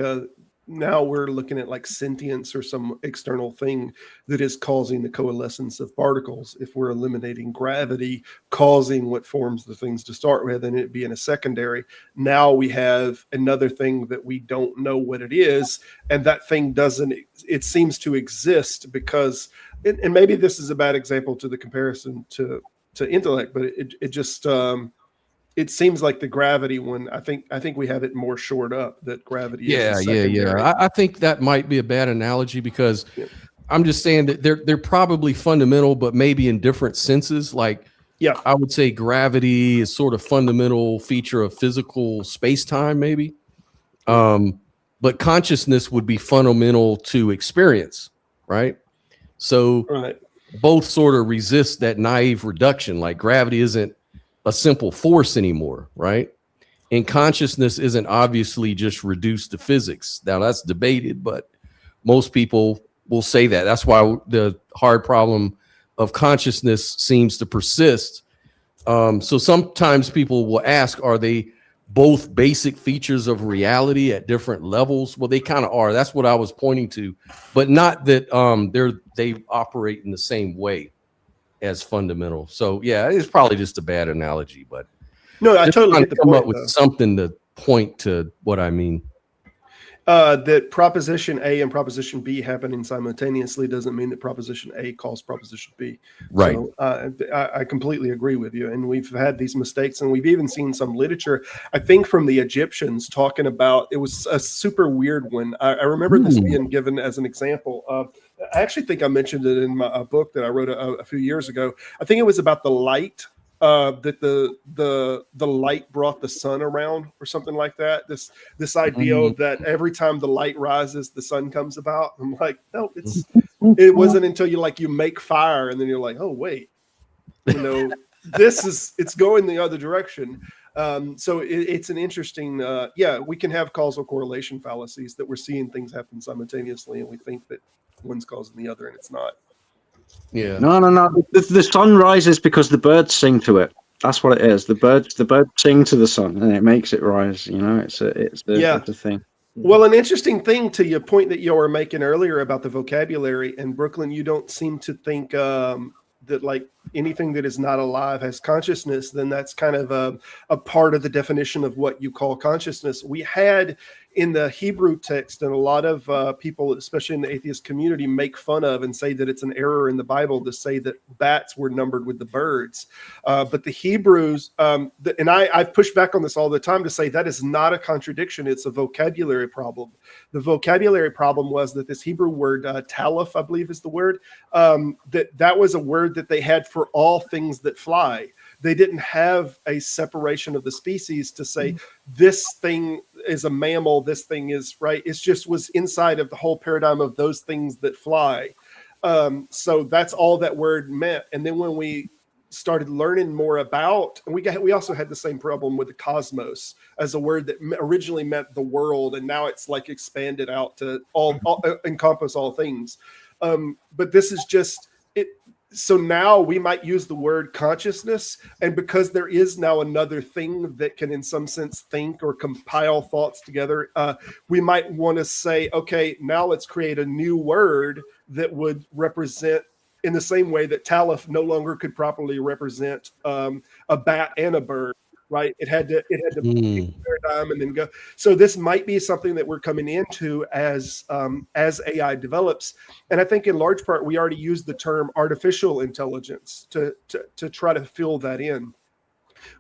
now we're looking at like sentience or some external thing that is causing the coalescence of particles. If we're eliminating gravity causing what forms the things to start with, and it being a secondary, now we have another thing that we don't know what it is, and that thing it seems to exist because, and maybe this is a bad example to the comparison to intellect, but it just it seems like the gravity one. I think we have it more shored up that gravity. Yeah. I think that might be a bad analogy because I'm just saying that they're probably fundamental, but maybe in different senses. Like, I would say gravity is sort of fundamental feature of physical space-time, maybe. But consciousness would be fundamental to experience, right? So both sort of resist that naive reduction. Like gravity isn't a simple force anymore, right? And consciousness isn't obviously just reduced to physics. Now that's debated, but most people will say that. That's why the hard problem of consciousness seems to persist. So sometimes people will ask, are they both basic features of reality at different levels? Well, they kind of are. That's what I was pointing to, but not that they operate in the same way as fundamental. So yeah, it's probably just a bad analogy, but no, I totally get the come point, up with something to point to what I mean. That proposition A and proposition B happening simultaneously doesn't mean that proposition A calls proposition B. Right. So I completely agree with you. And we've had these mistakes, and we've even seen some literature, I think from the Egyptians, talking about, it was a super weird one. I remember this being given as an example. I actually think I mentioned it in my book that I wrote a few years ago. I think it was about the light. That the light brought the sun around or something like that. This idea that every time the light rises, the sun comes about. I'm like, no, it wasn't until you make fire and then you're like, oh wait, it's going the other direction. So it's an interesting, we can have causal correlation fallacies that we're seeing things happen simultaneously and we think that one's causing the other and it's not. Yeah. No. The sun rises because the birds sing to it. That's what it is. The birds sing to the sun, and it makes it rise. It's a thing. Well, an interesting thing to your point that you were making earlier about the vocabulary in Brooklyn, you don't seem to think that like anything that is not alive has consciousness. Then that's kind of a part of the definition of what you call consciousness. We had in the Hebrew text, and a lot of people, especially in the atheist community, make fun of and say that it's an error in the Bible to say that bats were numbered with the birds. But the Hebrews, and I've pushed back on this all the time to say that is not a contradiction. It's a vocabulary problem. The vocabulary problem was that this Hebrew word, talif, I believe is the word, that was a word that they had for all things that fly. They didn't have a separation of the species to say this thing is a mammal, this thing is, right? It just was inside of the whole paradigm of those things that fly. So that's all that word meant. And then when we started learning more about, and we also had the same problem with the cosmos as a word that originally meant the world, and now it's like expanded out to all encompass all things. But this is just it. So now we might use the word consciousness, and because there is now another thing that can in some sense think or compile thoughts together, we might want to say, okay, now let's create a new word that would represent, in the same way that talif no longer could properly represent a bat and a bird, right? It had to be a paradigm and then go. So this might be something that we're coming into as AI develops. And I think in large part, we already used the term artificial intelligence to try to fill that in.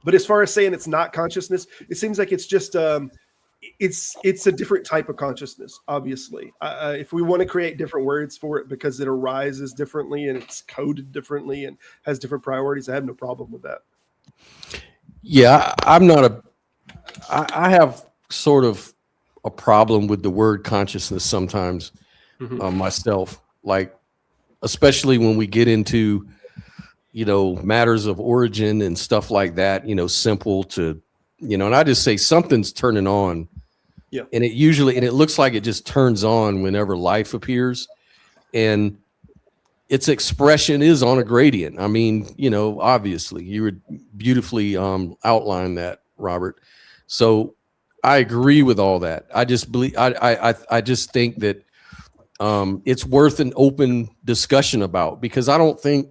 But as far as saying it's not consciousness, it seems like it's just it's a different type of consciousness, obviously. If we want to create different words for it because it arises differently and it's coded differently and has different priorities, I have no problem with that. Yeah, I'm not a. I have sort of a problem with the word consciousness sometimes myself, like especially when we get into, you know, matters of origin and stuff like that, you know, simple to, you know, and I just say something's turning on. Yeah. And it looks like it just turns on whenever life appears. And its expression is on a gradient. I mean, you know, obviously you would beautifully outline that, Robert. So I agree with all that. I just believe, I just think that it's worth an open discussion about, because I think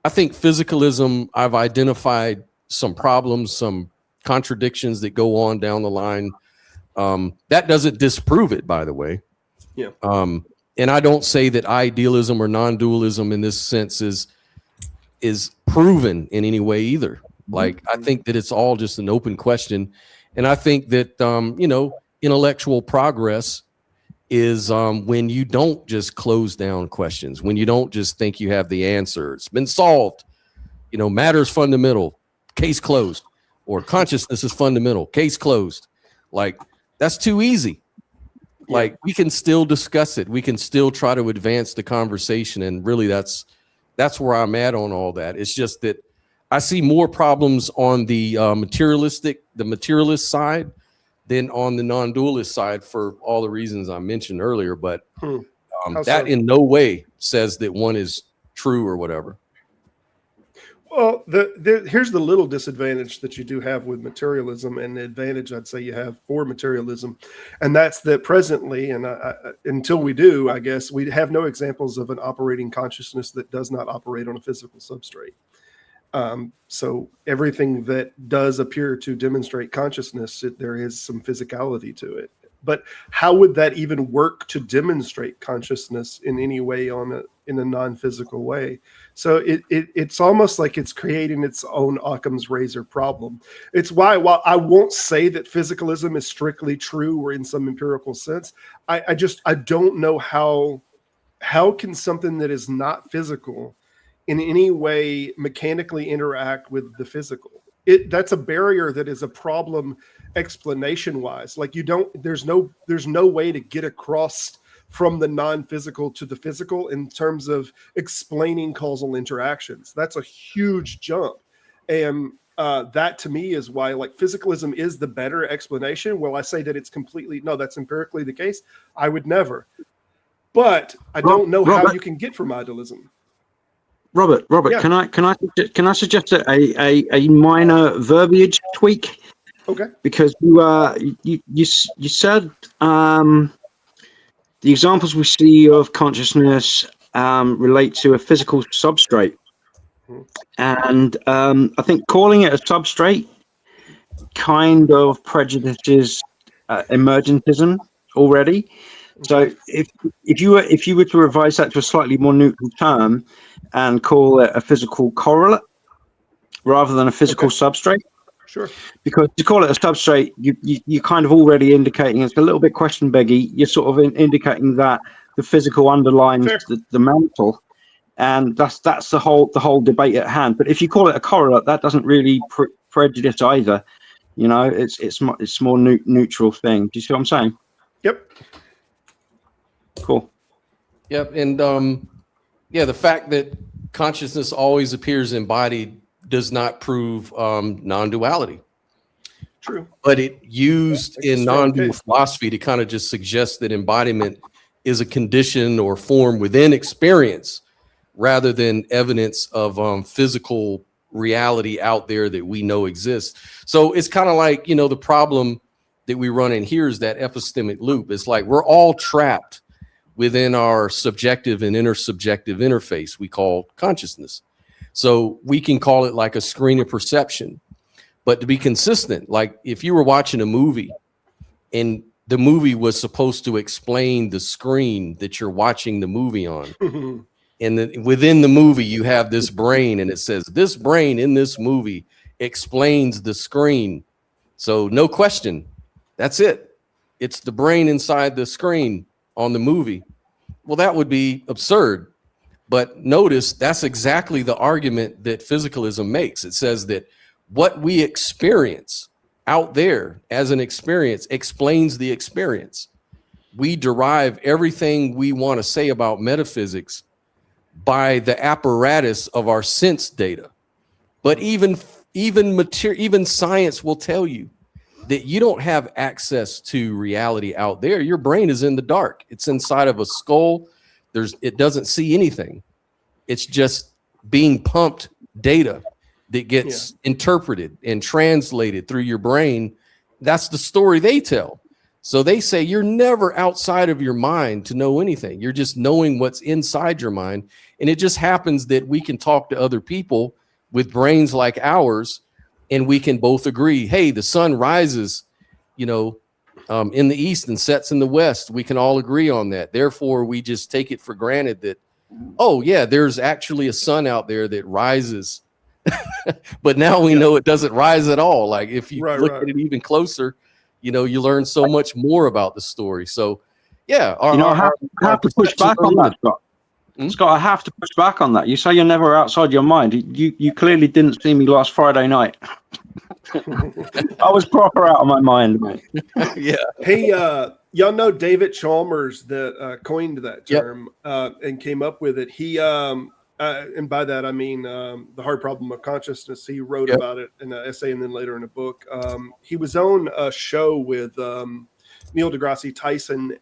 physicalism, I've identified some problems, some contradictions that go on down the line. That doesn't disprove it, by the way. Yeah. And I don't say that idealism or non-dualism in this sense is proven in any way either. Like, I think that it's all just an open question. And I think that, you know, intellectual progress is when you don't just close down questions, when you don't just think you have the answer. It's been solved. You know, matter's fundamental, case closed. Or consciousness is fundamental, case closed. Like, that's too easy. Like, we can still discuss it. We can still try to advance the conversation. And really, that's where I'm at on all that. It's just that I see more problems on the materialist side than on the non-dualist side for all the reasons I mentioned earlier. But that in no way says that one is true or whatever. Well, here's the little disadvantage that you do have with materialism, and the advantage I'd say you have for materialism, and that's that presently, and until we do, I guess, we have no examples of an operating consciousness that does not operate on a physical substrate. So everything that does appear to demonstrate consciousness, there is some physicality to it. But how would that even work to demonstrate consciousness in any way in a non-physical way? So it's almost like it's creating its own Occam's razor problem. It's why, while I won't say that physicalism is strictly true or in some empirical sense, I don't know how can something that is not physical in any way mechanically interact with the physical. That's a barrier that is a problem explanation wise. Like, there's no way to get across from the non-physical to the physical in terms of explaining causal interactions. That's a huge jump. And that to me is why, like, physicalism is the better explanation. Will I say that it's no, that's empirically the case? I would never. But I don't know how you can get from idealism. Robert, Yeah. can I suggest a minor verbiage tweak? Okay. Because you said the examples we see of consciousness relate to a physical substrate, and I think calling it a substrate kind of prejudices emergentism already. So if you were to revise that to a slightly more neutral term and call it a physical correlate rather than a physical substrate. Sure. Because to call it a substrate, you're kind of already indicating, it's a little bit question beggy. You're sort of indicating that the physical underlines the mental, and that's the whole debate at hand. But if you call it a correlate, that doesn't really prejudice either. You know, it's more neutral thing. Do you see what I'm saying? Yep. Cool. Yep. And the fact that consciousness always appears embodied does not prove non-duality. True. But it used in non-dual philosophy to kind of just suggest that embodiment is a condition or form within experience rather than evidence of physical reality out there that we know exists. So it's kind of like, you know, the problem that we run in here is that epistemic loop. It's like we're all trapped within our subjective and intersubjective interface we call consciousness. So we can call it like a screen of perception. But to be consistent, like if you were watching a movie and the movie was supposed to explain the screen that you're watching the movie on, and within the movie you have this brain and it says this brain in this movie explains the screen. So no question, that's it. it's the brain inside the screen on the movie. Well, that would be absurd. But notice that's exactly the argument that physicalism makes. It says that what we experience out there as an experience explains the experience. We derive everything we want to say about metaphysics by the apparatus of our sense data. But even science will tell you that you don't have access to reality out there. Your brain is in the dark. It's inside of a skull. It doesn't see anything. It's just being pumped data that gets interpreted and translated through your brain. That's the story they tell. So they say you're never outside of your mind to know anything. You're just knowing what's inside your mind. And it just happens that we can talk to other people with brains like ours, and we can both agree, hey, the sun rises, in the east and sets in the west. We can all agree on that. Therefore, we just take it for granted that, oh, yeah, there's actually a sun out there that rises. But now we know it doesn't rise at all. Like if you look at it even closer, you learn so much more about the story. So, yeah. I have to push back on that, Scott. Scott, I have to push back on that. You say you're never outside your mind. You clearly didn't see me last Friday night. I was proper out of my mind, mate. Yeah. Hey, y'all know David Chalmers that coined that term and came up with it. He and by that I mean the hard problem of consciousness. He wrote about it in an essay and then later in a book. He was on a show with Neil deGrasse Tyson.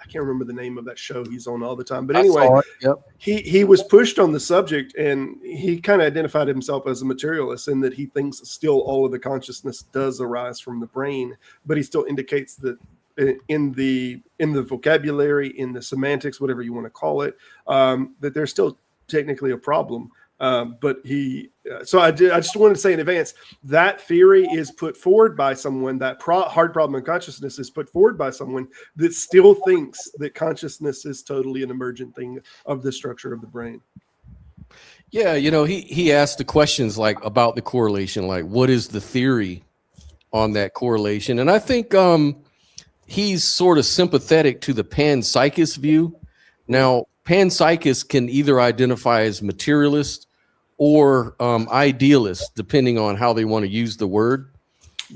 I can't remember the name of that show he's on all the time. But anyway, he was pushed on the subject, and he kind of identified himself as a materialist in that he thinks still all of the consciousness does arise from the brain, but he still indicates that in the vocabulary, in the semantics, whatever you want to call it, that there's still technically a problem. But so I just wanted to say in advance, that theory is put forward by someone, that hard problem of consciousness is put forward by someone that still thinks that consciousness is totally an emergent thing of the structure of the brain. Yeah, he asked the questions like about the correlation, like what is the theory on that correlation? And I think he's sort of sympathetic to the panpsychist view. Now, panpsychists can either identify as materialist or idealist, depending on how they want to use the word.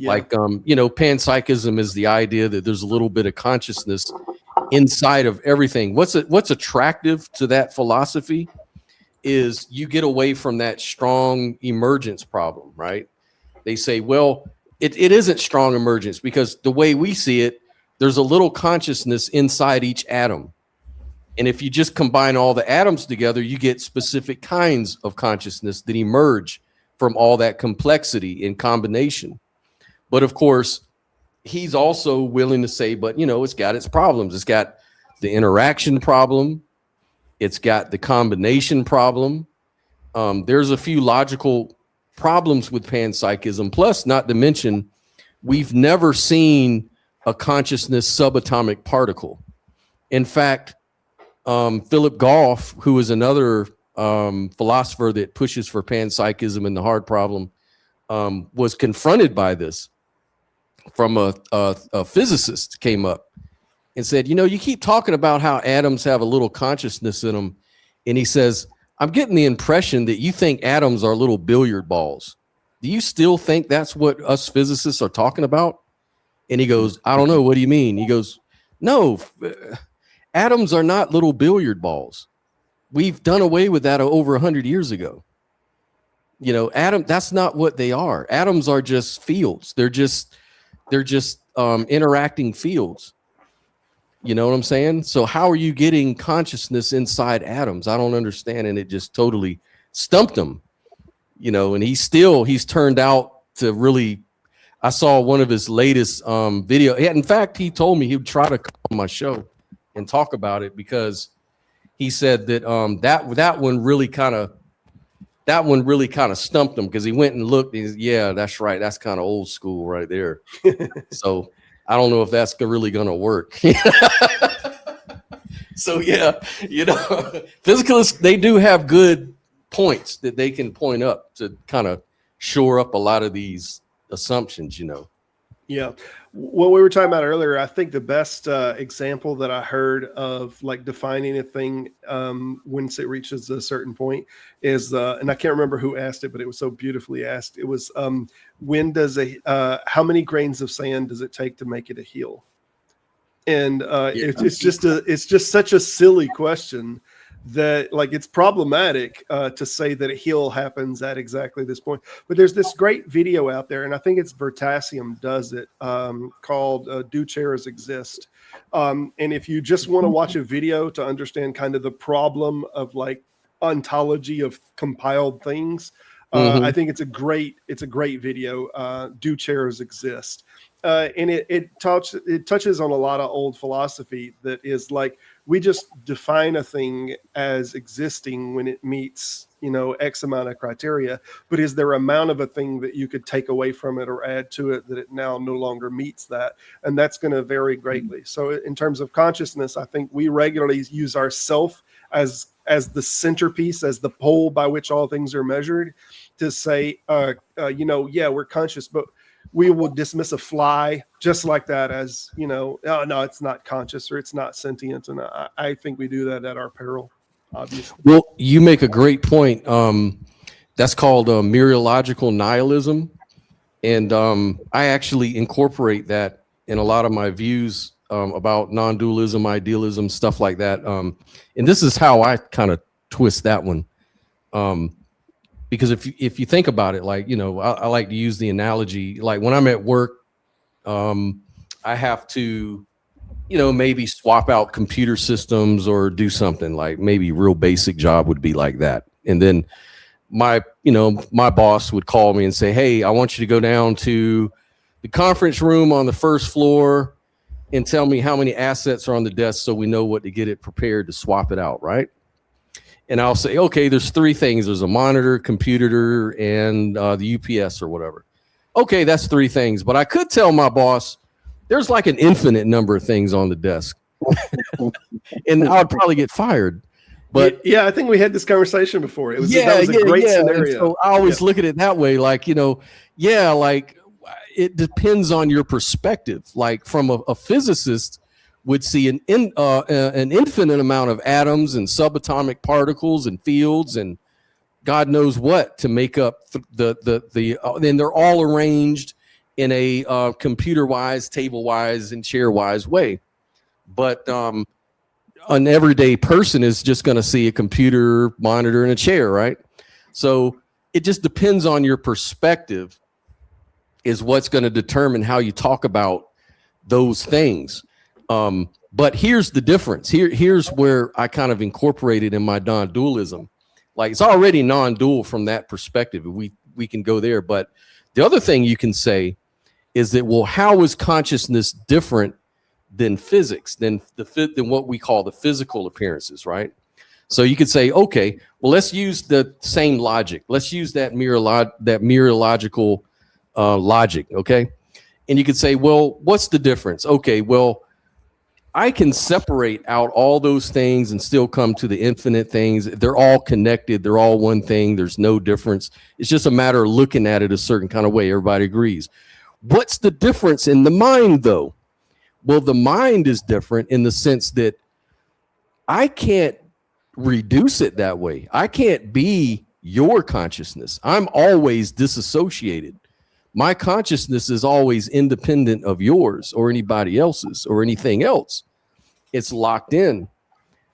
Like, panpsychism is the idea that there's a little bit of consciousness inside of everything. What's attractive to that philosophy is you get away from that strong emergence problem, right? They say, well, it isn't strong emergence because the way we see it, there's a little consciousness inside each atom. And if you just combine all the atoms together, you get specific kinds of consciousness that emerge from all that complexity in combination. But of course, he's also willing to say, but it's got its problems. It's got the interaction problem. It's got the combination problem. There's a few logical problems with panpsychism. Plus, not to mention, we've never seen a consciousness subatomic particle. In fact, Philip Goff, who is another philosopher that pushes for panpsychism and the hard problem, was confronted by this from a physicist came up and said, you keep talking about how atoms have a little consciousness in them. And he says, I'm getting the impression that you think atoms are little billiard balls. Do you still think that's what us physicists are talking about? And he goes, I don't know. What do you mean? He goes, no, atoms are not little billiard balls. We've done away with that over 100 years ago. That's not what they are. Atoms are just fields. They're just interacting fields. You know what I'm saying? So how are you getting consciousness inside atoms? I don't understand. And it just totally stumped him, and he's turned out to really, I saw one of his latest video. In fact, he told me he would try to come on my show and talk about it because he said that that one really kind of stumped him because he went and looked. Yeah, that's right. That's kind of old school right there. So I don't know if that's really going to work. So yeah, physicalists, they do have good points that they can point up to kind of shore up a lot of these assumptions. Yeah. What we were talking about earlier, I think the best example that I heard of like defining a thing once it reaches a certain point is, and I can't remember who asked it, but it was so beautifully asked. It was, how many grains of sand does it take to make it a hill? And it's just such a silly question that like it's problematic to say that a heal happens at exactly this point. But there's this great video out there, and I think it's Vertasium does it, called Do Chairs Exist? And if you just want to watch a video to understand kind of the problem of like ontology of compiled things, I think it's a great video. Do Chairs Exist? And it touches on a lot of old philosophy that is like, we just define a thing as existing when it meets, X amount of criteria, but is there amount of a thing that you could take away from it or add to it that it now no longer meets that? And that's going to vary greatly. So in terms of consciousness, I think we regularly use ourself as the centerpiece, as the pole by which all things are measured, to say, we're conscious, but we will dismiss a fly just like that as, oh, no, it's not conscious or it's not sentient. And I think we do that at our peril, obviously. Well, you make a great point. That's called mereological nihilism. And I actually incorporate that in a lot of my views about non-dualism, idealism, stuff like that. And this is how I kind of twist that one. Because if you think about it, like, I like to use the analogy, like when I'm at work, I have to, maybe swap out computer systems or do something like maybe real basic job would be like that. And then my boss would call me and say, hey, I want you to go down to the conference room on the first floor and tell me how many assets are on the desk so we know what to get it prepared to swap it out, right? And I'll say, okay, there's three things. There's a monitor, computer, and the UPS or whatever. Okay, that's three things. But I could tell my boss, there's like an infinite number of things on the desk. And I would probably get fired. But yeah, I think we had this conversation before. That was a great scenario. And so I always look at it that way. Like, like it depends on your perspective. Like from a physicist would see an infinite amount of atoms and subatomic particles and fields and God knows what to make up then they're all arranged in a computer-wise, table-wise, and chair-wise way. But an everyday person is just going to see a computer, monitor, and a chair, right? So it just depends on your perspective is what's going to determine how you talk about those things. But here's the difference. Here's where I kind of incorporated in my non-dualism. Like it's already non-dual from that perspective. We can go there. But the other thing you can say is that, well, how is consciousness different than physics, than what we call the physical appearances, right? So you could say, okay, well, let's use the same logic. Let's use that mereological logic, okay? And you could say, well, what's the difference? Okay, well, I can separate out all those things and still come to the infinite things. They're all connected. They're all one thing. There's no difference. It's just a matter of looking at it a certain kind of way. Everybody agrees. What's the difference in the mind, though? Well, the mind is different in the sense that I can't reduce it that way. I can't be your consciousness. I'm always disassociated. My consciousness is always independent of yours or anybody else's or anything else. It's locked in.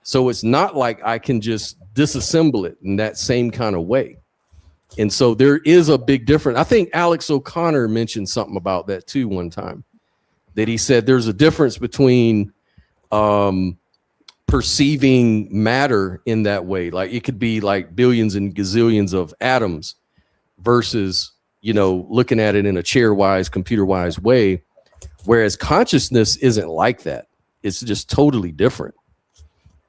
So it's not like I can just disassemble it in that same kind of way. And so there is a big difference. I think Alex O'Connor mentioned something about that too one time, that he said there's a difference between perceiving matter in that way. Like it could be like billions and gazillions of atoms versus looking at it in a chair-wise, computer-wise way, whereas consciousness isn't like that. It's just totally different,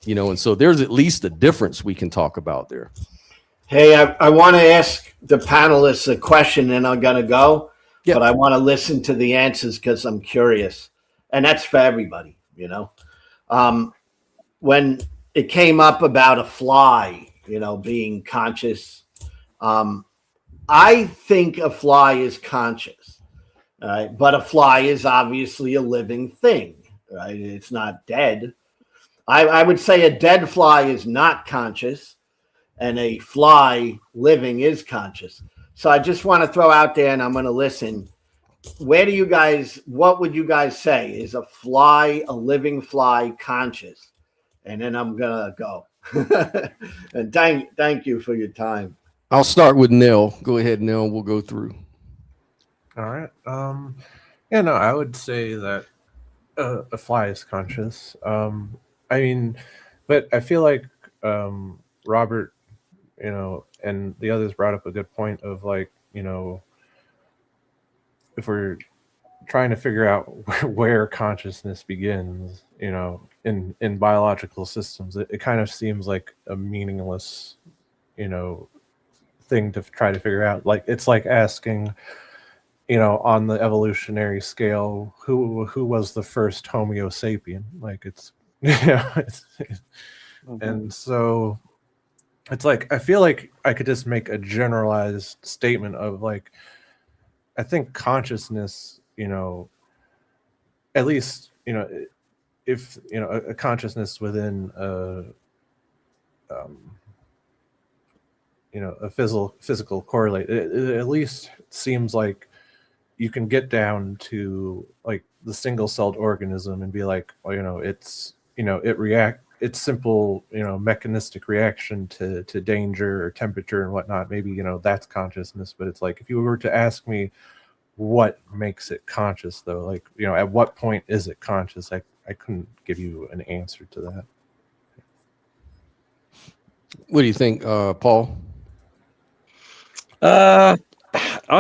and so there's at least a difference we can talk about there. Hey, I want to ask the panelists a question, and I'm going to go, but I want to listen to the answers because I'm curious, and that's for everybody, When it came up about a fly, being conscious, I think a fly is conscious, Right? But a fly is obviously a living thing, right? It's not dead. I would say a dead fly is not conscious, and a fly living is conscious. So I just want to throw out there, and I'm going to listen. What would you guys say? Is a fly, a living fly, conscious? And then I'm going to go. And thank you for your time. I'll start with Nell. Go ahead, Nell. We'll go through. All right. Yeah, no, I would say that a fly is conscious. I mean, but I feel like Robert, and the others brought up a good point of like, if we're trying to figure out where consciousness begins, in biological systems, it kind of seems like a meaningless, thing to try to figure out. Like, it's like asking, on the evolutionary scale, who was the first Homo sapien? Like, it's, and so it's like, I feel like I could just make a generalized statement of like, I think consciousness, at least, if, a consciousness within a physical correlate, it at least seems like you can get down to like the single-celled organism and be like, well, it's, it's simple, mechanistic reaction to danger or temperature and whatnot. Maybe, that's consciousness. But it's like, if you were to ask me what makes it conscious, though, like, at what point is it conscious? I couldn't give you an answer to that. What do you think, Paul? I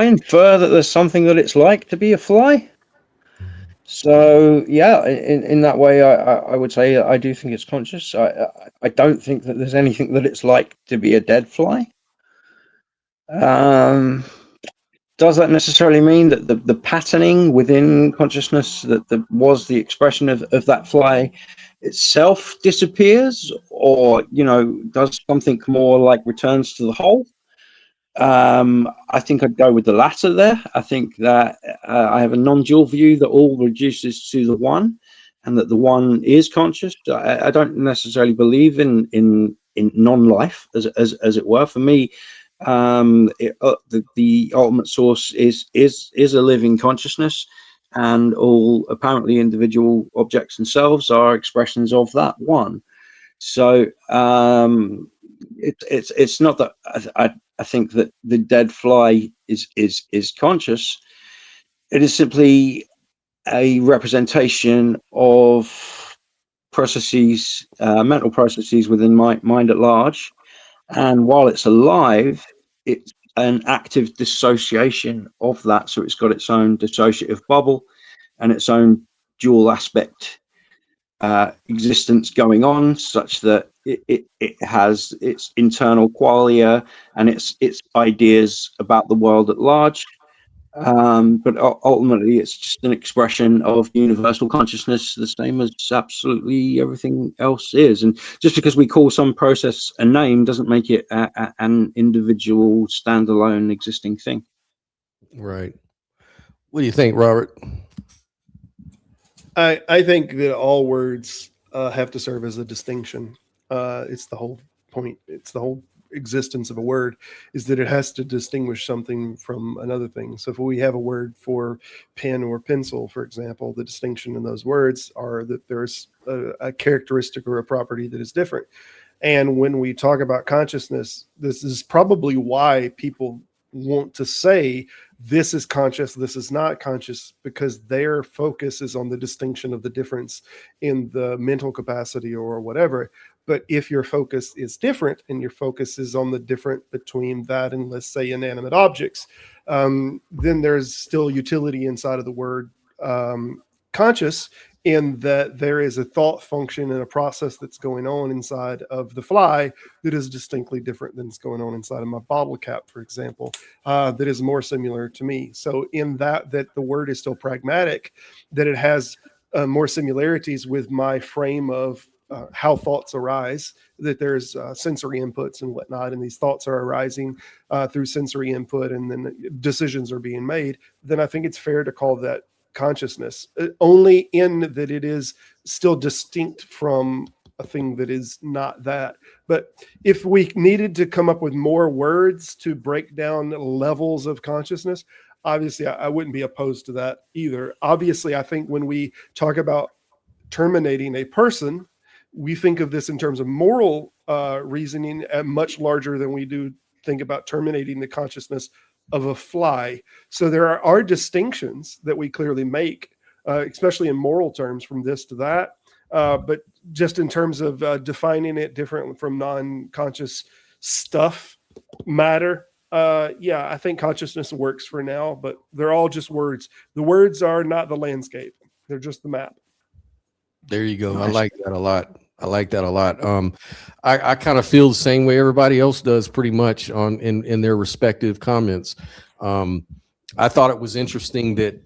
infer that there's something that it's like to be a fly. So yeah, in that way, I would say I do think it's conscious. I don't think that there's anything that it's like to be a dead fly. Does that necessarily mean that the patterning within consciousness that was the expression of that fly itself disappears, or does something more like returns to the whole? I think I'd go with the latter there. I think that I have a non-dual view that all reduces to the one, and that the one is conscious. I don't necessarily believe in non-life, as it were. For me, the ultimate source is a living consciousness, and all apparently individual objects themselves are expressions of that one. So it's not that I think that the dead fly is conscious. It is simply a representation of processes, mental processes within my mind at large. And while it's alive, it's an active dissociation of that. So it's got its own dissociative bubble and its own dual aspect existence going on, such that it has its internal qualia and its ideas about the world at large. But ultimately, it's just an expression of universal consciousness, the same as absolutely everything else is. And just because we call some process a name doesn't make it an individual, standalone, existing thing. Right. What do you think, Robert? I think that all words have to serve as a distinction. It's the whole point. It's the whole existence of a word, is that it has to distinguish something from another thing. So if we have a word for pen or pencil, for example, the distinction in those words are that there's a characteristic or a property that is different. And when we talk about consciousness, this is probably why people want to say this is conscious, this is not conscious, because their focus is on the distinction of the difference in the mental capacity or whatever. But if your focus is different and your focus is on the difference between that and, let's say, inanimate objects, then there's still utility inside of the word conscious, in that there is a thought function and a process that's going on inside of the fly that is distinctly different than is going on inside of my bottle cap, for example, that is more similar to me. So in that the word is still pragmatic, that it has more similarities with my frame of how thoughts arise, that there's sensory inputs and whatnot, and these thoughts are arising through sensory input, and then decisions are being made, then I think it's fair to call that consciousness, only in that it is still distinct from a thing that is not that. But if we needed to come up with more words to break down levels of consciousness, obviously I wouldn't be opposed to that either. Obviously, I think when we talk about terminating a person, we think of this in terms of moral reasoning much larger than we do think about terminating the consciousness of a fly. So there are distinctions that we clearly make, especially in moral terms, from this to that. But just in terms of defining it differently from non-conscious stuff, matter, yeah, I think consciousness works for now, but they're all just words. The words are not the landscape. They're just the map. There you go. I like that a lot. I like that a lot. I kind of feel the same way everybody else does, pretty much in their respective comments. I thought it was interesting that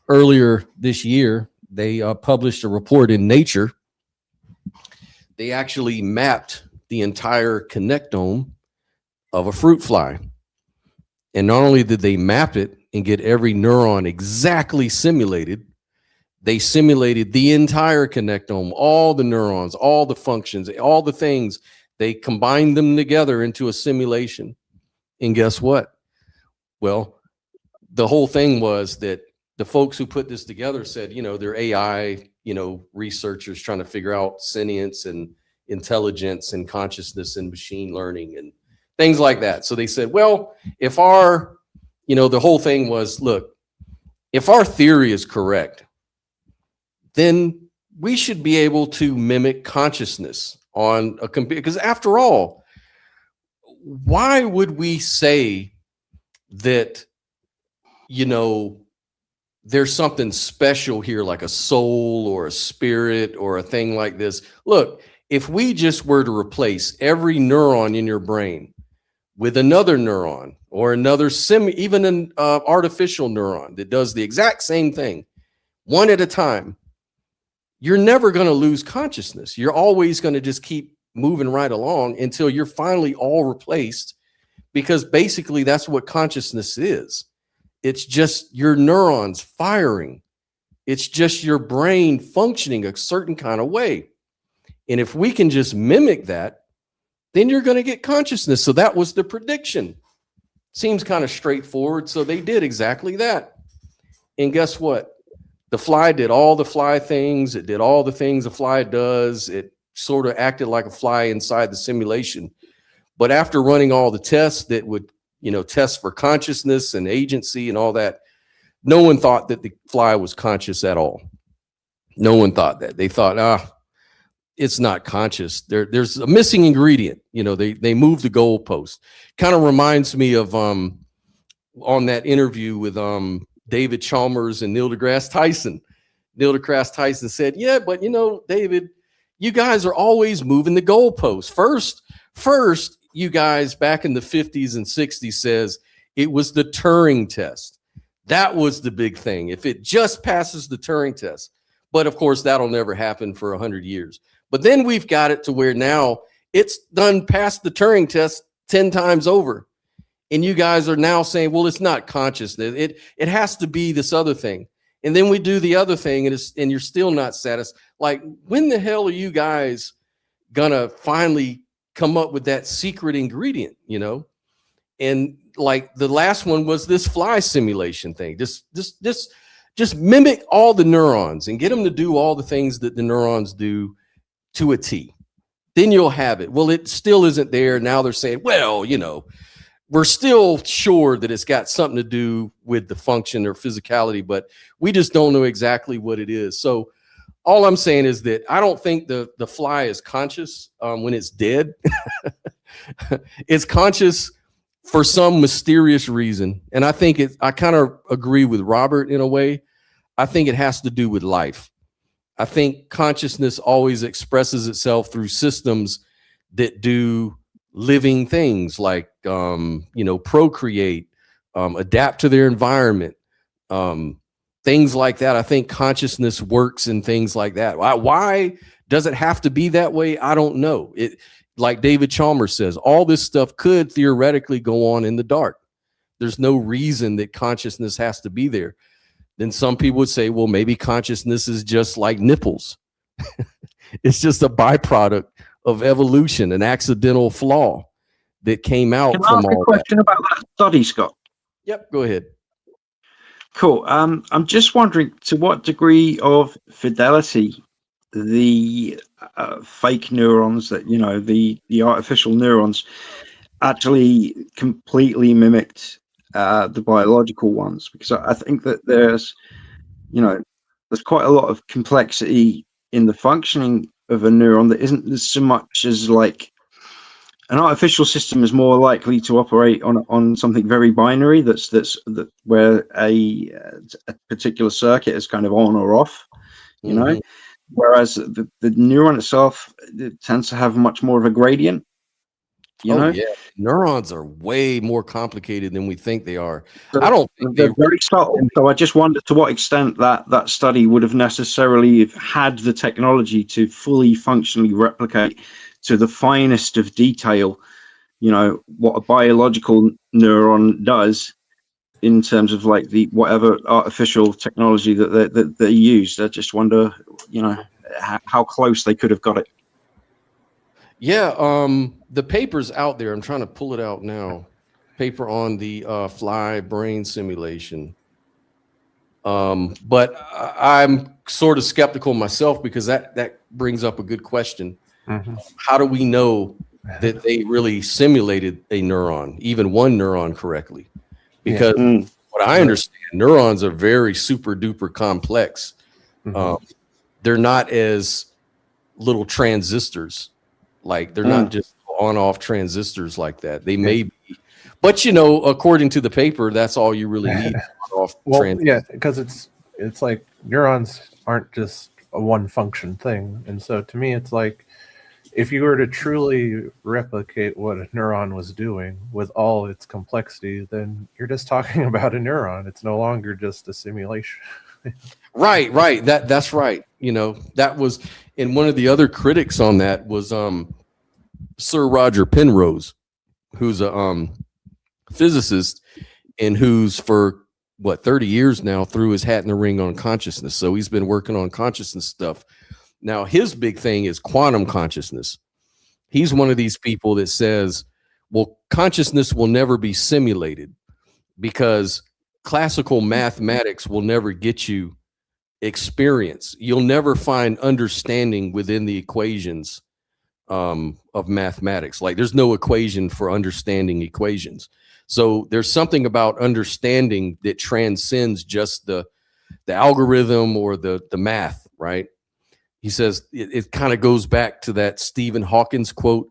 earlier this year they published a report in Nature. They actually mapped the entire connectome of a fruit fly, and not only did they map it and get every neuron exactly simulated, they simulated the entire connectome, all the neurons, all the functions, all the things. They combined them together into a simulation. And guess what? Well, the whole thing was that the folks who put this together said, they're AI, researchers trying to figure out sentience and intelligence and consciousness and machine learning and things like that. So they said, well, if our, the whole thing was, look, if our theory is correct, then we should be able to mimic consciousness on a computer. Because after all, why would we say that, there's something special here, like a soul or a spirit or a thing like this? Look, if we just were to replace every neuron in your brain with another neuron or another even an artificial neuron that does the exact same thing, one at a time, you're never going to lose consciousness. You're always going to just keep moving right along until you're finally all replaced, because basically that's what consciousness is. It's just your neurons firing. It's just your brain functioning a certain kind of way. And if we can just mimic that, then you're going to get consciousness. So that was the prediction. Seems kind of straightforward. So they did exactly that. And guess what? The fly did all the fly things. It did all the things a fly does. It sort of acted like a fly inside the simulation. But after running all the tests that would, test for consciousness and agency and all that, no one thought that the fly was conscious at all. No one thought that. They thought, it's not conscious. There's a missing ingredient. They moved the goalpost. Kind of reminds me of on that interview with David Chalmers and Neil deGrasse Tyson. Neil deGrasse Tyson said, yeah, but David, you guys are always moving the goalposts. First, you guys back in the 50s and 60s says it was the Turing test. That was the big thing. If it just passes the Turing test. But of course, that'll never happen for 100 years. But then we've got it to where now it's done past the Turing test 10 times over. And you guys are now saying, well, it's not consciousness. It has to be this other thing. And then we do the other thing, and you're still not satisfied. Like, when the hell are you guys gonna finally come up with that secret ingredient, And like the last one was this fly simulation thing. Just mimic all the neurons and get them to do all the things that the neurons do to a T. Then you'll have it. Well, it still isn't there. Now they're saying, well, we're still sure that it's got something to do with the function or physicality, but we just don't know exactly what it is. So all I'm saying is that I don't think the fly is conscious when it's dead. It's conscious for some mysterious reason. And I think I kind of agree with Robert in a way. I think it has to do with life. I think consciousness always expresses itself through systems that do living things like, procreate, adapt to their environment, things like that. I think consciousness works in things like that. Why Does it have to be that way? I don't know. It, like David Chalmers says, all this stuff could theoretically go on in the dark. There's no reason that consciousness has to be there. Then some people would say, well, maybe consciousness is just like nipples. It's just a byproduct of evolution, an accidental flaw that came out Can I from ask all a question about that study, Scott? Yep, go ahead. Cool. I'm just wondering to what degree of fidelity the fake neurons, that the artificial neurons, actually completely mimicked the biological ones, because I think that there's quite a lot of complexity in the functioning of a neuron that isn't so much as like an artificial system is more likely to operate on something very binary, where a particular circuit is kind of on or off, whereas the neuron itself, it tends to have much more of a gradient. Yeah, neurons are way more complicated than we think they are. So I don't think they're very subtle. So I just wondered to what extent that study would have necessarily had the technology to fully functionally replicate to the finest of detail, what a biological neuron does in terms of like the whatever artificial technology that they use. I just wonder, how close they could have got it. Yeah, the paper's out there. I'm trying to pull it out now. Paper on the fly brain simulation. But I'm sort of skeptical myself, because that brings up a good question. Mm-hmm. How do we know that they really simulated a neuron, even one neuron, correctly? Because what I understand, neurons are very super duper complex. Mm-hmm. They're not as little transistors. Like they're not just on-off transistors like that. They may be, but according to the paper, that's all you really need. Because it's like neurons aren't just a one function thing, and so to me, it's like if you were to truly replicate what a neuron was doing with all its complexity, then you're just talking about a neuron. It's no longer just a simulation. Right. That's right. That was, and one of the other critics on that was Sir Roger Penrose, who's a physicist and who's for 30 years now threw his hat in the ring on consciousness. So he's been working on consciousness stuff. Now his big thing is quantum consciousness. He's one of these people that says, well, consciousness will never be simulated because classical mathematics will never get you experience. You'll never find understanding within the equations of mathematics. Like there's no equation for understanding equations. So there's something about understanding that transcends just the algorithm or the math, right? He says it kind of goes back to that Stephen Hawking's quote,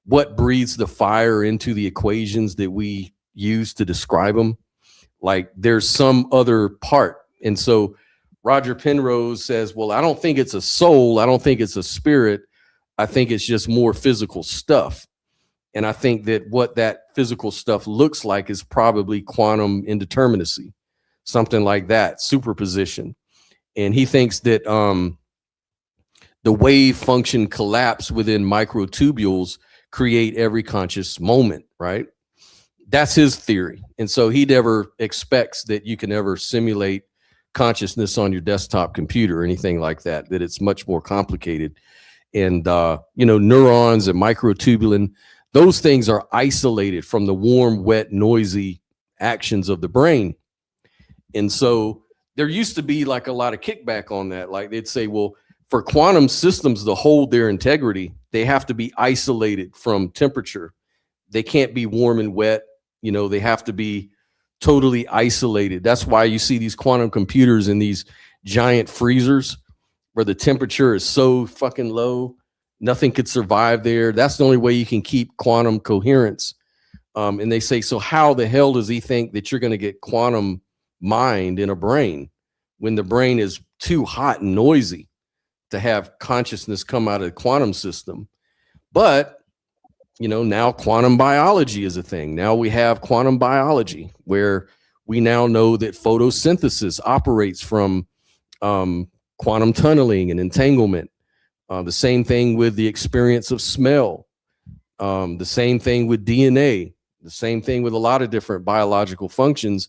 what breathes the fire into the equations that we use to describe them? Like there's some other part. And so Roger Penrose says, well, I don't think it's a soul. I don't think it's a spirit. I think it's just more physical stuff. And I think that what that physical stuff looks like is probably quantum indeterminacy, something like that, superposition. And he thinks that the wave function collapse within microtubules create every conscious moment, right? That's his theory. And so he never expects that you can ever simulate consciousness on your desktop computer or anything like that, that it's much more complicated. And, neurons and microtubulin, those things are isolated from the warm, wet, noisy actions of the brain. And so there used to be like a lot of kickback on that. Like they'd say, well, for quantum systems to hold their integrity, they have to be isolated from temperature. They can't be warm and wet. They have to be totally isolated. That's why you see these quantum computers in these giant freezers where the temperature is so fucking low, nothing could survive there. That's the only way you can keep quantum coherence. And they say, so how the hell does he think that you're going to get quantum mind in a brain when the brain is too hot and noisy to have consciousness come out of the quantum system? But now quantum biology is a thing. Now we have quantum biology where we now know that photosynthesis operates from quantum tunneling and entanglement. The same thing with the experience of smell. The same thing with DNA. The same thing with a lot of different biological functions.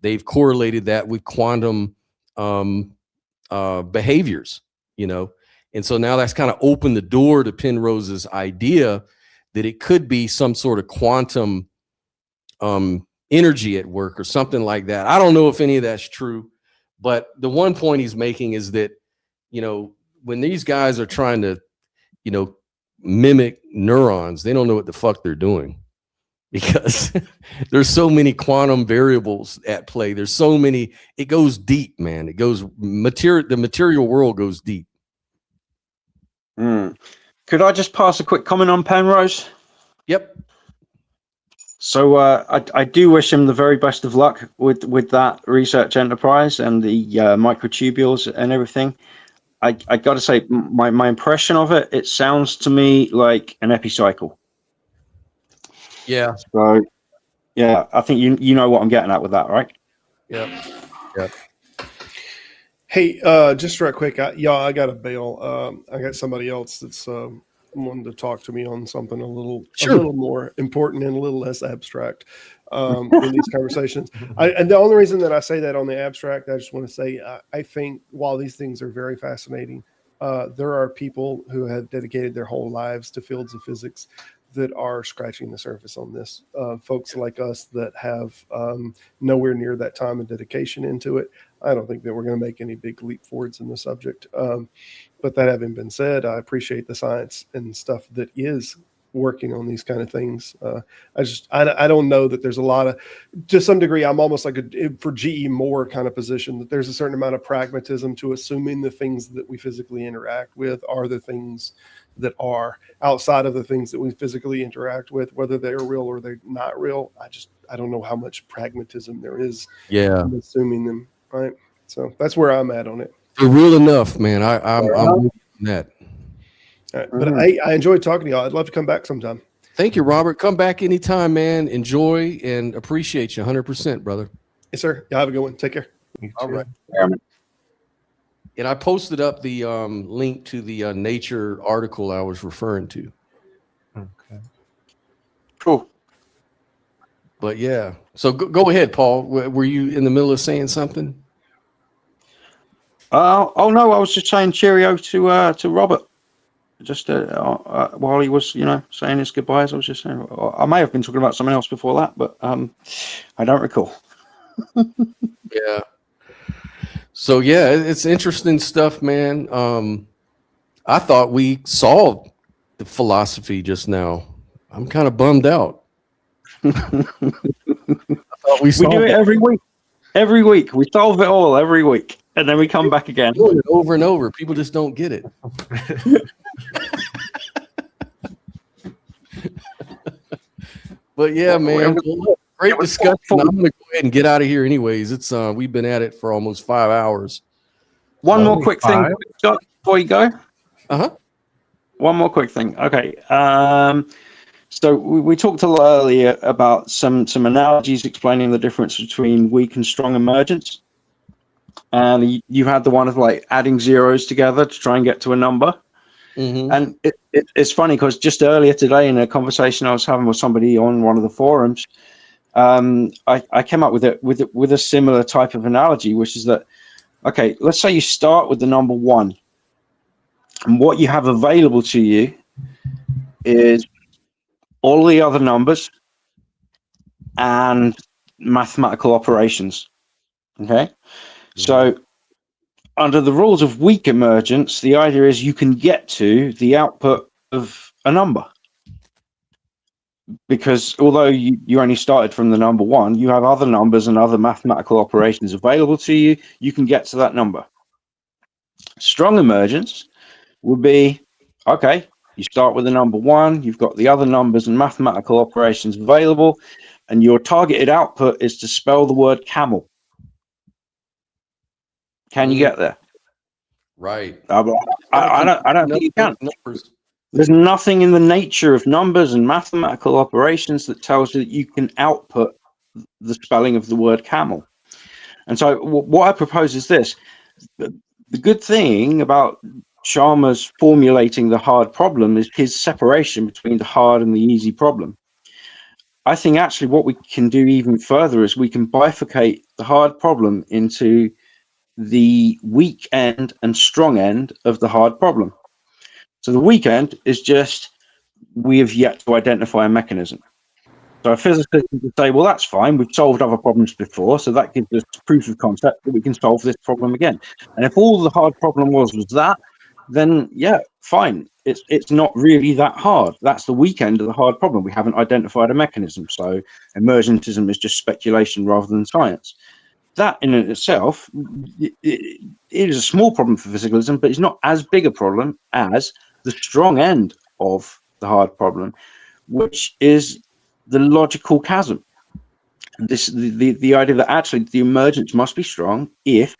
They've correlated that with quantum behaviors, you know. And so now that's kind of opened the door to Penrose's idea that it could be some sort of quantum energy at work or something like that. I don't know if any of that's true, but the one point he's making is that, you know, when these guys are trying to, you know, mimic neurons, they don't know what the fuck they're doing, because there's so many quantum variables at play. There's so many, it goes deep, man. It goes the material world goes deep. Could I just pass a quick comment on Penrose? Yep. So I do wish him the very best of luck with that research enterprise and the microtubules and everything. I got to say, my impression of it, it sounds to me like an epicycle. Yeah. So, yeah, I think you know what I'm getting at with that, right? Yep. Yep. Hey, just real quick, I got to bail. I got somebody else that's wanting to talk to me on something a little more important and a little less abstract in these conversations. And the only reason that I say that on the abstract, I just want to say, I think while these things are very fascinating, there are people who have dedicated their whole lives to fields of physics that are scratching the surface on this. Folks like us that have nowhere near that time and dedication into it. I don't think that we're going to make any big leap forwards in the subject. But that having been said, I appreciate the science and stuff that is working on these kind of things. I don't know that there's a lot of, to some degree, I'm almost like for G.E. Moore kind of position, that there's a certain amount of pragmatism to assuming the things that we physically interact with are the things that are outside of the things that we physically interact with, whether they're real or they're not real. I don't know how much pragmatism there is in assuming them, right? So that's where I'm at on it. They're real enough, man. I'm with that. All right. But I enjoyed talking to y'all. I'd love to come back sometime. Thank you, Robert. Come back anytime, man. Enjoy and appreciate you 100%, brother. Yes, sir. Y'all have a good one. Take care. All right. And I posted up the link to the Nature article I was referring to. Okay. Cool. But yeah. So go ahead, Paul. Were you in the middle of saying something? Oh no, I was just saying cheerio to Robert. Just while he was, saying his goodbyes, I was just saying. I may have been talking about something else before that, but I don't recall. Yeah. So yeah, it's interesting stuff, man. I thought we solved the philosophy just now. I'm kind of bummed out. I thought we do it every week. Every week we solve it all every week, and then we come back again over and over. People just don't get it. But yeah, man, great discussion. I'm gonna go ahead and get out of here anyways. It's we've been at it for almost 5 hours. One more quick thing, Scott, before you go. One more quick thing. Okay. So we talked a lot earlier about some analogies explaining the difference between weak and strong emergence. And you had the one of like adding zeros together to try and get to a number. Mm-hmm. And it's funny because just earlier today in a conversation I was having with somebody on one of the forums, I came up with a similar type of analogy, which is that, okay, let's say you start with the number 1, and what you have available to you is all the other numbers and mathematical operations. Okay, so under the rules of weak emergence, the idea is you can get to the output of a number. Because although you only started from the number 1, you have other numbers and other mathematical operations available to you. You can get to that number. Strong emergence would be, okay, you start with the number 1, you've got the other numbers and mathematical operations available, and your targeted output is to spell the word camel. Can you get there? Right. I don't think you can. There's nothing in the nature of numbers and mathematical operations that tells you that you can output the spelling of the word camel. And so what I propose is this. The good thing about Sharma's formulating the hard problem is his separation between the hard and the easy problem. I think actually what we can do even further is we can bifurcate the hard problem into the weak end and strong end of the hard problem. So the weak end is just we have yet to identify a mechanism. So a physicist can say, well, that's fine. We've solved other problems before, so that gives us proof of concept that we can solve this problem again. And if all the hard problem was that, then yeah, fine. It's not really that hard. That's the weak end of the hard problem. We haven't identified a mechanism. So emergentism is just speculation rather than science. That in itself, it is a small problem for physicalism, but it's not as big a problem as the strong end of the hard problem, which is the logical chasm. The idea that actually the emergence must be strong if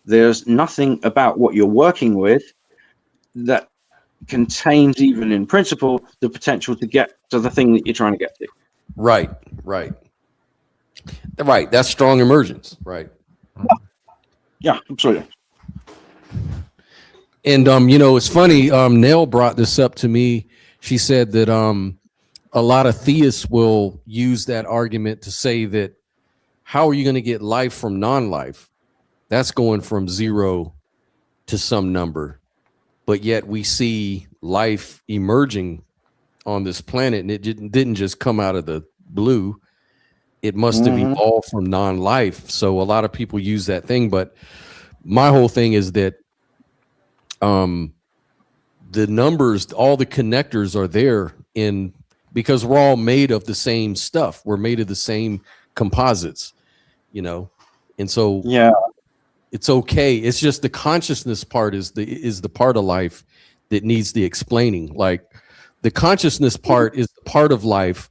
there's nothing about what you're working with that contains, even in principle, the potential to get to the thing that you're trying to get to. Right. That's strong emergence. Right. Yeah, absolutely. And it's funny. Nell brought this up to me. She said that a lot of theists will use that argument to say that how are you going to get life from non-life? That's going from 0 to some number. But yet we see life emerging on this planet, and it didn't just come out of the blue. It must have evolved from non-life. So a lot of people use that thing. But my whole thing is that the numbers, all the connectors are there because we're all made of the same stuff. We're made of the same composites, and so yeah, it's okay. It's just the consciousness part is the part of life that needs the explaining. Like the consciousness part is the part of life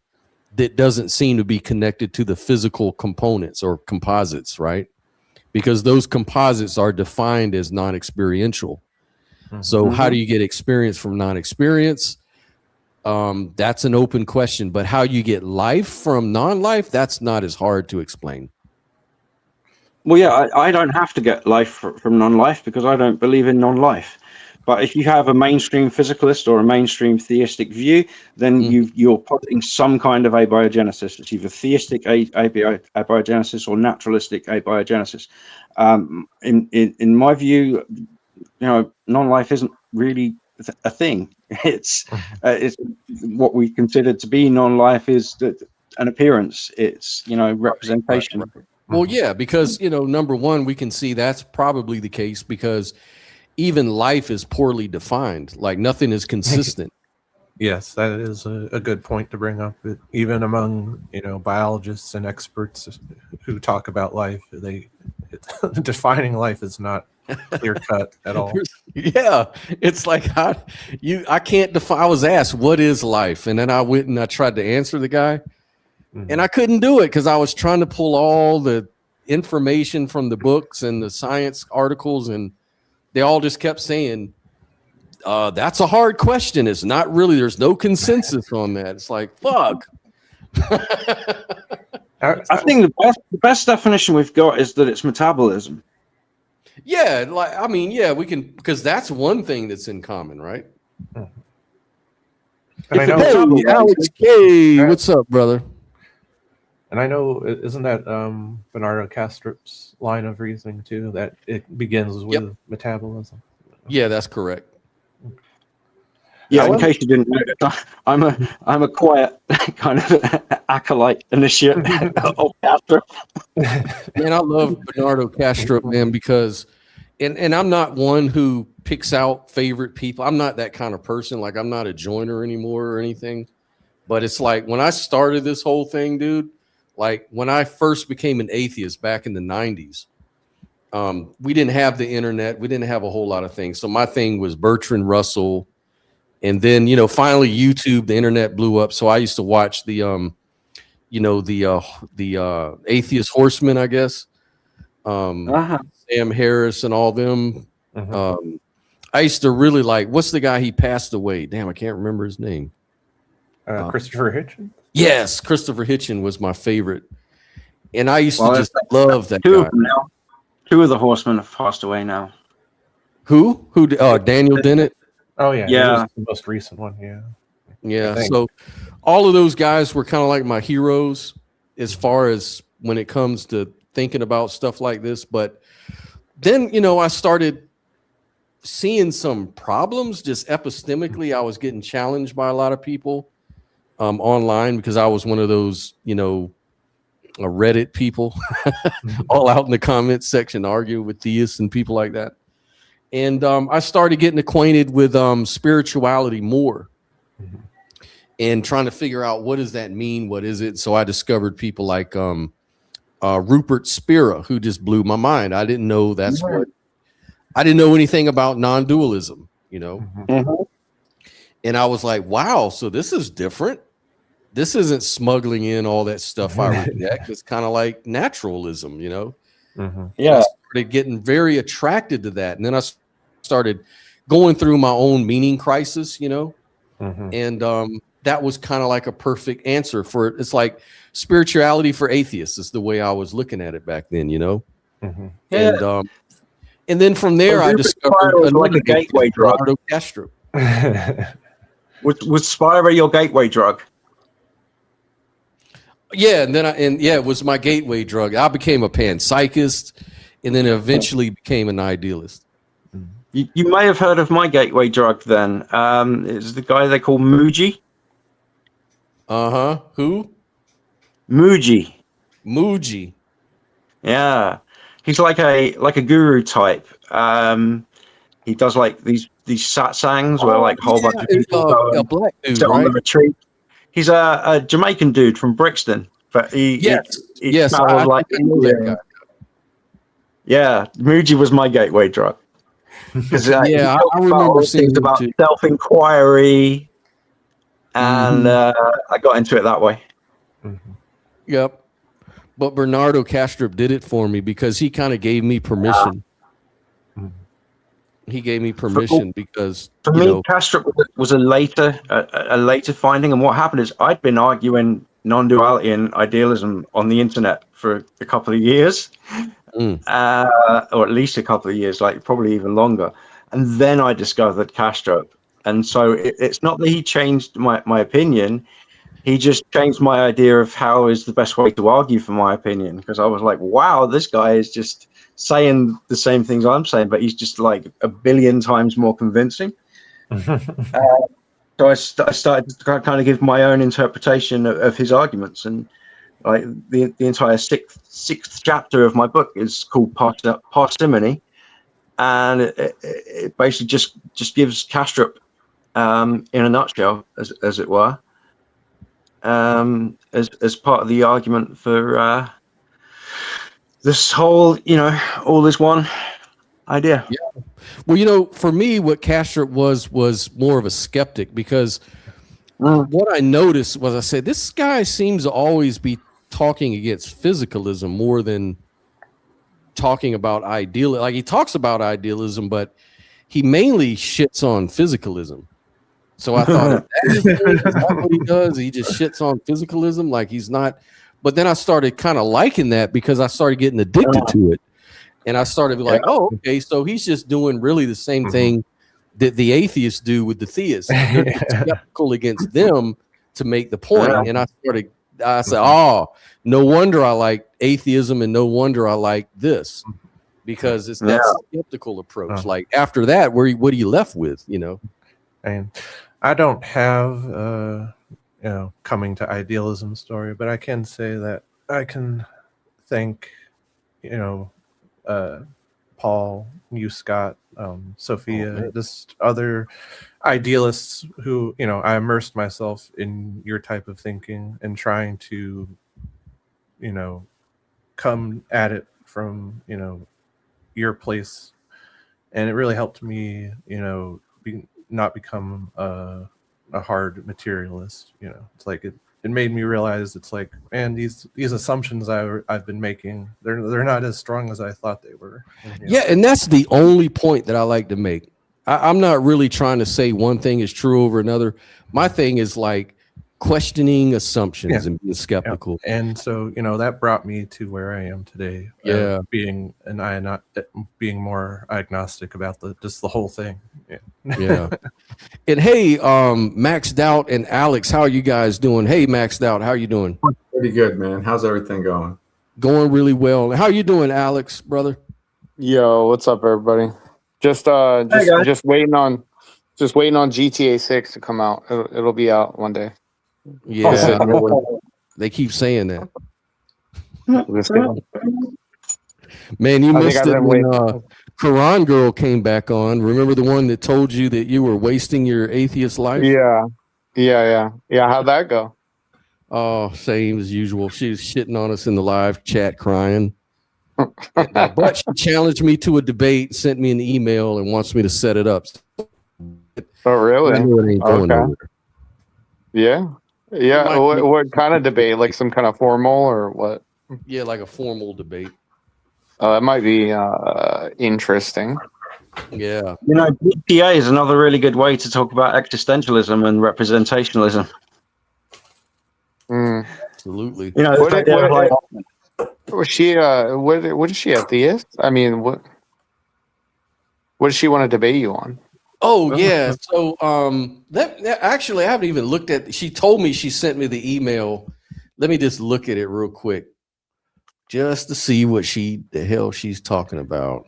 that doesn't seem to be connected to the physical components or composites, right? Because those composites are defined as non-experiential. So how do you get experience from non-experience? That's an open question, but how you get life from non-life, that's not as hard to explain. Well, yeah, I don't have to get life from non-life because I don't believe in non-life. But if you have a mainstream physicalist or a mainstream theistic view, then you're putting some kind of abiogenesis. It's either theistic abiogenesis or naturalistic abiogenesis. In my view, non-life isn't really a thing. It's what we consider to be non-life is an appearance. It's representation. Right. Well, yeah, because number one, we can see that's probably the case because even life is poorly defined. Like nothing is consistent. Yes, that is a good point to bring up. Even among biologists and experts who talk about life, defining life is not clear cut at all. Yeah, it's like I can't define. I was asked what is life, and then I went and I tried to answer the guy, and I couldn't do it because I was trying to pull all the information from the books and the science articles, and they all just kept saying, that's a hard question. It's not really, there's no consensus on that. It's like, fuck. I think the best definition we've got is that it's metabolism. Yeah, we can, because that's one thing that's in common, right? And I know, hey, Alex K, what's up, brother? And I know, isn't that Bernardo Kastrup's line of reasoning too, that it begins with metabolism? Yeah, that's correct. Yeah, in case you didn't know, I'm a quiet kind of acolyte initiate of Kastrup. Man, I love Bernardo Kastrup, man, because and I'm not one who picks out favorite people. I'm not that kind of person. Like I'm not a joiner anymore or anything. But it's like when I started this whole thing, dude, like when I first became an atheist back in the 90s, we didn't have the internet. We didn't have a whole lot of things. So my thing was Bertrand Russell. And then, finally YouTube, the internet blew up. So I used to watch the Atheist Horsemen, I guess. Sam Harris and all them. I used to really like, what's the guy, he passed away? Damn, I can't remember his name. Christopher Hitchens? Yes, Christopher Hitchens was my favorite. And I used to just love that guy. Two of the horsemen have passed away now. Who? Daniel Dennett. Oh yeah, Yeah. it was the most recent one. Yeah. Yeah. think. So all of those guys were kind of like my heroes as far as when it comes to thinking about stuff like this. But then, I started seeing some problems just epistemically. I was getting challenged by a lot of people online because I was one of those, Reddit people all out in the comments section arguing with theists and people like that. And I started getting acquainted with spirituality more and trying to figure out what does that mean? What is it? So I discovered people like Rupert Spira, who just blew my mind. I didn't know I didn't know anything about non-dualism, and I was like, wow, so this is different. This isn't smuggling in all that stuff I reject. It's kind of like naturalism, Yeah. I started getting very attracted to that. And then I started going through my own meaning crisis, and that was kind of like a perfect answer for it. It's like spirituality for atheists is the way I was looking at it back then, Yeah. And then from there, I discovered was like a gateway drug. Bernardo Castro. Was Spira your gateway drug? Yeah, and then it was my gateway drug. I became a panpsychist, and then eventually became an idealist. You may have heard of my gateway drug then. It's the guy they call Muji. Who? Muji. Yeah. He's like a guru type. He does like these satsangs where like a whole bunch of people go a black dude, sit on the right? retreat. He's a Jamaican dude from Brixton, but he yes, travels like I know that guy. Yeah, Muji was my gateway drug. I remember seeing things him about too. self-inquiry, and I got into it that way. Yep. But Bernardo Castro did it for me because he kind of gave me permission. He gave me permission because for me, Castro was a later finding, and what happened is I'd been arguing non-duality and idealism on the internet for a couple of years, or at least a couple of years, like probably even longer. And then I discovered Castro, and so it's not that he changed my opinion. He just changed my idea of how is the best way to argue for my opinion, because I was like, wow, this guy is just saying the same things I'm saying, but he's just like a billion times more convincing. So I started to kind of give my own interpretation of his arguments, and like the entire sixth chapter of my book is called Parsimony, and it basically just gives Castrop in a nutshell, as it were, as part of the argument for this whole, all this one idea. Yeah. Well, for me, what Castrop was more of a skeptic, because what I noticed was I said, this guy seems to always be talking against physicalism more than talking about idealism. Like, he talks about idealism, but he mainly shits on physicalism. So I thought, is that what he does? He just shits on physicalism, like he's not. But then I started kind of liking that because I started getting addicted to it. And I started to be like, oh, okay, so he's just doing really the same thing that the atheists do with the theists. They're skeptical against them to make the point. And I said, oh, no wonder I like atheism, and no wonder I like this, because it's that skeptical approach. Like, after that, what are you left with, And I don't have coming to idealism story, but I can say that I can thank Paul, you, Scott, Sophia, just other idealists who I immersed myself in your type of thinking and trying to come at it from your place, and it really helped me not become a hard materialist. It's like it made me realize, it's like, man, these assumptions I've been making, they're not as strong as I thought they were. Yeah, and that's the only point that I like to make. I'm not really trying to say one thing is true over another. My thing is, like, questioning assumptions and being skeptical. Yeah. And so, that brought me to where I am today. Yeah. Being more agnostic about just the whole thing. Yeah. Yeah. And hey, Maxed Out and Alex, how are you guys doing? Hey, Maxed Out, how are you doing? Pretty good, man. How's everything going? Going really well. How are you doing, Alex, brother? Yo, what's up, everybody? Just waiting on GTA 6 to come out. It'll be out one day. Yeah, they keep saying that. Man, you missed it when Quran Girl came back on. Remember the one that told you that you were wasting your atheist life? Yeah. How'd that go? Oh, same as usual. She was shitting on us in the live chat, crying. But she challenged me to a debate, sent me an email, and wants me to set it up. Oh, really? Okay. Yeah. What kind of debate? Like some kind of formal or what? Yeah, like a formal debate. That might be interesting. Yeah. BPA is another really good way to talk about existentialism and representationalism. Absolutely. Was she? What is she, a theist? I mean, what does she want to debate you on? Oh yeah. So that actually I haven't even looked at. She told me, she sent me the email. Let me just look at it real quick, just to see what the hell she's talking about.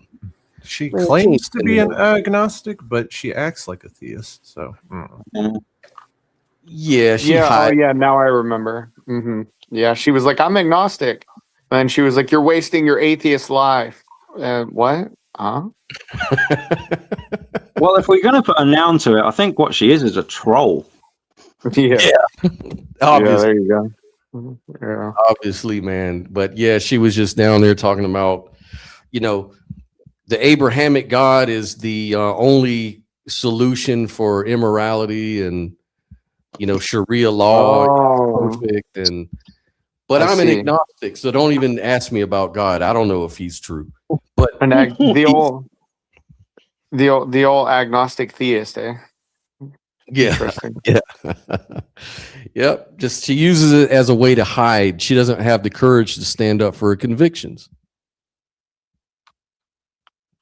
She claims to be an agnostic, but she acts like a theist. So yeah, now I remember. Mm-hmm. Yeah, she was like, I'm agnostic, and she was like, you're wasting your atheist life. What? Huh? Well, if we're going to put a noun to it, I think what she is a troll. Yeah. Obviously. There you go. Yeah. Obviously, man. But yeah, she was just down there talking about, the Abrahamic God is the only solution for immorality, and Sharia law is perfect. But I'm an agnostic, so don't even ask me about God. I don't know if he's true. But the old agnostic theist, eh? Yeah. Interesting. Yeah. Yep. Just she uses it as a way to hide. She doesn't have the courage to stand up for her convictions.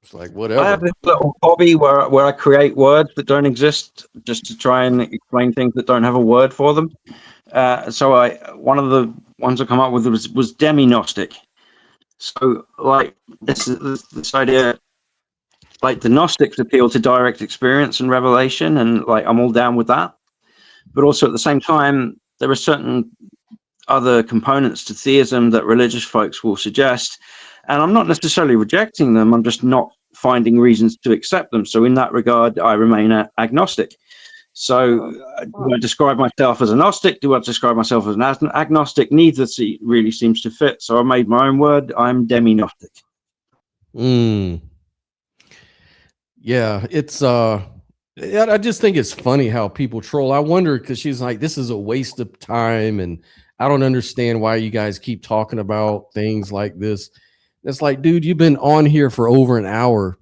It's like whatever. I have this little hobby where I create words that don't exist, just to try and explain things that don't have a word for them. So one of the ones I come up with was demi-gnostic. So like this idea, like the Gnostics appeal to direct experience and revelation, and like I'm all down with that. But also at the same time, there are certain other components to theism that religious folks will suggest, and I'm not necessarily rejecting them. I'm just not finding reasons to accept them. So in that regard, I remain agnostic. So do I describe myself as a Gnostic? Do I describe myself as an agnostic? Neither really seems to fit. So I made my own word. I'm demi-Gnostic. Yeah, it's I just think it's funny how people troll. I wonder, because she's like, this is a waste of time, and I don't understand why you guys keep talking about things like this. It's like, dude, you've been on here for over an hour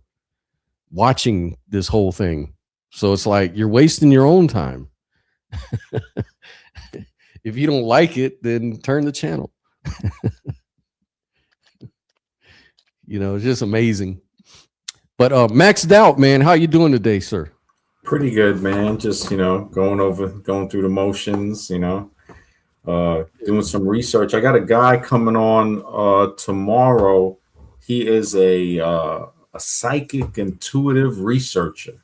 watching this whole thing. So it's like you're wasting your own time. If you don't like it, then turn the channel. It's just amazing. But Maxed Out, man, how you doing today, sir? Pretty good, man. Just going through the motions, doing some research. I got a guy coming on tomorrow. He is a psychic intuitive researcher.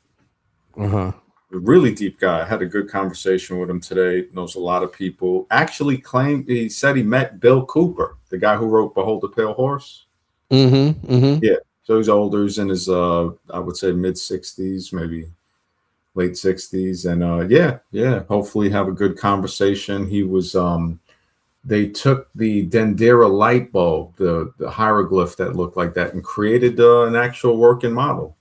A really deep guy. I had a good conversation with him today. Knows a lot of people. Actually he said he met Bill Cooper, the guy who wrote Behold the Pale Horse. Yeah. So he's older. He's in his, I would say, mid-60s, maybe late 60s. And hopefully have a good conversation. He was, they took the Dendera light bulb, the hieroglyph that looked like that, and created an actual working model.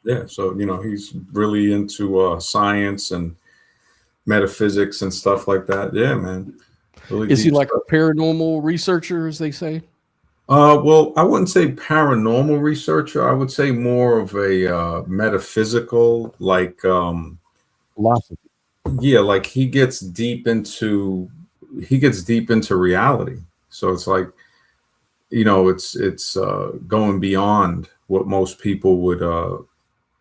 Yeah, so, he's really into science and metaphysics and stuff like that. Yeah, man. Really Is he like a paranormal researcher, as they say? Well, I wouldn't say paranormal researcher. I would say more of a metaphysical, like philosophy. yeah, like he gets deep into reality. So it's like, it's going beyond what most people would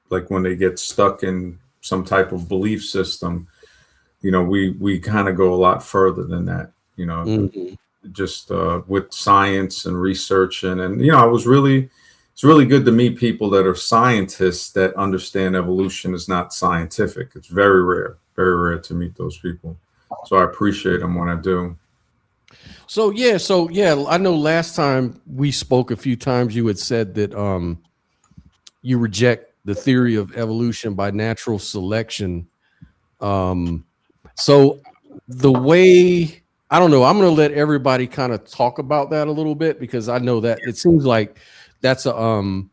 like when they get stuck in some type of belief system. We kind of go a lot further than that. Mhm. Just with science and research, and it's really good to meet people that are scientists that understand evolution is not scientific. It's very rare to meet those people. So I appreciate them when I do. So yeah, I know last time we spoke a few times you had said that you reject the theory of evolution by natural selection. So the way, I don't know, I'm going to let everybody kind of talk about that a little bit, because I know that it seems like that's a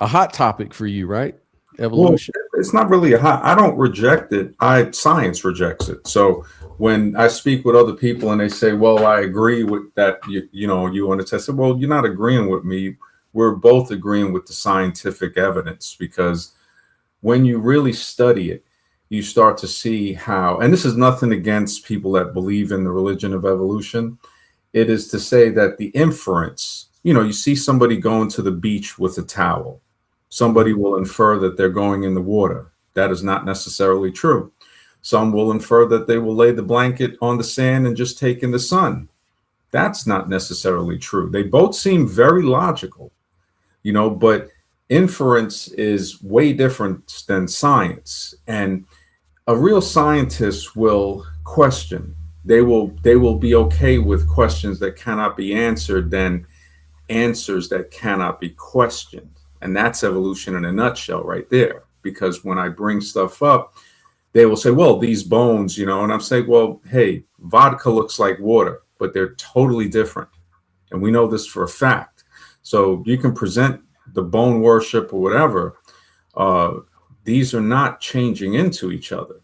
hot topic for you, right? Evolution. Well, it's not really I don't reject it. Science rejects it. So when I speak with other people and they say, well, I agree with that, you want to test it. Well, you're not agreeing with me. We're both agreeing with the scientific evidence, because when you really study it, you start to see how, and this is nothing against people that believe in the religion of evolution. It is to say that the inference, you see somebody going to the beach with a towel. Somebody will infer that they're going in the water. That is not necessarily true. Some will infer that they will lay the blanket on the sand and just take in the sun. That's not necessarily true. They both seem very logical, but inference is way different than science. And a real scientist will question. They will be okay with questions that cannot be answered than answers that cannot be questioned. And that's evolution in a nutshell right there. Because when I bring stuff up, they will say, well, these bones, and I'm saying, well, hey, vodka looks like water, but they're totally different. And we know this for a fact. So you can present the bone worship or whatever. These are not changing into each other.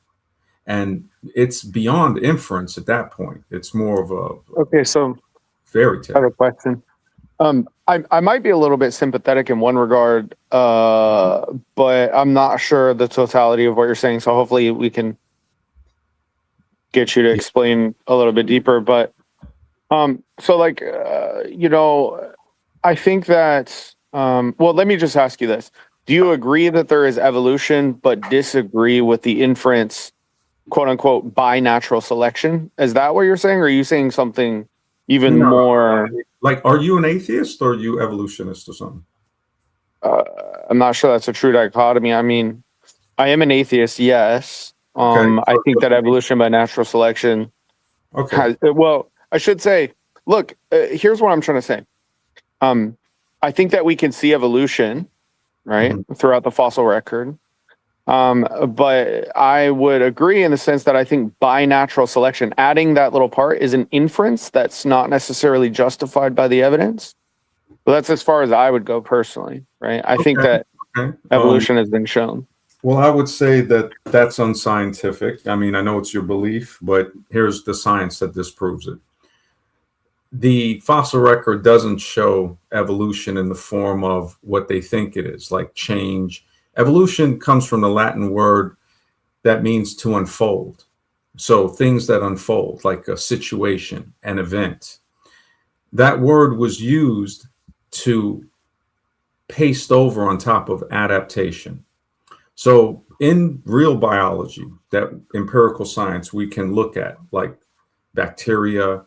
And it's beyond inference at that point. It's more of So fairy tale. I have a question. I might be a little bit sympathetic in one regard, but I'm not sure the totality of what you're saying. So hopefully we can get you to explain a little bit deeper. But so like, I think that, well, let me just ask you this. Do you agree that there is evolution, but disagree with the inference, quote unquote, by natural selection? Is that what you're saying? Or are you saying something even more? Like, are you an atheist or are you evolutionist or something? I'm not sure that's a true dichotomy. I mean, I am an atheist, yes. I think that evolution by natural selection well, I should say, look, here's what I'm trying to say. I think that we can see evolution, right, throughout the fossil record. But I would agree in the sense that I think by natural selection, adding that little part is an inference that's not necessarily justified by the evidence. But that's as far as I would go personally, right? I think that evolution has been shown. Well, I would say that that's unscientific. I mean, I know it's your belief, but here's the science that disproves it. The fossil record doesn't show evolution in the form of what they think it is, like change. Evolution comes from the Latin word that means to unfold. So things that unfold, like a situation, an event. That word was used to paste over on top of adaptation. So in real biology, that empirical science, we can look at like bacteria,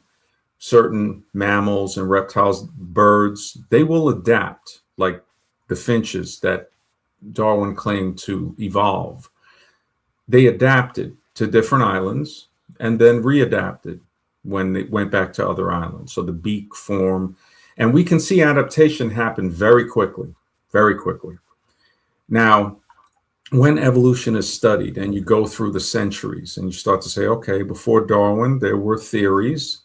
certain mammals and reptiles, birds, they will adapt, like the finches that Darwin claimed to evolve. They adapted to different islands and then readapted when they went back to other islands. So the beak form, and we can see adaptation happen very quickly, very quickly. Now, when evolution is studied and you go through the centuries and you start to say, okay, before Darwin, there were theories.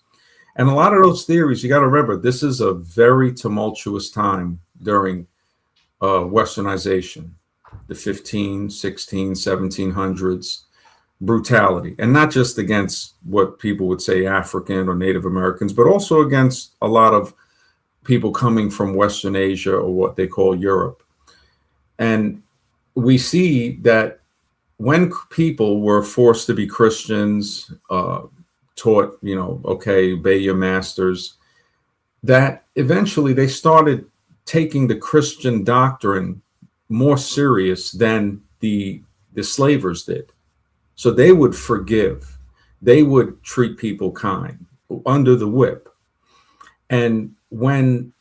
And a lot of those theories, you got to remember, this is a very tumultuous time during westernization, the 15, 16, 1700s, brutality, and not just against what people would say African or Native Americans, but also against a lot of people coming from Western Asia or what they call Europe. And we see that when people were forced to be Christians, taught, okay, obey your masters, that eventually they started taking the Christian doctrine more serious than the slavers did. So they would forgive. They would treat people kind under the whip. And when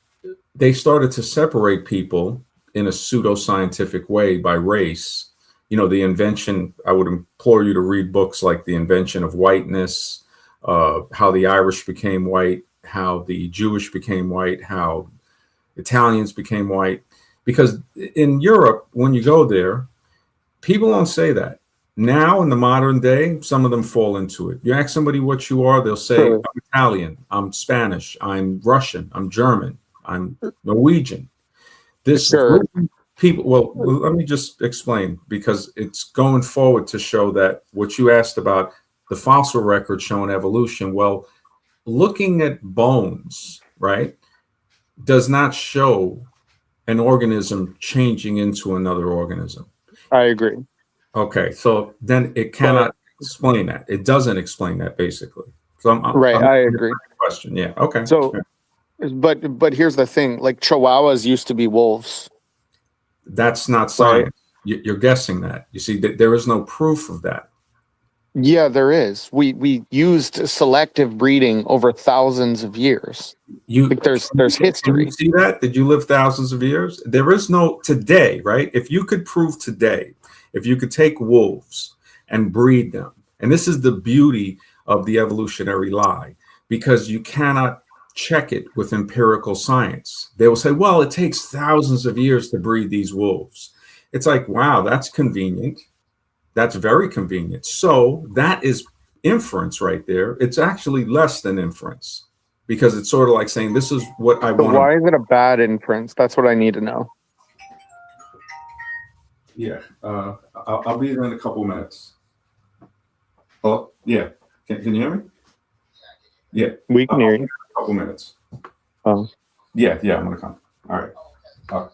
they started to separate people in a pseudoscientific way by race, the invention, I would implore you to read books like The Invention of Whiteness, how the Irish became white, how the Jewish became white, how Italians became white. Because in Europe, when you go there, people don't say that. Now, in the modern day, some of them fall into it. You ask somebody what you are, they'll say, I'm Italian, I'm Spanish, I'm Russian, I'm German, I'm Norwegian. This people, well, let me just explain, because it's going forward to show that what you asked about the fossil record showing evolution, well, looking at bones, right, does not show an organism changing into another organism. I agree. Okay, so then it cannot explain that. It doesn't explain that, basically. So I agree. Question, yeah, okay. So, but here's the thing: like Chihuahuas used to be wolves. That's not science. Right? You're guessing that. You see, there is no proof of that. Yeah, there is. We used selective breeding over thousands of years. There's history. Did you see that? Did you live thousands of years? There is no today, right? If you could prove today, if you could take wolves and breed them, and this is the beauty of the evolutionary lie, because you cannot check it with empirical science. They will say, well, it takes thousands of years to breed these wolves. It's like, wow, that's convenient. That's very convenient. So that is inference right there. It's actually less than inference, because it's sort of like saying, this is what I want. Why is it a bad inference? That's what I need to know. Yeah, I'll be there in a couple minutes. Oh, yeah. Can you hear me? Yeah. We can hear you. A couple minutes. Oh. Yeah, I'm going to come. All right.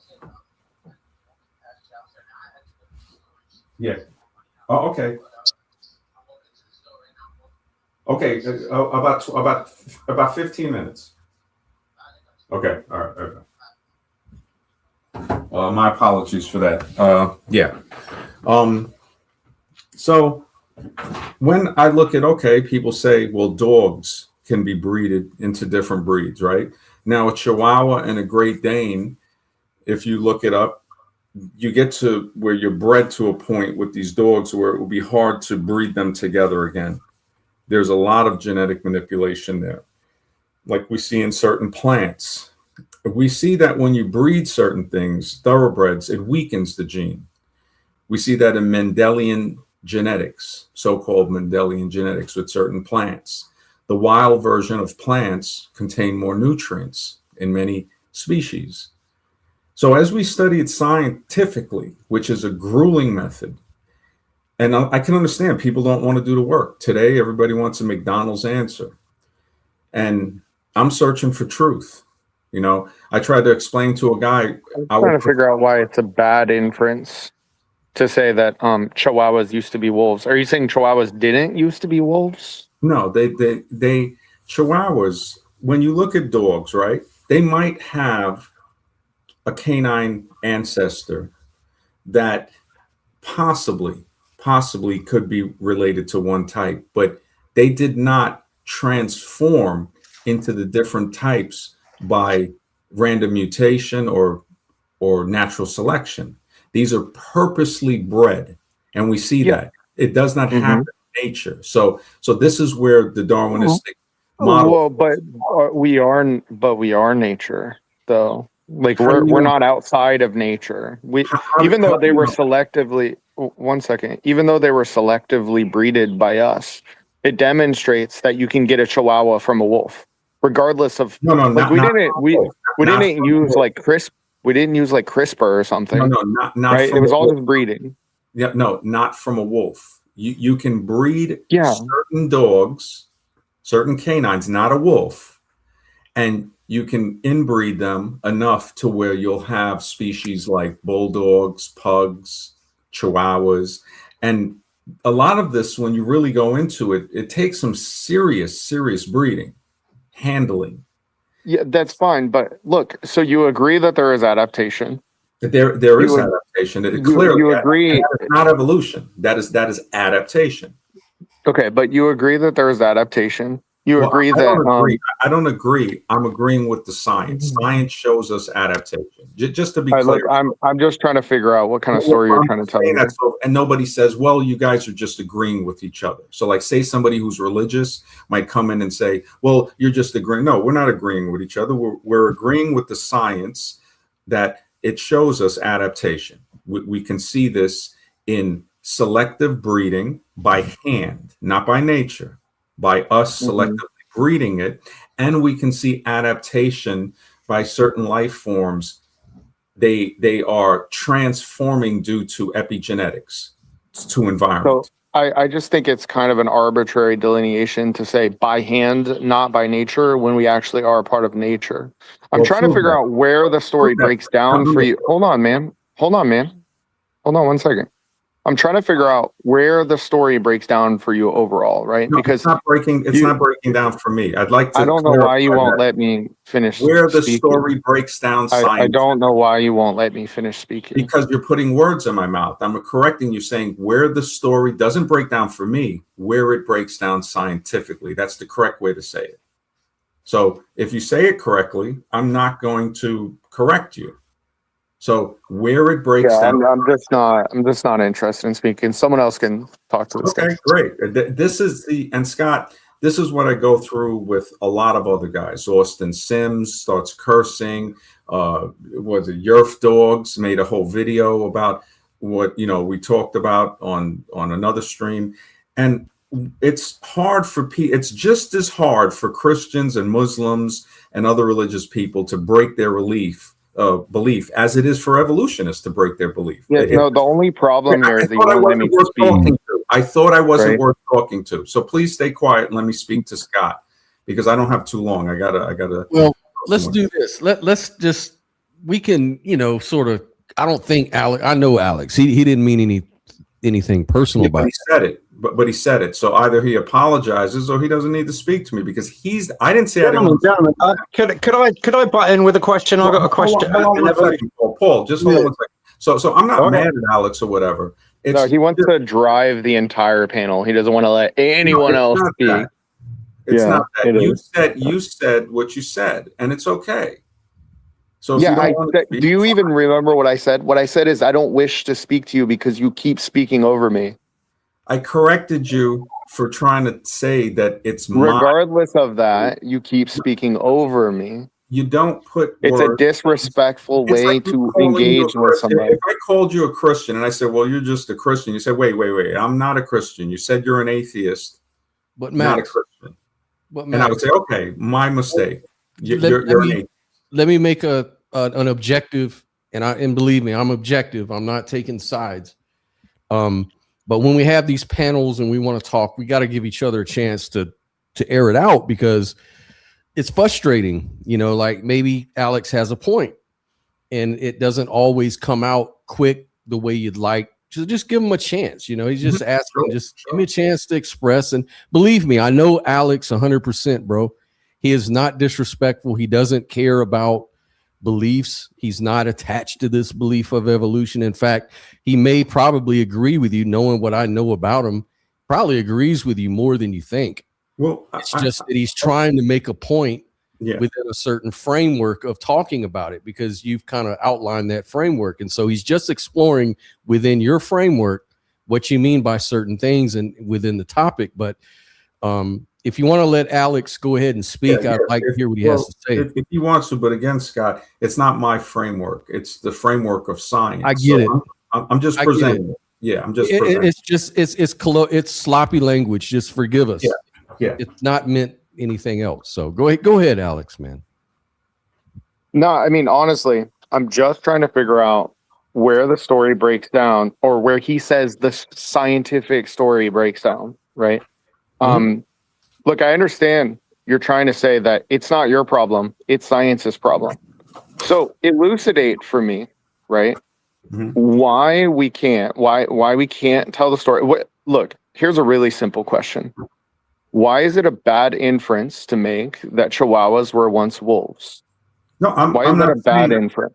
Yeah. Oh, okay. Okay, about 15 minutes. Okay, all right. Okay. My apologies for that. Yeah. So when I look at, people say, well, dogs can be breeded into different breeds, right? Now, a Chihuahua and a Great Dane, if you look it up, you get to where you're bred to a point with these dogs where it will be hard to breed them together again. There's a lot of genetic manipulation there, like we see in certain plants. We see that when you breed certain things, thoroughbreds, it weakens the gene. We see that in Mendelian genetics, so-called Mendelian genetics with certain plants. The wild version of plants contain more nutrients in many species. So as we study it scientifically, which is a grueling method, and I can understand people don't want to do the work. Today, everybody wants a McDonald's answer. And I'm searching for truth. I tried to explain to a guy. I'm trying to figure out why it's a bad inference to say that Chihuahuas used to be wolves. Are you saying Chihuahuas didn't used to be wolves? No, they Chihuahuas, when you look at dogs, right, they might have a canine ancestor that possibly could be related to one type, but they did not transform into the different types by random mutation or natural selection. These are purposely bred, and we see that it does not happen in nature. So this is where the Darwinistic model. Well, but we are nature, though. Like we're not outside of nature. Even though they were selectively breeded by us, it demonstrates that you can get a Chihuahua from a wolf, regardless of we didn't use CRISPR or something. No, not right. It was all just breeding. Yeah, no, not from a wolf. You can breed certain dogs, certain canines, not a wolf, and you can inbreed them enough to where you'll have species like bulldogs, pugs, Chihuahuas, And a lot of this, when you really go into it, it takes some serious breeding, handling. Yeah, that's fine. But look, so you agree that there is adaptation. There is adaptation. You agree that is not evolution. That is adaptation. Okay, but you agree that there is adaptation. You agree that I don't agree. I'm agreeing with the science. Science shows us adaptation. Just to be clear, look, I'm just trying to figure out what kind of story you're trying to tell me. And nobody says, well, you guys are just agreeing with each other. So like, say somebody who's religious might come in and say, well, you're just agreeing. No, we're not agreeing with each other. We're agreeing with the science that it shows us adaptation. We can see this in selective breeding by hand, not by nature, by us selectively breeding it. And we can see adaptation by certain life forms. They are transforming due to epigenetics, to environment. So I just think it's kind of an arbitrary delineation to say by hand, not by nature, when we actually are a part of nature. I'm trying to figure out where the story breaks down for you. Hold on, man. Hold on 1 second. I'm trying to figure out where the story breaks down for you overall, right? No, because it's not breaking down for me. I'd like to. I don't know why you won't let me finish. Where the story breaks down. I don't know why you won't let me finish speaking. Because you're putting words in my mouth. I'm correcting you, saying where the story doesn't break down for me, where it breaks down scientifically. That's the correct way to say it. So if you say it correctly, I'm not going to correct you. So where it breaks down, I'm just not interested in speaking. Someone else can talk to this. Okay, great. This is Scott. This is what I go through with a lot of other guys. Austin Sims starts cursing. Was it Yerf Dogs made a whole video about what we talked about on another stream, and it's hard for people. It's just as hard for Christians and Muslims and other religious people to break their belief as it is for evolutionists to break their belief. Yeah, the only problem here is that you won't let me speak. I thought I wasn't worth talking to. So please stay quiet and let me speak to Scott, because I don't have too long. I gotta. Well, let's do this. Let's just, we can, sort of. I don't think Alex. I know Alex. He didn't mean anything personal about it. He said it. But he said it, so either he apologizes or he doesn't need to speak to me, because I didn't say gentlemen, could I butt in with a question? I've got a question. Hold on 1 second, Paul. Just hold on 1 second. So I'm not mad at Alex or whatever. No, he wants to drive the entire panel. He doesn't want to let anyone else speak. It's not that. You said what you said, and it's okay. So do you even remember what I said? What I said is, I don't wish to speak to you because you keep speaking over me. I corrected you for trying to say that it's regardless of that, you keep speaking over me. You don't put it's a disrespectful way to engage with somebody. If I called you a Christian and I said, well, you're just a Christian, you said, wait, I'm not a Christian. You said you're an atheist, but not a Christian. And I would say, okay, my mistake. You're an atheist. Let me make an objective, and believe me, I'm objective. I'm not taking sides. But when we have these panels and we want to talk, we got to give each other a chance to air it out, because it's frustrating. Like maybe Alex has a point and it doesn't always come out quick the way you'd like. So just give him a chance. He's just asking, just give me a chance to express. And believe me, I know Alex 100%, bro. He is not disrespectful. He doesn't care about beliefs. He's not attached to this belief of evolution. In fact, he may probably agree with you, knowing what I know about him, probably agrees with you more than you think. Well, it's just that he's trying to make a point within a certain framework of talking about it, because you've kind of outlined that framework. And so he's just exploring within your framework what you mean by certain things and within the topic. But if you want to let Alex go ahead and speak, I'd like to hear what he has to say. If he wants to, but again, Scott, it's not my framework. It's the framework of science. I get it. I'm just presenting it. Yeah, I'm just presenting. It's sloppy language. Just forgive us. Yeah. It's not meant anything else. So go ahead, Alex, man. No, I mean, honestly, I'm just trying to figure out where the story breaks down, or where he says the scientific story breaks down, right? Look, I understand you're trying to say that it's not your problem, it's science's problem. So elucidate for me, right? why we can't tell the story. Look, here's a really simple question. Why is it a bad inference to make that Chihuahuas were once wolves? No, why is that a bad inference?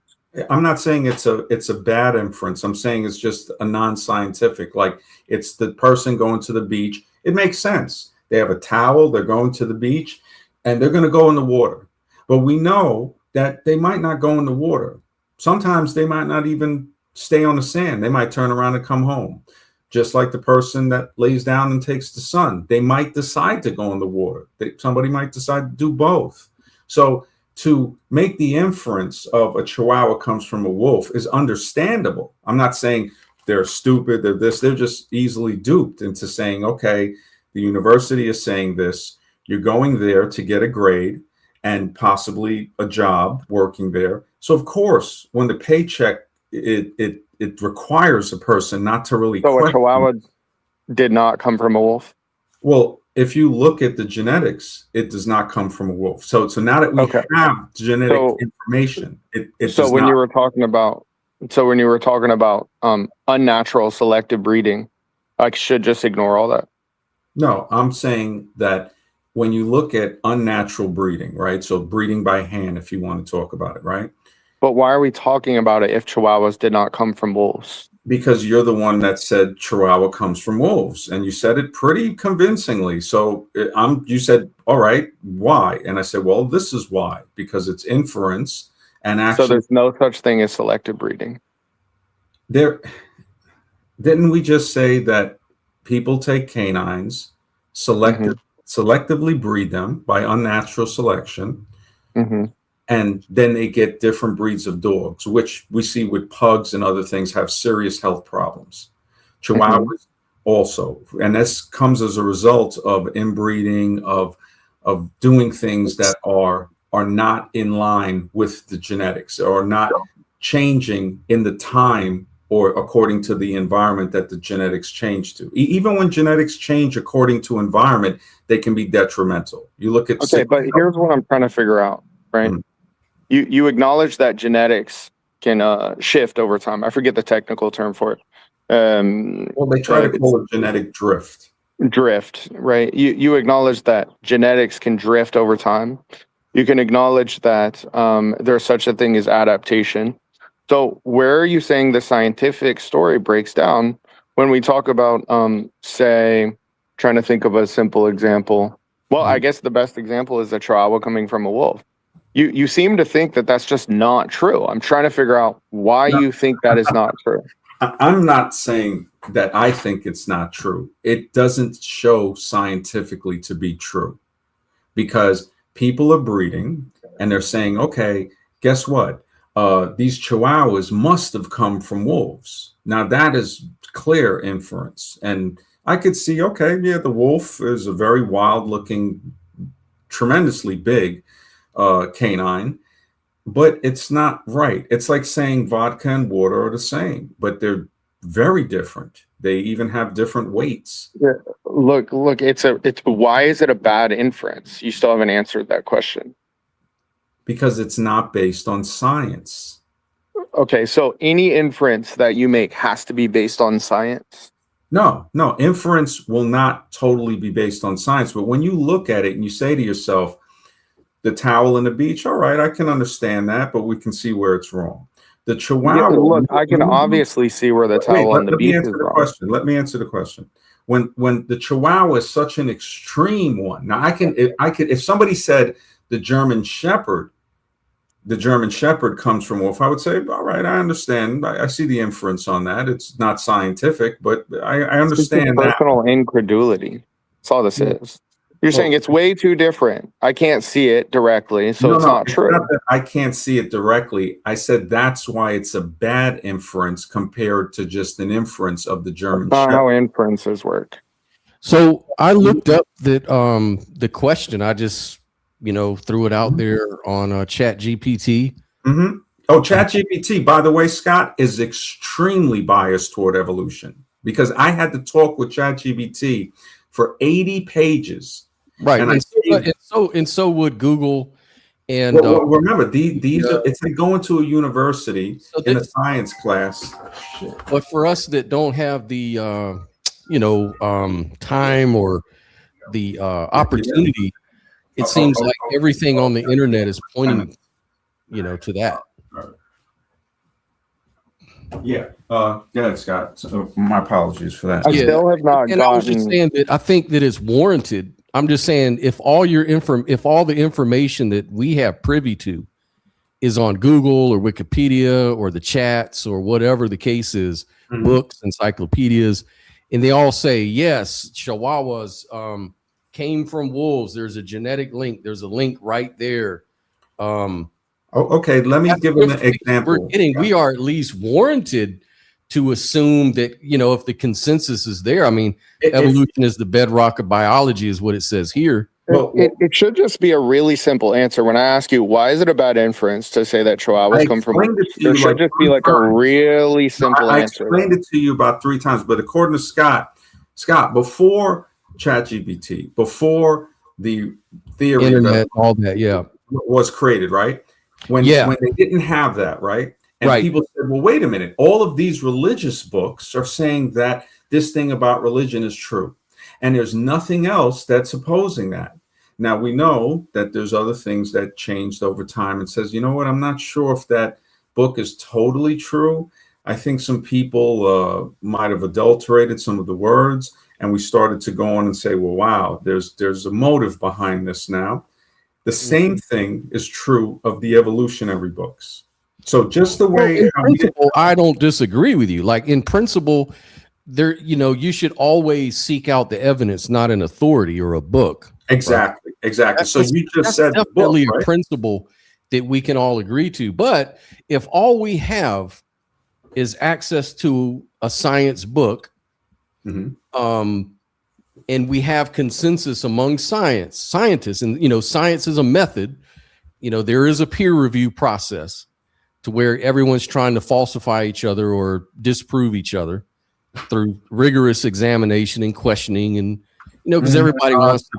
I'm not saying it's a bad inference. I'm saying it's just a non-scientific. Like, it's the person going to the beach. It makes sense. They have a towel. They're going to the beach, and they're going to go in the water. But we know that they might not go in the water. Sometimes they might not even stay on the sand. They might turn around and come home. Just like the person that lays down and takes the sun. They might decide to go in the water. Somebody might decide to do both. So to make the inference of a Chihuahua comes from a wolf is understandable. I'm not saying they're stupid, they're this, they're just easily duped into saying, okay, the university is saying this, you're going there to get a grade and possibly a job working there. So of course, when the paycheck, it requires a person not to really. So a Chihuahua did not come from a wolf? Well, if you look at the genetics, it does not come from a wolf. So now that we have genetic information, so when you were talking about unnatural selective breeding, I should just ignore all that. No, I'm saying that when you look at unnatural breeding, right? So breeding by hand, if you want to talk about it, right? But why are we talking about it if Chihuahuas did not come from wolves? Because you're the one that said Chihuahua comes from wolves, and you said it pretty convincingly. So you said, all right, why? And I said, well, this is why, because it's inference and actually. So there's no such thing as selective breeding. Didn't we just say that people take canines, selectively breed them by unnatural selection, and then they get different breeds of dogs, which we see with pugs and other things have serious health problems. Chihuahuas also, and this comes as a result of inbreeding, of doing things that are not in line with the genetics, or not changing in the time or according to the environment that the genetics change to. Even when genetics change according to environment, they can be detrimental. You look at but here's what I'm trying to figure out, right? You acknowledge that genetics can shift over time. I forget the technical term for it. Well, they try to call it genetic drift. Drift, right? You acknowledge that genetics can drift over time. You can acknowledge that there's such a thing as adaptation. So where are you saying the scientific story breaks down when we talk about, say, trying to think of a simple example? Well, I guess the best example is a Chihuahua coming from a wolf. You seem to think that that's just not true. I'm trying to figure out why you think that is not true. I'm not saying that I think it's not true. It doesn't show scientifically to be true, because people are breeding and they're saying, okay, guess what? These Chihuahuas must have come from wolves. Now that is clear inference. And I could see, okay, yeah, the wolf is a very wild looking, tremendously big canine, but it's not right. It's like saying vodka and water are the same, but they're very different. They even have different weights. Yeah. Look, it's why is it a bad inference? You still haven't answered that question. Because it's not based on science. Okay, so any inference that you make has to be based on science? No, inference will not totally be based on science, but when you look at it and you say to yourself, the towel in the beach, all right, I can understand that, but we can see where it's wrong. The Chihuahua. Yeah, look, I can obviously see where the towel on the beach is wrong. Let me answer the question. When the Chihuahua is such an extreme one. Now, I can if somebody said the German Shepherd comes from wolf, I would say, all right, I understand. I see the inference on that. It's not scientific, but I understand that. Personal incredulity. That's all this is. You're saying it's way too different. I can't see it directly, so it's not true. Not that I can't see it directly. I said that's why it's a bad inference compared to just an inference of the German Shepherd. How inferences work. So I looked up that the question. I just threw it out there on ChatGPT. Oh, ChatGPT, by the way, Scott, is extremely biased toward evolution, because I had to talk with ChatGPT for 80 pages. Right. And so would Google And well, remember, these are, it's like going to a university in a science class. But for us that don't have the time or the opportunity, it seems like everything on the internet is pointing, to that. Yeah. Yeah, Scott. So my apologies for that. I still have not and I was just saying that I think that it's warranted. I'm just saying if all the information that we have privy to is on Google or Wikipedia or the chats or whatever the case is, books, encyclopedias, and they all say, yes, Chihuahuas came from wolves. There's a genetic link. There's a link right there. Okay, let me give an example. We are at least warranted to assume that, if the consensus is there. I mean, evolution is the bedrock of biology is what it says here. It should just be a really simple answer. When I ask you, why is it a bad inference to say that Chihuahuas come from? There should just be like a really simple answer. I explained it to you about 3 times, but according to Scott, before ChatGPT, before the theory internet, all that, was created, right? When they didn't have that, right? And people said, well, wait a minute. All of these religious books are saying that this thing about religion is true. And there's nothing else that's opposing that. Now, we know that there's other things that changed over time and says, you know what, I'm not sure if that book is totally true. I think some people might have adulterated some of the words. And we started to go on and say, well, wow, there's a motive behind this now. The same thing is true of the evolutionary books. So just the way in principle, I don't disagree with you. Like in principle, there, you should always seek out the evidence, not an authority or a book. Exactly. Right? Exactly. So you just said definitely the book, right? A principle that we can all agree to. But if all we have is access to a science book, and we have consensus among scientists, and science is a method, there is a peer review process to where everyone's trying to falsify each other or disprove each other through rigorous examination and questioning, and because everybody wants to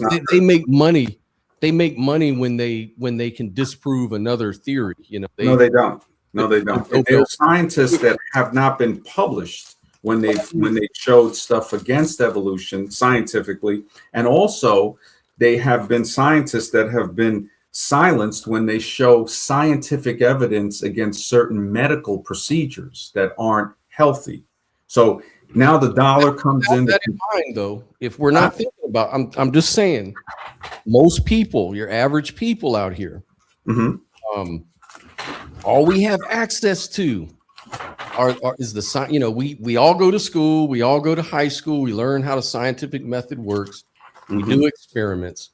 be, they make money. They make money when they can disprove another theory. No, they don't. There are scientists that have not been published when they showed stuff against evolution scientifically, and also they have been scientists that have been silenced when they show scientific evidence against certain medical procedures that aren't healthy. So now the dollar comes in. That in mind, though, if we're not thinking about, I'm just saying, most people, your average people out here, all we have access to is the science. We all go to school, we all go to high school, we learn how the scientific method works, we do experiments.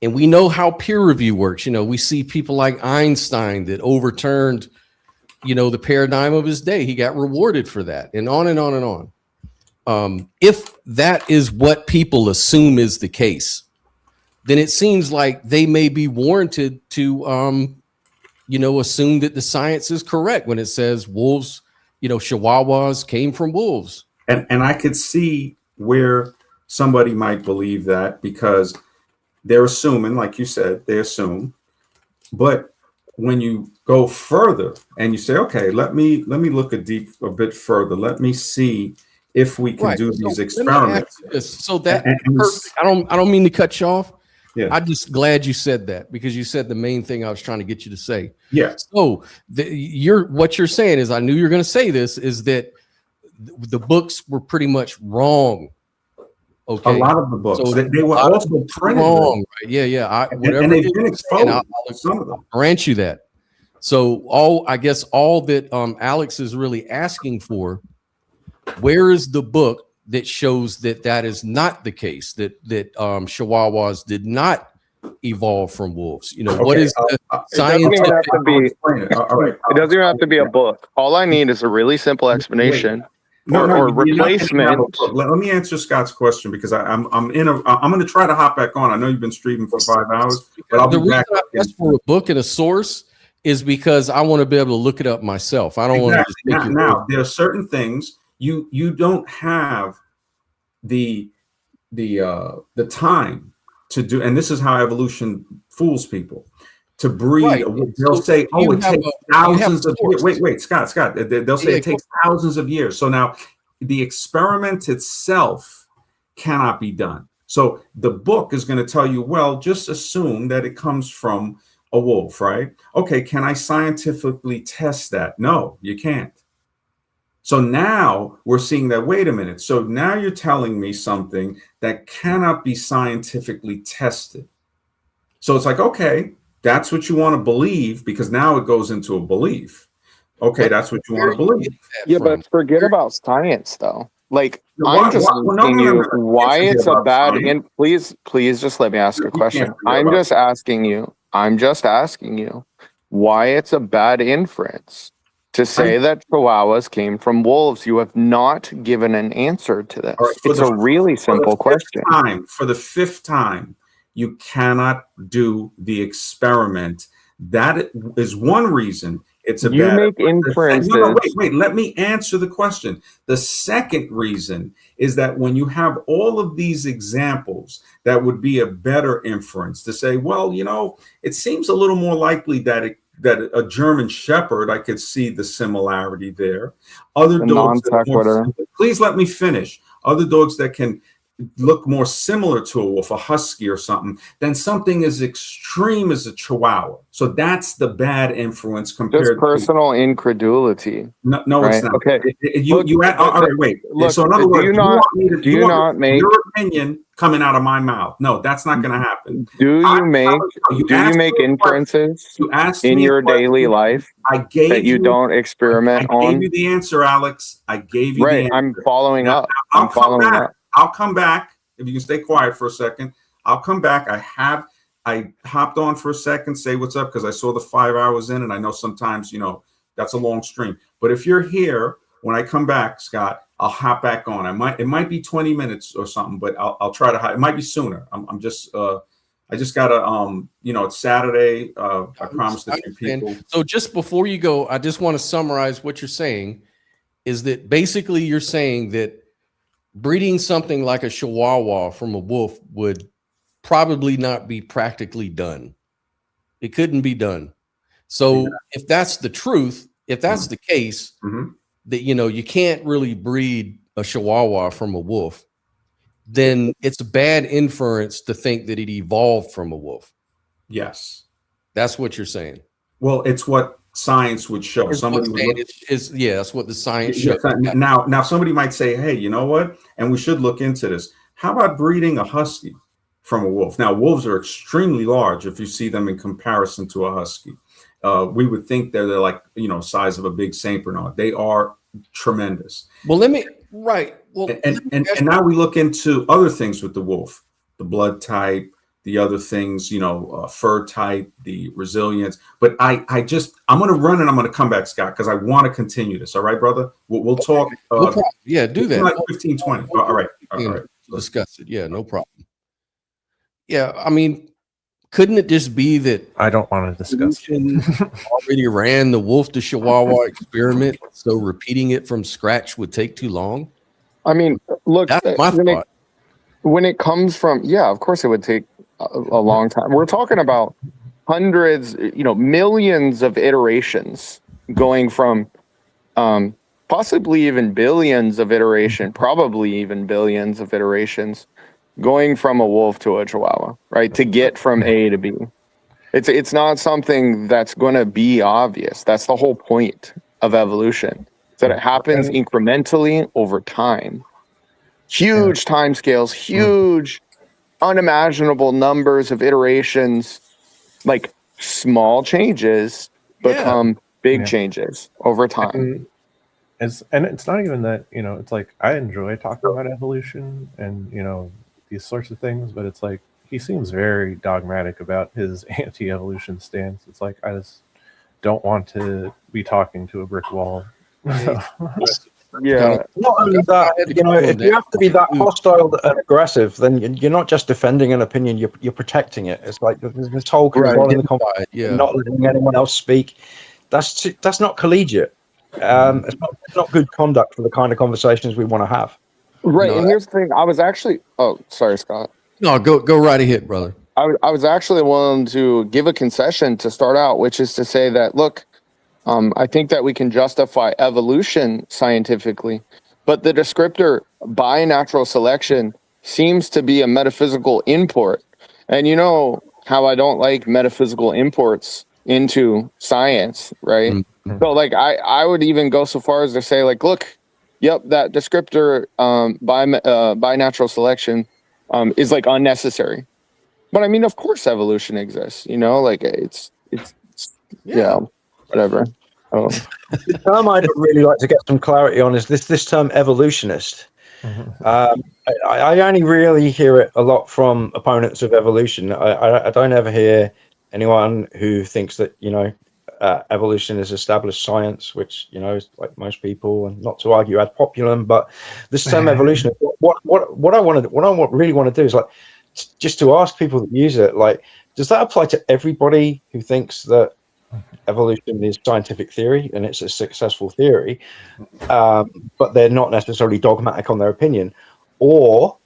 And we know how peer review works. We see people like Einstein that overturned, the paradigm of his day. He got rewarded for that, and on and on and on. If that is what people assume is the case, then it seems like they may be warranted to, assume that the science is correct when it says wolves, Chihuahuas came from wolves. And I could see where somebody might believe that, because they're assuming, like you said, they assume. But when you go further and you say, okay, let me look a bit further. Let me see if we can do these experiments. So that I don't mean to cut you off. Yeah. I'm just glad you said that, because you said the main thing I was trying to get you to say. Yeah. So what you're saying is, I knew you were going to say this, is that the books were pretty much wrong. Okay. A lot of the books. So they were also printed wrong. Right? Yeah. Whatever and they've been exposed. Some of them. I'll grant you that. So all that Alex is really asking for, where is the book that shows that is not the case, that Chihuahuas did not evolve from wolves? What is the science? It doesn't even have to be a book. All I need is a really simple explanation. Or replacement. Let me answer Scott's question, because I'm going to try to hop back on. I know you've been streaming for 5 hours, but I'll be back. The reason I asked for a book and a source is because I want to be able to look it up myself. I don't want to just make it. Now there are certain things you don't have the time to do, and this is how evolution fools people. To breed, Right. they'll So say, "Oh, you it have takes a- you have thousands a of years." source. Wait, Scott. They'll say Yeah, it takes thousands of years. So now, the experiment itself cannot be done. So the book is going to tell you, well, just assume that it comes from a wolf, right? Okay, can I scientifically test that? No, you can't. So now we're seeing that, wait a minute. So now you're telling me something that cannot be scientifically tested. So it's like, okay, that's what you want to believe, because now it goes into a belief. Okay, that's what you want to believe. Yeah, but forget about science, though. Like, I'm just asking no. you why Can't it's forget a about bad. science. Please just let me ask a question. can't forget I'm about just asking you. I'm just asking you why it's a bad inference to say that chihuahuas came from wolves. You have not given an answer to this. All right, It's a really simple question. For the fifth time, you cannot do the experiment. That is one reason it's a You bad make inference. inferences. No, wait. Let me answer the question. The second reason is that when you have all of these examples, that would be a better inference to say, well, it seems a little more likely that a German Shepherd, I could see the similarity there. Other dogs, please let me finish. Other dogs that can look more similar to a wolf, a husky or something, than something as extreme as a Chihuahua. So that's the bad influence compared Just personal incredulity. No, right? it's not. Okay. All right, wait. Look, so in other words, do you not make your opinion coming out of my mouth? No, that's not going to happen. Do you make inferences in your daily life that you don't experiment on? I gave you the answer, Alex. I gave you the answer. I'm following up. I'll come back. If you can stay quiet for a second, I'll come back. I hopped on for a second, say what's up, because I saw the 5 hours in, and I know sometimes, that's a long stream. But if you're here when I come back, Scott, I'll hop back on. It might be 20 minutes or something, but I'll try to. It might be sooner. I just gotta, it's Saturday. I promised a few people. So just before you go, I just want to summarize what you're saying. Is that basically you're saying that breeding something like a Chihuahua from a wolf would probably not be practically done. It couldn't be done. So if that's the truth, if that's the case, that you can't really breed a Chihuahua from a wolf, then it's a bad inference to think that it evolved from a wolf. Yes, that's what you're saying. Well, it's what science would show. That's what the science shows. Now somebody might say, hey, you know what? And we should look into this. How about breeding a husky from a wolf? Now, wolves are extremely large if you see them in comparison to a husky. We would think they're like, size of a big Saint Bernard. They are tremendous. Well, and now we look into other things with the wolf, the blood type, the other things, fur type, the resilience. But I'm going to run and I'm going to come back, Scott, because I want to continue this. All right, brother? We'll talk. Yeah, do that. Like 15, 20. All right. Discuss it. Yeah, no problem. Yeah, I mean, couldn't it just be that I don't want to discuss already ran the wolf to Chihuahua experiment, so repeating it from scratch would take too long? I mean, look, that's my thought. When it comes from, of course it would take a long time. We're talking about hundreds, millions of iterations going from possibly even billions of iteration, probably even billions of iterations going from a wolf to a Chihuahua, right? To get from A to B. It's not something that's going to be obvious. That's the whole point of evolution. Is that it happens incrementally over time. Huge time scales, huge unimaginable numbers of iterations, like small changes become big changes over time. It's not even that, it's like I enjoy talking about evolution and these sorts of things, but it's like he seems very dogmatic about his anti-evolution stance. It's like I just don't want to be talking to a brick wall. Yeah. Not only that, if you have to be that hostile and aggressive, then you're not just defending an opinion, you're protecting it. It's like this whole controlling the conversation, not letting anyone else speak. That's not collegiate. It's not good conduct for the kind of conversations we want to have. Right. And here's the thing. I was actually, sorry, Scott. No, go right ahead, brother. I was actually willing to give a concession to start out, which is to say that, look, I think that we can justify evolution scientifically, but the descriptor by natural selection seems to be a metaphysical import. And you know how I don't like metaphysical imports into science, right? Mm-hmm. So like I would even go so far as to say, like, look, yep, that descriptor by natural selection is like unnecessary. But I mean, of course evolution exists, you know, like it's whatever. The term I'd really like to get some clarity on is this term evolutionist. I only really hear it a lot from opponents of evolution. I don't ever hear anyone who thinks that, you know, evolution is established science, which, you know, is like most people, and not to argue ad populum, but this term evolution, what I really want to do is like just to ask people that use it, like, does that apply to everybody who thinks that evolution is scientific theory and it's a successful theory, but they're not necessarily dogmatic on their opinion? Or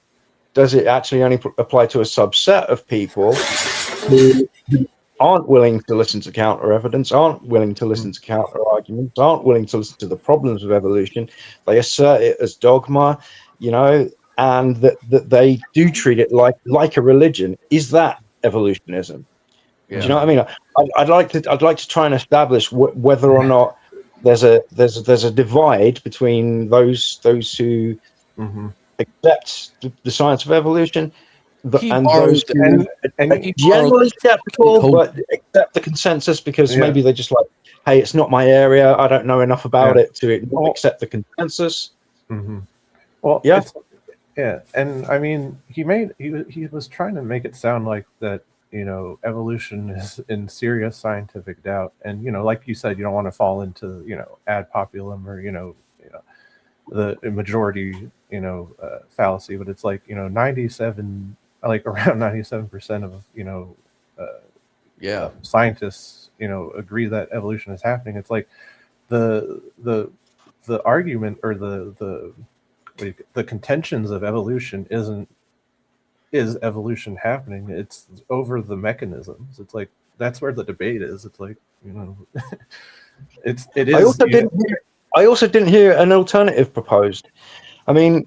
does it actually only apply to a subset of people who aren't willing to listen to counter evidence, aren't willing to listen to counter arguments, aren't willing to listen to the problems of evolution? They assert it as dogma, you know, and that they do treat it like a religion. Is that evolutionism? Yeah. Do you know what I mean? I'd like to try and establish whether or not there's a divide between those who accept the science of evolution and those who are generally skeptical but accept the consensus because maybe they're just like, hey, it's not my area, I don't know enough about it to accept the consensus. Well, and I mean, he was trying to make it sound like that, you know, evolution is in serious scientific doubt, and you know, like you said, you don't want to fall into, you know, ad populum or you know the majority, you know, fallacy, but it's like, you know, around 97% of, you know, scientists, you know, agree that evolution is happening. It's like the argument or the contentions of evolution is evolution happening? It's over the mechanisms. It's like that's where the debate is. It's like, you know, it is. I also didn't hear an alternative proposed. I mean,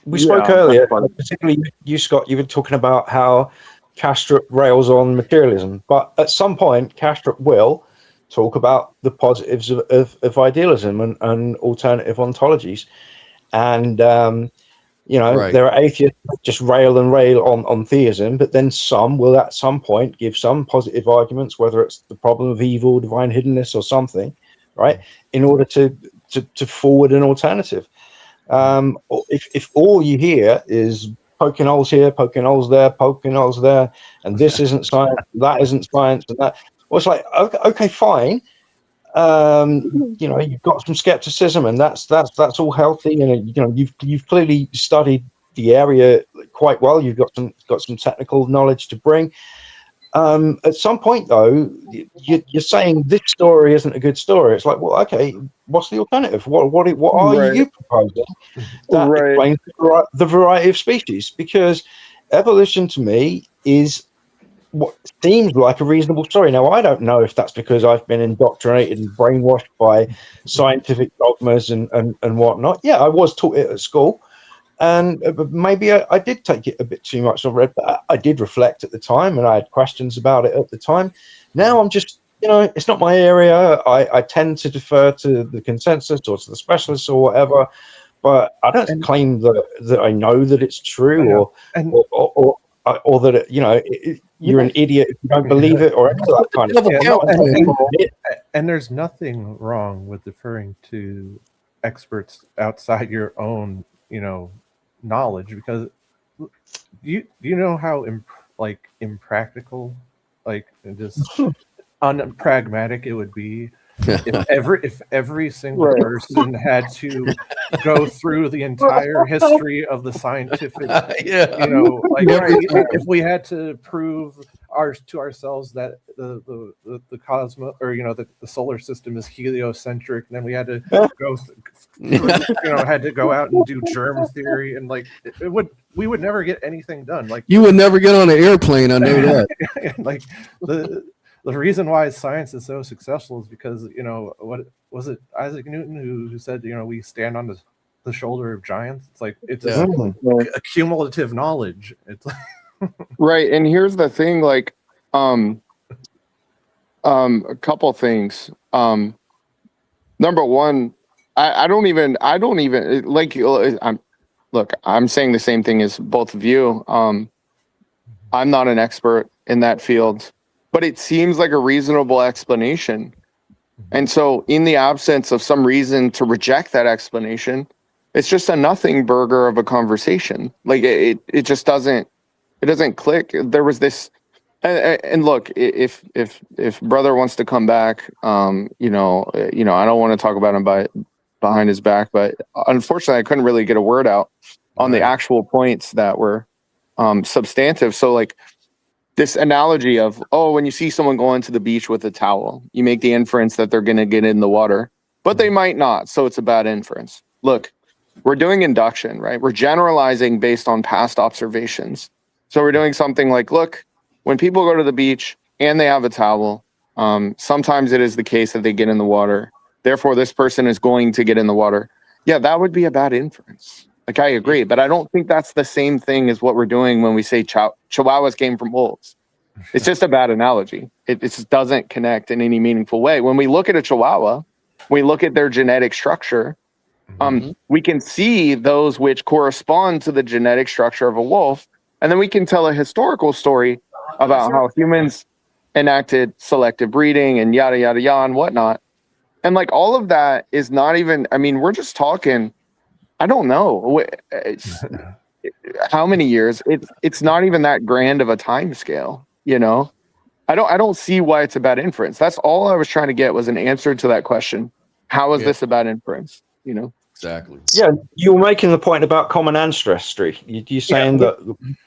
we spoke earlier, particularly you, Scott. You were talking about how Kastrup rails on materialism, but at some point, Kastrup will talk about the positives of idealism and alternative ontologies, and you know, there are atheists that just rail on theism, but then some will at some point give some positive arguments, whether it's the problem of evil, divine hiddenness, or something, right, in order to forward an alternative. If all you hear is poking holes here, poking holes there, poking holes there, and this isn't science, that isn't science, and that, well, it's like, okay, fine. You know, you've got some skepticism, and that's all healthy, and you know, you've clearly studied the area quite well. You've got some technical knowledge to bring. At some point, though, you're saying this story isn't a good story. It's like, well, okay, what's the alternative? What are you proposing that explains the variety of species? Because evolution, to me, is what seems like a reasonable story. Now, I don't know if that's because I've been indoctrinated and brainwashed by scientific dogmas and whatnot. Yeah, I was taught it at school, and maybe I did take it a bit too much on read, but I did reflect at the time, and I had questions about it at the time. Now I'm just, you know, it's not my area. I tend to defer to the consensus or to the specialists or whatever, but I don't claim that I know that it's true or that you know you're an idiot if you don't believe it or any of that kind of stuff. And there's nothing wrong with deferring to experts outside your own, you know, knowledge, because you know how impractical, like just unpragmatic it would be if every single person had to go through the entire history of the scientific, you know, like if we had to prove to ourselves that the cosmos, or the solar system is heliocentric, and then we had to go had to go out and do germ theory, and like we would never get anything done. Like, you would never get on an airplane, I know that. Like the reason why science is so successful is because what was it, Isaac Newton who said we stand on the shoulder of giants. It's like it's a cumulative knowledge. It's like right. And here's the thing, like a couple things. Number one, I don't even like, I'm saying the same thing as both of you. I'm not an expert in that field, but it seems like a reasonable explanation. And so in the absence of some reason to reject that explanation, it's just a nothing burger of a conversation. Like it just doesn't click. There was this, and look, if brother wants to come back, I don't want to talk about him behind his back, but unfortunately I couldn't really get a word out on the actual points that were substantive. So like this analogy of, when you see someone going to the beach with a towel, you make the inference that they're going to get in the water, but they might not. So it's a bad inference. Look, we're doing induction, right? We're generalizing based on past observations. So we're doing something like, look, when people go to the beach and they have a towel, sometimes it is the case that they get in the water. Therefore, this person is going to get in the water. Yeah, that would be a bad inference. Like, I agree, but I don't think that's the same thing as what we're doing when we say chihuahuas came from wolves. It's just a bad analogy. It just doesn't connect in any meaningful way. When we look at a chihuahua, we look at their genetic structure. We can see those which correspond to the genetic structure of a wolf, and then we can tell a historical story about how humans enacted selective breeding and yada, yada, yada, and whatnot. And like all of that is not even, we're just talking, I don't know how many years. It's not even that grand of a time scale, I don't see why it's a bad inference. That's all I was trying to get, was an answer to that question. How is this a bad inference? Exactly. Yeah, you were making the point about common ancestry. You're saying that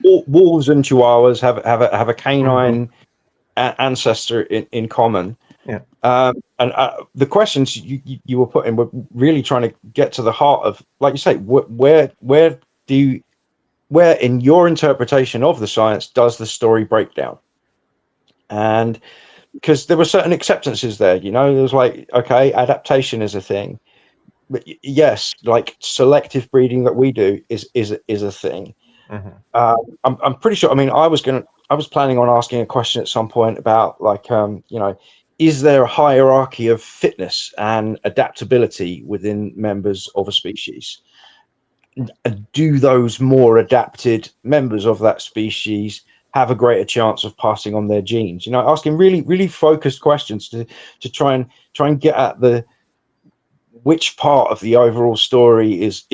wolves and chihuahuas have a canine ancestor in common. Yeah. And the questions you were putting were really trying to get to the heart of, like you say, where in your interpretation of the science does the story break down? And because there were certain acceptances there, there was like, okay, adaptation is a thing. But yes, like selective breeding that we do is a thing. I'm pretty sure. I was planning on asking a question at some point about like, is there a hierarchy of fitness and adaptability within members of a species? Do those more adapted members of that species have a greater chance of passing on their genes? Asking really, really focused questions to try and get at which part of the overall story is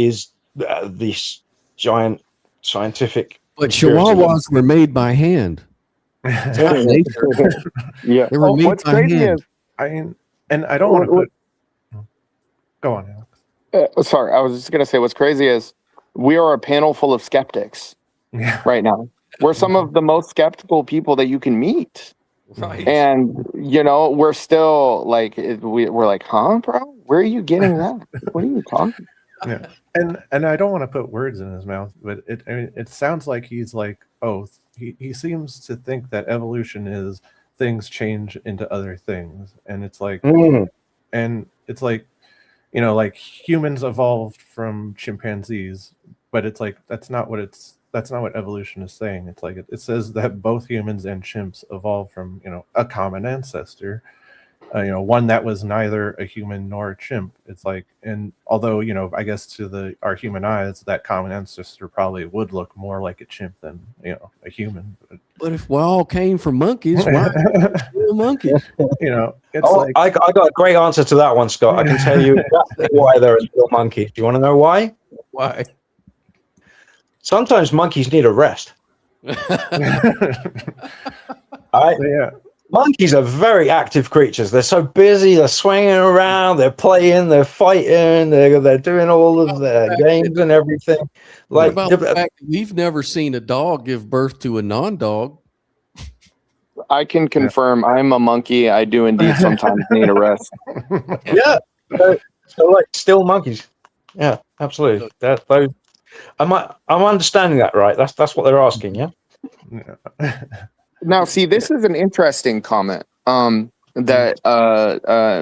this giant scientific. But chihuahuas were made by hand. Yeah. They were made What's by crazy hand. is, and I don't want to put. Go on, Alex. Sorry, I was just gonna say, what's crazy is we are a panel full of skeptics right now. We're some of the most skeptical people that you can meet. Right. And we're still like, we're like, huh, bro? Where are you getting that? What are you talking? Yeah, and I don't want to put words in his mouth, but it sounds like he's like, he seems to think that evolution is things change into other things, and it's like, and it's like, like humans evolved from chimpanzees, but it's like that's not what evolution is saying. It's like it says that both humans and chimps evolved from a common ancestor, one that was neither a human nor a chimp. It's like, and although I guess to our human eyes, that common ancestor probably would look more like a chimp than a human. But if we all came from monkeys, why monkeys? It's like, I got a great answer to that one, Scott. I can tell you exactly why they're a still monkey. Do you want to know why? Why? Sometimes monkeys need a rest. Monkeys are very active creatures. They're so busy. They're swinging around. They're playing. They're fighting. They're doing all of their games and everything. Like, what about the fact that we've never seen a dog give birth to a non-dog? I can confirm I'm a monkey. I do indeed sometimes need a rest. Yeah. So like still monkeys. Yeah, absolutely. Those. I'm understanding that right. That's what they're asking. Yeah. Now, see, this is an interesting comment. That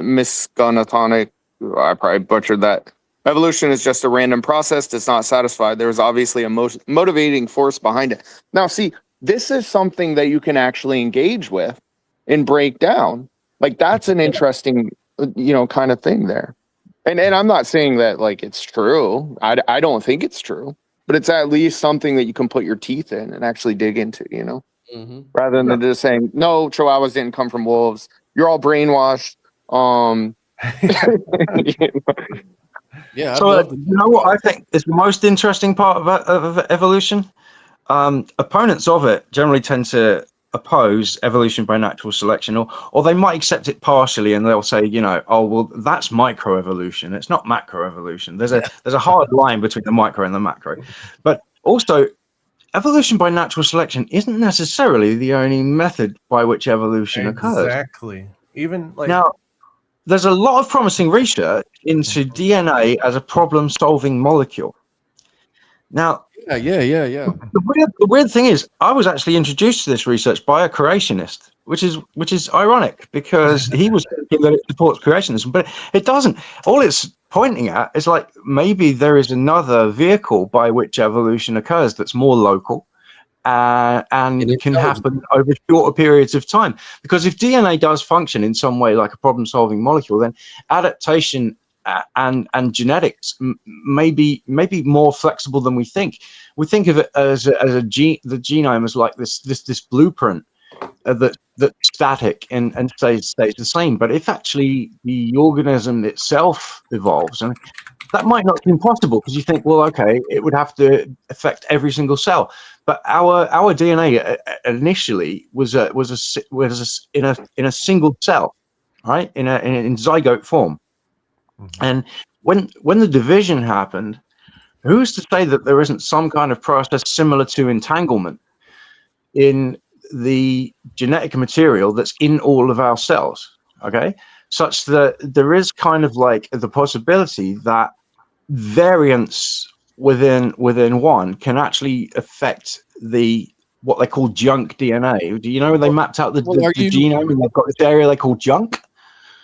Miss Gonatonic, I probably butchered that. Evolution is just a random process that's not satisfied. There's obviously a motivating force behind it. Now, see, this is something that you can actually engage with and break down. Like, that's an interesting, kind of thing there. And I'm not saying that, like, it's true. I don't think it's true. But it's at least something that you can put your teeth in and actually dig into, rather than just saying, no, chihuahuas didn't come from wolves. You're all brainwashed. Yeah. So you know what I think is the most interesting part of evolution? Opponents of it generally tend to oppose evolution by natural selection, or they might accept it partially, and they'll say, oh well, that's microevolution. It's not macroevolution. There's a hard line between the micro and the macro. But also, evolution by natural selection isn't necessarily the only method by which evolution occurs. Exactly. Even like now, there's a lot of promising research into DNA as a problem-solving molecule. Now, yeah. The weird thing is, I was actually introduced to this research by a creationist, which is ironic because he was thinking that it supports creationism, but it doesn't. All it's pointing at is like maybe there is another vehicle by which evolution occurs that's more local. And it can happen over shorter periods of time. Because if DNA does function in some way like a problem-solving molecule, then adaptation and genetics may be more flexible than we think. We think of it as the genome as like this blueprint that's static and stays the same. But if actually the organism itself evolves, and that might not seem possible because you think, well, okay, it would have to affect every single cell. But our DNA initially was in a single cell, right? In zygote form. Mm-hmm. And when the division happened, who's to say that there isn't some kind of process similar to entanglement in the genetic material that's in all of our cells? Okay, such that there is kind of like the possibility that variance within one can actually affect what they call junk DNA. Do you know when they mapped out the genome and they've got this area they call junk?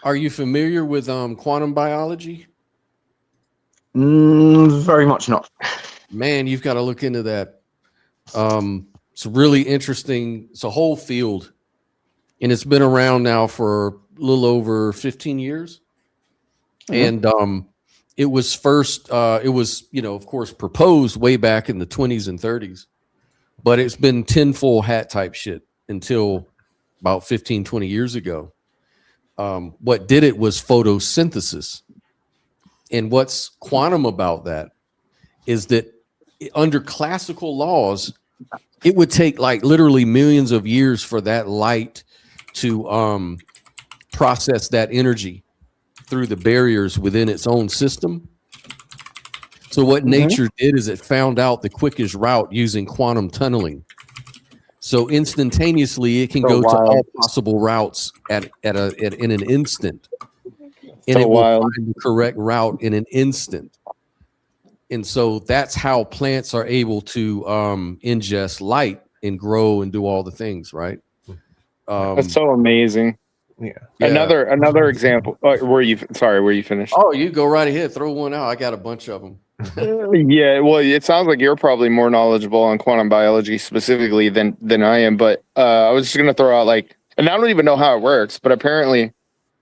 Are you familiar with quantum biology? Very much not. Man, you've got to look into that. It's really interesting. It's a whole field, and it's been around now for a little over 15 years. Mm-hmm. And it was first, of course, proposed way back in the 20s and 30s, but it's been tinfoil hat type shit until about 15, 20 years ago. What did it was photosynthesis. And what's quantum about that is that under classical laws, it would take like literally millions of years for that light to process that energy through the barriers within its own system. So what nature did is it found out the quickest route using quantum tunneling. So instantaneously, it can go to all possible routes in an instant, and it will find the correct route in an instant. And so that's how plants are able to ingest light and grow and do all the things, right? That's so amazing. Yeah. Another example. Were you finished? Oh, you go right ahead. Throw one out. I got a bunch of them. Yeah, well, it sounds like you're probably more knowledgeable on quantum biology specifically than I am. But I was just gonna throw out and I don't even know how it works, but apparently,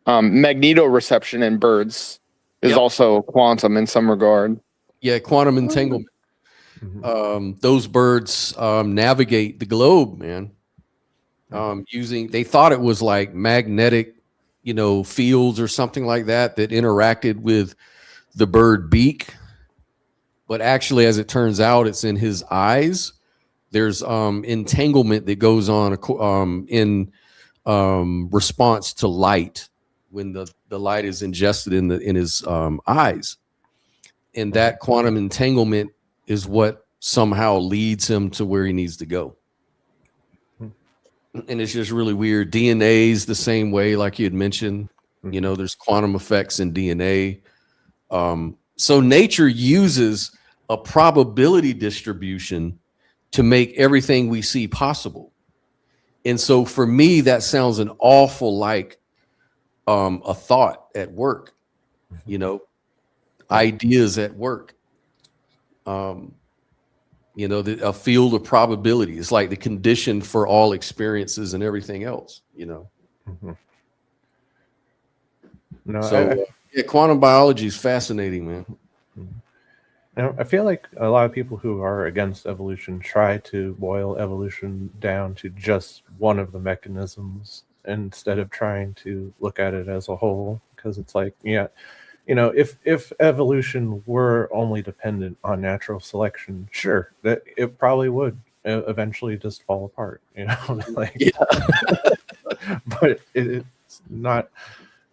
magnetoreception in birds is also quantum in some regard. Yeah, quantum entanglement. Those birds navigate the globe, man. They thought it was like magnetic, fields or something like that interacted with the bird beak. But actually, as it turns out, it's in his eyes. There's entanglement that goes on in response to light when the light is ingested in his eyes. And that quantum entanglement is what somehow leads him to where he needs to go. and it's just really weird. DNA is the same way, like you had mentioned. You know, there's quantum effects in DNA. So nature uses a probability distribution to make everything we see possible. And so for me, that sounds an awful like a thought at work, you know, ideas at work. You know, a field of probability is like the condition for all experiences and everything else, you know. No, So yeah, quantum biology is fascinating, man. Now, I feel like a lot of people who are against evolution try to boil evolution down to just one of the mechanisms instead of trying to look at it as a whole, because it's like, yeah, you know, if evolution were only dependent on natural selection, sure, that it probably would eventually just fall apart, you know. Like, but it's not.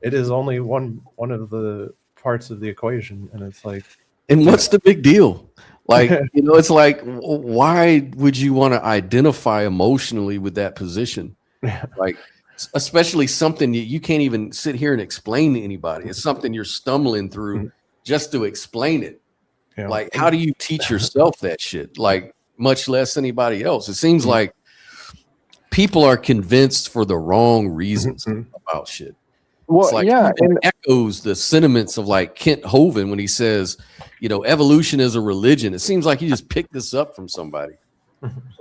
It is only one of the parts of the equation, and it's like, and what's the big deal? Like, you know, it's like, why would you want to identify emotionally with that position? Like, especially something you can't even sit here and explain to anybody. It's something you're stumbling through just to explain it. Yeah. Like, how do you teach yourself that shit? Like, much less anybody else. It seems like people are convinced for the wrong reasons about shit. Well, it's like, yeah, it echoes the sentiments of like Kent Hovind when he says, you know, evolution is a religion. It seems like he just picked this up from somebody.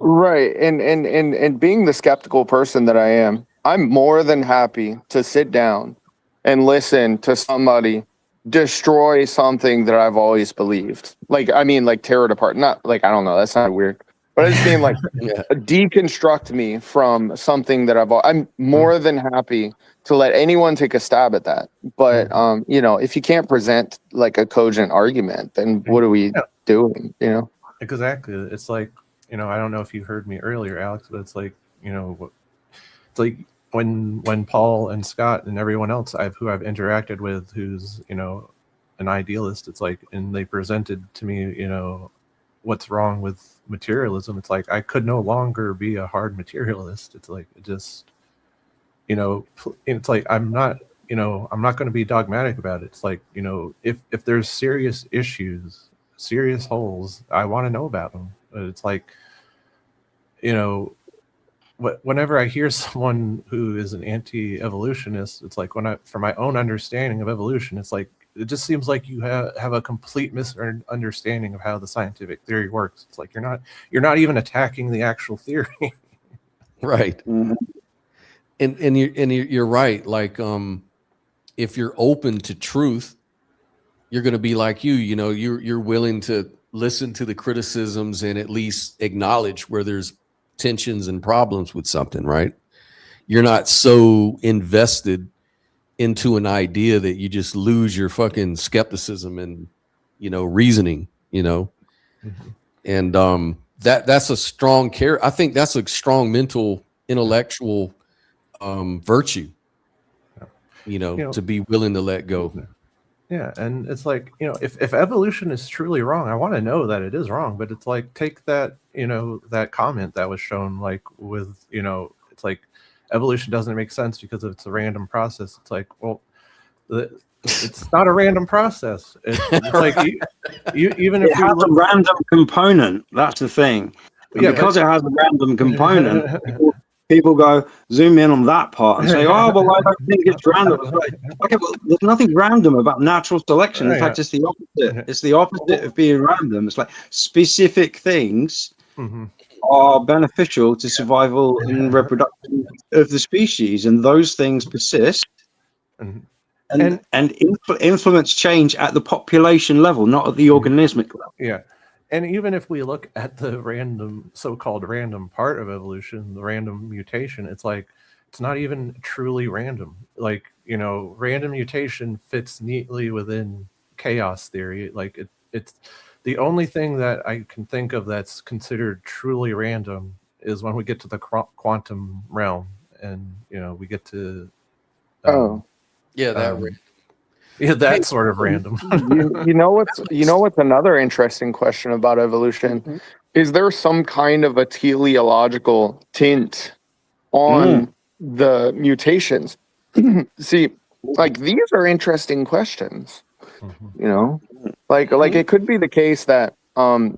Right. And being the skeptical person that I am, I'm more than happy to sit down and listen to somebody destroy something that I've always believed. Like, I mean, like tear it apart. Not like, I don't know, that's not weird. But I just mean like deconstruct me from something that I'm more than happy to let anyone take a stab at that. But you know, if you can't present like a cogent argument, then what are we doing? You know? Exactly. It's like, you know, I don't know if you heard me earlier, Alex, but it's like, you know, it's like when Paul and Scott and everyone else who I've interacted with who's, you know, an idealist, it's like, and they presented to me, you know, what's wrong with materialism. It's like, I could no longer be a hard materialist. It's like, it just, you know, it's like, I'm not going to be dogmatic about it. It's like, you know, if there's serious issues, serious holes, I want to know about them. But it's like, you know, whenever I hear someone who is an anti-evolutionist, it's like, for my own understanding of evolution, it's like, it just seems like you have a complete misunderstanding of how the scientific theory works. It's like you're not even attacking the actual theory. Right. And you're right. Like, if you're open to truth, you're going to be like you know, you're willing to listen to the criticisms and at least acknowledge where there's tensions and problems with something, right? You're not so invested into an idea that you just lose your fucking skepticism and, you know, reasoning, you know. And that's a strong I think that's a strong mental, intellectual virtue, you know, to be willing to let go. Yeah, and it's like, you know, if evolution is truly wrong, I want to know that it is wrong. But it's like, take that, you know, that comment that was shown, like with, you know, it's like evolution doesn't make sense because it's a random process. It's like, well, it's not a random process. It's like you even if it has a random component. That's the thing. Yeah, because it has a random component. People go zoom in on that part and say, "Oh, well, I don't think it's random." It's like, okay, well, there's nothing random about natural selection. In fact, it's the opposite. It's the opposite of being random. It's like specific things are beneficial to survival and reproduction of the species, and those things persist and influence change at the population level, not at the organismic level. Yeah. And even if we look at the so-called random part of evolution, the random mutation, it's like, it's not even truly random. Like, you know, random mutation fits neatly within chaos theory. Like it's the only thing that I can think of that's considered truly random is when we get to the quantum realm, and, you know, we get to that sort of random. you know what's another interesting question about evolution? Is there some kind of a teleological tint on the mutations. See, like these are interesting questions. You know, like it could be the case that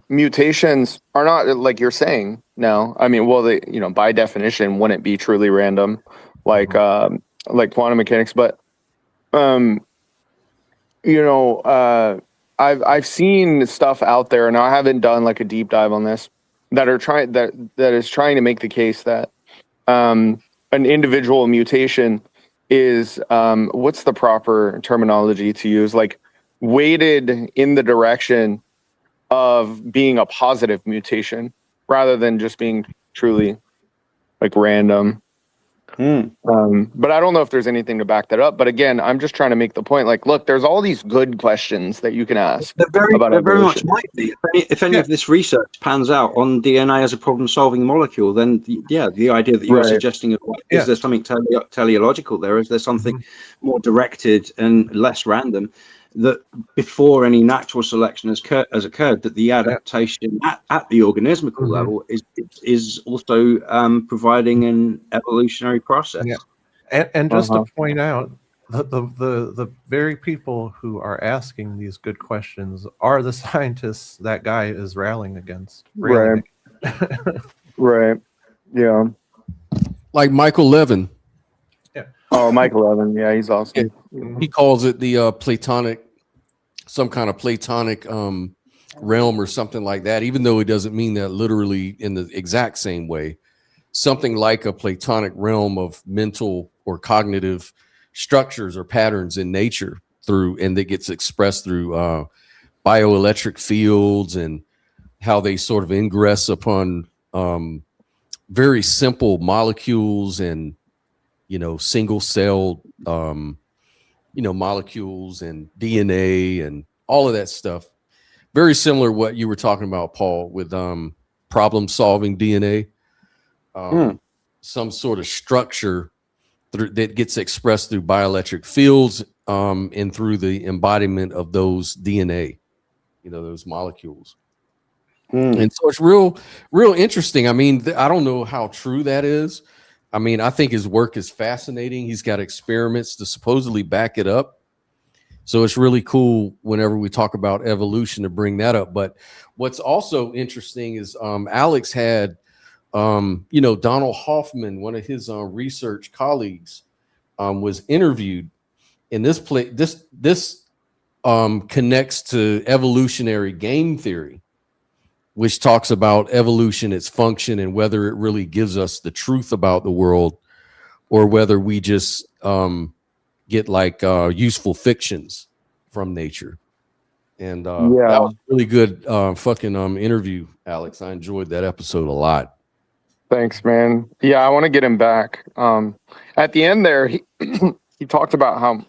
mutations are not like you're saying. No, I mean, well, they, you know, by definition wouldn't be truly random, like quantum mechanics. But you know, I've seen stuff out there, and I haven't done like a deep dive on this, that is trying to make the case that an individual mutation is what's the proper terminology to use, like weighted in the direction of being a positive mutation rather than just being truly like random. But I don't know if there's anything to back that up. But again, I'm just trying to make the point, like, look, there's all these good questions that you can ask. There very much might be. If any of this research pans out on DNA as a problem-solving molecule, then the idea that you're suggesting of is there something teleological there? Is there something more directed and less random? That before any natural selection has occurred, that the adaptation at the organismical level is also providing an evolutionary process. And just to point out, the very people who are asking these good questions are the scientists that guy is railing against. Right. Yeah. Like Michael Levin. Oh, Michael Levin. Yeah, he's awesome. He calls it the Platonic, some kind of Platonic realm or something like that, even though he doesn't mean that literally in the exact same way. Something like a Platonic realm of mental or cognitive structures or patterns in nature and that gets expressed through bioelectric fields and how they sort of ingress upon very simple molecules and, you know, single cell, you know, molecules and DNA and all of that stuff. Very similar to what you were talking about, Paul, with problem solving DNA. Some sort of structure that gets expressed through bioelectric fields and through the embodiment of those DNA, you know, those molecules. And so it's real interesting. I mean, I don't know how true that is. I mean, I think his work is fascinating. He's got experiments to supposedly back it up. So it's really cool whenever we talk about evolution to bring that up. But what's also interesting is Alex had, you know, Donald Hoffman, one of his research colleagues, was interviewed. And this connects to evolutionary game theory, which talks about evolution, its function, and whether it really gives us the truth about the world or whether we just get like useful fictions from nature. And that was a really good fucking interview, Alex. I enjoyed that episode a lot. Thanks, man. Yeah, I want to get him back. At the end there, he he talked about how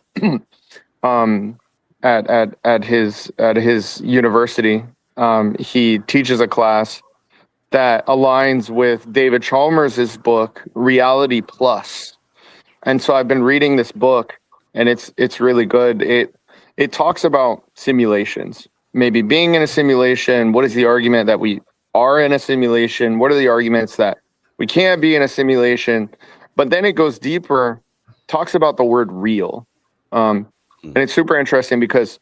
at his university, he teaches a class that aligns with David Chalmers' book, Reality Plus. And so I've been reading this book, and it's really good. It talks about simulations, maybe being in a simulation. What is the argument that we are in a simulation? What are the arguments that we can't be in a simulation? But then it goes deeper, talks about the word real. And it's super interesting because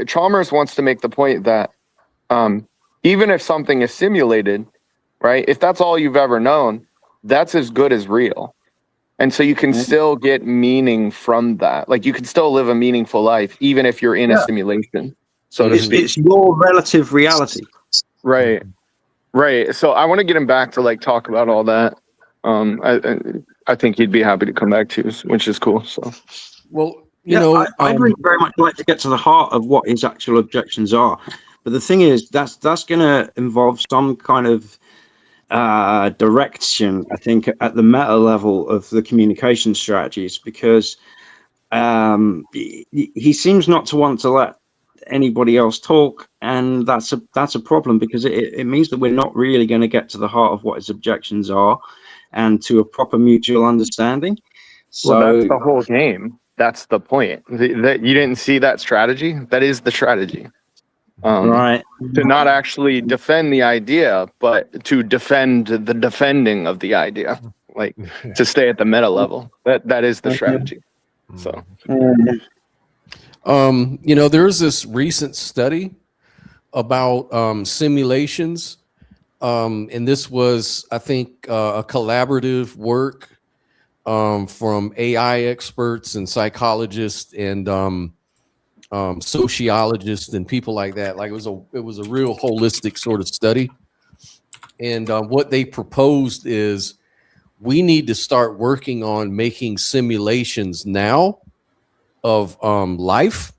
Chalmers wants to make the point that even if something is simulated, right, if that's all you've ever known, that's as good as real. And so you can still get meaning from that. Like you can still live a meaningful life, even if you're in a simulation. So it's your relative reality. Right. So I want to get him back to like talk about all that. I think he'd be happy to come back to, which is cool. So, well, you know, I'd really very much like to get to the heart of what his actual objections are. But the thing is, that's going to involve some kind of direction, I think, at the meta level of the communication strategies, because he seems not to want to let anybody else talk, and that's a problem, because it means that we're not really going to get to the heart of what his objections are and to a proper mutual understanding. So well, that's the whole game. That's the point. That you didn't see that strategy. That is the strategy. Right. To not actually defend the idea, but to defend the defending of the idea. like to stay at the meta level. That is the strategy. So, you know, there's this recent study about simulations, and this was, I think, a collaborative work from AI experts and psychologists and sociologists and people like that. Like it was a real holistic sort of study. And what they proposed is we need to start working on making simulations now of life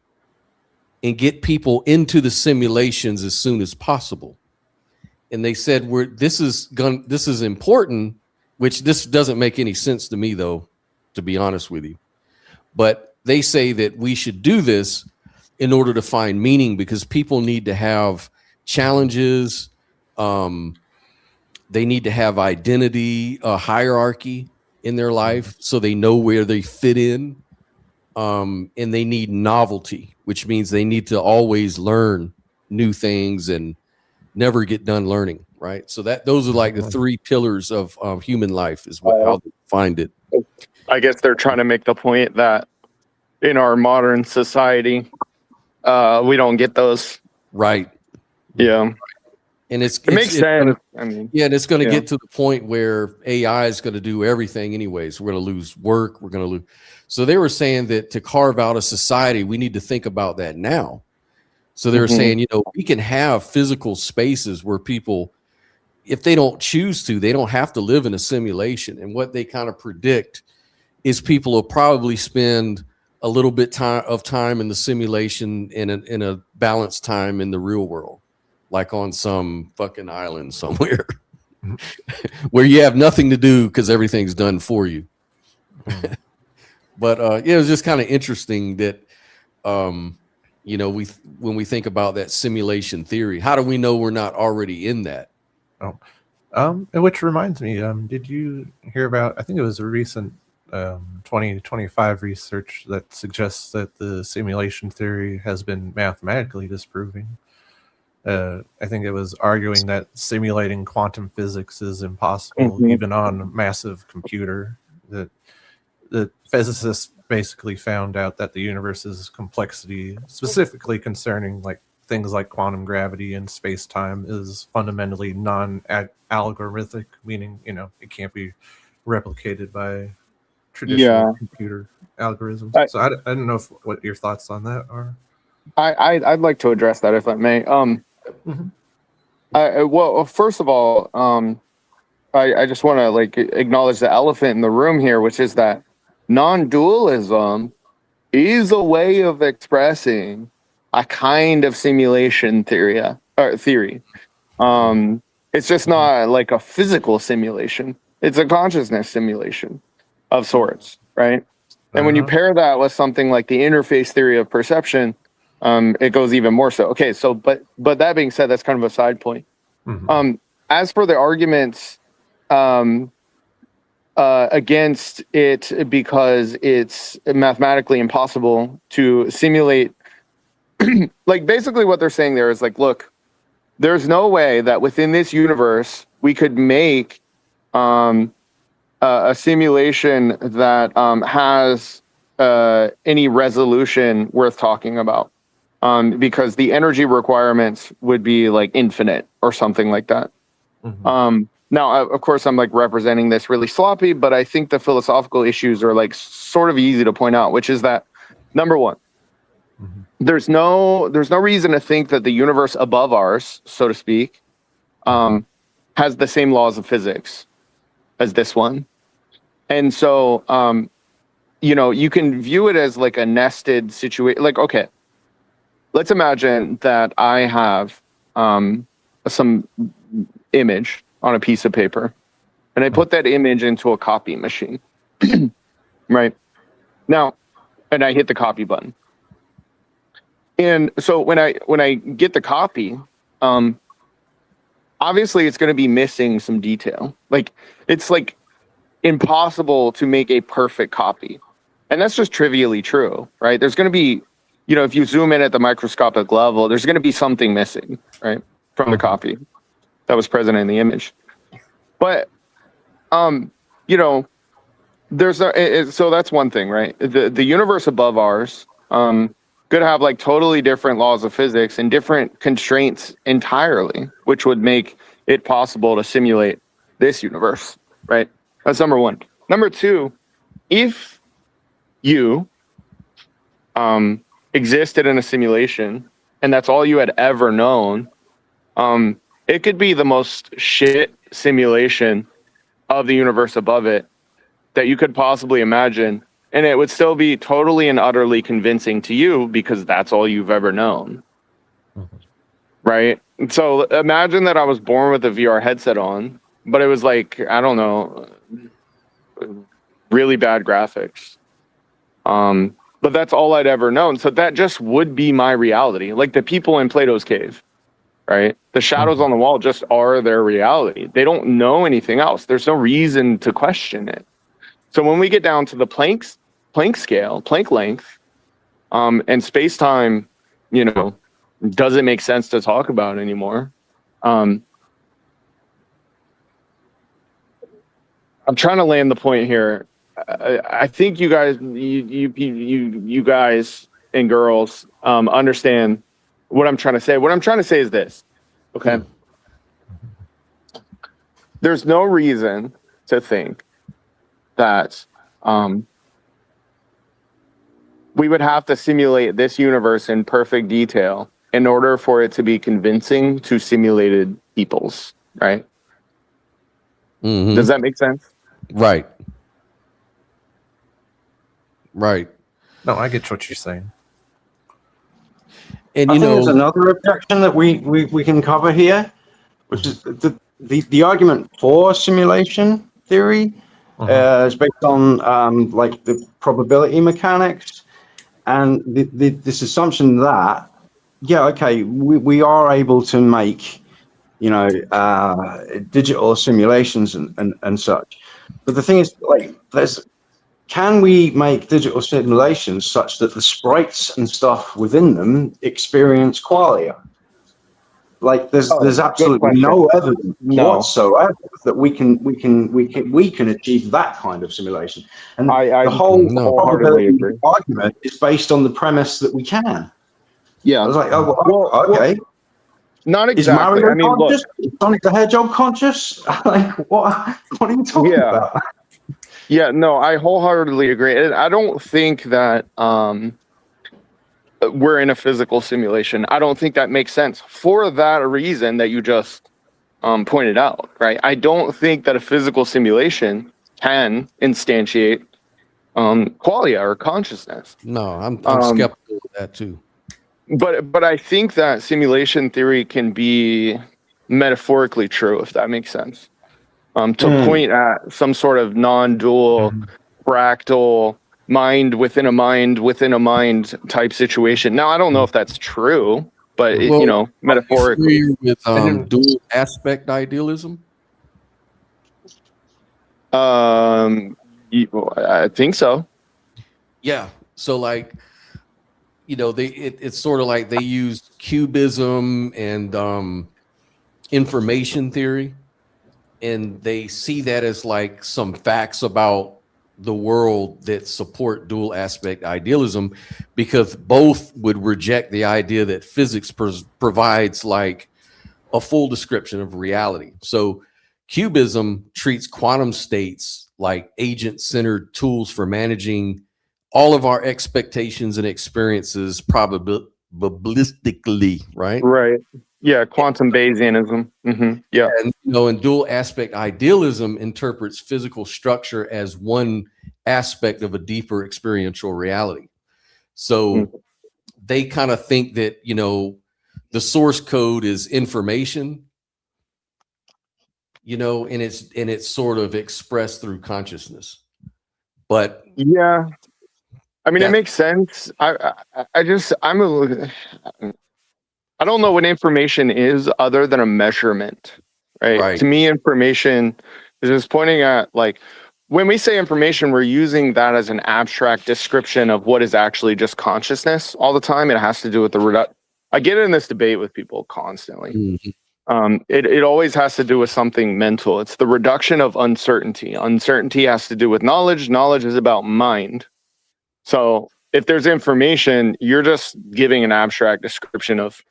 and get people into the simulations as soon as possible. And they said this is important, which this doesn't make any sense to me though, to be honest with you. But they say that we should do this in order to find meaning, because people need to have challenges. They need to have identity, hierarchy in their life so they know where they fit in. And they need novelty, which means they need to always learn new things and never get done learning, right? So those are like the three pillars of human life is how they find it. I guess they're trying to make the point that in our modern society, we don't get those. Right. Yeah. And it makes sense. I mean, yeah, and it's going to get to the point where AI is going to do everything anyways. We're going to lose work. We're going to lose. So they were saying that to carve out a society, we need to think about that now. So they were saying, you know, we can have physical spaces where people, if they don't choose to, they don't have to live in a simulation. And what they kind of predict is people will probably spend a little bit of time in the simulation in a balanced time in the real world, like on some fucking island somewhere where you have nothing to do because everything's done for you. But yeah, it was just kind of interesting that, you know, when we think about that simulation theory, how do we know we're not already in that? Which reminds me, did you hear about, I think it was a recent 2025 research that suggests that the simulation theory has been mathematically disproving. I think it was arguing that simulating quantum physics is impossible, even on a massive computer. That the physicists basically found out that the universe's complexity, specifically concerning like things like quantum gravity and space-time, is fundamentally non-algorithmic, meaning, you know, it can't be replicated by traditional computer algorithms. So I don't know what your thoughts on that are. I'd like to address that if I may. Well, first of all, I just want to like acknowledge the elephant in the room here, which is that non-dualism is a way of expressing a kind of simulation theory. It's just not like a physical simulation. It's a consciousness simulation of sorts, right? And when you pair that with something like the interface theory of perception, it goes even more so. Okay, so but that being said, that's kind of a side point. As for the arguments against it, because it's mathematically impossible to simulate, like basically what they're saying there is like, look, there's no way that within this universe we could make a simulation that has any resolution worth talking about, because the energy requirements would be like infinite or something like that. Now, of course, I'm like representing this really sloppy, but I think the philosophical issues are like sort of easy to point out, which is that number one, there's no reason to think that the universe above ours, so to speak, has the same laws of physics as this one. And so, you know, you can view it as like a nested situation. Like, okay, let's imagine that I have some image on a piece of paper, and I put that image into a copy machine, right? Now, and I hit the copy button. And so when I get the copy, obviously it's going to be missing some detail. Like, it's like impossible to make a perfect copy. And that's just trivially true, right? There's going to be, you know, if you zoom in at the microscopic level, there's going to be something missing, right, from the copy that was present in the image. But, you you know, so that's one thing, right? The universe above ours could have like totally different laws of physics and different constraints entirely, which would make it possible to simulate this universe, right? That's number one. Number two, if you existed in a simulation and that's all you had ever known, it could be the most shit simulation of the universe above it that you could possibly imagine, and it would still be totally and utterly convincing to you because that's all you've ever known. Right? So imagine that I was born with a VR headset on, but it was like, I don't know, really bad graphics. But that's all I'd ever known. So that just would be my reality. Like the people in Plato's cave, right? The shadows on the wall just are their reality. They don't know anything else. There's no reason to question it. So when we get down to the Planck scale, Planck length, and space-time, you know, doesn't make sense to talk about anymore. I'm trying to land the point here. I think you guys, you guys and girls, understand what I'm trying to say. What I'm trying to say is this, okay? There's no reason to think that we would have to simulate this universe in perfect detail in order for it to be convincing to simulated peoples, right? Mm-hmm. Does that make sense? Right. Right. No, I get what you're saying. And I you think know, there's another objection that we can cover here, which is the argument for simulation theory is based on like the probability mechanics and this assumption that we are able to make, you know, digital simulations and such. But the thing is, like, can we make digital simulations such that the sprites and stuff within them experience qualia? Like, there's absolutely no evidence whatsoever that we can achieve that kind of simulation. And I the whole wholeheartedly agree. argument is based on the premise that we can. Yeah. I was like, okay. Not exactly. Is Mario I mean, conscious? Is Sonic the Hedgehog conscious? Like, what are you talking about? Yeah, no, I wholeheartedly agree. I don't think that we're in a physical simulation. I don't think that makes sense for that reason that you just pointed out, right? I don't think that a physical simulation can instantiate qualia or consciousness. No, I'm skeptical of that too. But I think that simulation theory can be metaphorically true, if that makes sense. To point at some sort of non-dual, fractal mind within a mind type situation. Now, I don't know if that's true, but you know, metaphorically. With dual aspect idealism? I think so. Yeah. So, like, you know, it's sort of like they use cubism and information theory, and they see that as like some facts about the world that support dual aspect idealism, because both would reject the idea that physics provides like a full description of reality. So cubism treats quantum states like agent-centered tools for managing all of our expectations and experiences probabilistically, right? Right. Yeah, quantum Bayesianism. Yeah. And, you know, and dual aspect idealism interprets physical structure as one aspect of a deeper experiential reality. So they kind of think that, you know, the source code is information, you know, and it's sort of expressed through consciousness. But yeah, I mean, it makes sense. I don't know what information is other than a measurement, right? To me, information is just pointing at, like, when we say information, we're using that as an abstract description of what is actually just consciousness all the time. It has to do with I get in this debate with people constantly. It always has to do with something mental. It's the reduction of uncertainty. Uncertainty has to do with knowledge. Knowledge is about mind. So if there's information, you're just giving an abstract description of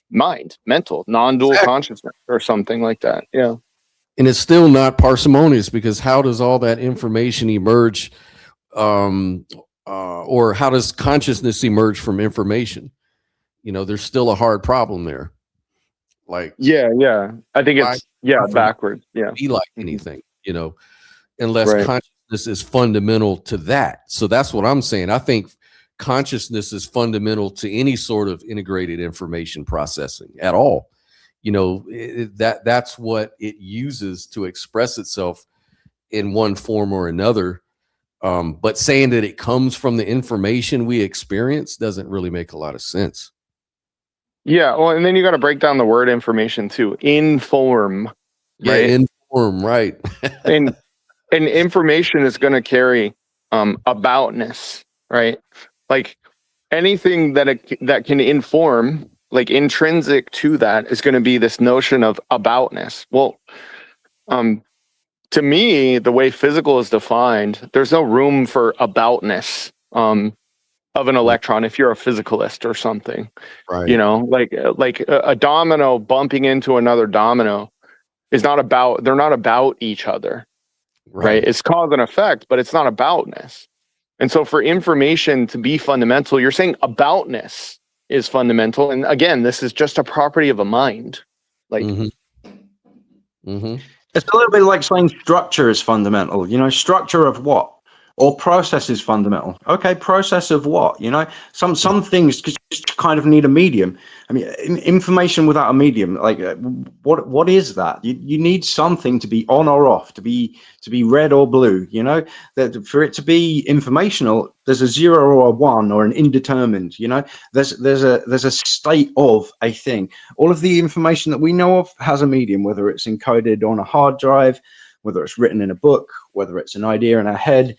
mind, mental, non-dual consciousness or something like that. Yeah. And it's still not parsimonious, because how does all that information emerge, or how does consciousness emerge from information? There's still a hard problem there. Like, yeah. I think it's backwards. Yeah. Be like anything, unless consciousness is fundamental to that. So that's what I'm saying. I think consciousness is fundamental to any sort of integrated information processing at all. That's what it uses to express itself in one form or another. But saying that it comes from the information we experience doesn't really make a lot of sense. Yeah, well, and then you got to break down the word information too. Inform, right? Yeah, inform, right? and information is going to carry aboutness, right? Like anything that can inform, like intrinsic to that, is going to be this notion of aboutness. Well, to me, the way physical is defined, there's no room for aboutness of an electron if you're a physicalist or something. Right. Like a domino bumping into another domino is not about, they're not about each other. Right? It's cause and effect, but it's not aboutness. And so for information to be fundamental, you're saying aboutness is fundamental. And again, this is just a property of a mind. Like It's a little bit like saying structure is fundamental. Structure of what? Or process is fundamental. Okay, process of what? Some things just kind of need a medium. I mean, information without a medium, like what is that? You need something to be on or off, to be red or blue. That for it to be informational, there's a 0 or a 1 or an indeterminate. There's a state of a thing. All of the information that we know of has a medium, whether it's encoded on a hard drive, whether it's written in a book, whether it's an idea in our head,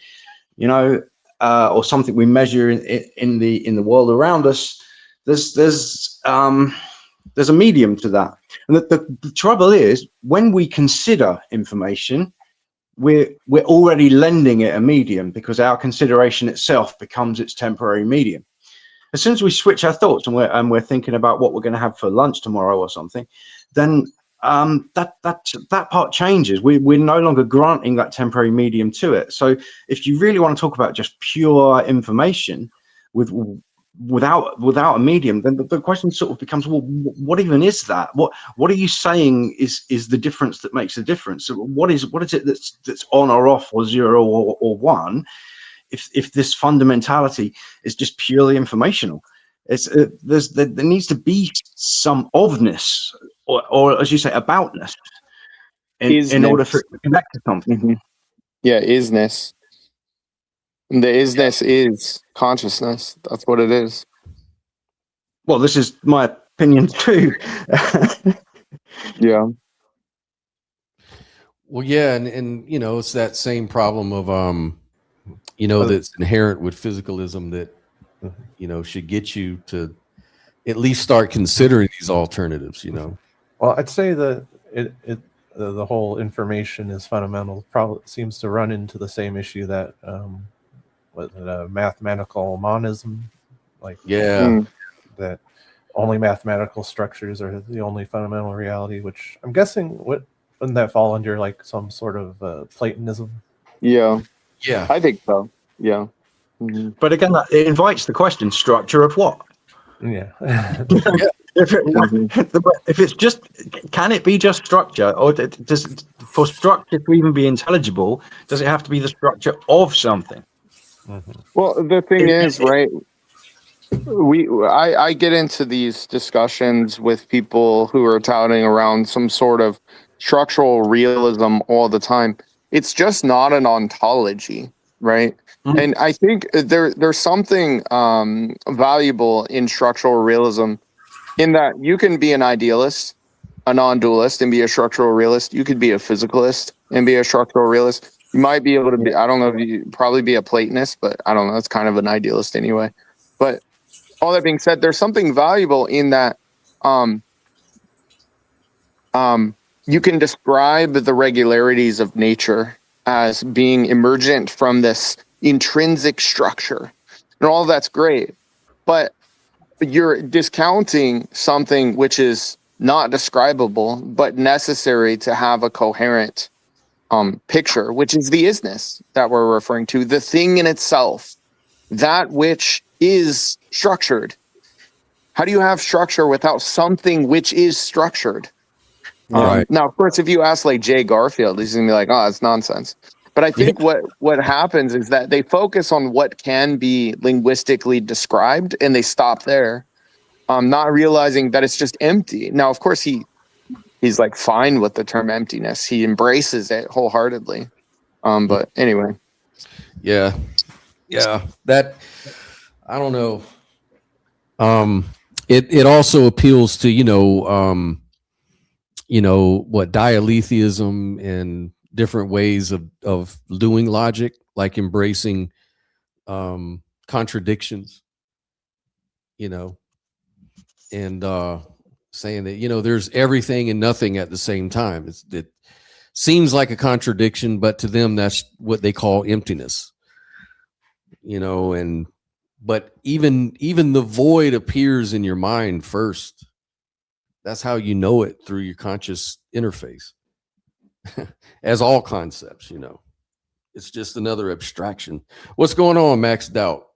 or something we measure in the world around us. There's a medium to that. And the trouble is, when we consider information, we're already lending it a medium, because our consideration itself becomes its temporary medium. As soon as we switch our thoughts and we're thinking about what we're going to have for lunch tomorrow or something, then that part changes. We're no longer granting that temporary medium to it. So if you really want to talk about just pure information without a medium, then the question sort of becomes, well, what even is that? What are you saying is the difference that makes a difference? So what is it that's on or off, or 0 or 1, if this fundamentality is just purely informational? There needs to be some ofness, or as you say, aboutness, in order for it to connect to something. Yeah, isness. The isness is consciousness. That's what it is. Well, this is my opinion too. Yeah. Well, yeah, and it's that same problem of that's inherent with physicalism that should get you to at least start considering these alternatives. Well, I'd say that the whole information is fundamental probably seems to run into the same issue that mathematical monism, that only mathematical structures are the only fundamental reality, which I'm guessing wouldn't that fall under like some sort of Platonism? Yeah, I think so. Yeah. But again, it invites the question: structure of what? Yeah. If it's just, can it be just structure, or does for structure to even be intelligible, does it have to be the structure of something? Well, the thing is, right? I get into these discussions with people who are touting around some sort of structural realism all the time. It's just not an ontology, right? And I think there's something valuable in structural realism, in that you can be an idealist, a non-dualist, and be a structural realist. You could be a physicalist and be a structural realist. You might be able to be, I don't know, you probably be a Platonist, but I don't know, it's kind of an idealist anyway. But all that being said, there's something valuable in that you can describe the regularities of nature as being emergent from this intrinsic structure. And all that's great. But you're discounting something which is not describable, but necessary to have a coherent picture, which is the isness that we're referring to, the thing in itself, that which is structured. How do you have structure without something which is structured? Right. Now, of course, if you ask like Jay Garfield, he's gonna be like, "Oh, it's nonsense." But I think what happens is that they focus on what can be linguistically described, and they stop there, not realizing that it's just empty. Now, of course, he's like fine with the term emptiness. He embraces it wholeheartedly. But anyway, yeah, that I don't know. It also appeals to what dialetheism and different ways of doing logic, like embracing contradictions, and saying that there's everything and nothing at the same time. It seems like a contradiction, but to them that's what they call emptiness. But even the void appears in your mind first. That's how you know it, through your conscious interface. As all concepts, it's just another abstraction. What's going on, Max Doubt?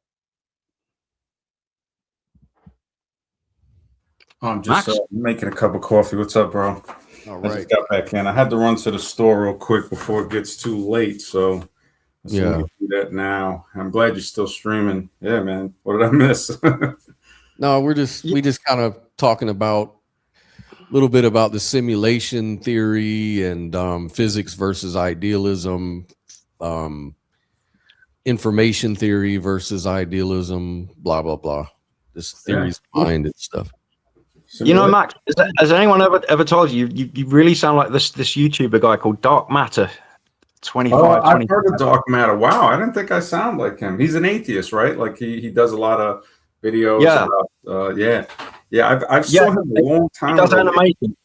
I'm just making a cup of coffee. What's up, bro? All I just got back in. I had to run to the store real quick before it gets too late, so let's do that now. I'm glad you're still streaming. Yeah, man. What did I miss? No, we just kind of talking about a little bit about the simulation theory and physics versus idealism, information theory versus idealism, blah blah blah. This theories behind it stuff. Max, has anyone ever told you you really sound like this YouTuber guy called Dark Matter 25? I've heard of Dark Matter. Wow, I didn't think I sound like him. He's an atheist, right? Like he does a lot of videos. I've saw him a long time he does ago. animation.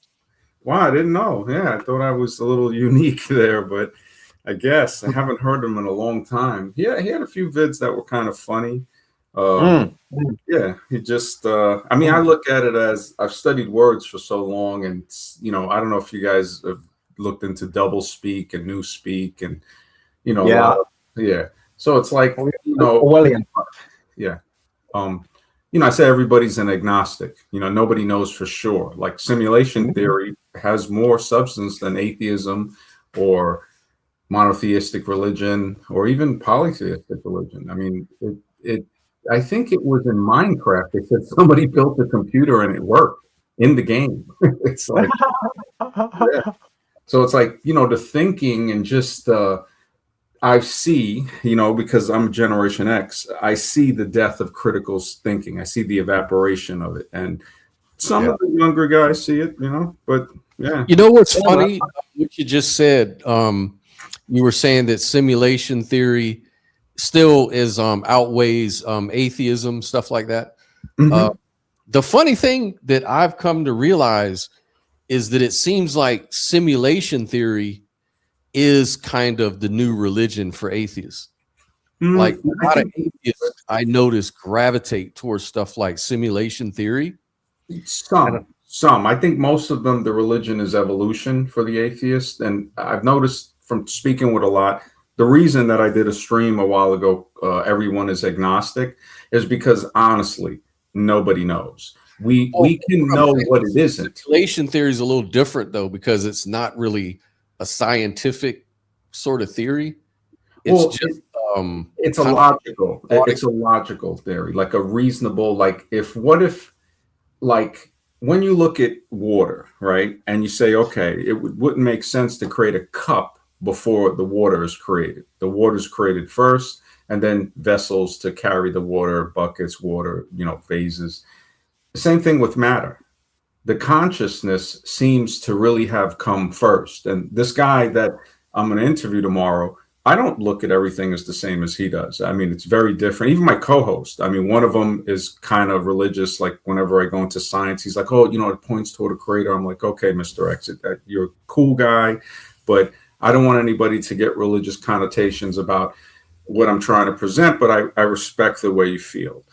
Wow, I didn't know. Yeah, I thought I was a little unique there, but I guess I haven't heard him in a long time. He had a few vids that were kind of funny. Yeah, he just I mean, I look at it as I've studied words for so long, and I don't know if you guys have looked into double speak and new speak, and so it's like Orwellian. I say everybody's an agnostic. Nobody knows for sure. Like simulation theory has more substance than atheism or monotheistic religion or even polytheistic religion. I mean, I think it was in Minecraft. They said somebody built a computer and it worked in the game. It's like, so it's like, the thinking and just, I see, because I'm Generation X, I see the death of critical thinking. I see the evaporation of it. And some of the younger guys see it, but yeah. What's funny? What you just said, you were saying that simulation theory still is outweighs atheism, stuff like that. Mm-hmm. The funny thing that I've come to realize is that it seems like simulation theory is kind of the new religion for atheists. Like a lot of atheists I notice gravitate towards stuff like simulation theory. Some. I think most of them, the religion is evolution for the atheist. And I've noticed from speaking with a lot, the reason that I did a stream a while ago, everyone is agnostic, is because honestly, nobody knows. We can know what it isn't. Simulation theory is a little different though, because it's not really a scientific sort of theory. It's it's a logical theory, like a reasonable, like when you look at water, right, and you say, okay, it wouldn't make sense to create a cup before the water is created. The water is created first, and then vessels to carry the water, buckets, water, phases. The same thing with matter. The consciousness seems to really have come first. And this guy that I'm going to interview tomorrow I don't look at everything as the same as he does. I mean, it's very different. Even my co-host, I mean, one of them is kind of religious. Like whenever I go into science, he's like, oh, you know, it points toward a creator. I'm like, okay, Mr. X, you're a cool guy, but I don't want anybody to get religious connotations about what I'm trying to present, but I respect the way you feel.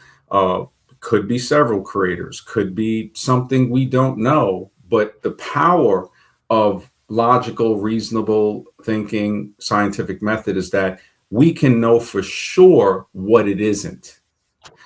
Could be several creators, could be something we don't know, but the power of logical, reasonable thinking, scientific method is that we can know for sure what it isn't.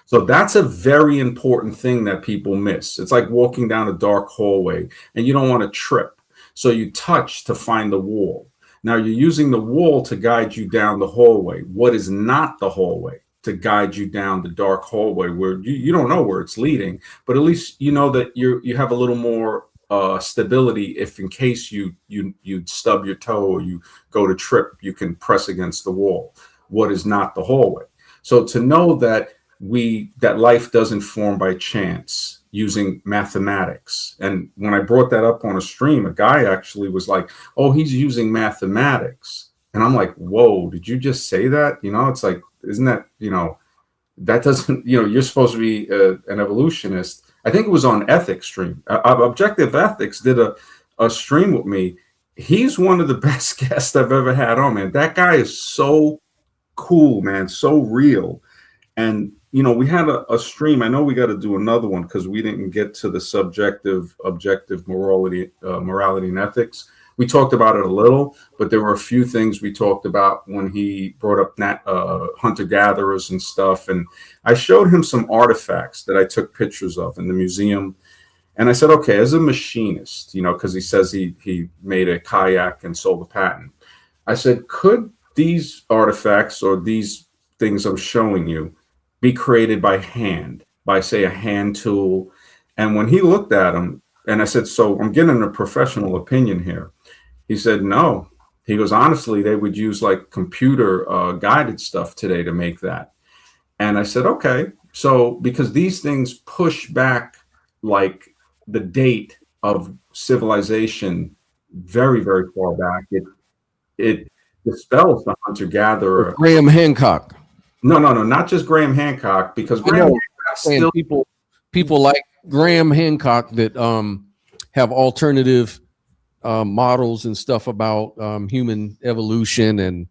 So that's a very important thing that people miss. It's like walking down a dark hallway and you don't want to trip. So you touch to find the wall. Now you're using the wall to guide you down the hallway. What is not the hallway? To guide you down the dark hallway where you don't know where it's leading, but at least you know that you have a little more stability. If in case you stub your toe or you go to trip, you can press against the wall. What is not the hallway? So to know that that life doesn't form by chance using mathematics. And when I brought that up on a stream, a guy actually was like, oh, he's using mathematics. And I'm like, whoa, did you just say that? You know, it's like, isn't that, you know, that doesn't, you know, you're supposed to be an evolutionist. I think it was on Ethics stream. Objective Ethics did a stream with me. He's one of the best guests I've ever had on, man. That guy is so cool, man, so real. And, you know, we had a stream. I know we got to do another one because we didn't get to the subjective, objective morality and ethics. We talked about it a little, but there were a few things we talked about when he brought up hunter-gatherers and stuff. And I showed him some artifacts that I took pictures of in the museum. And I said, okay, as a machinist, you know, because he says he made a kayak and sold the patent. I said, could these artifacts or these things I'm showing you be created by hand, by, say, a hand tool? And when he looked at them, and I said, so I'm getting a professional opinion here. He said, no. He goes, honestly, they would use like computer guided stuff today to make that. And I said, okay. So because these things push back like the date of civilization very, very far back. It dispels the hunter-gatherer. Graham Hancock. No, not just Graham Hancock, because Graham Hancock still people like Graham Hancock that have alternative models and stuff about human evolution and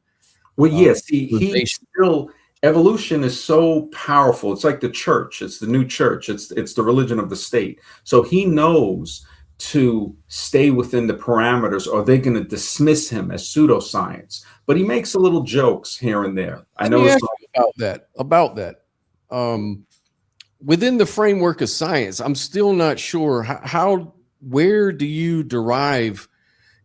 he still, evolution is so powerful. It's like the church. It's the new church. It's the religion of the state. So he knows to stay within the parameters, or they're going to dismiss him as pseudoscience. But he makes a little jokes here and there. I know about that. Within the framework of science, I'm still not sure where do you derive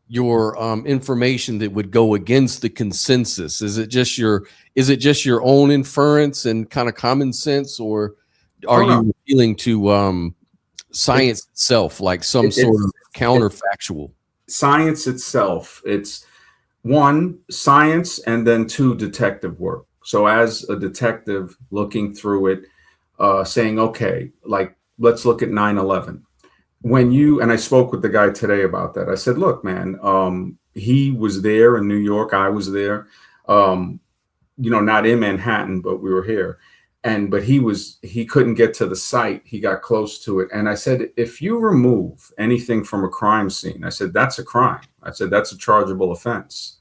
your information that would go against the consensus? Is it just your own inference and kind of common sense, or are you appealing to science itself, like some sort of counterfactual? Science itself. It's one, science, and then two, detective work. So as a detective looking through it, saying, okay, like, let's look at 9/11. And I spoke with the guy today about that. I said, look, man, he was there in New York. I was there, not in Manhattan, but we were here. But he couldn't get to the site. He got close to it. And I said, if you remove anything from a crime scene, I said, that's a crime. I said, that's a chargeable offense.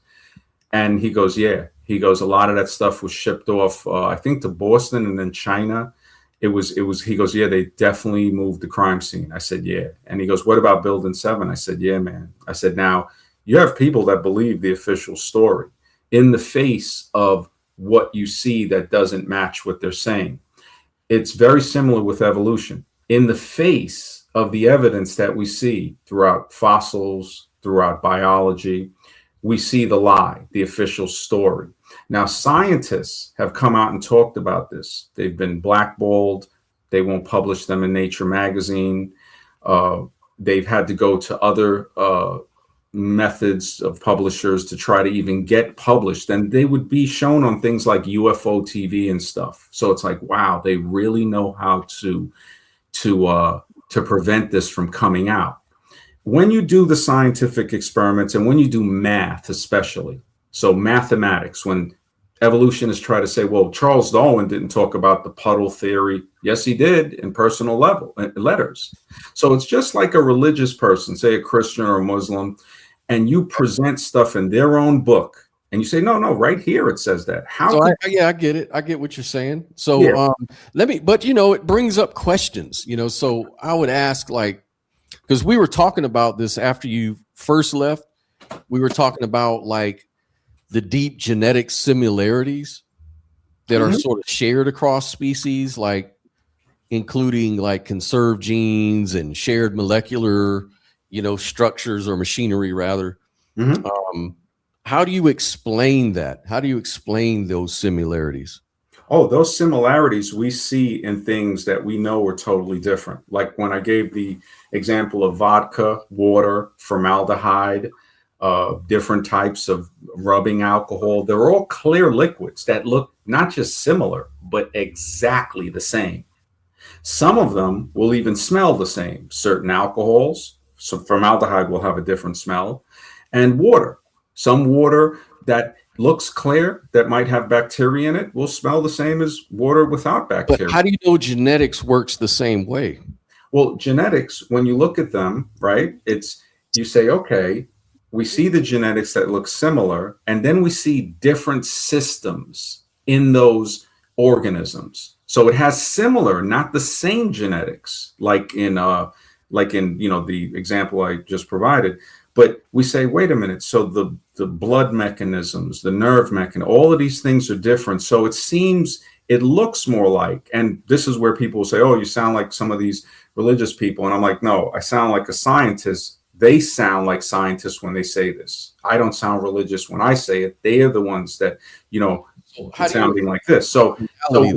And he goes, yeah. He goes, a lot of that stuff was shipped off, I think, to Boston and then China. He goes, yeah, they definitely moved the crime scene. I said, yeah. And he goes, what about Building 7? I said, yeah, man. I said, now you have people that believe the official story in the face of what you see that doesn't match what they're saying. It's very similar with evolution. In the face of the evidence that we see throughout fossils, throughout biology, we see the lie, the official story. Now, scientists have come out and talked about this. They've been blackballed. They won't publish them in Nature magazine. They've had to go to other methods of publishers to try to even get published, and they would be shown on things like UFO TV and stuff. So it's like, wow, they really know how to prevent this from coming out. When you do the scientific experiments and when you do math, especially, So mathematics, when evolutionists try to say, well, Charles Darwin didn't talk about the puddle theory. Yes, he did in personal letters. So it's just like a religious person, say a Christian or a Muslim, and you present stuff in their own book. And you say, no, right here it says that. I get it. I get what you're saying. So but it brings up questions, so I would ask, like, because we were talking about this after you first left, we were talking about like the deep genetic similarities that are sort of shared across species, like including like conserved genes and shared molecular, structures or machinery rather. How do you explain that? How do you explain those similarities? Oh, those similarities we see in things that we know are totally different. Like when I gave the example of vodka, water, formaldehyde, different types of rubbing alcohol, they're all clear liquids that look not just similar, but exactly the same. Some of them will even smell the same. Certain alcohols, so formaldehyde will have a different smell, and water. Some water that looks clear that might have bacteria in it will smell the same as water without bacteria. But how do you know genetics works the same way? Well, genetics, when you look at them, right, you say, okay, we see the genetics that look similar, and then we see different systems in those organisms. So it has similar, not the same genetics, like in the example I just provided. But we say, wait a minute, so the blood mechanisms, the nerve mechanism, all of these things are different. So it looks more like, and this is where people will say, oh, you sound like some of these religious people. And I'm like, no, I sound like a scientist. They sound like scientists when they say this. I don't sound religious when I say it. They are the ones that, sounding like this. So we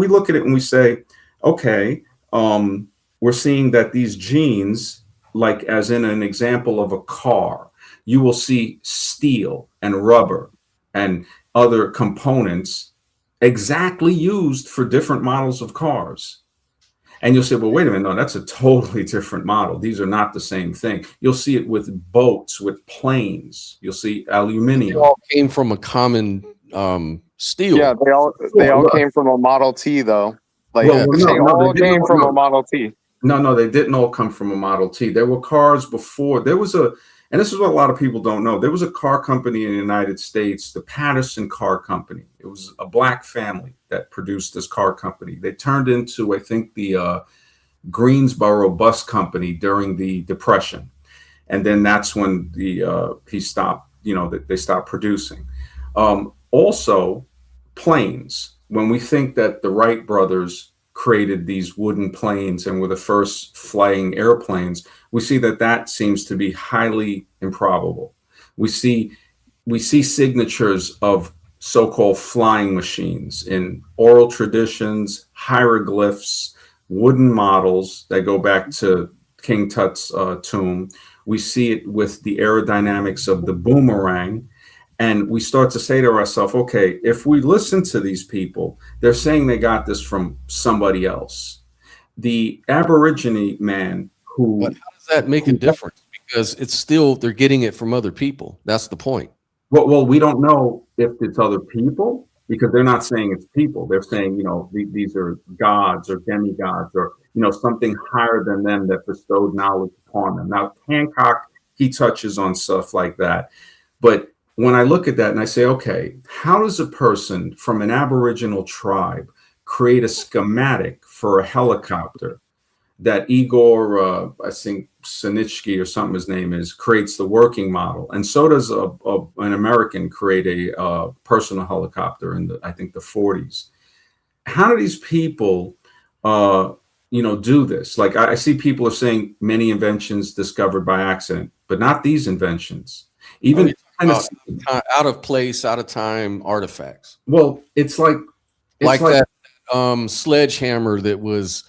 look at it and we say, okay, we're seeing that these genes, like as in an example of a car, you will see steel and rubber and other components exactly used for different models of cars. And you'll say, well, wait a minute, no, that's a totally different model. These are not the same thing. You'll see it with boats, with planes. You'll see aluminium. They all came from a common steel. Yeah, they all came from a Model T, though. Like they all came from a Model T. No, they didn't all come from a Model T. There were cars before. There was and this is what a lot of people don't know. There was a car company in the United States, the Patterson Car Company. It was a black family that produced this car company. They turned into, I think, the Greensboro Bus Company during the Depression. And then that's when he stopped, they stopped producing. Also, planes. When we think that the Wright brothers created these wooden planes and were the first flying airplanes, we see that seems to be highly improbable. We see signatures of so-called flying machines in oral traditions, hieroglyphs, wooden models that go back to King Tut's tomb. We see it with the aerodynamics of the boomerang. And we start to say to ourselves, okay, if we listen to these people, they're saying they got this from somebody else. The Aborigine man who... But how does that make a difference? Because they're getting it from other people. That's the point. Well, we don't know if it's other people, because they're not saying it's people. They're saying, these are gods or demigods or, something higher than them that bestowed knowledge upon them. Now, Hancock, he touches on stuff like that. But when I look at that and I say, okay, how does a person from an Aboriginal tribe create a schematic for a helicopter that Igor, I think Sinitsky or something his name is, creates the working model? And so does an American create a personal helicopter in I think the 40s. How do these people, do this? Like I see people are saying many inventions discovered by accident, but not these inventions. Even out of place, out of time artifacts. Well, it's like that sledgehammer that was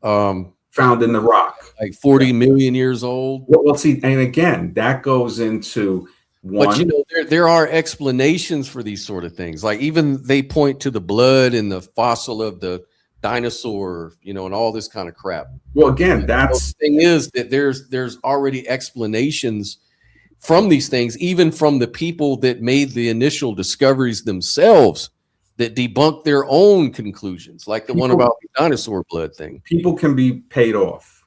found in the rock, like 40 million years old. Well, see, and again, that goes into one. But there are explanations for these sort of things. Like even they point to the blood in the fossil of the dinosaur, and all this kind of crap. Well, again, the thing is that there's already explanations from these things, even from the people that made the initial discoveries themselves, that debunk their own conclusions, like the one about the dinosaur blood thing. People can be paid off,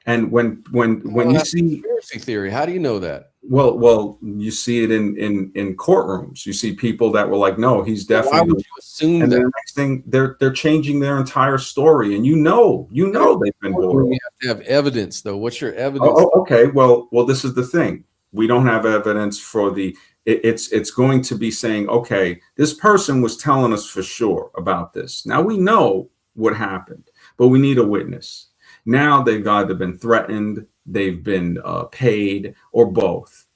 and when you see conspiracy theory, how do you know that? Well, you see it in courtrooms. You see people that were like, "No, he's definitely." Why would you assume and that? the next thing, they're changing their entire story, and you know they've been boiled. You have to have evidence, though. What's your evidence? Oh, okay. Well, this is the thing. We don't have evidence for the. It's going to be saying, okay, this person was telling us for sure about this. Now we know what happened, but we need a witness. Now they've either been threatened, they've been paid, or both.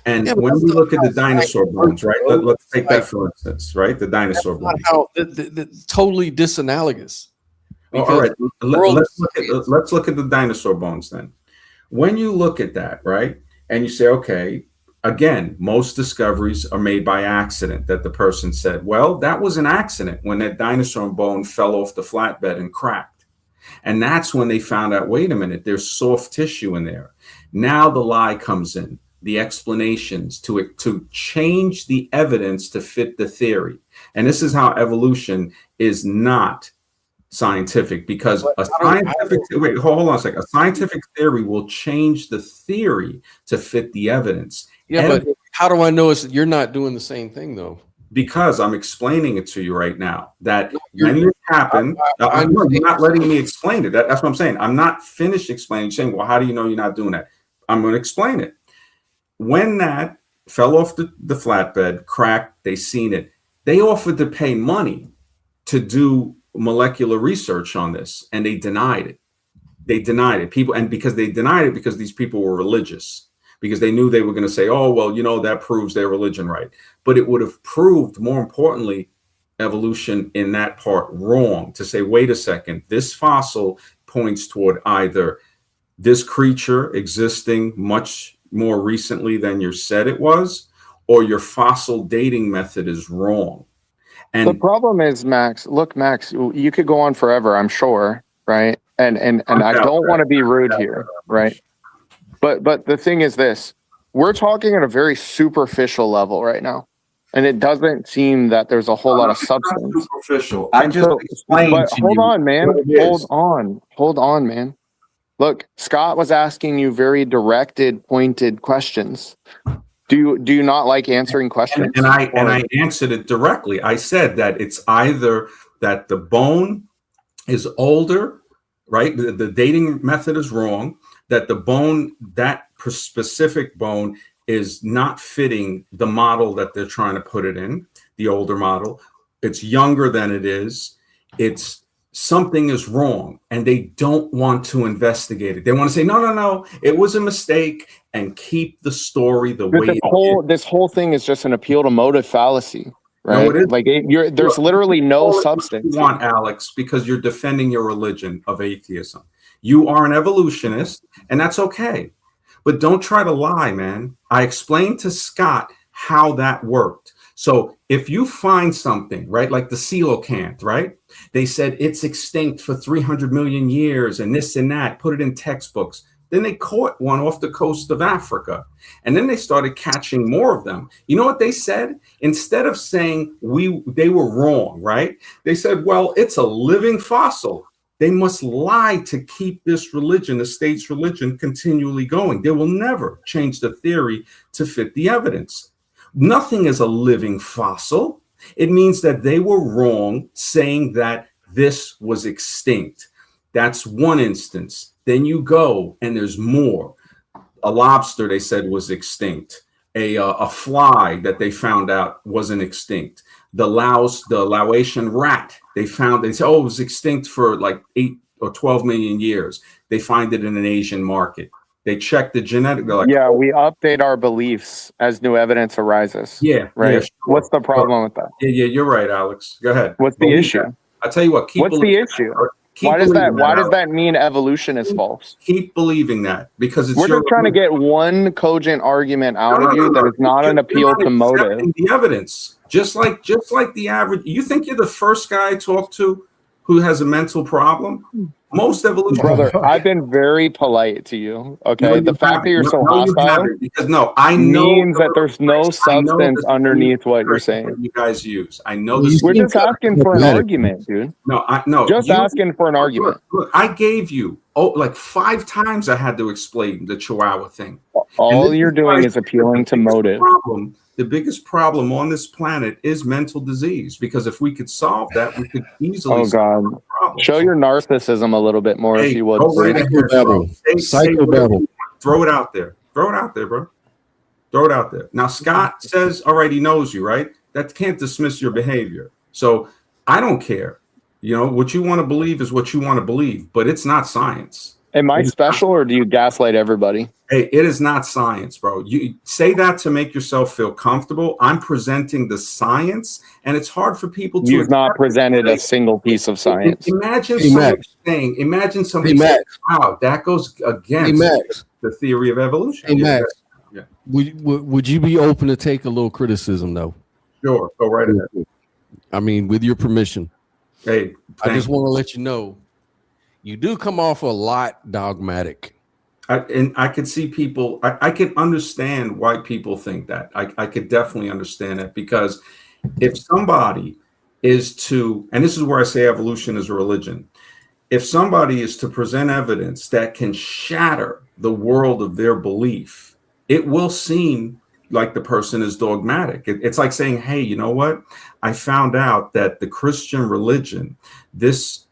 And when we look at the dinosaur bones, right? Let's take that for instance, right? The dinosaur bones. Totally disanalogous. All right. Let's look at the dinosaur bones then. When you look at that, right, and you say, okay, again, most discoveries are made by accident, that the person said, well, that was an accident when that dinosaur bone fell off the flatbed and cracked. And that's when they found out, wait a minute, there's soft tissue in there. Now the lie comes in, the explanations to change the evidence to fit the theory. And this is how evolution is not scientific, because a scientific theory will change the theory to fit the evidence. Yeah, but how do I know you're not doing the same thing though? Because I'm explaining it to you right now. That when it happened, you're not letting me explain it. That's what I'm saying. I'm not finished explaining. You're saying, well, how do you know you're not doing that? I'm going to explain it. When that fell off the flatbed, cracked, they seen it. They offered to pay money to do molecular research on this, and they denied it. Because they denied it because these people were religious, because they knew they were going to say, oh, well, that proves their religion right. But it would have proved, more importantly, evolution in that part wrong, to say, wait a second, this fossil points toward either this creature existing much more recently than you said it was, or your fossil dating method is wrong. And the problem is, Max, you could go on forever, I'm sure, right? And I don't want to be rude here, right? But the thing is this, we're talking at a very superficial level right now. And it doesn't seem that there's a whole lot of substance. Superficial. I just explained but to hold you on, man. what it is. Hold on, man. Look, Scott was asking you very directed, pointed questions. Do you not like answering questions? And I answered it directly. I said that it's either that the bone is older, right? The dating method is wrong, that the bone, that specific bone, is not fitting the model that they're trying to put it in, the older model. It's younger than it is. It's something is wrong, and they don't want to investigate it. They want to say, no, it was a mistake, and keep the story the way it is. This whole thing is just an appeal to motive fallacy, right? No, it is. Like there's literally no substance. You want, Alex, because you're defending your religion of atheism. You are an evolutionist, and that's okay. But don't try to lie, man. I explained to Scott how that worked. So if you find something, right, like the coelacanth, right? They said it's extinct for 300 million years and this and that, put it in textbooks. Then they caught one off the coast of Africa. And then they started catching more of them. You know what they said? Instead of saying they were wrong, right? They said, well, it's a living fossil. They must lie to keep this religion, the state's religion, continually going. They will never change the theory to fit the evidence. Nothing is a living fossil. It means that they were wrong saying that this was extinct. That's one instance. Then you go and there's more. A lobster, they said, was extinct. A fly that they found out wasn't extinct. The Laotian rat, they said, oh, it was extinct for like 8 or 12 million years. They find it in an Asian market. They check the genetic. They're like, yeah, we update our beliefs as new evidence arises. Yeah, right. Yeah, sure. What's the problem with that? Yeah, you're right, Alex. Go ahead. What's the issue? I tell you what. What's the issue? Why does that mean evolution is false? Keep believing that, because we're just trying to get one cogent argument out of you that is not an appeal to motive. The evidence, just like the average. You think you're the first guy I talked to who has a mental problem? Most evolution. Brother, I've been very polite to you. Okay, No, the fact that you're so hostile because I know means that there's no substance underneath what you're saying. You guys use. I know this. We're just asking for an argument, dude. No. Just asking for an argument. Look, I gave you like 5 times I had to explain the Chihuahua thing. All you're doing is appealing to motive. The biggest problem on this planet is mental disease, because if we could solve that, we could easily solve the problem. Show your narcissism a little bit more, if you would. Psychobabble. Throw it out there. Throw it out there, bro. Throw it out there. Now, Scott says, all right, he knows you, right? That can't dismiss your behavior. So I don't care. You know, what you want to believe is what you want to believe, but it's not science. Am I special, or do you gaslight everybody? Hey, it is not science, bro. You say that to make yourself feel comfortable. I'm presenting the science, and it's hard for people to. You've not presented a single piece of science. Imagine somebody saying, wow, that goes against the theory of evolution. Hey, Max, would you be open to take a little criticism, though? Sure, go right ahead. I mean, with your permission. Hey, I just want to let you know, you do come off a lot dogmatic. And I could see people, I can understand why people think that. I could definitely understand it, because if somebody is to, and this is where I say evolution is a religion, if somebody is to present evidence that can shatter the world of their belief, it will seem like the person is dogmatic. It's like saying, hey, you know what? I found out that the Christian religion, this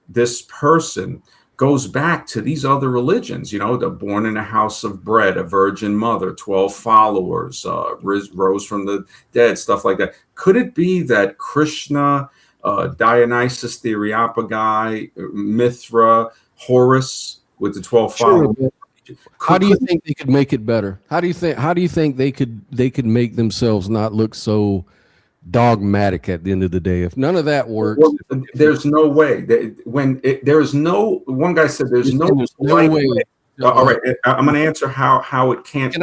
person goes back to these other religions. You know, they're born in a house of bread, a virgin mother, 12 followers, rose from the dead, stuff like that. Could it be that Krishna, Dionysus the Areopagi, Mithra, Horus with the 12 followers? How do you think they could make it better? How do you think they could make themselves not look so dogmatic at the end of the day? If none of that works, there's no way. One guy said there's no way. All right, I'm going to answer how it can't. Can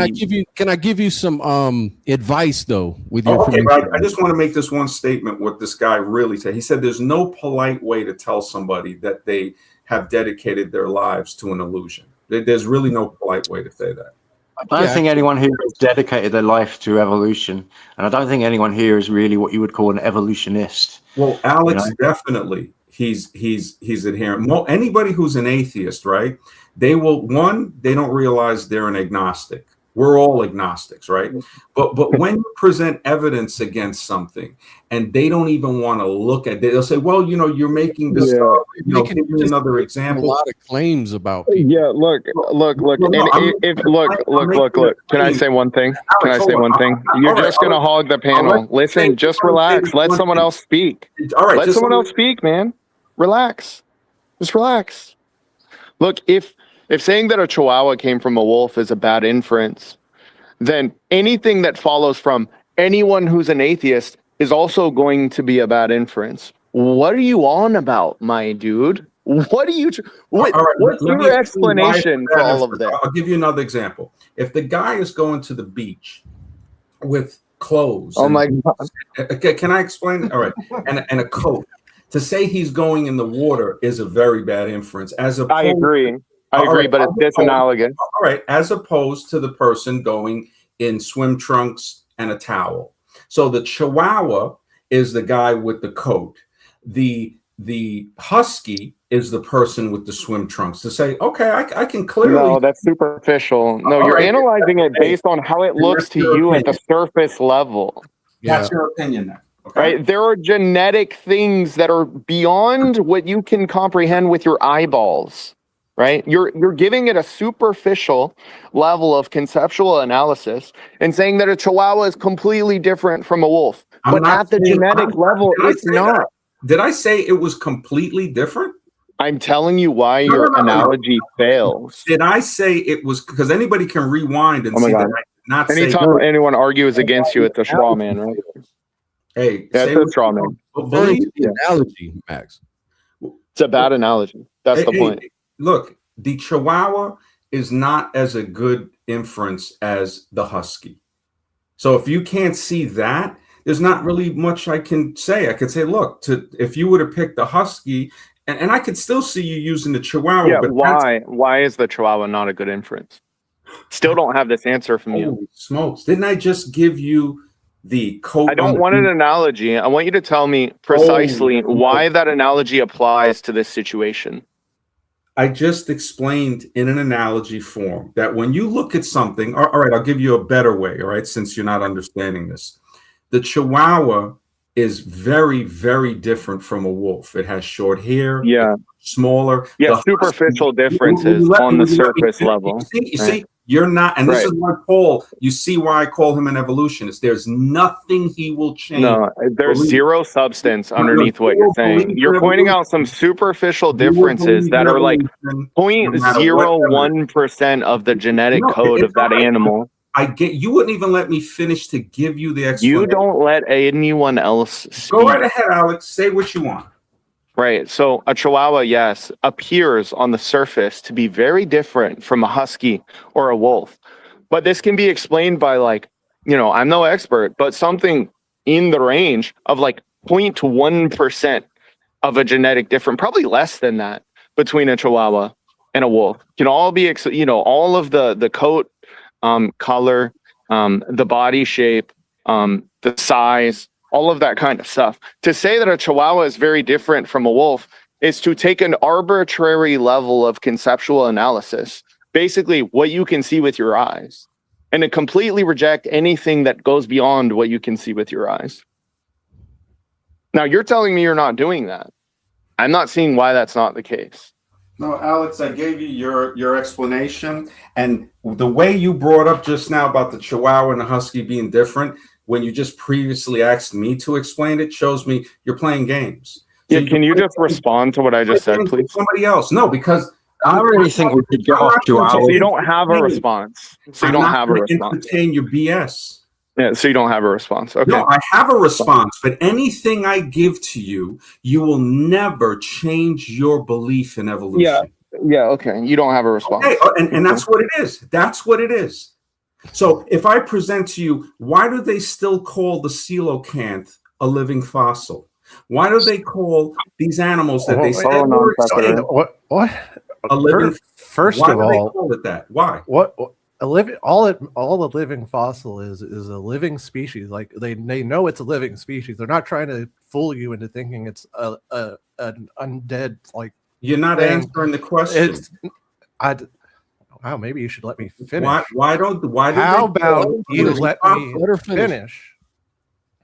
I give you some advice though? With your okay, I just want to make this one statement. What this guy really said. He said there's no polite way to tell somebody that they have dedicated their lives to an illusion. There's really no polite way to say that. I don't think anyone here has dedicated their life to evolution, and I don't think anyone here is really what you would call an evolutionist. Well, Alex, definitely, he's adherent. Anybody who's an atheist, right? They don't realize they're an agnostic. We're all agnostics, right? But when you present evidence against something and they don't even want to look at it, they'll say, well, you know, you're making this up. You know, give me another example. A lot of claims about people. Yeah, look. Can I say one thing? You're just going to hog the panel. Listen, just relax. Let someone else speak. All right. Let someone else speak, man. Relax. Just relax. Look, if saying that a Chihuahua came from a wolf is a bad inference, then anything that follows from anyone who's an atheist is also going to be a bad inference. What are you on about, my dude? What are you? What's your explanation for all of that? I'll give you another example. If the guy is going to the beach with clothes, my God. Can I explain? All right, and a coat. To say he's going in the water is a very bad inference. I agree, but it's disanalogous. All right, as opposed to the person going in swim trunks and a towel. So the Chihuahua is the guy with the coat. The husky is the person with the swim trunks. To say, okay, I can clearly. No, that's superficial. No, you're analyzing it based on how it looks to you at the surface level. That's your opinion then. Okay. Right? There are genetic things that are beyond what you can comprehend with your eyeballs. Right? You're giving it a superficial level of conceptual analysis and saying that a Chihuahua is completely different from a wolf. But at the genetic level, it's not. Did I say it was completely different? I'm telling you why your analogy fails. Did I say it was? Because anybody can rewind and see that I did not say. Anytime anyone argues against you, it's a straw man, right? Hey, that's a straw man. The analogy, Max. It's a bad analogy. That's the point. Look, the Chihuahua is not as a good inference as the husky. So if you can't see that, there's not really much I can say. I could say, look, if you would have picked the husky And I could still see you using the Chihuahua. Yeah, but why is the Chihuahua not a good inference? Still don't have this answer from you. Holy smokes! Didn't I just give you the coat? I don't want an analogy. I want you to tell me precisely why that analogy applies to this situation. I just explained in an analogy form that when you look at something, all right, I'll give you a better way, all right, since you're not understanding this. The Chihuahua is very, very different from a wolf. It has short hair, smaller. Superficial differences on the surface level. You see, you're not, and this is why Paul, you see why I call him an evolutionist. There's nothing he will change. No, there's zero substance underneath what you're saying. You're pointing out some superficial differences that are like 0.01% of the genetic code of that animal. I get you wouldn't even let me finish to give you the explanation. You don't let anyone else speak. Go right ahead, Alex. Say what you want. Right. So a Chihuahua, yes, appears on the surface to be very different from a husky or a wolf. But this can be explained by I'm no expert, but something in the range of 0.1% of a genetic difference, probably less than that, between a Chihuahua and a wolf. Can all be, all of the coat, color, the body shape, the size, all of that kind of stuff. To say that a Chihuahua is very different from a wolf is to take an arbitrary level of conceptual analysis, basically what you can see with your eyes, and to completely reject anything that goes beyond what you can see with your eyes. Now, you're telling me you're not doing that. I'm not seeing why that's not the case. No, Alex, I gave you your explanation, and the way you brought up just now about the Chihuahua and the Husky being different, when you just previously asked me to explain it, shows me you're playing games. So can you just respond to what I just said, please? Somebody else. No, because I really think we could get off Chihuahua. So you don't have a response. So you don't have a response. Entertain your BS. Yeah, so you don't have a response. Okay. No, I have a response, but anything I give to you, you will never change your belief in evolution. Yeah, okay. You don't have a response. Okay, and that's what it is. That's what it is. So if I present to you, why do they still call the coelacanth a living fossil? Why do they call these animals that they say what? A living? First of all, they call it that? Why? What a living all a living fossil is a living species. Like they know it's a living species. They're not trying to fool you into thinking it's an undead like. You're not answering the question. Wow, maybe you should let me finish. Why do How about you let me finish?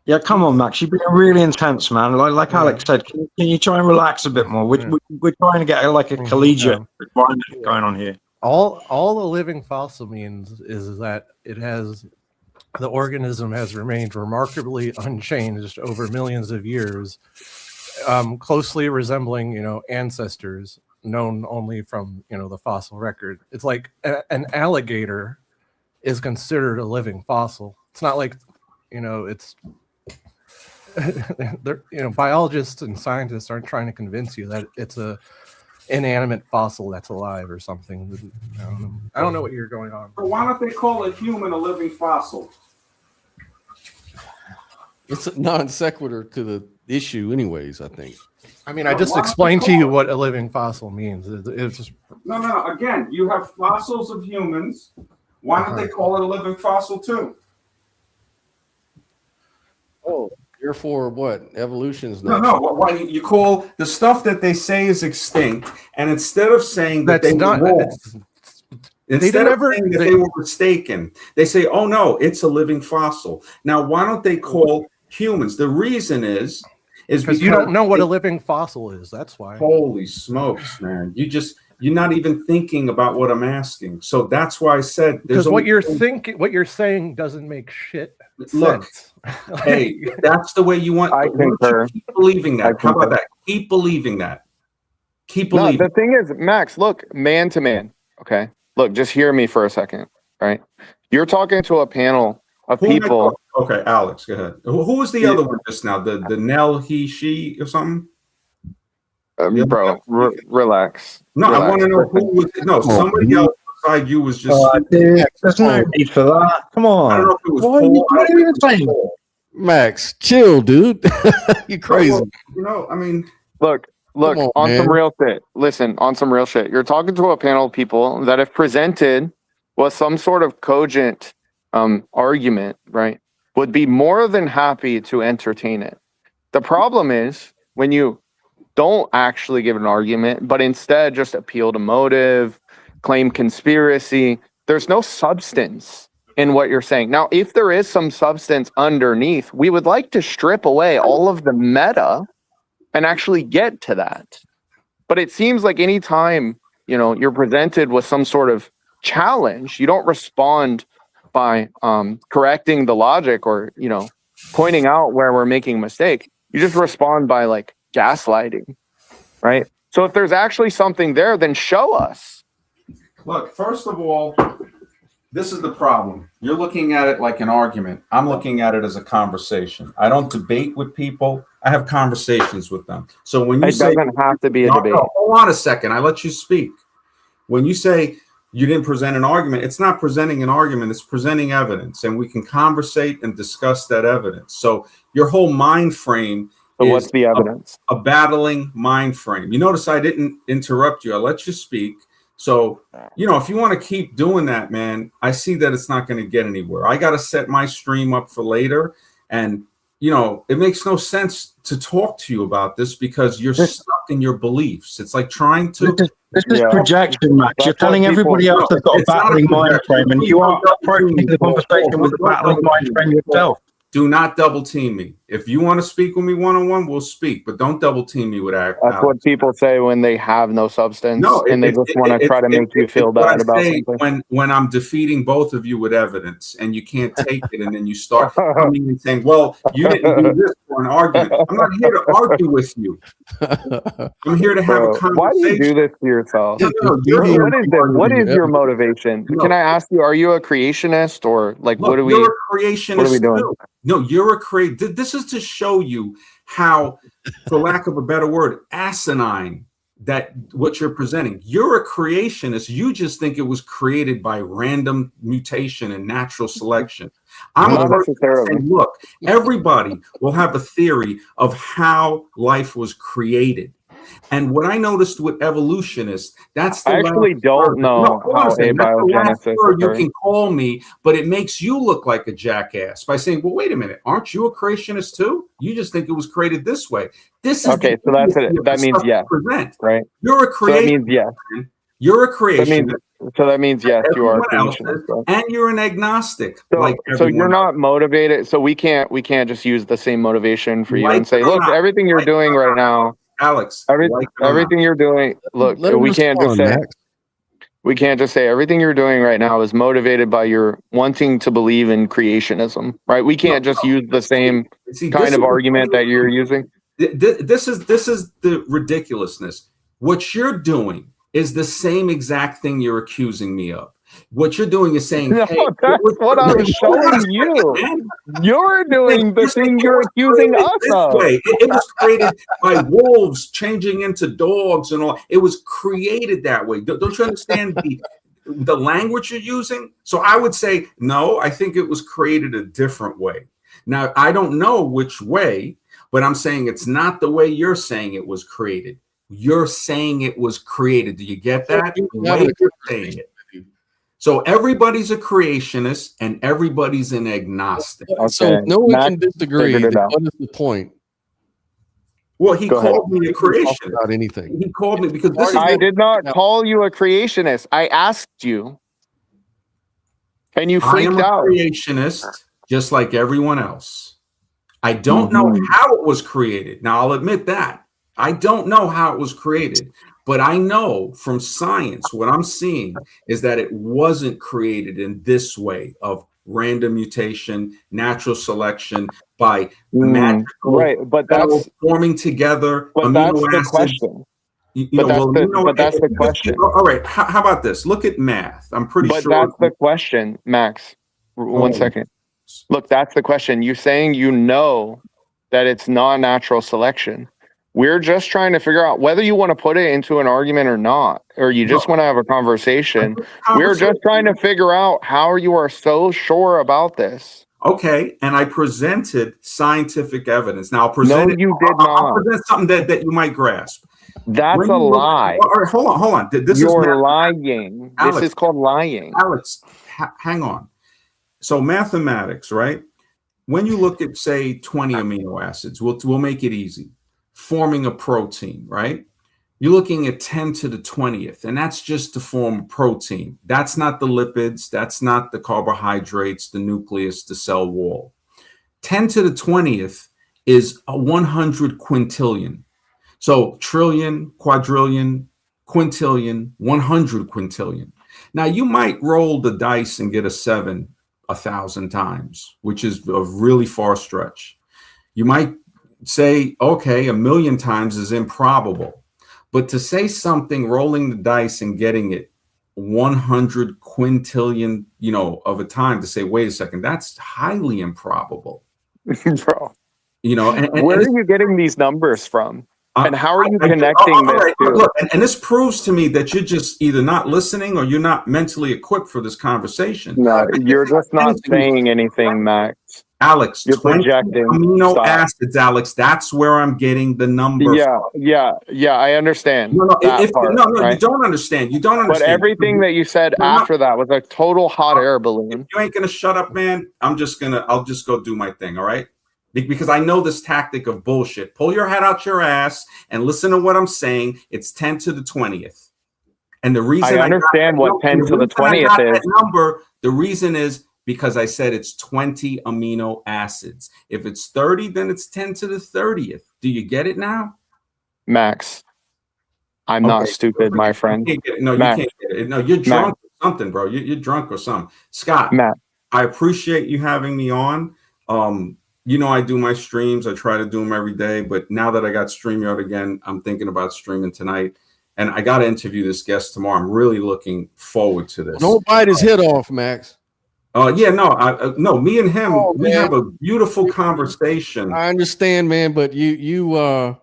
Yeah, come on, Max. You're being really intense, man. Like Alex said, can you try and relax a bit more? We're trying to get a collegiate environment going on here. All a living fossil means is that the organism has remained remarkably unchanged over millions of years, closely resembling ancestors known only from the fossil record. It's like an alligator is considered a living fossil. It's not like it's biologists and scientists aren't trying to convince you that it's a inanimate fossil that's alive or something. I don't know what you're going on. But why don't they call a human a living fossil? It's a non sequitur to the issue anyways, I think. I mean, I just explained to you what a living fossil means. It's just... No. Again, you have fossils of humans. Why don't they call it a living fossil too? Oh, therefore, what? Evolution's not. No. Why you call the stuff that they say is extinct, and instead of saying that they were wrong, instead of saying that they were mistaken, they say, "Oh no, it's a living fossil." Now, why don't they call humans? The reason is because you don't know what a living fossil is. That's why. Holy smokes, man! You're not even thinking about what I'm asking. So that's why I said because what you're saying doesn't make shit sense. Hey, that's the way you want. I concur. Keep believing that. How about that? Keep believing that. Keep believing. No, the thing is, Max, look, man to man. Okay, look, just hear me for a second. Right, you're talking to a panel of people. Okay, Alex, go ahead. Who was the other one just now? The Nell, he, she, or something? Bro, relax. No, relax. I want to know who was. No, somebody else beside you was just. There's no need for that. Come on. I don't know if it was Paul. What are you even saying? Max, chill, dude. You crazy. I mean, look, look, on some real shit. Listen, on some real shit. You're talking to a panel of people that have presented with some sort of cogent argument, right? Would be more than happy to entertain it. The problem is when you don't actually give an argument, but instead just appeal to motive, claim conspiracy, there's no substance in what you're saying. Now, if there is some substance underneath, we would like to strip away all of the meta and actually get to that. But it seems like anytime, you're presented with some sort of challenge, you don't respond by correcting the logic or, pointing out where we're making a mistake. You just respond by like gaslighting, right? So if there's actually something there, then show us. Look, first of all, this is the problem. You're looking at it like an argument. I'm looking at it as a conversation. I don't debate with people. I have conversations with them. So when you say it doesn't have to be a debate. No, hold on a second. I let you speak. When you say you didn't present an argument, it's not presenting an argument. It's presenting evidence, and we can conversate and discuss that evidence. So your whole mind frame is what's the evidence? A battling mind frame. You notice I didn't interrupt you. I let you speak. So, if you want to keep doing that, man, I see that it's not going to get anywhere. I got to set my stream up for later. And, it makes no sense to talk to you about this because you're stuck in your beliefs. It's like trying to... This is projection, Max. You're telling everybody else they've got a battling mind frame, and you are approaching the conversation with a battling mind frame yourself. Do not double team me. If you want to speak with me one-on-one, we'll speak, but don't double team me with Alex. That's what people say when they have no substance, and they just want to try to make you feel bad about something. When I'm defeating both of you with evidence, and you can't take it, and then you start coming and saying, well, you didn't do this for an argument. I'm not here to argue with you. I'm here to have a conversation. Why do you do this to yourself? What is your motivation? Can I ask you, are you a creationist, or like, what are we doing? No, you're a creator. This is to show you how, for lack of a better word, asinine that what you're presenting. You're a creationist. You just think it was created by random mutation and natural selection. I'm a person saying, look, everybody will have a theory of how life was created. And what I noticed with evolutionists, that's the I actually don't know how abiogenesis occurs. You can call me, but it makes you look like a jackass by saying, well, wait a minute, aren't you a creationist too? You just think it was created this way. This is okay, so that's it. That means yes. Right? You're a creationist. So that means yes. You're a creationist. So that means yes, you are a creationist. And you're an agnostic. So you're not motivated. So we can't just use the same motivation for you and say, look, everything you're doing right now, Alex, everything you're doing. Look, we can't just say everything you're doing right now is motivated by your wanting to believe in creationism, right? We can't just use the same kind of argument that you're using. This is the ridiculousness. What you're doing is the same exact thing you're accusing me of. What you're doing is saying, no, hey, that's what I was showing you. You're doing the thing you're accusing us of. It was created by wolves changing into dogs and all. It was created that way. Don't you understand the language you're using? So I would say, no, I think it was created a different way. Now, I don't know which way, but I'm saying it's not the way you're saying it was created. You're saying it was created. Do you get that? The way you're saying it. So everybody's a creationist and everybody's an agnostic. Okay. So no one can disagree. What is the point? Well, he called me a creationist. About anything. He called me because I did not call you a creationist. I asked you, and you freaked out. I am a creationist, just like everyone else. I don't know how it was created. Now, I'll admit that. I don't know how it was created. But I know from science, what I'm seeing is that it wasn't created in this way of random mutation, natural selection by magical but that's forming together. But that's the question. That's the question. All right. How about this? Look at math. I'm pretty sure. But that's the question, Max. 1 second. Look, that's the question. You're saying you know that it's non-natural selection. We're just trying to figure out whether you want to put it into an argument or not, or you just want to have a conversation. We're just trying to figure out how you are so sure about this. Okay, and I presented scientific evidence. Now, I'll present you did not. I'll present something that you might grasp. That's a lie. All right, hold on. You're lying. Alex, this is called lying. Alex, hang on. So mathematics, right? When you look at, say, 20 amino acids, we'll make it easy. Forming a protein, right? You're looking at 10 to the 20th, and that's just to form a protein. That's not the lipids. That's not the carbohydrates, the nucleus, the cell wall. 10 to the 20th is a 100 quintillion. So trillion, quadrillion, quintillion, 100 quintillion. Now, you might roll the dice and get a 7 1,000 times, which is a really far stretch. You might say, okay, 1,000,000 times is improbable. But to say something, rolling the dice and getting it 100 quintillion, of a time, to say, wait a second, that's highly improbable. Bro. And where are you getting these numbers from? And how are you connecting this to? Look, and this proves to me that you're just either not listening or you're not mentally equipped for this conversation. No, you're just not saying anything, Max. Alex, you're projecting amino acids, Alex. That's where I'm getting the number. Yeah. I understand. No, you don't understand. You don't understand. But everything that you said after that was a total hot air balloon. If you ain't gonna shut up, man, I'll just go do my thing. All right. Because I know this tactic of bullshit. Pull your head out your ass and listen to what I'm saying. It's 10 to the 20th. And the reason I understand what 10 to the 20th is. Number, the reason is because I said it's 20 amino acids. If it's 30, then it's 10 to the 30th. Do you get it now? Max, I'm not stupid, my friend. No, Max. You can't get it. No, you're drunk or something, bro. You're drunk or something. Scott, Matt, I appreciate you having me on. I do my streams. I try to do them every day. But now that I got StreamYard again, I'm thinking about streaming tonight. And I got to interview this guest tomorrow. I'm really looking forward to this. Don't bite his head off, Max. No, me and him, we have a beautiful conversation. I understand, man, but you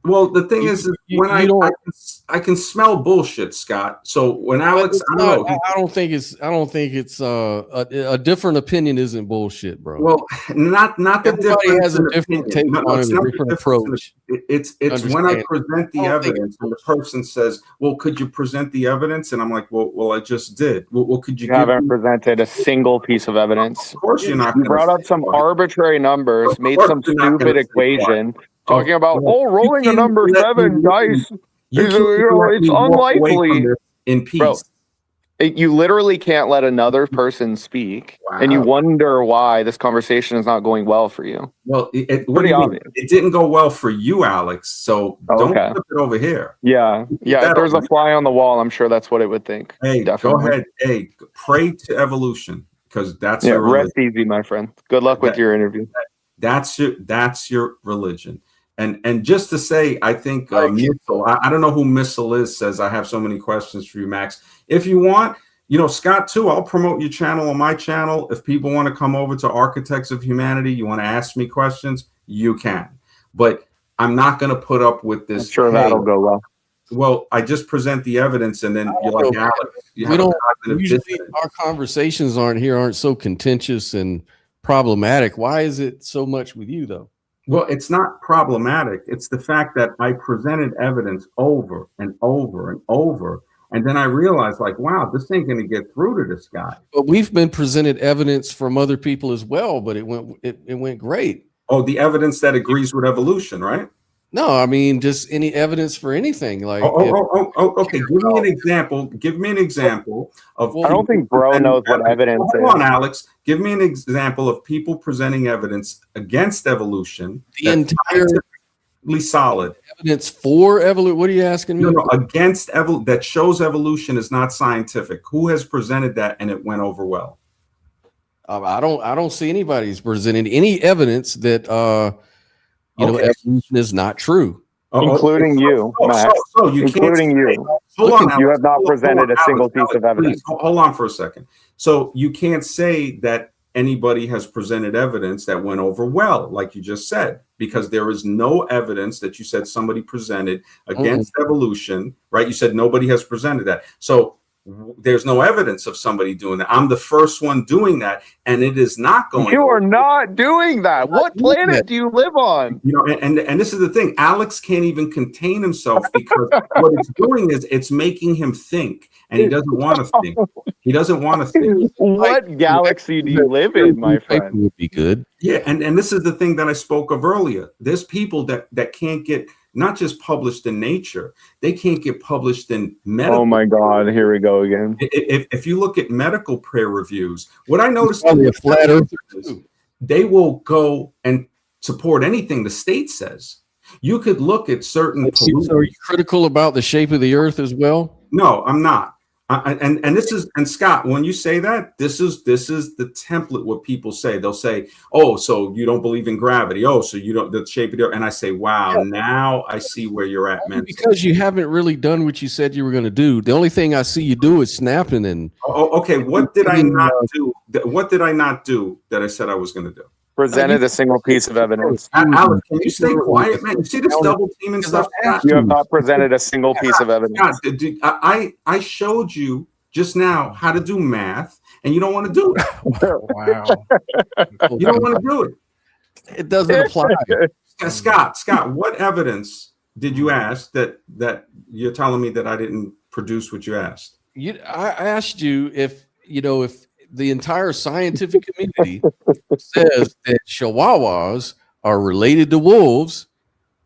well, the thing is when I can smell bullshit, Scott. So when Alex, I don't think it's a different opinion isn't bullshit, bro. Well, not the everybody has a different take on it, a different approach. It's when I present the evidence and the person says, "Well, could you present the evidence?" And I'm like, "Well, I just did." Well, could you? You haven't presented a single piece of evidence. Of course, you're not. You brought up some arbitrary numbers, made some stupid equation. Talking about rolling a number 7 dice, it's unlikely. In peace, bro, you literally can't let another person speak, and you wonder why this conversation is not going well for you. Well, pretty obvious. It didn't go well for you, Alex. So don't flip it over here. Yeah. If there's a fly on the wall, I'm sure that's what it would think. Hey, definitely. Go ahead. Hey, pray to evolution because that's rest easy, my friend. Good luck with your interview. That's your religion. And just to say, I think Missile, I don't know who Missile is, says, I have so many questions for you, Max. If you want, Scott, too, I'll promote your channel on my channel. If people want to come over to Architects of Humanity, you want to ask me questions, you can. But I'm not going to put up with this. I'm sure that'll go well. Well, I just present the evidence, and then you're like, Alex, usually our conversations aren't so contentious and problematic. Why is it so much with you, though? Well, it's not problematic. It's the fact that I presented evidence over and over and over. And then I realized, like, wow, this ain't going to get through to this guy. But we've been presented evidence from other people as well, but it went great. Oh, the evidence that agrees with evolution, right? No, I mean, just any evidence for anything. Like, okay. Give me an example. Give me an example of. I don't think bro knows what evidence is. Hold on, Alex. Give me an example of people presenting evidence against evolution. The entirely solid evidence for evolution. What are you asking me? No, against that shows evolution is not scientific. Who has presented that and it went over well? I don't see anybody's presented any evidence that evolution is not true. Including you, Max. Including you. You have not presented a single piece of evidence. Hold on for a second. So you can't say that anybody has presented evidence that went over well, like you just said, because there is no evidence that you said somebody presented against evolution, right? You said nobody has presented that. So There's no evidence of somebody doing that. I'm the first one doing that, and it is not going. You are not doing that. What planet do you live on? You know, and this is the thing. Alex can't even contain himself because what it's doing is it's making him think, and he doesn't want to think. He doesn't want to think. What galaxy do you live in, my friend? Would be good. Yeah, and this is the thing that I spoke of earlier. There's people that can't get not just published in Nature, they can't get published in medical. Oh my God, here we go again. If you look at medical peer reviews, what I noticed Probably a flat earther. They will go and support anything the state says. You could look at certain. So are you critical about the shape of the earth as well? No, I'm not. And this is, and Scott, when you say that, this is the template. What people say, they'll say, "Oh, so you don't believe in gravity? Oh, so you don't the shape of the earth?" And I say, "Wow, now I see where you're at, man." Because you haven't really done what you said you were going to do. The only thing I see you do is snapping and. Oh, okay. What did I not do? What did I not do that I said I was going to do? Presented a single piece of evidence. Alex, can you stay quiet, man? You see this double teaming stuff? You have not presented a single piece of evidence. I showed you just now how to do math, and you don't want to do it. Wow. You don't want to do it. It doesn't apply. Scott, what evidence did you ask that you're telling me that I didn't produce what you asked? I asked you if the entire scientific community says that chihuahuas are related to wolves,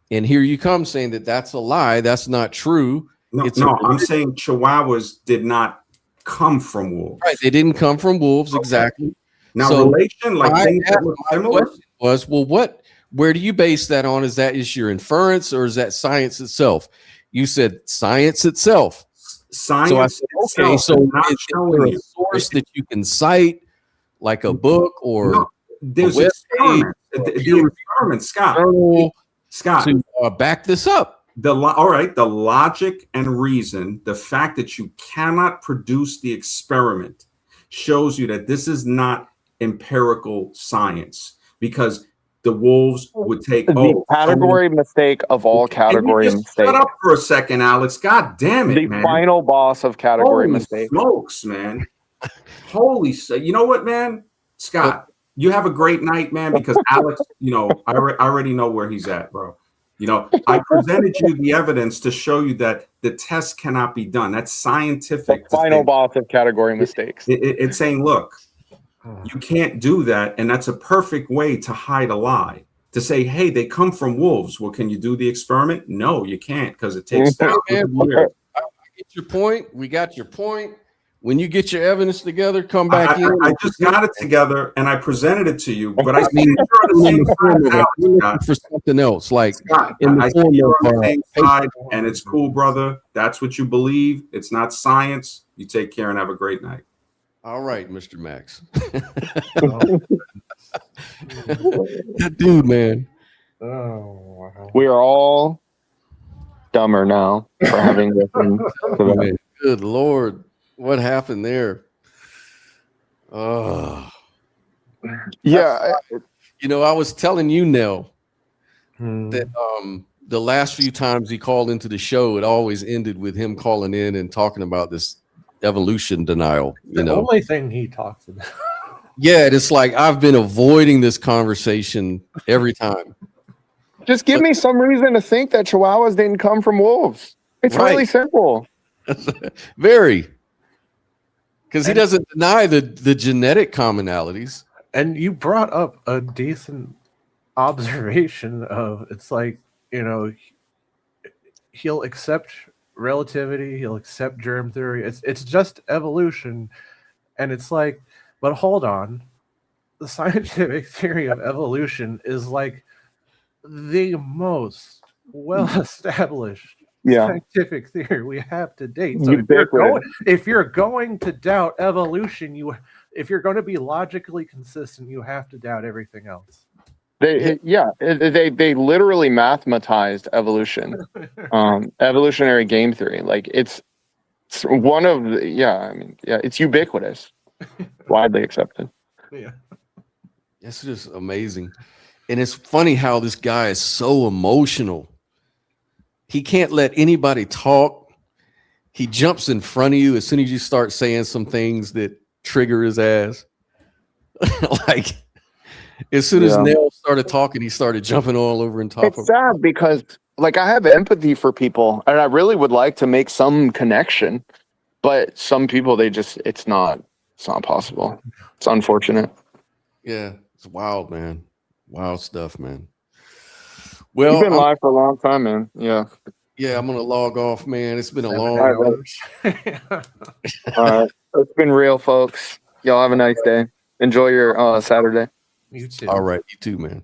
and here you come saying that that's a lie. That's not true. No, I'm saying chihuahuas did not come from wolves. Right, they didn't come from wolves, exactly. Now, so relation, like things that look similar. Was where do you base that on? Is your inference, or is that science itself? You said science itself. Science. So I said, okay, so is there a source that you can cite, like a book or there's experiments. The experiments, Scott, to back this up. All right, the logic and reason, the fact that you cannot produce the experiment shows you that this is not empirical science, because the wolves would take the category mistake of all category mistakes. Shut up for a second, Alex. God damn it, man. The final boss of category mistakes. Smokes, man. Holy, you know what, man? Scott, you have a great night, man, because Alex, I already know where he's at, bro. I presented you the evidence to show you that the test cannot be done. That's scientific. The final boss of category mistakes. It's saying, look, you can't do that, and that's a perfect way to hide a lie. To say, hey, they come from wolves. Well, can you do the experiment? No, you can't, because it takes thousands of years. I get your point. We got your point. When you get your evidence together, come back in. I just got it together and I presented it to you, but I mean, for something else, like in the form you're on the same side, and it's cool, brother. That's what you believe. It's not science. You take care and have a great night. All right, Mr. Max. That dude, man. Oh, wow. We are all dumber now for having listened to that. Good Lord. What happened there? Oh. Yeah. I was telling you, Nell, that the last few times he called into the show, it always ended with him calling in and talking about this evolution denial. The only thing he talks about. Yeah, it's like I've been avoiding this conversation every time. Just give me some reason to think that chihuahuas didn't come from wolves. It's really simple. Very. Because he doesn't deny the genetic commonalities. And you brought up a decent observation of, it's like, he'll accept relativity, he'll accept germ theory. It's just evolution. And it's like, but hold on. The scientific theory of evolution is like the most well-established scientific theory we have to date. So if you're going to doubt evolution, if you're going to be logically consistent, you have to doubt everything else. They literally mathematized evolution, evolutionary game theory. Like it's one of the, it's ubiquitous, widely accepted. Yeah, it's just amazing, and it's funny how this guy is so emotional. He can't let anybody talk. he jumps in front of you as soon as you start saying some things that trigger his ass. Like as soon as Nell started talking, he started jumping all over and top of It's sad because like I have empathy for people and I really would like to make some connection, but some people it's not possible. It's unfortunate. Yeah, it's wild, man. Wild stuff, man. Well, You've been live for a long time, man. Yeah. Yeah, I'm gonna log off, man. It's been a long hours. All right. It's been real, folks. Y'all have a nice day. Enjoy your Saturday. You too. All right, you too, man.